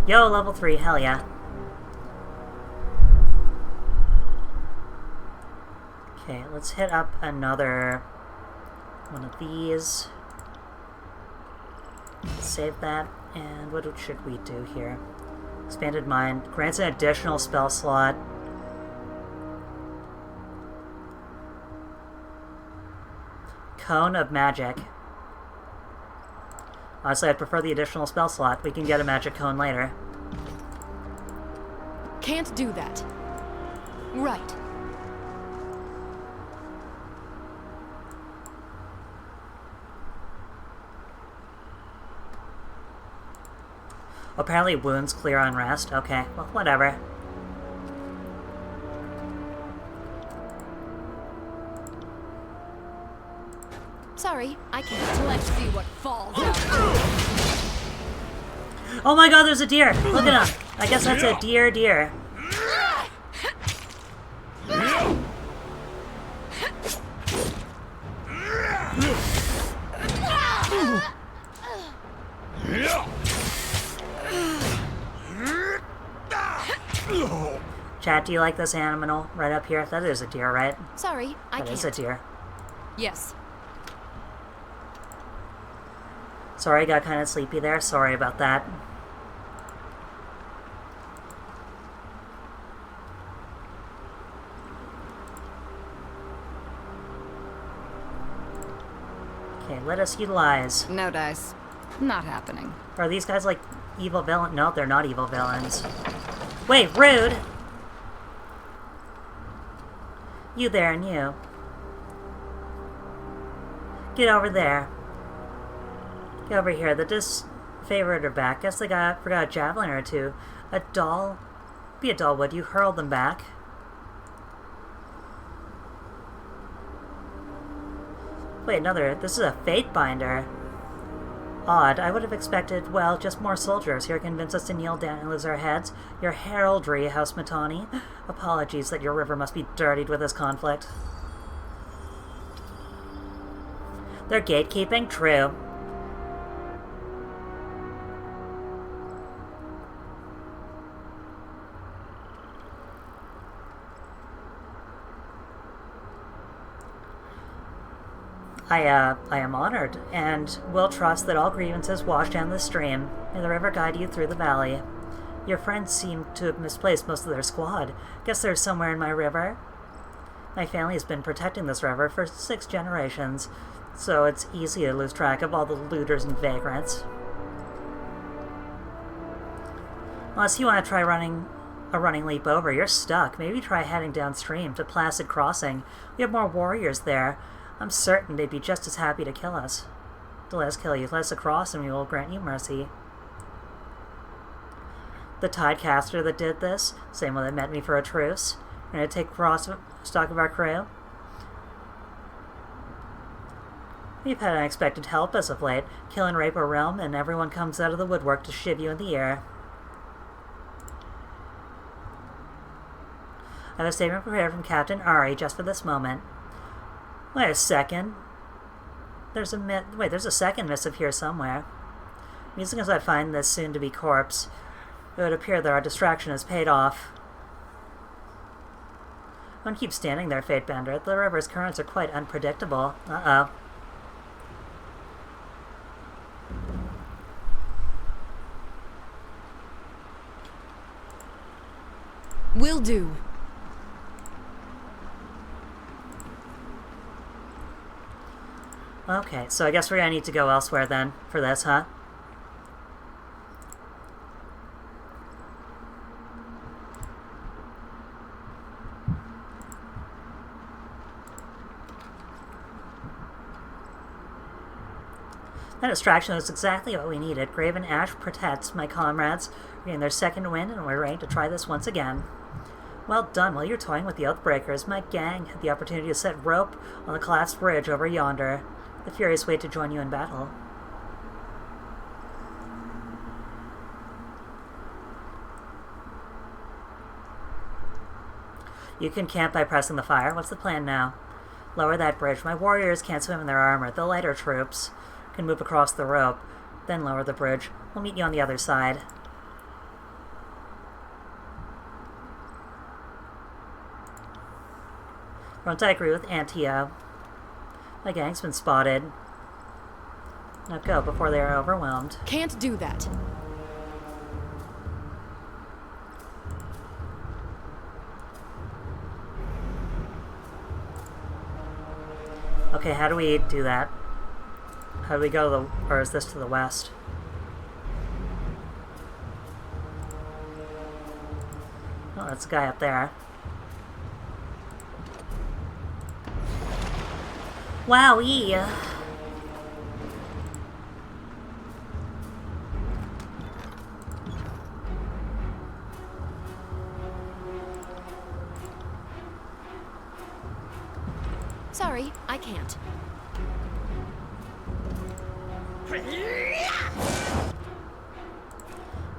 Yo, level 3, hell yeah. Okay, let's hit up another one of these. Save that, and what should we do here? Expanded Mind grants an additional spell slot. Cone of Magic. Honestly, I'd prefer the additional spell slot. We can get a magic cone later. Can't do that. Right. Apparently wounds clear on rest. Okay, well, whatever. Sorry, I can't. Let's see what falls out. Oh my god, there's a deer! Look at him! I guess that's a deer. Chat, do you like this animal right up here? That is a deer, right? Sorry, I can't. That is a deer. Yes. Sorry, I got kind of sleepy there. Sorry about that. Okay, let us utilize. No dice. Not happening. Are these guys like evil villain? No, they're not evil villains. Wait, rude! You there and you. Get over there. Get over here. The disfavored are back. Guess they forgot a javelin or two. A doll? Be a doll, would you? Hurl them back. Wait, another. This is a fate binder. Odd. I would have expected, well, just more soldiers here convince us to kneel down and lose our heads. Your heraldry, House Matani. Apologies that your river must be dirtied with this conflict. They're gatekeeping? True. I am honored, and will trust that all grievances wash down the stream. May the river guide you through the valley. Your friends seem to have misplaced most of their squad. Guess they're somewhere in my river. My family has been protecting this river for 6 generations, so it's easy to lose track of all the looters and vagrants. Unless you want to try a running leap over, you're stuck. Maybe try heading downstream to Placid Crossing. We have more warriors there. I'm certain they'd be just as happy to kill us. To let us kill you. Let us across and we will grant you mercy. The Tidecaster that did this, same one that met me for a truce. We're going to take stock of our crew. We've had unexpected help as of late. Kill and rape a realm, and everyone comes out of the woodwork to shiv you in the air. I have a statement prepared from Captain Ari just for this moment. Wait a second. There's a second missive here somewhere. Musing as I find this soon-to-be corpse, it would appear that our distraction has paid off. One keeps standing there, Fatebender. The river's currents are quite unpredictable. Uh-oh. Will do. Okay, so I guess we're gonna need to go elsewhere then for this, huh? That distraction was exactly what we needed. Graven Ash protects my comrades, getting their second win, and we're ready to try this once again. Well done. While you're toying with the Oathbreakers, my gang had the opportunity to set rope on the collapsed bridge over yonder. The Furious wait to join you in battle. You can camp by pressing the fire. What's the plan now? Lower that bridge. My warriors can't swim in their armor. The lighter troops can move across the rope. Then lower the bridge. We'll meet you on the other side. Don't I agree with Antio? My gang's been spotted. Now go before they are overwhelmed. Can't do that. Okay, how do we do that? How do we go to the... or is this to the west? Oh, that's a guy up there. Wowee! Sorry, I can't.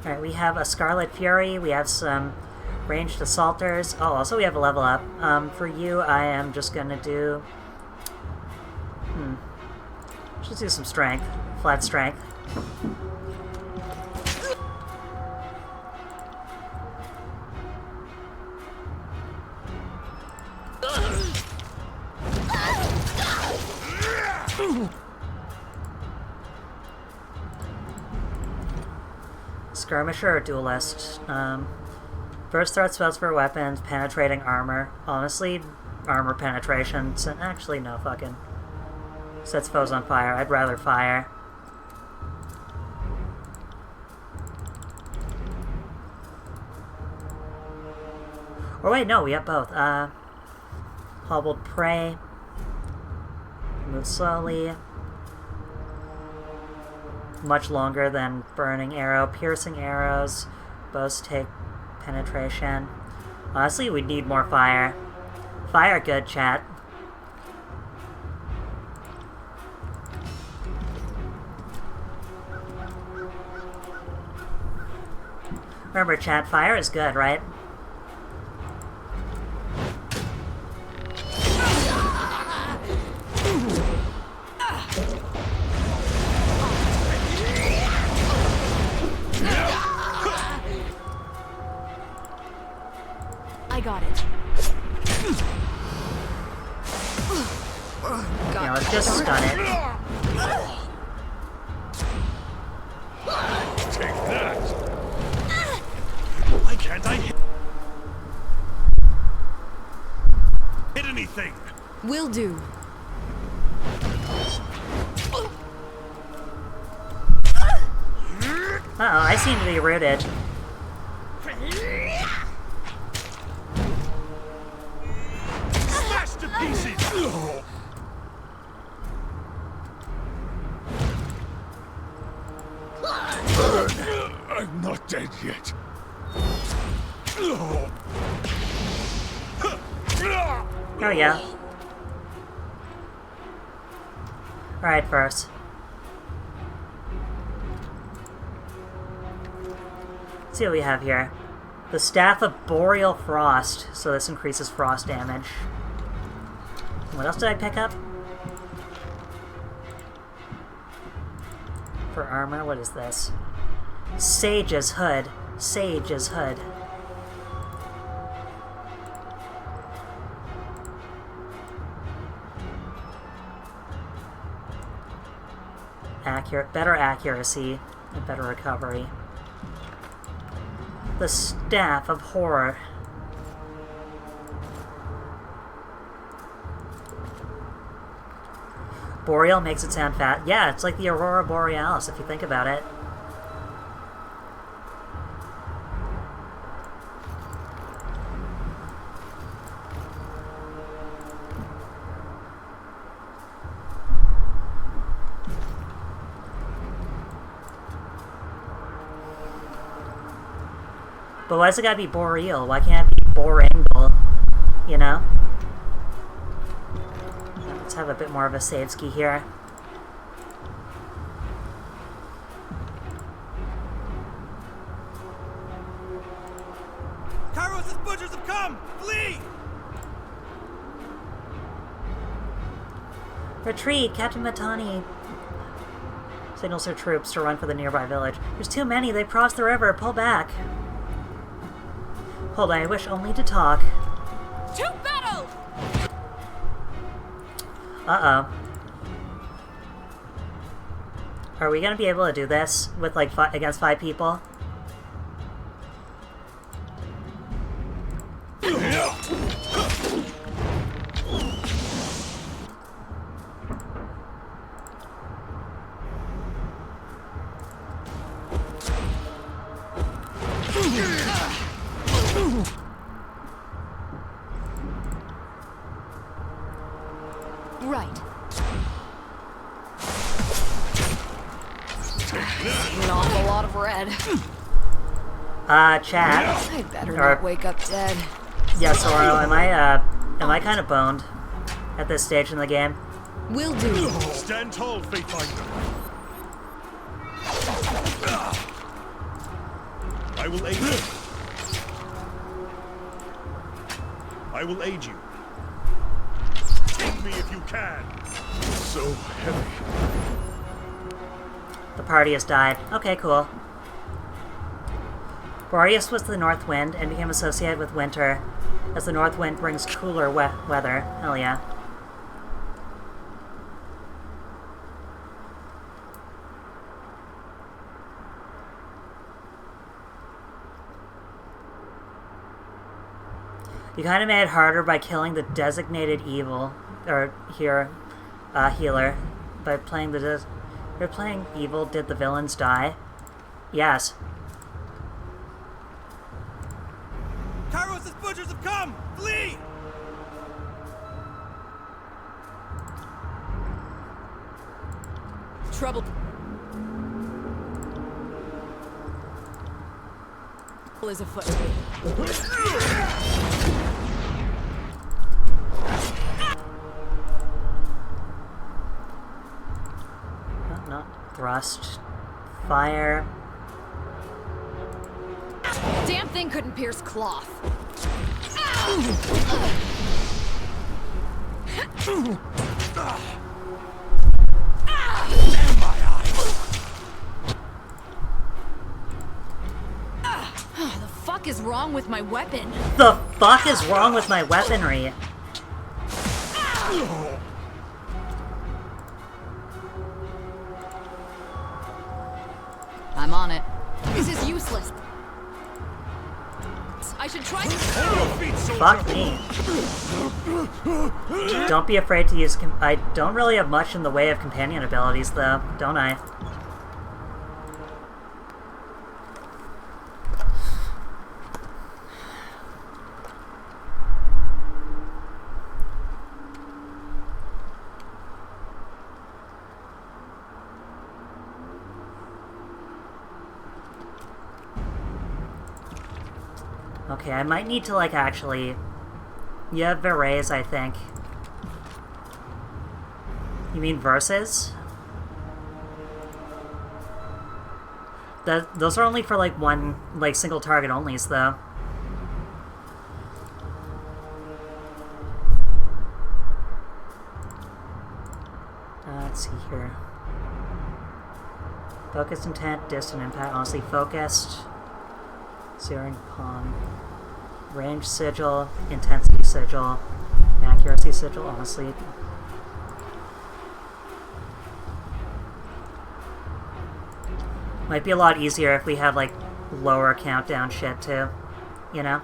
Alright, we have a Scarlet Fury, we have some ranged assaulters. Oh, also we have a level up. For you, I am just gonna do... Just do some strength. Flat strength. Skirmisher or duelist? Burst threat spells for weapons, penetrating armor. Honestly, armor penetration. Actually, no, fucking. Sets foes on fire. I'd rather fire. Or wait, no, we have both. Hobbled Prey. Move slowly. Much longer than Burning Arrow. Piercing Arrows. Bows take penetration. Honestly, we'd need more fire. Fire good, chat. Remember, chat, fire is good, right? I got it. Yeah, let's just stun it. Take that! Why can't I hit anything? Will do. Uh-oh, I seem to be rooted. Smashed to pieces! I'm not dead yet. There we go. Alright, first. Let's see what we have here. The Staff of Boreal Frost. So this increases frost damage. What else did I pick up? For armor, what is this? Sage's Hood. Sage's Hood. Better accuracy and better recovery. The Staff of Horror. Boreal makes it sound fat. Yeah, it's like the Aurora Borealis if you think about it. But why does it gotta be boreal? Why can't it be borangle? You know? Let's have a bit more of a save ski here. Kairos' butchers have come! Flee! Retreat! Captain Matani signals her troops to run for the nearby village. There's too many! They've crossed the river! Pull back! Hold on, I wish only to talk. To battle! Uh-oh. Are we gonna be able to do this with, like, against 5 people? Right. An awful lot of red. Chat. I'd better not wake up dead. Yeah, Soro, am I kind of boned at this stage in the game? Will do. Stand tall, Fatefinder. I will aid you. I will aid you. Take me if you can. So heavy. The party has died. Okay, cool. Boreas was the North Wind and became associated with winter, as the North Wind brings cooler weather. Hell yeah. You kind of made it harder by killing the designated evil, or healer, by playing the you're playing evil. Did the villains die? Yes. Kairos' butchers have come! Flee! Trouble is afoot. Not thrust. Fire. Damn thing couldn't pierce cloth. The fuck is wrong with my weapon? The fuck is wrong with my weaponry? I'm on it. This is useless. I should try. Fuck me. Don't be afraid to use. I don't really have much in the way of companion abilities, though, don't I? Okay, I might need to, like, actually... You have Verres, I think. You mean verses? Those are only for, like, one, like, single target onlys, though. Let's see here. Focused intent, distant impact, honestly focused. Searing palm. Range sigil, intensity sigil, accuracy sigil, honestly. Might be a lot easier if we have, like, lower countdown shit, too. You know?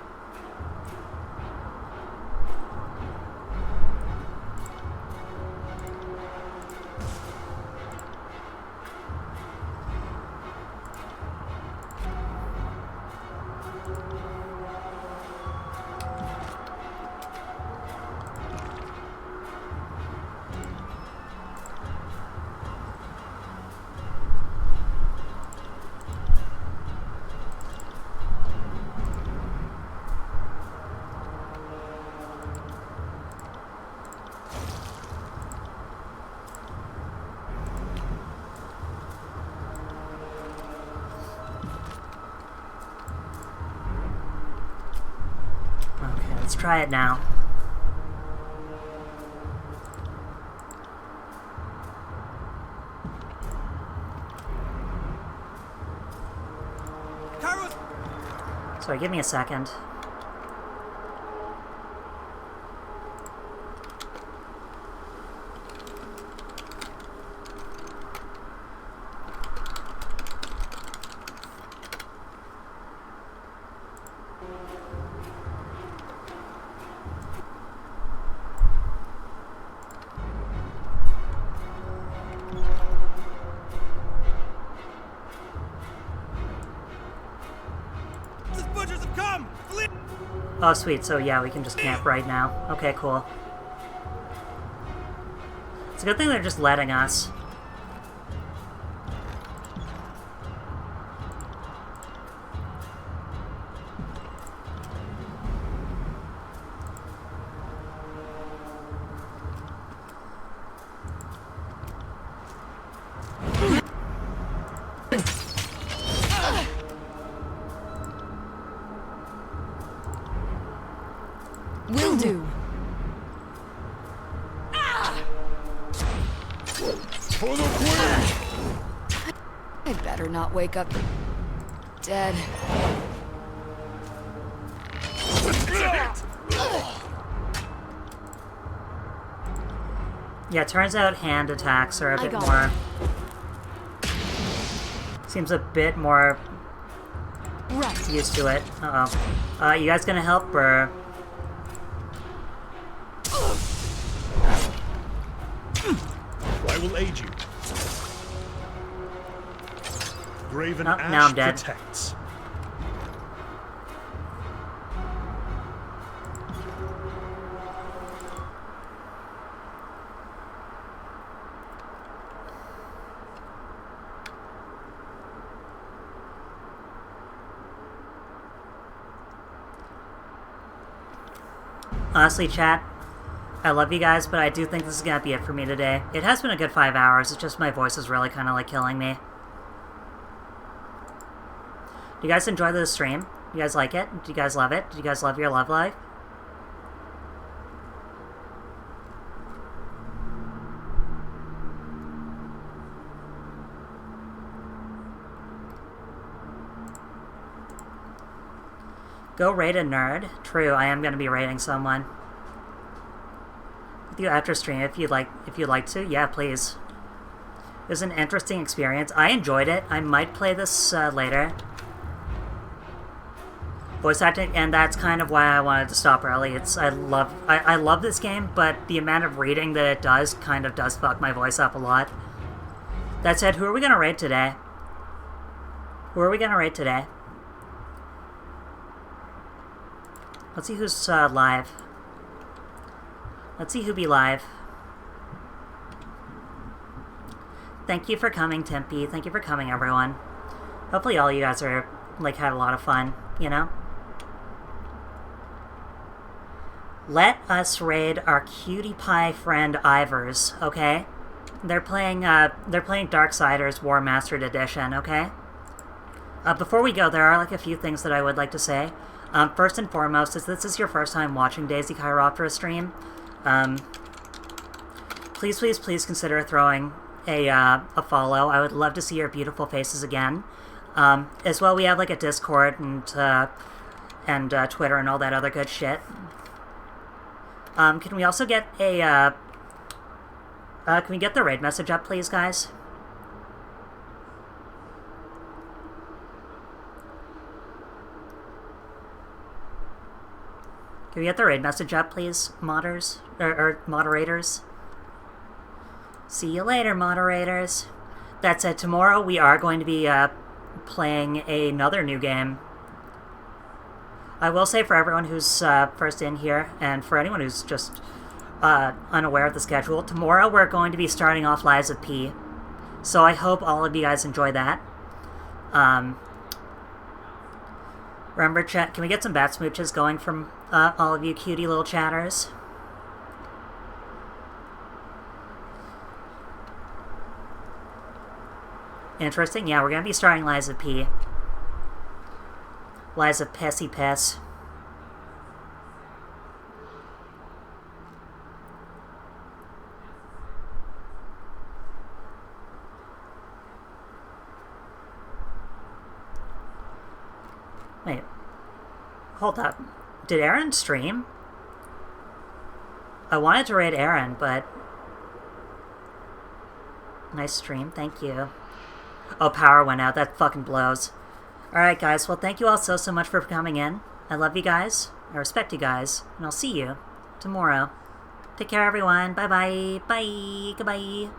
try it now. Sorry, give me a second. Oh, sweet. So, yeah, we can just camp right now. Okay, cool. It's a good thing they're just letting us. Will do. For the queen! I better not wake up dead. Yeah, turns out hand attacks are a bit more... Seems a bit more used to it. Uh-oh. You guys gonna help, or...? I will aid you. Graven Ash now I'm dead. protects. Honestly, chat, I love you guys, but I do think this is gonna be it for me today. It has been a good 5 hours, it's just my voice is really kind of like killing me. Do you guys enjoy the stream? Do you guys like it? Do you guys love it? Do you guys love your love life? Go raid a nerd. True, I am going to be raiding someone. With you after stream, if you'd like to, yeah, please. It was an interesting experience. I enjoyed it. I might play this later. Voice acting, and that's kind of why I wanted to stop early. I love this game, but the amount of reading that it does kind of does fuck my voice up a lot. That said, who are we going to raid today? Who are we going to raid today? Let's see who's live. Let's see who be live. Thank you for coming, Tempe. Thank you for coming, everyone. Hopefully all you guys are, like, had a lot of fun, you know? Let us raid our cutie pie friend Ivers, okay? They're playing Darksiders War Mastered Edition, okay? Before we go, there are, like, a few things that I would like to say. First and foremost, if this is your first time watching Daisy Chiroptera stream, please consider throwing a follow. I would love to see your beautiful faces again. As well, we have like a Discord and Twitter and all that other good shit. Can we also get a can we get the raid message up, please, guys? Can we get the raid message up, please, modders? Or moderators? See you later, moderators. That said, tomorrow we are going to be playing another new game. I will say for everyone who's first in here, and for anyone who's just unaware of the schedule, tomorrow we're going to be starting off Lies of P. So I hope all of you guys enjoy that. Remember, chat, can we get some bat smooches going from all of you cutie little chatters? Interesting. Yeah, we're going to be starting Lies of P. Lies of Pissy Piss. Wait. Hold up. Did Aaron stream? I wanted to raid Aaron, but... Nice stream, thank you. Oh, power went out. That fucking blows. Alright, guys. Well, thank you all so much for coming in. I love you guys. I respect you guys. And I'll see you tomorrow. Take care, everyone. Bye-bye. Bye. Goodbye.